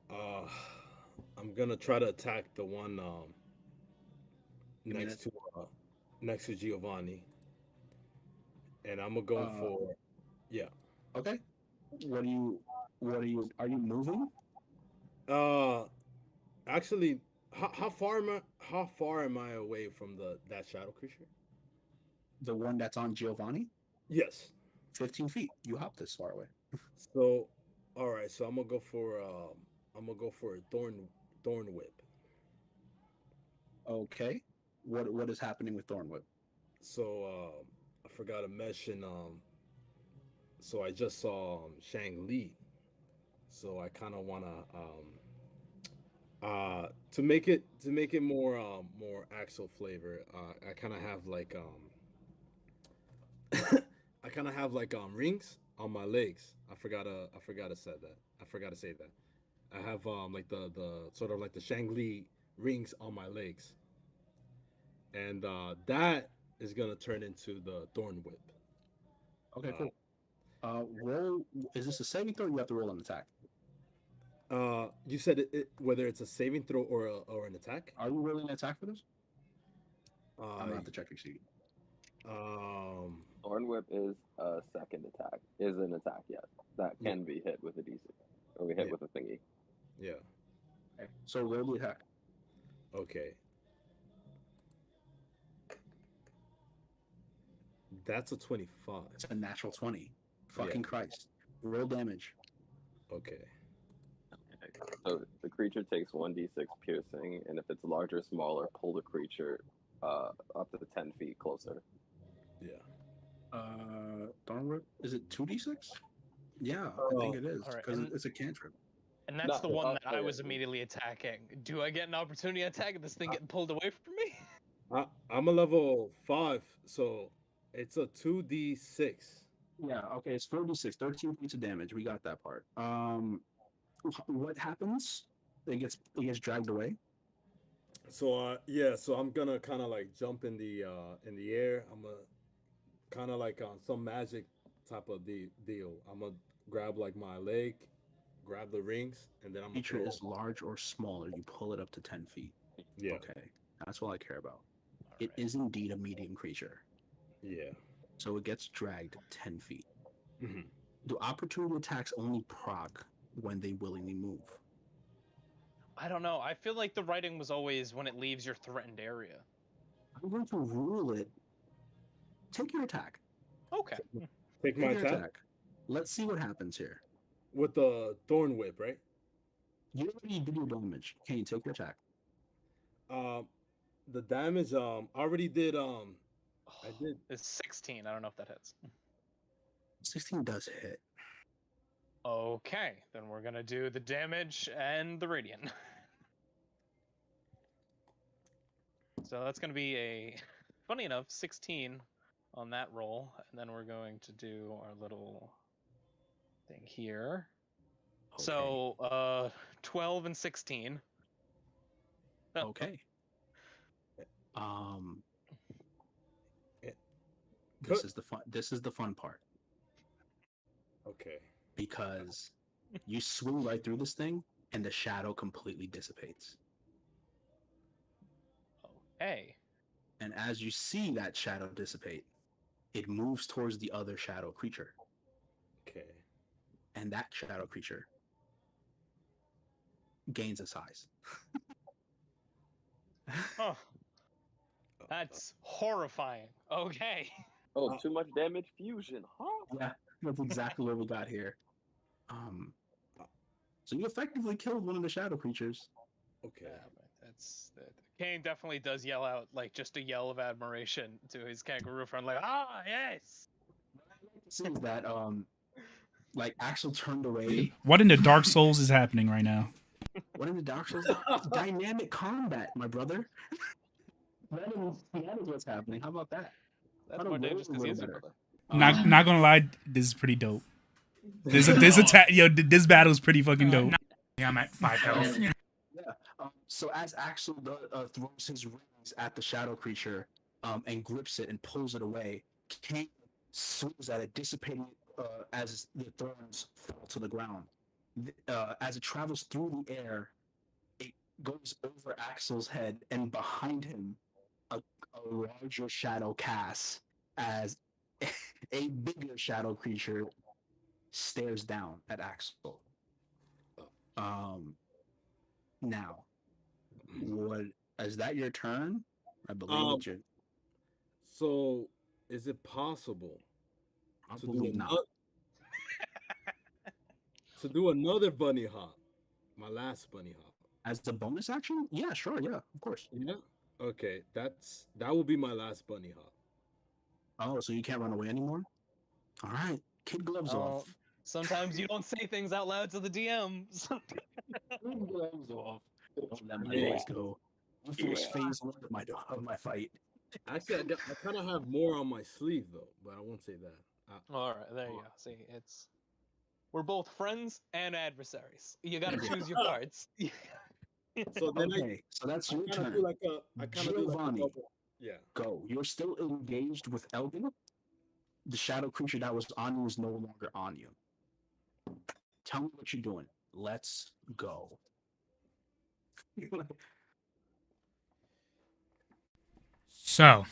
Speaker 5: I'm gonna try to attack the one next to Giovanni, and I'm gonna go for
Speaker 3: Okay. Are you moving?
Speaker 5: Actually, how far am I away from that shadow creature?
Speaker 3: The one that's on Giovanni?
Speaker 5: Yes.
Speaker 3: 15 feet. You hop this far away.
Speaker 5: So, all right. So I'm gonna go for a thorn whip.
Speaker 3: Okay. What is happening with Thornwood?
Speaker 5: So I forgot to mention. So I just saw Shang Li. So I kind of wanna to make it more actual flavor. I kind of have like I kind of have like rings on my legs. I forgot to say that. I forgot to say that. I have like the sort of like the Shangli rings on my legs, and that is gonna turn into the Thorn Whip.
Speaker 3: Okay,
Speaker 5: Uh,
Speaker 3: cool. Roll. Is this a saving throw? Or you have to roll an attack.
Speaker 5: you said whether it's a saving throw or an attack.
Speaker 3: Are you rolling an attack for this? I'm gonna
Speaker 5: Uh,
Speaker 3: have to check your sheet.
Speaker 5: um,
Speaker 1: Thorn Whip is a second attack. Is an attack, yes. That
Speaker 5: yeah,
Speaker 1: can be hit with a D6. Or we hit
Speaker 5: yeah,
Speaker 1: with a thingy.
Speaker 5: yeah.
Speaker 3: Okay. So roll the attack.
Speaker 5: Okay, that's a 25.
Speaker 3: It's a natural 20.
Speaker 5: Yeah.
Speaker 3: Fucking Christ. Roll damage.
Speaker 5: Okay.
Speaker 1: So the creature takes 1d6 piercing, and if it's larger or smaller, pull the creature up to 10 feet closer.
Speaker 5: Yeah.
Speaker 3: Thornwood. Is it 2d6? Yeah, I think it is
Speaker 2: All right,
Speaker 3: because
Speaker 2: and-
Speaker 3: it's a cantrip.
Speaker 2: And that's
Speaker 1: No,
Speaker 2: the one
Speaker 1: I'll
Speaker 2: that
Speaker 1: tell
Speaker 2: I
Speaker 1: you.
Speaker 2: was immediately attacking. Do I get an opportunity attack if this thing getting pulled away from me?
Speaker 5: I'm a level 5, so it's a 2d6.
Speaker 3: Yeah. Okay. It's 4d6. 13 points of damage. We got that part. What happens? It gets dragged away.
Speaker 5: So yeah, so I'm gonna kind of like jump in the air. I'm gonna kind of like on some magic type of deal. I'm gonna grab like my leg, grab the rings, and then I'm gonna
Speaker 3: Creature
Speaker 5: throw.
Speaker 3: is large or smaller. You pull it up to 10 feet.
Speaker 5: Yeah,
Speaker 3: Okay. That's all I care about.
Speaker 2: All
Speaker 3: It
Speaker 2: right.
Speaker 3: is indeed a medium creature.
Speaker 5: yeah.
Speaker 3: So it gets dragged 10 feet.
Speaker 5: Hmm.
Speaker 3: Do opportunity attacks only proc when they willingly move?
Speaker 2: I don't know. I feel like the writing was always when it leaves your threatened area.
Speaker 3: I'm going to rule it. Take your attack.
Speaker 2: Okay.
Speaker 5: Take my
Speaker 3: Take your
Speaker 5: attack
Speaker 3: attack. Let's see what happens here.
Speaker 5: with the thorn whip, right?
Speaker 3: You already did your damage. Can you take your attack?
Speaker 5: The damage I already did I did.
Speaker 2: It's 16. I don't know if that hits.
Speaker 3: 16 does hit.
Speaker 2: Okay, then we're gonna do the damage and the radiant. So that's gonna be a, funny enough, 16 on that roll, and then we're going to do our little thing here.
Speaker 3: Okay.
Speaker 2: So 12 and 16.
Speaker 3: Okay.
Speaker 5: Yeah.
Speaker 3: This is the fun. This is the fun part
Speaker 5: Okay.
Speaker 3: because you swing right through this thing, and the shadow completely dissipates.
Speaker 2: Okay.
Speaker 3: And as you see that shadow dissipate, it moves towards the other shadow creature,
Speaker 5: Okay.
Speaker 3: and that shadow creature gains a size.
Speaker 2: Oh, that's horrifying. Okay.
Speaker 1: Oh, too much damage fusion, huh?
Speaker 3: Yeah, that's exactly what we got here. So you effectively killed one of the shadow creatures.
Speaker 5: Okay.
Speaker 2: Yeah, but that's that. Kane definitely does yell out like just a yell of admiration to his kangaroo friend, like, ah, yes.
Speaker 3: Seems that like Axel turned away.
Speaker 4: What in the Dark Souls is happening right now?
Speaker 3: What in the Dark Souls? Dynamic combat, my brother. That is what's happening. How about that?
Speaker 2: That's
Speaker 3: How to
Speaker 2: more
Speaker 3: roll
Speaker 2: dangerous
Speaker 3: a
Speaker 2: because
Speaker 3: little
Speaker 2: he's your
Speaker 3: better.
Speaker 2: brother.
Speaker 4: Not gonna lie, this is pretty dope. This attack, yo, this battle is pretty fucking dope.
Speaker 6: Yeah, I'm at 5 health.
Speaker 3: Yeah. So as Axel throws his rings at the shadow creature and grips it and pulls it away, Kane swings at it, dissipating it as the thorns fall to the ground. As it travels through the air, it goes over Axel's head, and behind him, a larger shadow casts as a bigger shadow creature stares down at Axel. Now, is that your turn? I believe it's your.
Speaker 5: So is it possible
Speaker 3: I
Speaker 5: to do
Speaker 3: believe not.
Speaker 5: to do another bunny hop? My last bunny hop.
Speaker 3: As the bonus action? Yeah, sure, yeah, of course.
Speaker 5: Yeah. Okay, that will be my last bunny hop.
Speaker 3: Oh, so you can't run away anymore? All right, kid gloves
Speaker 2: Oh,
Speaker 3: off.
Speaker 2: sometimes you don't say things out loud to the DM.
Speaker 3: Kid gloves off. Don't let my
Speaker 5: Yeah.
Speaker 3: boys go. You finished phase one of my fight.
Speaker 5: Actually, I kind of have more on my sleeve though, but I won't say that.
Speaker 2: All right, there you go. See, we're both friends and adversaries. You got to choose your cards.
Speaker 5: So then
Speaker 3: Okay, so that's
Speaker 5: I
Speaker 3: your
Speaker 5: kind of
Speaker 3: turn.
Speaker 5: do like a I kind of do like a
Speaker 3: Giovanni,
Speaker 5: double. Yeah.
Speaker 3: go. You're still engaged with Elgin. The shadow creature that was on you is no longer on you. Tell me what you're doing. Let's go.
Speaker 6: So,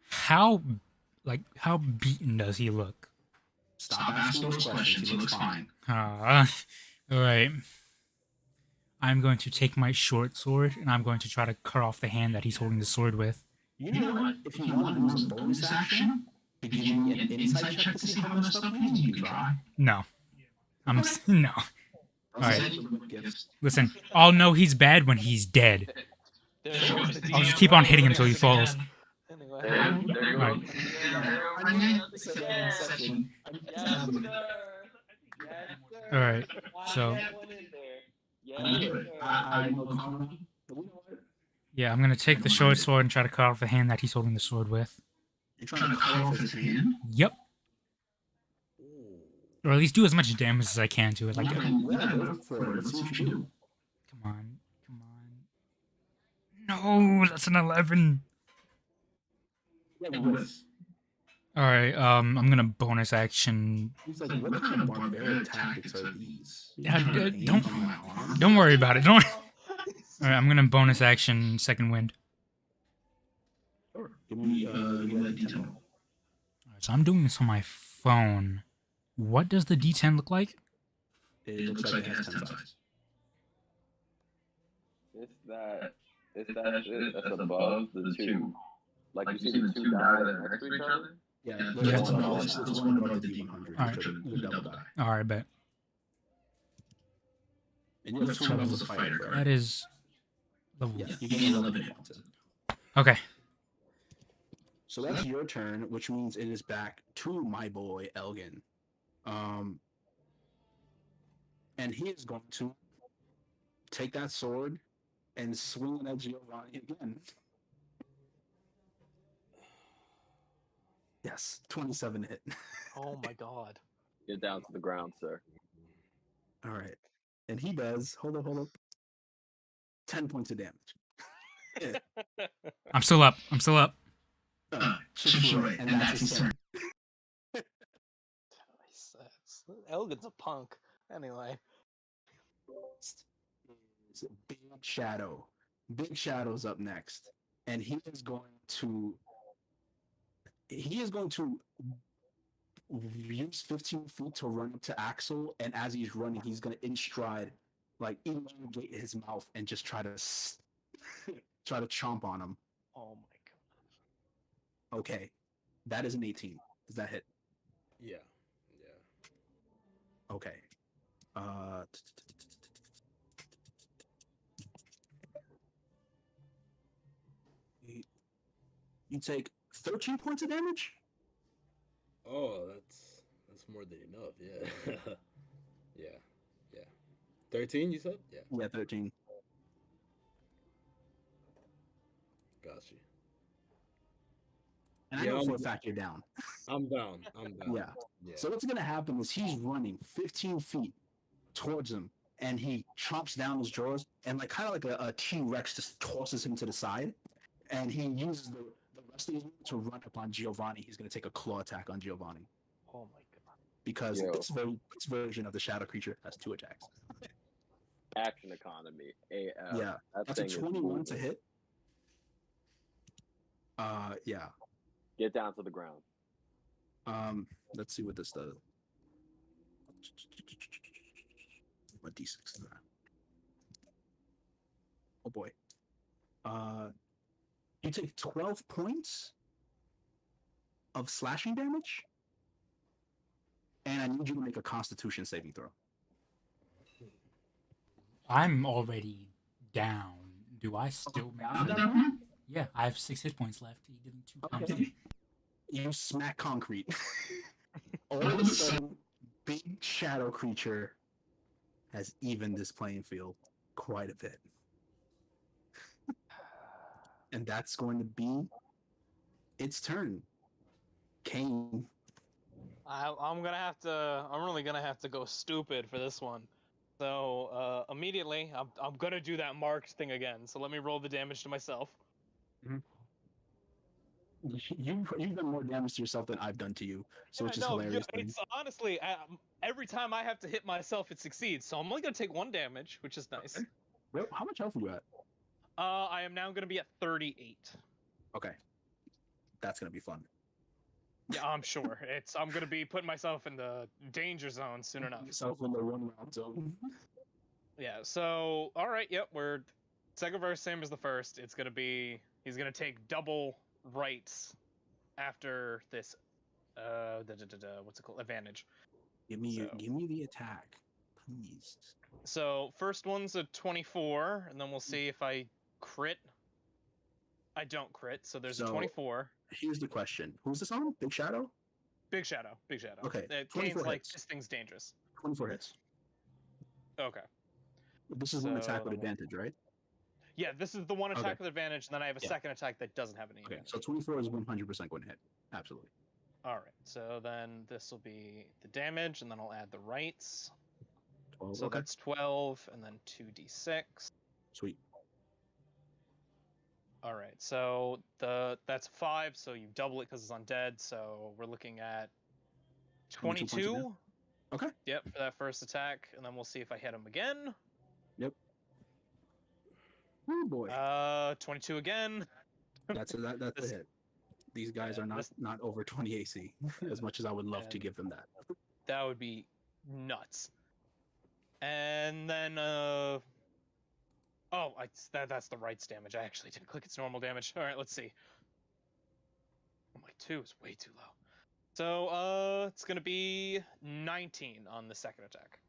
Speaker 6: how how beaten does he look?
Speaker 3: Stop asking those questions. He looks fine.
Speaker 6: All right. I'm going to take my short sword and I'm going to try to cut off the hand that he's holding the sword with.
Speaker 3: You know what? If you want to use a bonus action to give me an insight check to see how messed up he is, you can try.
Speaker 6: No, no.
Speaker 3: All
Speaker 6: right.
Speaker 3: Gifts.
Speaker 6: Listen, I'll know he's bad when he's dead. I'll just keep on hitting him until he falls.
Speaker 2: Anyway.
Speaker 1: There
Speaker 6: Right.
Speaker 1: goes.
Speaker 3: I knew to say that in
Speaker 2: Yes,
Speaker 3: session.
Speaker 2: Yes, sir. Yes, sir.
Speaker 6: All right.
Speaker 2: Slide
Speaker 6: So
Speaker 2: that one in there. Yes,
Speaker 3: I knew it.
Speaker 2: sir.
Speaker 3: I know Conrad. But you know what?
Speaker 6: yeah, I'm gonna take the short sword and try to cut off the hand that he's holding the sword with.
Speaker 3: You're trying to cut off his hand?
Speaker 6: Yep.
Speaker 5: Ooh.
Speaker 6: Or at least do as much damage as I can to it. Like,
Speaker 3: Yeah, go for it. Let's see what you do.
Speaker 6: come on, come on. No, that's an 11.
Speaker 3: Yeah, with.
Speaker 6: All right. I'm gonna bonus action.
Speaker 3: He's like, what kind of barbaric tactics are these?
Speaker 6: Don't worry about it. Don't. All right, I'm gonna bonus action second wind.
Speaker 3: Sure. Give me that D10.
Speaker 6: All right, so I'm doing this on my phone. What does the D10 look like?
Speaker 3: It looks like it has 10 sides.
Speaker 1: It's that shit that's above the two. Like you see the two die that are next to each other?
Speaker 3: Yeah,
Speaker 6: Yeah.
Speaker 3: it's one above the D100.
Speaker 6: All right.
Speaker 3: The double die.
Speaker 6: All right, bet.
Speaker 3: And you have 2 levels of fighter, right?
Speaker 6: That is level.
Speaker 3: Yeah, you gain 11 hit points.
Speaker 6: Okay.
Speaker 3: So that's your turn, which means it is back to my boy Elgin. And he is going to take that sword and swing at Giovanni again. Yes, 27 hit.
Speaker 2: Oh my god.
Speaker 1: Get down to the ground, sir.
Speaker 3: All right. And he does, hold up, 10 points of damage.
Speaker 6: I'm still up.
Speaker 3: Sure, and that's his turn.
Speaker 2: Elgin's a punk. Anyway.
Speaker 3: Big Shadow. Big Shadow's up next. And he is going to use 15 feet to run up to Axel, and as he's running, he's going to in stride, like elongate his mouth and just try to chomp on him.
Speaker 2: Oh my god.
Speaker 3: Okay, that is an 18. Does that hit?
Speaker 5: Yeah.
Speaker 3: Okay. You take 13 points of damage?
Speaker 5: Oh, that's more than enough. Yeah. yeah. 13, you said? Yeah.
Speaker 3: Yeah, 13.
Speaker 5: Got you.
Speaker 3: And I know for a fact you're down.
Speaker 5: I'm down.
Speaker 3: Yeah. So what's going to happen is he's running 15 feet towards him, and he chomps down his jaws, and like kind of like a T-Rex just tosses him to the side, and he uses the rest of his movement to run up on Giovanni. He's going to take a claw attack on Giovanni.
Speaker 2: Oh my god.
Speaker 3: Because this version of the shadow creature has 2 attacks.
Speaker 1: Action economy. AF.
Speaker 3: Yeah. That's a 21 to hit. Yeah.
Speaker 1: Get down to the ground.
Speaker 3: Let's see what this does. What D6 is that? Oh boy. You take 12 points of slashing damage, and I need you to make a Constitution saving throw.
Speaker 6: I'm already down. Do I still make that? Yeah, I have 6 hit points left. You did 2 times.
Speaker 3: Okay. You smack concrete. All of a sudden, big shadow creature has evened this playing field quite a bit. And that's going to be its turn. Kane.
Speaker 2: I'm really gonna have to go stupid for this one. So immediately, I'm gonna do that marked thing again. So let me roll the damage to myself.
Speaker 3: You've done more damage to yourself than I've done to you, so which is hilarious.
Speaker 2: It's honestly, every time I have to hit myself, it succeeds. So I'm only gonna take 1 damage, which is nice.
Speaker 3: Okay. Well, how much health are you at?
Speaker 2: I am now gonna be at 38.
Speaker 3: Okay, that's gonna be fun.
Speaker 2: Yeah, I'm sure. I'm gonna be putting myself in the danger zone soon enough.
Speaker 3: Yourself in the 1 round zone.
Speaker 2: Yeah. So all right. Yep. We're second verse, same as the first. It's gonna be he's gonna take double rights after this. What's it called? Advantage.
Speaker 3: Give me the attack, please.
Speaker 2: So first one's a 24, and then we'll see if I crit. I don't crit, so there's a 24.
Speaker 3: Here's the question: who's this on? Big Shadow.
Speaker 2: Big Shadow. Big Shadow.
Speaker 3: Okay.
Speaker 2: Kane's like
Speaker 3: hits.
Speaker 2: this thing's dangerous.
Speaker 3: 24 hits.
Speaker 2: Okay.
Speaker 3: This is one attack with advantage, right?
Speaker 2: Yeah, this is the one attack
Speaker 3: Okay.
Speaker 2: with advantage, and then I have a second attack that doesn't have any
Speaker 3: Okay,
Speaker 2: advantage.
Speaker 3: so 24 is 100% going to hit. Absolutely.
Speaker 2: All right, so then this will be the damage, and then I'll add the rights.
Speaker 3: 12,
Speaker 2: So
Speaker 3: okay.
Speaker 2: that's 12, and then 2d6.
Speaker 3: Sweet.
Speaker 2: All right, so that's 5, so you double it because it's undead. So we're looking at 22.
Speaker 3: Okay.
Speaker 2: Yep, for that first attack, and then we'll see if I hit him again.
Speaker 3: Yep. Oh boy.
Speaker 2: 22 again.
Speaker 3: That's a hit. These guys are not over 20 AC, as much as I would love to give them that.
Speaker 2: That would be nuts. And then that's the rights damage. I actually didn't click its normal damage. All right, let's see. Oh, my 2 is way too low. So it's gonna be 19 on the second attack.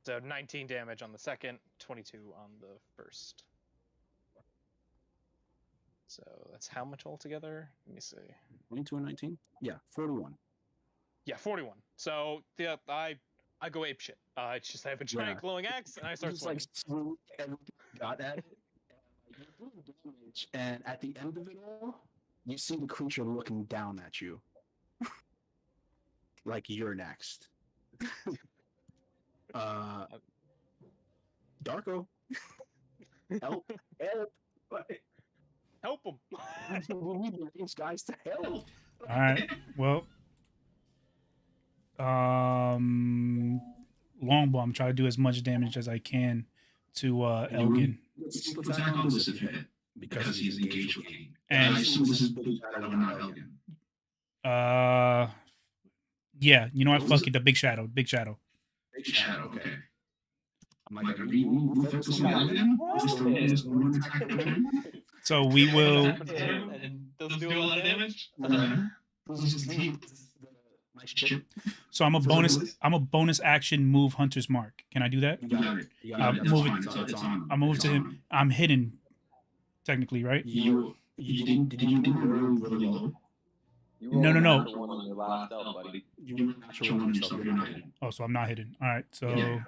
Speaker 2: So 19 damage on the second, 22 on the first. So that's how much altogether? Let me see.
Speaker 3: 22 and 19? Yeah, 41.
Speaker 2: Yeah, 41. So yeah, I go ape shit. It's just I have a giant glowing axe and I start swinging.
Speaker 3: Like everything got at it. And you do damage, and at the end of it all, you see the creature looking down at you. Like you're next. Darko. Help.
Speaker 2: Help him.
Speaker 3: We need these guys to help.
Speaker 4: All right. Well, longbow. I'm trying to do as much damage as I can to Elgin.
Speaker 3: Let's attack on this if you hit, because he's engaged with Kane.
Speaker 4: And
Speaker 3: I assume this is Big Shadow and not Elgin.
Speaker 4: Yeah. You know what? Fuck it. The Big Shadow. Big Shadow.
Speaker 3: Big Shadow. Okay. I'm like, we focus on Elgin?
Speaker 4: So we will.
Speaker 2: And those do a lot of damage.
Speaker 4: So I'm a bonus action move Hunter's Mark. Can I do that?
Speaker 3: You got it.
Speaker 4: I move to him. I'm hidden, technically, right?
Speaker 3: Did you do really low?
Speaker 4: No.
Speaker 1: One on your last out, buddy.
Speaker 3: You natural one yourself. You're not hidden.
Speaker 4: Oh, so I'm not hidden. All right. So.
Speaker 3: Yeah.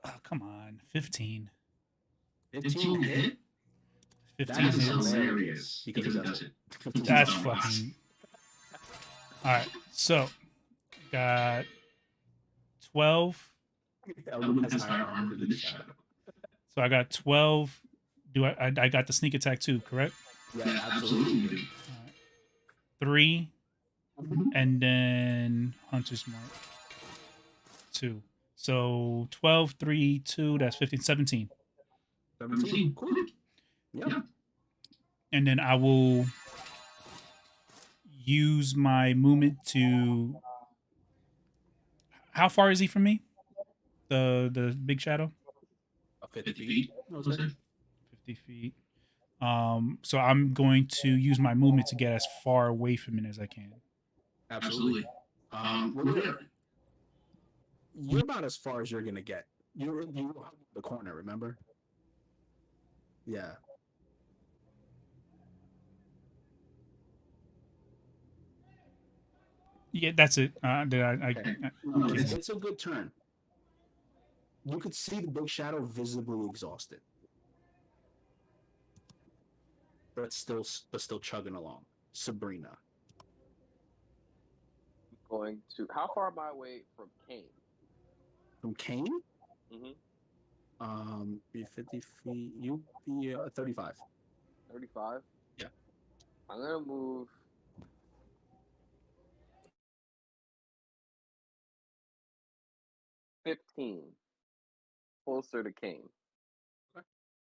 Speaker 4: Oh, come on. 15.
Speaker 3: 15 hit?
Speaker 4: 15
Speaker 3: That is
Speaker 4: hits.
Speaker 3: hilarious. Because it does it.
Speaker 4: That's fucking. All right. So, got 12.
Speaker 3: Elgin has higher armor than the Shadow.
Speaker 4: So I got 12. I got the sneak attack too, correct?
Speaker 3: Yeah, absolutely. You do.
Speaker 4: 3. And then Hunter's Mark. 2. So 12, 3, 2, that's 15, 17.
Speaker 3: 17. Cool. Yeah.
Speaker 4: And then I will use my movement to. How far is he from me? The Big Shadow?
Speaker 3: 50 feet.
Speaker 4: 50 feet. So I'm going to use my movement to get as far away from it as I can.
Speaker 3: Absolutely. You're about as far as you're gonna get You were hugging the corner, remember? Yeah.
Speaker 4: Yeah, that's it. Did
Speaker 3: Okay.
Speaker 4: I
Speaker 3: No,
Speaker 4: keep
Speaker 3: it's a good turn. You could see the big shadow visibly exhausted, but still chugging along. Sabrina.
Speaker 1: Going to. How far am I away from Kane?
Speaker 3: From Kane?
Speaker 1: Mm-hmm.
Speaker 3: Be 50 feet. You be 35.
Speaker 1: 35.
Speaker 3: Yeah.
Speaker 1: I'm gonna move 15 closer to Kane.
Speaker 3: Okay.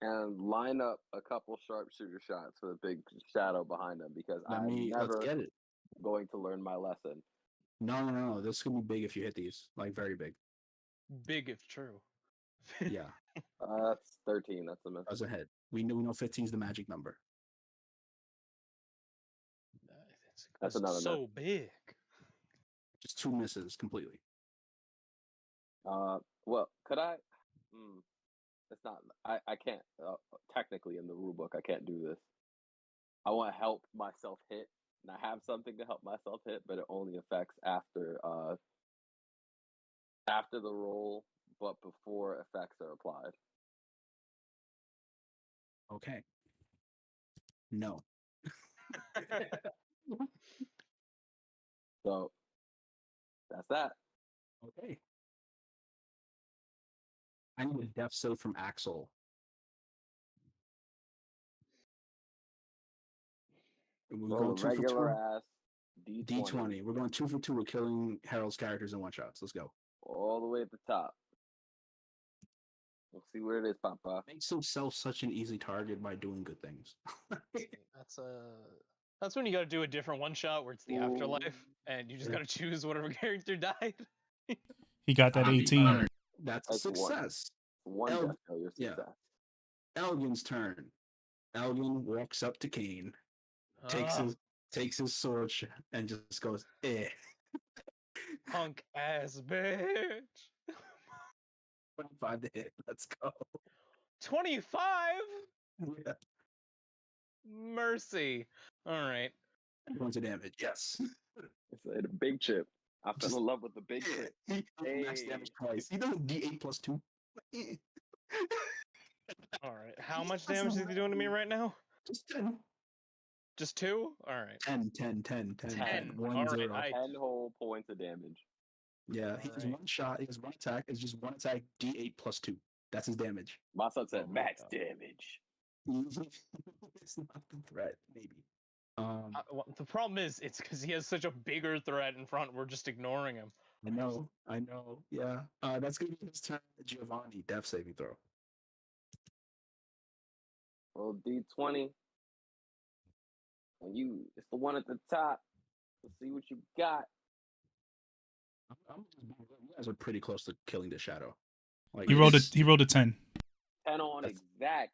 Speaker 1: And line up a couple sharpshooter shots for the big shadow behind him because I'm
Speaker 3: Let's
Speaker 1: never
Speaker 3: get it.
Speaker 1: going to learn my lesson.
Speaker 3: No. This could be big if you hit these. Like, very big.
Speaker 2: Big if true.
Speaker 3: Yeah.
Speaker 1: That's 13. That's a miss.
Speaker 3: Doesn't hit. We know 15 is the magic number.
Speaker 1: That's another
Speaker 2: so
Speaker 1: miss.
Speaker 2: big.
Speaker 3: Just 2 misses completely.
Speaker 1: Well, could I? It's not. I can't. Technically, in the rule book, I can't do this. I want to help myself hit, and I have something to help myself hit, but it only affects after the roll, but before effects are applied.
Speaker 3: Okay. No.
Speaker 1: So that's that.
Speaker 3: Okay. I need a death save from Axel. We're
Speaker 1: Roll a
Speaker 3: going 2 for
Speaker 1: regular
Speaker 3: 2.
Speaker 1: ass D20,
Speaker 3: D20. We're going 2 for 2. We're killing Harold's characters in one shots. Let's go.
Speaker 1: all the way at the top. We'll see where it is, Papa.
Speaker 3: Makes himself such an easy target by doing good things.
Speaker 2: That's when you got to do a different one shot where it's the afterlife, and you just got to choose whatever character died.
Speaker 4: He got that 18.
Speaker 3: That's a
Speaker 1: That's
Speaker 3: success.
Speaker 1: One death failure success.
Speaker 3: Elgin's turn. Elgin walks up to Kane, takes his sword and just goes, eh.
Speaker 2: Punk ass bitch.
Speaker 3: 25 to hit. Let's go.
Speaker 2: 25?
Speaker 3: Yeah.
Speaker 2: Mercy. All right.
Speaker 3: Points of damage. Yes.
Speaker 1: It's a big chip. I fell in love with the big chip.
Speaker 3: He max damage twice. He does D8 plus 2.
Speaker 2: All right. How much damage is he doing to me right now?
Speaker 3: Just 10.
Speaker 2: Just 2? All right.
Speaker 3: 10.
Speaker 2: 10.
Speaker 3: 1
Speaker 2: All
Speaker 3: 0.
Speaker 2: right.
Speaker 1: 10 whole points of damage.
Speaker 3: Yeah, he has one shot. He has one attack. It's just one attack, D8 plus 2. That's his damage.
Speaker 1: My son said
Speaker 2: Oh my
Speaker 1: max
Speaker 2: God.
Speaker 1: damage.
Speaker 3: It's not the threat, maybe.
Speaker 2: Well, the problem is, it's because he has such a bigger threat in front. We're just ignoring him.
Speaker 3: I know. Yeah. That's gonna be his turn. Giovanni, death saving throw.
Speaker 1: Roll D20. It's the one at the top. Let's see what you got.
Speaker 3: You guys are pretty close to killing the shadow. Like,
Speaker 4: He rolled a 10.
Speaker 1: 10 on
Speaker 3: That's-
Speaker 1: exact.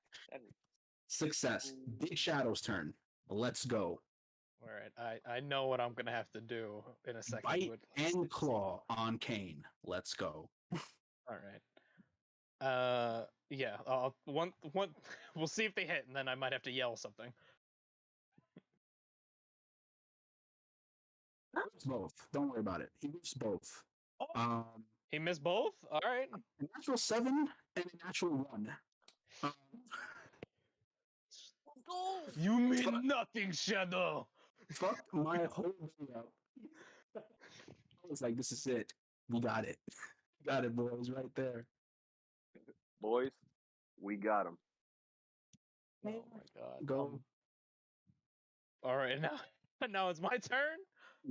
Speaker 3: Success. Big Shadow's turn. Let's go.
Speaker 2: All right. I know what I'm gonna have to do in a second.
Speaker 3: Bite
Speaker 2: but
Speaker 3: and claw on Kane. Let's go.
Speaker 2: All right. Yeah. One. We'll see if they hit, and then I might have to yell something.
Speaker 3: He whips both. Don't worry about it. He whips both.
Speaker 2: Oh, he missed both. All right.
Speaker 3: A natural 7 and a natural 1.
Speaker 2: You mean nothing, Shadow.
Speaker 3: Fuck my whole day up. I was like, this is it. We got it. Got it, boys, right there.
Speaker 1: Boys, we got him.
Speaker 2: Oh my God.
Speaker 3: Go.
Speaker 2: All right. Now it's my turn.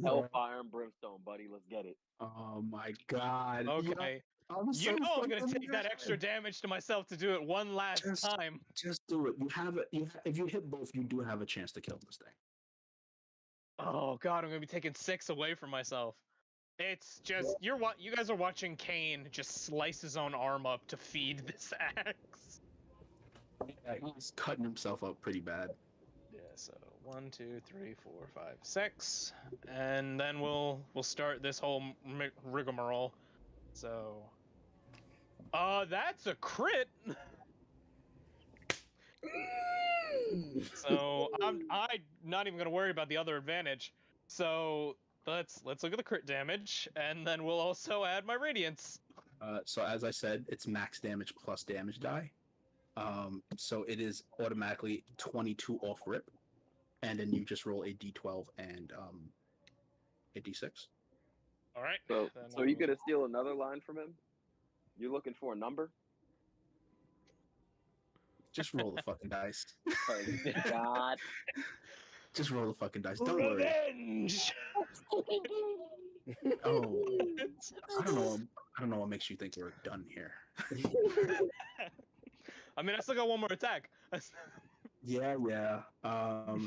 Speaker 1: Hellfire and brimstone, buddy. Let's get it.
Speaker 3: Oh my God.
Speaker 2: Okay.
Speaker 3: I'm
Speaker 2: You know I'm gonna
Speaker 3: fucking
Speaker 2: take that extra
Speaker 3: mad.
Speaker 2: damage to myself to do it one last time.
Speaker 3: Just do it. You have it. If you hit both, you do have a chance to kill this thing.
Speaker 2: Oh God, I'm gonna be taking 6 away from myself. It's just you guys are watching Kane just slice his own arm up to feed this axe.
Speaker 3: Yeah, he's cutting himself up pretty bad.
Speaker 2: Yeah, so 1, 2, 3, 4, 5, 6, and then we'll start this whole rigmarole. So That's a crit. So I'm not even gonna worry about the other advantage. So let's look at the crit damage, and then we'll also add my radiance.
Speaker 3: So as I said, it's max damage plus damage die. So it is automatically 22 off rip, and then you just roll a d12 and a d6.
Speaker 2: All right.
Speaker 1: So you gonna steal another line from him? You're looking for a number?
Speaker 3: Just roll the fucking dice.
Speaker 1: Oh, God.
Speaker 3: Just roll the fucking dice. Don't worry.
Speaker 2: Revenge.
Speaker 3: Oh, I don't know. I don't know what makes you think we're done here.
Speaker 2: I mean, I still got one more attack.
Speaker 3: Yeah.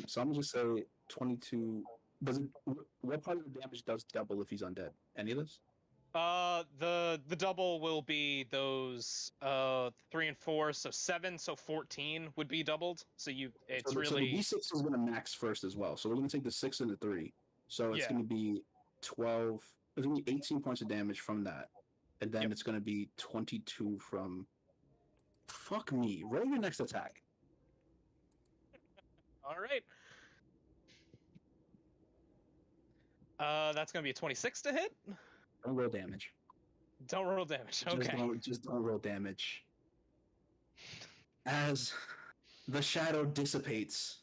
Speaker 3: So I'm gonna just say 22. Does it? What part of the damage does double if he's undead? Any of this?
Speaker 2: The double will be those 3 and 4, so 7, so 14 would be doubled. So it's
Speaker 3: So
Speaker 2: really
Speaker 3: the d6 is gonna max first as well. So we're gonna take the 6 and the 3. So it's gonna be 12. It's gonna be 18 points of damage from that, and then it's gonna be 22 from. Fuck me. Roll your next attack.
Speaker 2: All right. That's gonna be a 26 to hit.
Speaker 3: Don't roll damage.
Speaker 2: Don't roll damage. Okay.
Speaker 3: Just don't roll damage. As the shadow dissipates,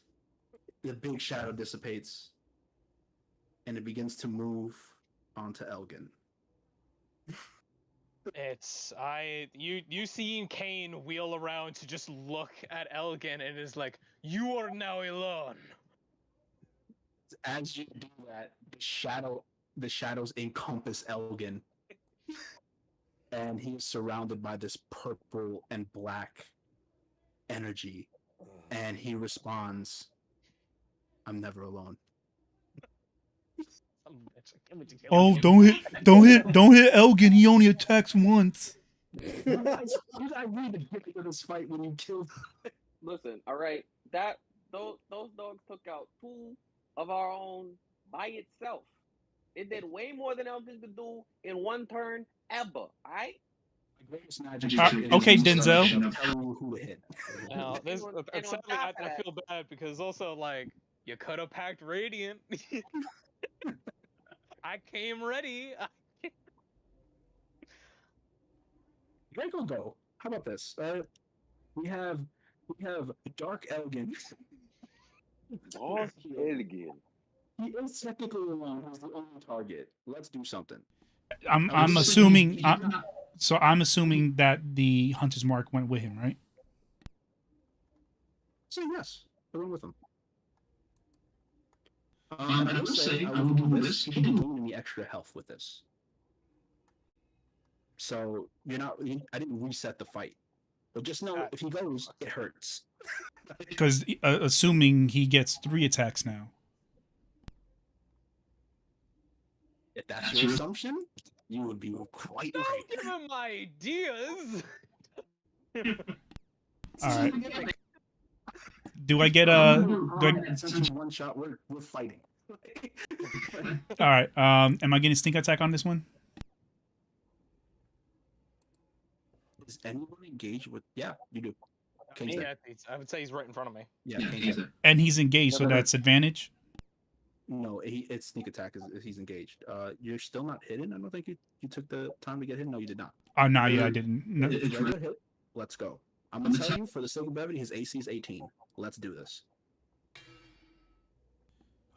Speaker 3: the big shadow dissipates, and it begins to move onto Elgin.
Speaker 2: You see Kane wheel around to just look at Elgin and is like, "You are now alone."
Speaker 3: As you do that, the shadows encompass Elgin, and he is surrounded by this purple and black energy, and he responds, "I'm never alone."
Speaker 4: Oh, don't hit Elgin. He only attacks once.
Speaker 3: You guys read the beginning of this fight when you killed.
Speaker 1: Listen, all right. Those dogs took out 2 of our own by itself. It did way more than Elgin could do in 1 turn ever. All right.
Speaker 3: Greatest magic.
Speaker 4: Okay, Denzel.
Speaker 3: Telling you who to hit.
Speaker 2: Now,
Speaker 1: And on
Speaker 2: sadly,
Speaker 1: top of
Speaker 2: I
Speaker 1: that-
Speaker 2: feel bad because also like you could have packed Radiant. I came ready.
Speaker 3: Draco go. How about this? We have Dark Elgin.
Speaker 1: Dark Elgin.
Speaker 3: He is technically alone. He's the only target. Let's do something.
Speaker 4: I'm assuming. So I'm assuming that the Hunter's Mark went with him, right?
Speaker 3: So yes, I went with him. I will say, I will do this. He didn't gain any extra health with this. So you're not. I didn't reset the fight. But just know, if he goes, it hurts.
Speaker 4: Because assuming he gets 3 attacks now.
Speaker 3: If that's your assumption, you would be quite
Speaker 2: Don't
Speaker 3: right.
Speaker 2: give him ideas.
Speaker 4: All right. Do I get a?
Speaker 3: Since one shot, we're fighting.
Speaker 4: All right. Am I getting sneak attack on this one?
Speaker 3: Is anyone engaged with? Yeah, you do. Kane's
Speaker 2: Yeah,
Speaker 3: there.
Speaker 2: I would say he's right in front of me.
Speaker 3: Yeah, Kane's there.
Speaker 4: And he's engaged, so that's advantage.
Speaker 3: No, it's sneak attack. Is he's engaged. You're still not hidden. I don't think you took the time to get hidden. No, you did not.
Speaker 4: Oh no, yeah, I didn't. No.
Speaker 3: It's regular hit. Let's go. I'm gonna tell you for the sake of brevity, his AC is 18. Let's do this.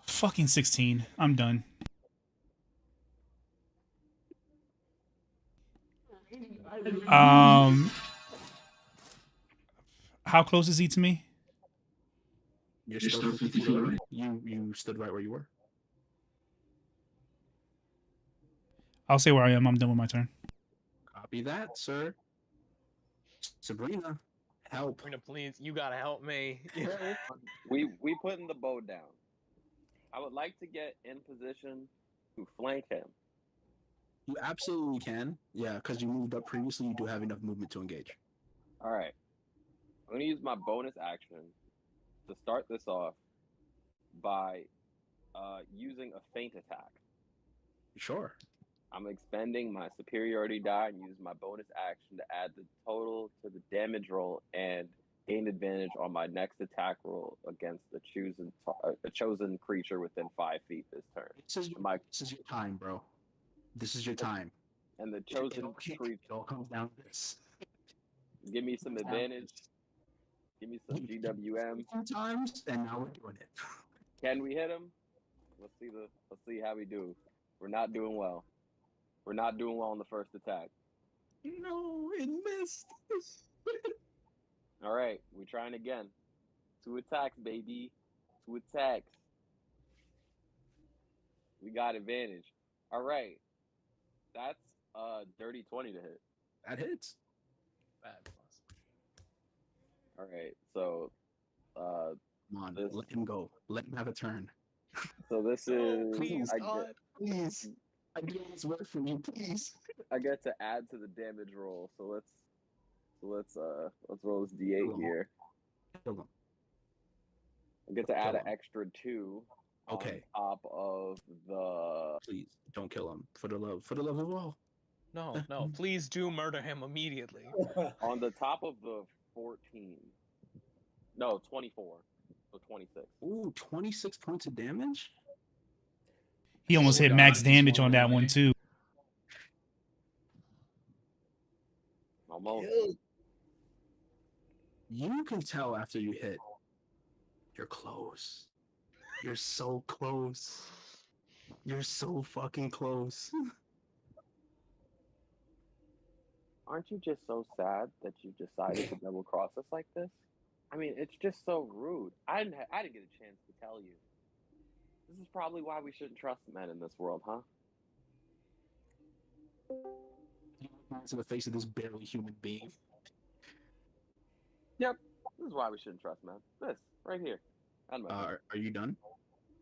Speaker 4: Fucking 16. I'm done. How close is he to me?
Speaker 3: You're still 50 feet away. You stood right where you were.
Speaker 4: I'll say where I am. I'm done with my turn.
Speaker 3: Copy that, sir. Sabrina, help.
Speaker 2: Sabrina, please, you gotta help me.
Speaker 1: We putting the bow down. I would like to get in position to flank him.
Speaker 3: You absolutely can. Yeah, because you moved up previously. You do have enough movement to engage.
Speaker 1: All right. I'm gonna use my bonus action to start this off by using a feint attack.
Speaker 3: Sure.
Speaker 1: I'm expending my superiority die and use my bonus action to add the total to the damage roll and gain advantage on my next attack roll against a chosen creature within 5 feet this turn.
Speaker 3: This is your time, bro. This is your time.
Speaker 1: And the chosen creature.
Speaker 3: It all comes down to this.
Speaker 1: Give me some advantage. Give me some GWM.
Speaker 3: Times, and now we're doing it.
Speaker 1: Can we hit him? Let's see how we do. We're not doing well. We're not doing well on the first attack.
Speaker 3: No, it missed.
Speaker 1: All right, we're trying again. 2 attacks, baby. 2 attacks. We got advantage. All right. That's dirty 20 to hit.
Speaker 3: That hits.
Speaker 2: Fabulous.
Speaker 1: All right. So
Speaker 3: come on, let him go. Let him have a turn.
Speaker 1: So this is
Speaker 2: please,
Speaker 3: please. I do this work for you, please.
Speaker 1: I get to add to the damage roll. So let's roll this D8 here.
Speaker 3: Kill him.
Speaker 1: I get to add an extra 2
Speaker 3: okay.
Speaker 1: on top of the.
Speaker 3: Please don't kill him for the love of all.
Speaker 2: No, please do murder him immediately.
Speaker 1: On the top of the 14. No, 24. So 26.
Speaker 3: Ooh, 26 points of damage?
Speaker 4: He almost hit max damage on that one too.
Speaker 1: Almost.
Speaker 3: You can tell after you hit. You're close. You're so close. You're so fucking close.
Speaker 1: Aren't you just so sad that you decided to double cross us like this? I mean, it's just so rude. I didn't get a chance to tell you. This is probably why we shouldn't trust men in this world, huh?
Speaker 3: To the face of this barely human being.
Speaker 1: Yep. This is why we shouldn't trust men. This right here.
Speaker 3: Are you done?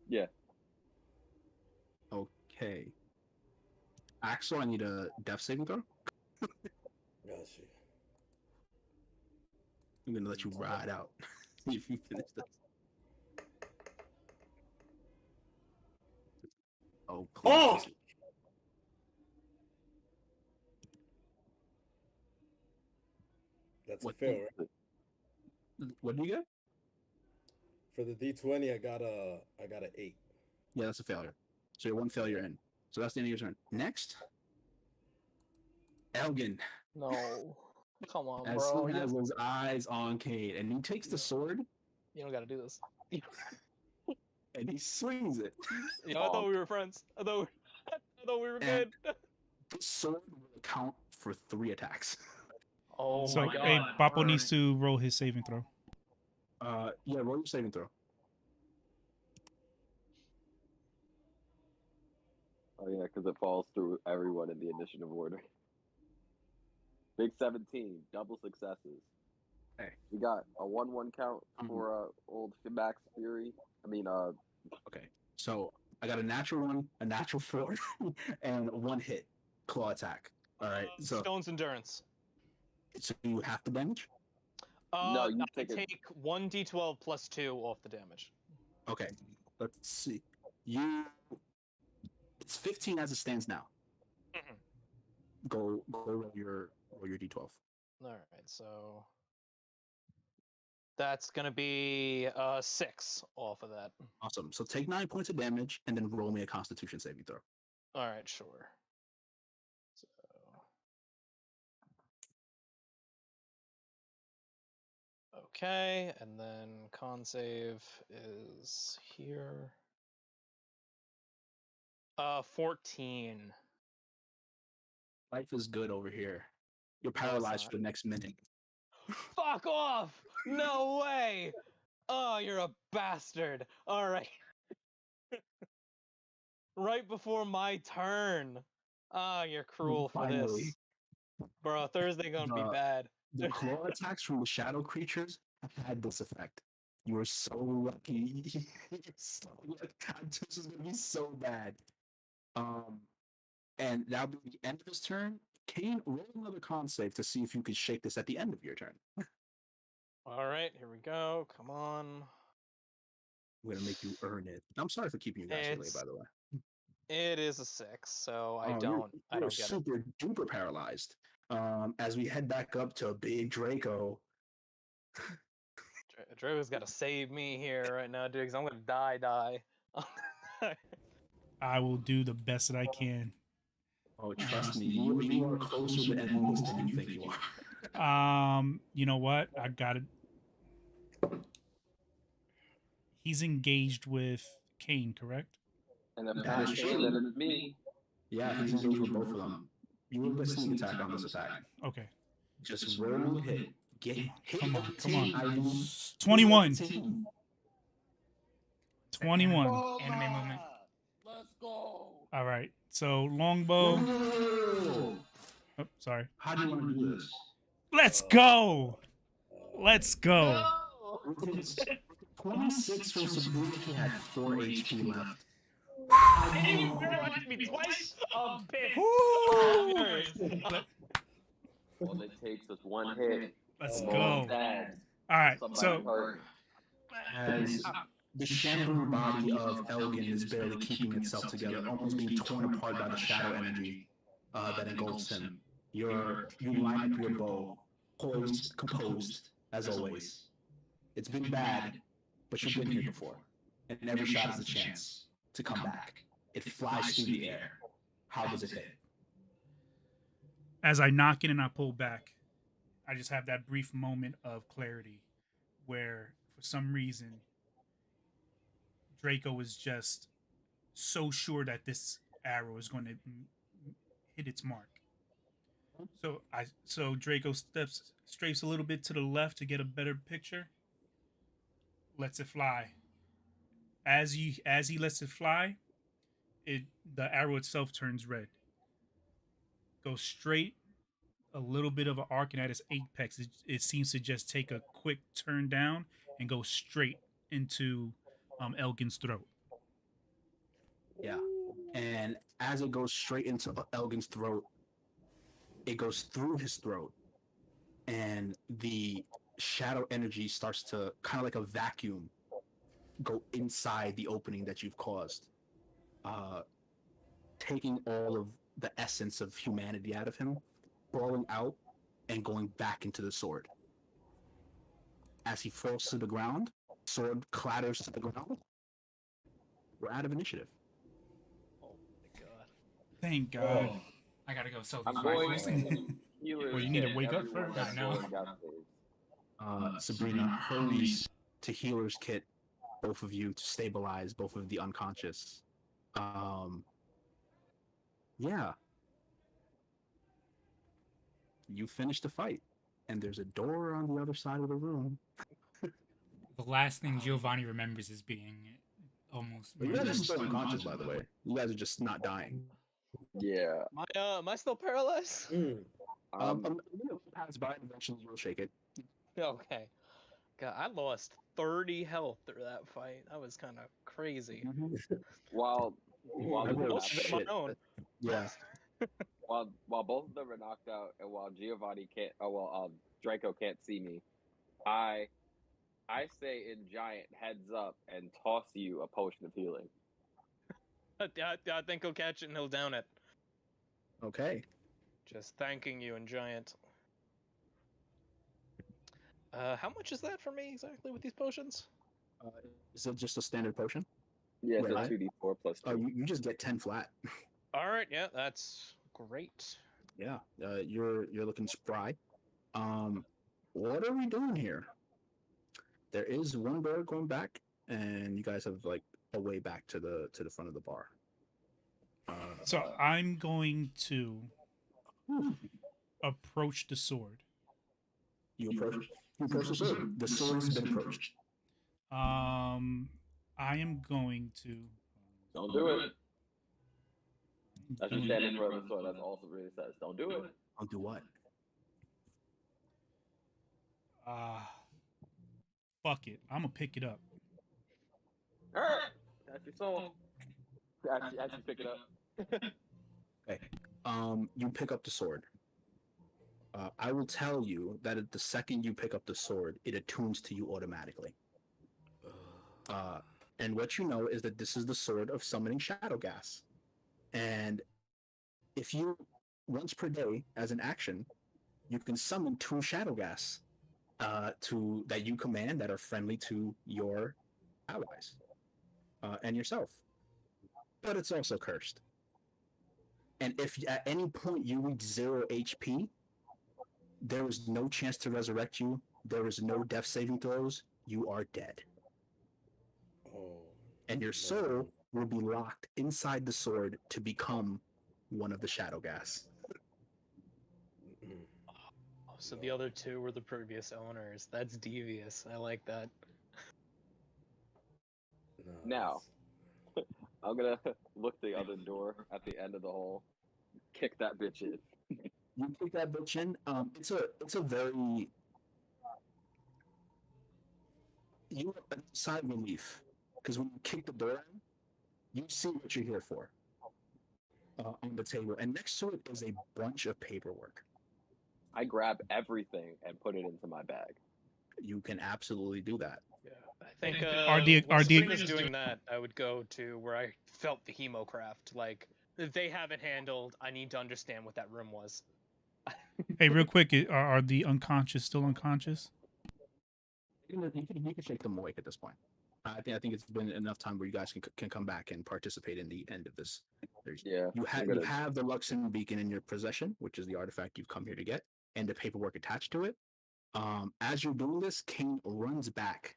Speaker 1: Yeah.
Speaker 3: Okay. Axel, I need a death saving throw.
Speaker 5: Gotcha.
Speaker 3: I'm gonna let you ride out. See if you finish this. Oh, please.
Speaker 5: Oh! That's a fail, right?
Speaker 3: What do you get?
Speaker 5: For the D20, I got an 8.
Speaker 3: Yeah, that's a failure. So you're 1 failure in. So that's the end of your turn. Next, Elgin.
Speaker 2: No. Come on,
Speaker 3: As
Speaker 2: bro.
Speaker 3: he has his eyes on Cade, and he takes the sword.
Speaker 2: You don't gotta do this.
Speaker 3: And he swings it.
Speaker 2: You know, I thought we were friends. I thought we were good.
Speaker 3: This sword will count for 3 attacks.
Speaker 2: Oh
Speaker 4: So,
Speaker 2: my god.
Speaker 4: hey, Boppo needs to roll his saving throw.
Speaker 3: Yeah, roll your saving throw.
Speaker 1: Oh yeah, because it falls through everyone in the initiative order. Big 17, double successes.
Speaker 3: Hey.
Speaker 1: We got a 1-1 count for old Max Fury.
Speaker 3: Okay, so I got a natural 1, a natural 4, and 1 hit claw attack. All right, so
Speaker 2: Stone's endurance.
Speaker 3: So you have to damage.
Speaker 1: No, you
Speaker 2: I take 1d12 plus 2 off the damage.
Speaker 3: Okay, let's see. It's 15 as it stands now.
Speaker 2: Mm-hmm.
Speaker 3: Go roll your d12.
Speaker 2: All right, so that's gonna be 6 off of that.
Speaker 3: Awesome. So take 9 points of damage and then roll me a Constitution saving throw.
Speaker 2: All right, sure. So okay, and then con save is here. 14.
Speaker 3: Life is good over here. You're paralyzed for the next minute.
Speaker 2: Fuck off! No way! Oh, you're a bastard. All right. Right before my turn. Ah, you're cruel for this. Bro, Thursday gonna be bad.
Speaker 3: The claw attacks from the shadow creatures had this effect. You were so lucky. So lucky. This is gonna be so bad. And that'll be the end of his turn. Kane, roll another con save to see if you can shake this at the end of your turn.
Speaker 2: All right, here we go. Come on.
Speaker 3: I'm gonna make you earn it. I'm sorry for keeping you guys so late, by the way.
Speaker 2: It is a 6, so I
Speaker 3: Oh,
Speaker 2: don't
Speaker 3: you're
Speaker 2: get it.
Speaker 3: super duper paralyzed. As we head back up to Big Draco.
Speaker 2: Draco's got to save me here right now, dude, because I'm gonna die.
Speaker 4: I will do the best that I can.
Speaker 3: Oh, trust me, you are closer to ending this than you think you are.
Speaker 4: You know what? I got it. He's engaged with Kane, correct?
Speaker 1: And if
Speaker 3: That
Speaker 1: not
Speaker 3: is
Speaker 1: Kane,
Speaker 3: true.
Speaker 1: then it's me.
Speaker 3: Yeah, he's engaged with both of them. You will get sneak attack on this attack.
Speaker 4: Okay.
Speaker 3: Just roll hit. Get hit.
Speaker 4: Come on, come on.
Speaker 3: I will
Speaker 4: 21.
Speaker 3: 18.
Speaker 4: 21.
Speaker 6: Anime moment.
Speaker 1: Let's go.
Speaker 4: All right. So longbow.
Speaker 3: No.
Speaker 4: Oh, sorry.
Speaker 3: How do you want to do this?
Speaker 4: Let's go. Let's go.
Speaker 3: With his 26 from Sabrina, he had 4 HP left.
Speaker 2: And you paralyzed me twice. I'm pissed.
Speaker 4: Woo!
Speaker 1: All it takes is one hit.
Speaker 4: Let's
Speaker 1: All
Speaker 4: go.
Speaker 1: bad.
Speaker 4: All right.
Speaker 1: Somebody
Speaker 4: So
Speaker 1: hurt.
Speaker 3: As the shambling body of Elgin is barely keeping itself together, almost being torn apart by the shadow energy that engulfs him. You line up your bow, poised, composed, as always. It's been bad, but you've been here before, and every shot is a chance to come back. It flies through the air. How does it hit?
Speaker 4: as I knock in and I pull back, I just have that brief moment of clarity where, for some reason, Draco is just so sure that this arrow is going to hit its mark. So Draco strafes a little bit to the left to get a better picture. Lets it fly. As he lets it fly, the arrow itself turns red. Goes straight, a little bit of an arc, and at its apex, it seems to just take a quick turn down and go straight into Elgin's throat.
Speaker 3: Yeah. And as it goes straight into Elgin's throat, it goes through his throat, and the shadow energy starts to, kind of like a vacuum, go inside the opening that you've caused, taking all of the essence of humanity out of him, crawling out and going back into the sword. As he falls to the ground, sword clatters to the ground. We're out of initiative.
Speaker 2: Oh my god.
Speaker 4: Thank God.
Speaker 6: I gotta go sell
Speaker 1: I'm
Speaker 6: these
Speaker 1: going
Speaker 6: rifles.
Speaker 1: to healers.
Speaker 4: Well, you need to
Speaker 1: kit
Speaker 4: wake up
Speaker 1: everyone
Speaker 4: first.
Speaker 1: that's
Speaker 6: I know.
Speaker 1: going downstairs.
Speaker 3: Sabrina hurries to healer's kit both of you to stabilize both of the unconscious. Yeah. You finish the fight, and there's a door on the other side of the room.
Speaker 6: The last thing Giovanni remembers is being almost.
Speaker 3: But you guys are
Speaker 6: murdered.
Speaker 3: still unconscious, by the way. You guys are just not dying.
Speaker 1: Yeah.
Speaker 2: Am I still paralyzed?
Speaker 3: A minute will pass by, and eventually you'll shake it.
Speaker 2: Okay. God, I lost 30 health through that fight. That was kind of crazy.
Speaker 1: While
Speaker 3: I rolled
Speaker 2: Most of it
Speaker 3: shit.
Speaker 2: my own.
Speaker 3: Yeah.
Speaker 1: while both of them are knocked out, and while Giovanni can't, Draco can't see me, I say in giant heads up and toss you a potion of healing.
Speaker 2: I think he'll catch it and he'll down it.
Speaker 3: Okay.
Speaker 2: Just thanking you in giant. How much is that for me exactly with these potions?
Speaker 3: Is it just a standard potion?
Speaker 1: Yeah, it's
Speaker 3: Right.
Speaker 1: a 2d4 plus 2.
Speaker 3: Oh, you just get 10 flat.
Speaker 2: All right, yeah, that's great.
Speaker 3: Yeah. You're looking spry. What are we doing here? There is one door going back, and you guys have like a way back to the front of the bar.
Speaker 4: So I'm going to approach the sword.
Speaker 3: You approach the sword. The sword's been approached.
Speaker 4: I am going to.
Speaker 1: Don't do it. That's just standing in front of the sword. That's all it really says. Don't do it.
Speaker 3: I'll do what?
Speaker 4: Fuck it. I'm gonna pick it up.
Speaker 1: That's your soul. Actually pick it up.
Speaker 3: Okay. You pick up the sword. I will tell you that at the second you pick up the sword, it attunes to you automatically. And what you know is that this is the sword of summoning shadow gas. And if you once per day as an action, you can summon 2 shadow gas to that you command that are friendly to your allies and yourself. But it's also cursed. And if at any point you reach 0 HP, there is no chance to resurrect you. There is no death saving throws. You are dead.
Speaker 5: Oh.
Speaker 3: And your soul will be locked inside the sword to become one of the shadow gas.
Speaker 2: Oh, so the other 2 were the previous owners. That's devious. I like that.
Speaker 1: Now, I'm gonna look the other door at the end of the hall, kick that bitch in.
Speaker 3: You kick that bitch in. It's a very you have a sigh of relief because when you kick the door in, you see what you're here for on the table, and next to it is a bunch of paperwork.
Speaker 1: I grab everything and put it into my bag.
Speaker 3: You can absolutely do that.
Speaker 2: Yeah, I think
Speaker 4: RD
Speaker 2: when
Speaker 4: RD
Speaker 2: Sabrina's doing that, I would go to where I felt the hemocraft. Like, they have it handled. I need to understand what that room was.
Speaker 4: Hey, real quick, are the unconscious still unconscious?
Speaker 3: You can shake them awake at this point. I think it's been enough time where you guys can come back and participate in the end of this.
Speaker 1: Yeah,
Speaker 3: You
Speaker 1: I'm
Speaker 3: you
Speaker 1: gonna-
Speaker 3: have the Luxon beacon in your possession, which is the artifact you've come here to get, and the paperwork attached to it. As you're doing this, King runs back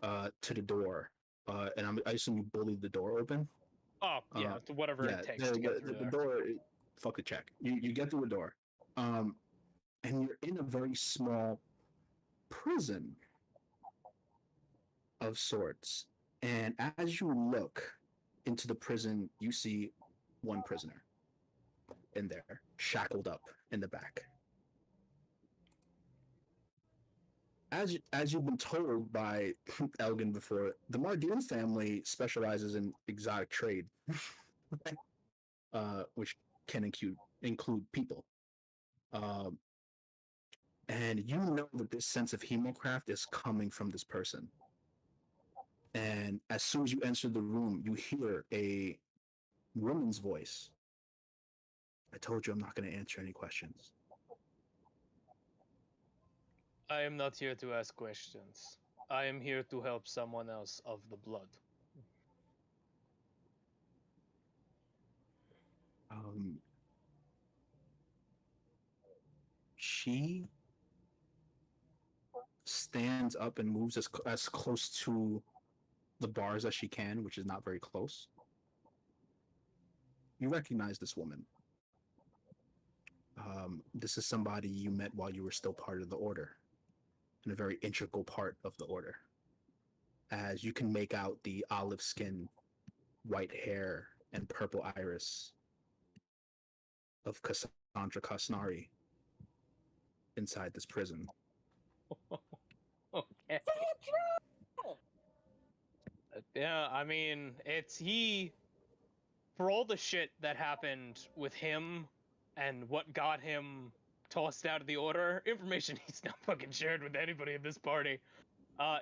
Speaker 3: to the door, and I assume you bullied the door open.
Speaker 2: Oh, yeah, whatever it takes to get through
Speaker 3: the
Speaker 2: there.
Speaker 3: door. Fuck the check. You get through a door, and you're in a very small prison of sorts. And as you look into the prison, you see one prisoner in there, shackled up in the back. As you've been told by Elgin before, the Mardian family specializes in exotic trade, which can include people. And you know that this sense of hemocraft is coming from this person. And as soon as you enter the room, you hear a woman's voice. I told you I'm not going to answer any questions.
Speaker 2: I am not here to ask questions. I am here to help someone else of the blood.
Speaker 3: She stands up and moves as close to the bars as she can, which is not very close. You recognize this woman. This is somebody you met while you were still part of the order, and a very integral part of the order. As you can make out the olive skin, white hair, and purple iris of Cassandra Kasnari inside this prison.
Speaker 2: Okay. Yeah, I mean, it's he. For all the shit that happened with him and what got him tossed out of the order, information he's not fucking shared with anybody at this party.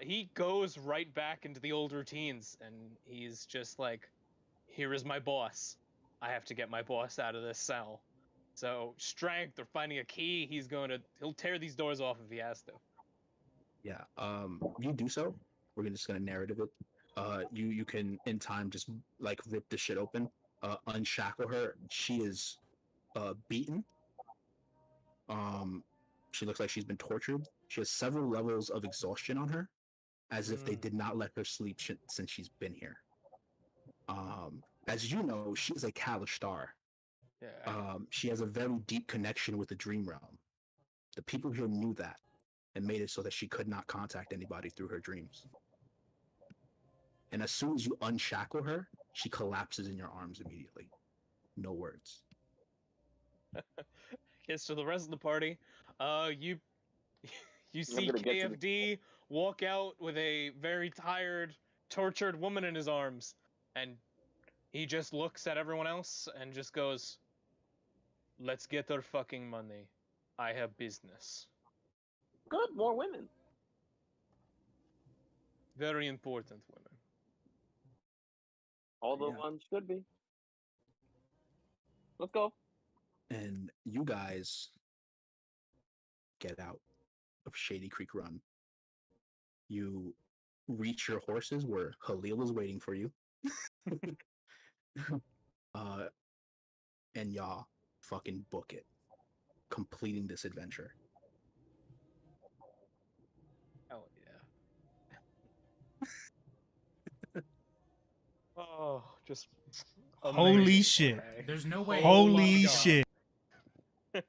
Speaker 2: He goes right back into the old routines, and he's just like, here is my boss. I have to get my boss out of this cell. So, strength or finding a key, he'll tear these doors off if he has to.
Speaker 3: Yeah, you do so. We're just gonna narrative it. You can in time just like rip the shit open, unshackle her. She is beaten. She looks like she's been tortured. She has several levels of exhaustion on her, as if they did not let her sleep since she's been here. As you know, she's a Kalishtar.
Speaker 2: Yeah.
Speaker 3: She has a very deep connection with the dream realm. The people here knew that and made it so that she could not contact anybody through her dreams. And as soon as you unshackle her, she collapses in your arms immediately. No words.
Speaker 2: Okay, so the rest of the party, you you see
Speaker 1: gonna get to the-
Speaker 2: KFD walk out with a very tired, tortured woman in his arms, and he just looks at everyone else and just goes, "Let's get our fucking money. I have business."
Speaker 1: Good, more women.
Speaker 2: Very important women.
Speaker 1: All the
Speaker 3: Yeah.
Speaker 1: ones should be. Let's go.
Speaker 3: And you guys get out of Shady Creek Run. You reach your horses where Halil is waiting for you. And y'all fucking book it, completing this adventure.
Speaker 2: Oh yeah. Oh, just
Speaker 4: Holy
Speaker 2: amazing
Speaker 4: shit.
Speaker 2: play.
Speaker 6: There's no way.
Speaker 2: Oh my
Speaker 4: Holy
Speaker 2: God.
Speaker 4: shit.
Speaker 2: That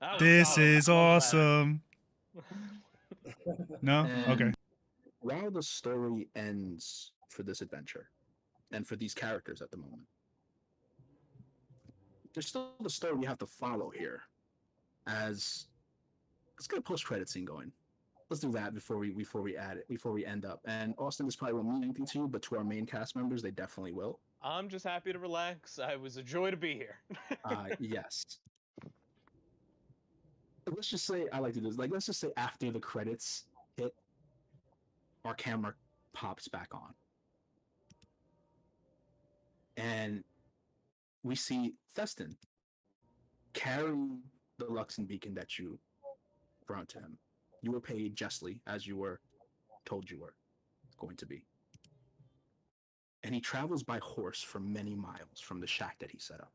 Speaker 2: was
Speaker 4: This
Speaker 2: solid.
Speaker 4: is
Speaker 2: Love that.
Speaker 4: awesome. No?
Speaker 3: And
Speaker 4: Okay.
Speaker 3: while the story ends for this adventure, and for these characters at the moment, there's still the story you have to follow here. As let's get a post-credit scene going. Let's do that before we end up. And Austin, this probably won't mean anything to you, but to our main cast members, they definitely will.
Speaker 2: I'm just happy to relax. I was a joy to be here.
Speaker 3: Yes. Let's just say I like to do this. Like, let's just say after the credits hit, our camera pops back on, and we see Theston carrying the Luxon beacon that you brought to him. You were paid justly, as you were told you were going to be. And he travels by horse for many miles from the shack that he set up.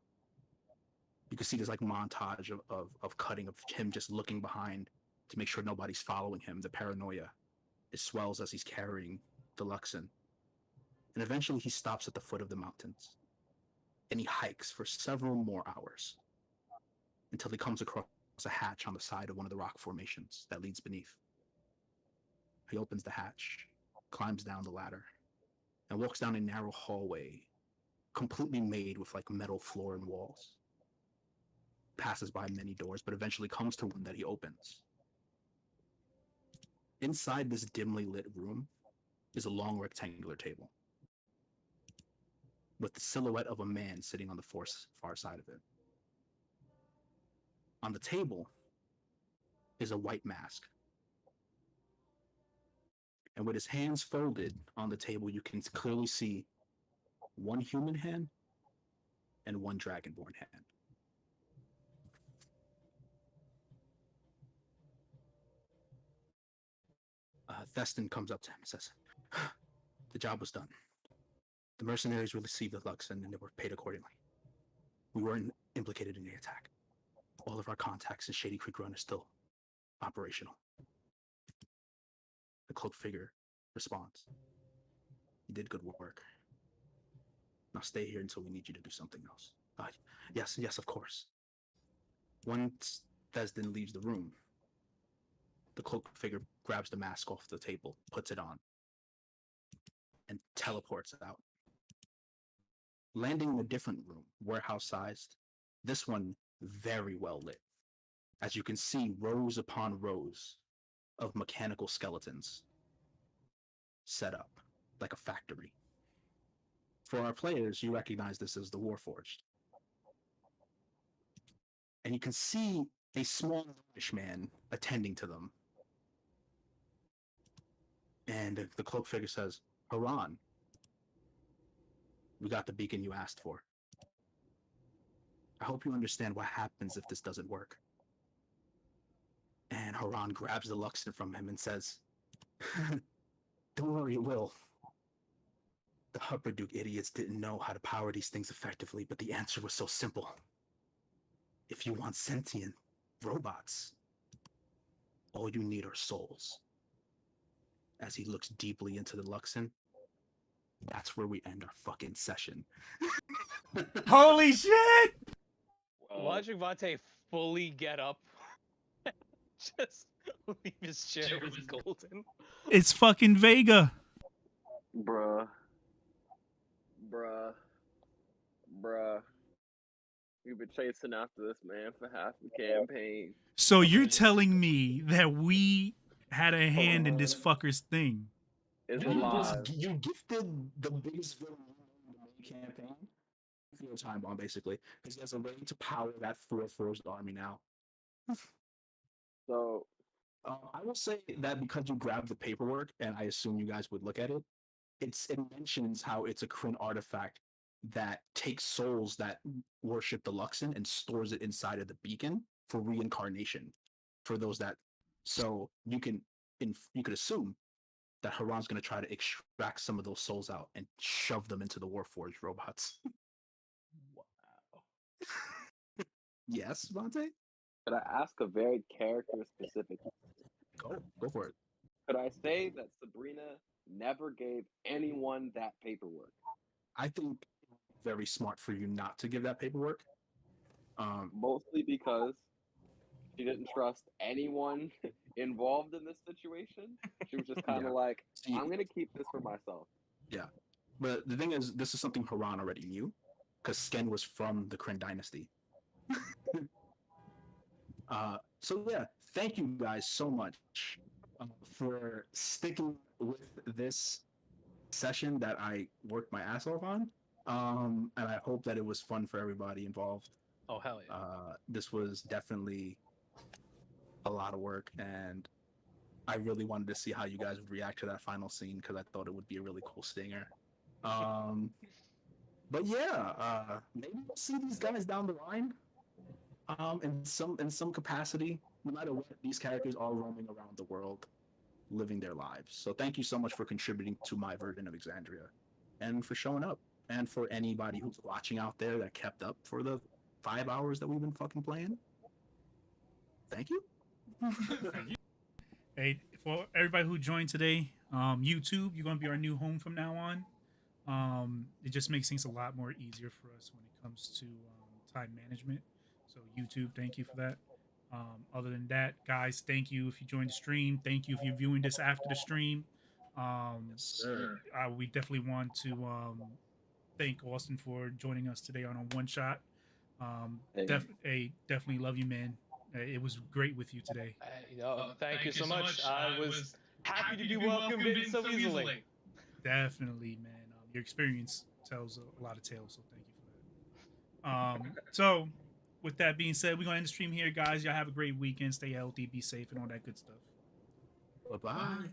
Speaker 3: You can see this like montage of cutting of him just looking behind to make sure nobody's following him. The paranoia, it swells as he's carrying the Luxon. And eventually he stops at the foot of the mountains. And he hikes for several more hours until he comes across a hatch on the side of one of the rock formations that leads beneath. He opens the hatch, climbs down the ladder, and walks down a narrow hallway completely made with like metal floor and walls. Passes by many doors, but eventually comes to one that he opens. Inside this dimly lit room is a long rectangular table with the silhouette of a man sitting on the far side of it. On the table is a white mask. And with his hands folded on the table, you can clearly see one human hand and one dragonborn hand. Theston comes up to him and says, "The job was done. The mercenaries received the Luxon and they were paid accordingly. We weren't implicated in the attack. All of our contacts in Shady Creek Run are still operational." The cloaked figure responds, "You did good work. Now stay here until we need you to do something else." Yes, of course. Once Thesden leaves the room, the cloaked figure grabs the mask off the table, puts it on, and teleports out. Landing in a different room, warehouse-sized, this one very well lit. As you can see, rows upon rows of mechanical skeletons set up like a factory. For our players, you recognize this as the Warforged. And you can see a small British man attending to them. And the cloaked figure says, "Haran, we got the beacon you asked for. I hope you understand what happens if this doesn't work." And Haran grabs the Luxon from him and says, "Don't worry, it will. The Hupperduke idiots didn't know how to power these things effectively, but the answer was so simple. If you want sentient robots, all you need are souls." As he looks deeply into the Luxon, that's where we end our fucking session.
Speaker 4: Holy shit!
Speaker 2: Watching Vate fully get up, just leave his chair was golden.
Speaker 4: It's fucking Vega.
Speaker 1: Bruh. We've been chasing after this man for half the campaign.
Speaker 4: So you're telling me that we had a hand in this fucker's thing?
Speaker 1: It's
Speaker 3: You
Speaker 1: alive.
Speaker 3: you gifted the biggest villain in the main campaign for your time bomb, basically, because he has a way to power that forged army now.
Speaker 1: So
Speaker 3: I will say that because you grabbed the paperwork, and I assume you guys would look at it, it mentions how it's a Kryn artifact that takes souls that worship the Luxon and stores it inside of the beacon for reincarnation. For those that, so you could assume that Haran's going to try to extract some of those souls out and shove them into the Warforged robots.
Speaker 2: Wow.
Speaker 3: Yes, Vontae?
Speaker 1: Could I ask a very character specific?
Speaker 3: Go for it.
Speaker 1: Could I say that Sabrina never gave anyone that paperwork?
Speaker 3: I think very smart for you not to give that paperwork.
Speaker 1: Mostly because she didn't trust anyone involved in this situation. She was just kind of like, I'm going to keep this for myself.
Speaker 3: Yeah. But the thing is, this is something Haran already knew, because Sken was from the Kryn dynasty. So yeah, thank you guys so much for sticking with this session that I worked my ass off on. And I hope that it was fun for everybody involved.
Speaker 2: Oh, hell yeah.
Speaker 3: This was definitely a lot of work, and I really wanted to see how you guys would react to that final scene because I thought it would be a really cool stinger. But yeah, maybe we'll see these guys down the line. In some capacity, no matter what, these characters are roaming around the world, living their lives. So thank you so much for contributing to my version of Exandria, and for showing up, and for anybody who's watching out there that kept up for the 5 hours that we've been fucking playing. Thank you.
Speaker 4: Hey, for everybody who joined today, YouTube, you're gonna be our new home from now on. It just makes things a lot more easier for us when it comes to time management. So YouTube, thank you for that. Other than that, guys, thank you if you joined the stream. Thank you if you're viewing this after the stream.
Speaker 3: Yes, sir.
Speaker 4: We definitely want to thank Austin for joining us today on a one shot. Definitely love you, man. It was great with you today.
Speaker 2: Thank you so much. I was happy to be welcomed in so easily.
Speaker 4: Definitely, man. Your experience tells a lot of tales, so thank you for that. So, with that being said, we're going to end the stream here, guys. Y'all have a great weekend. Stay healthy, be safe, and all that good stuff.
Speaker 3: Bye-bye.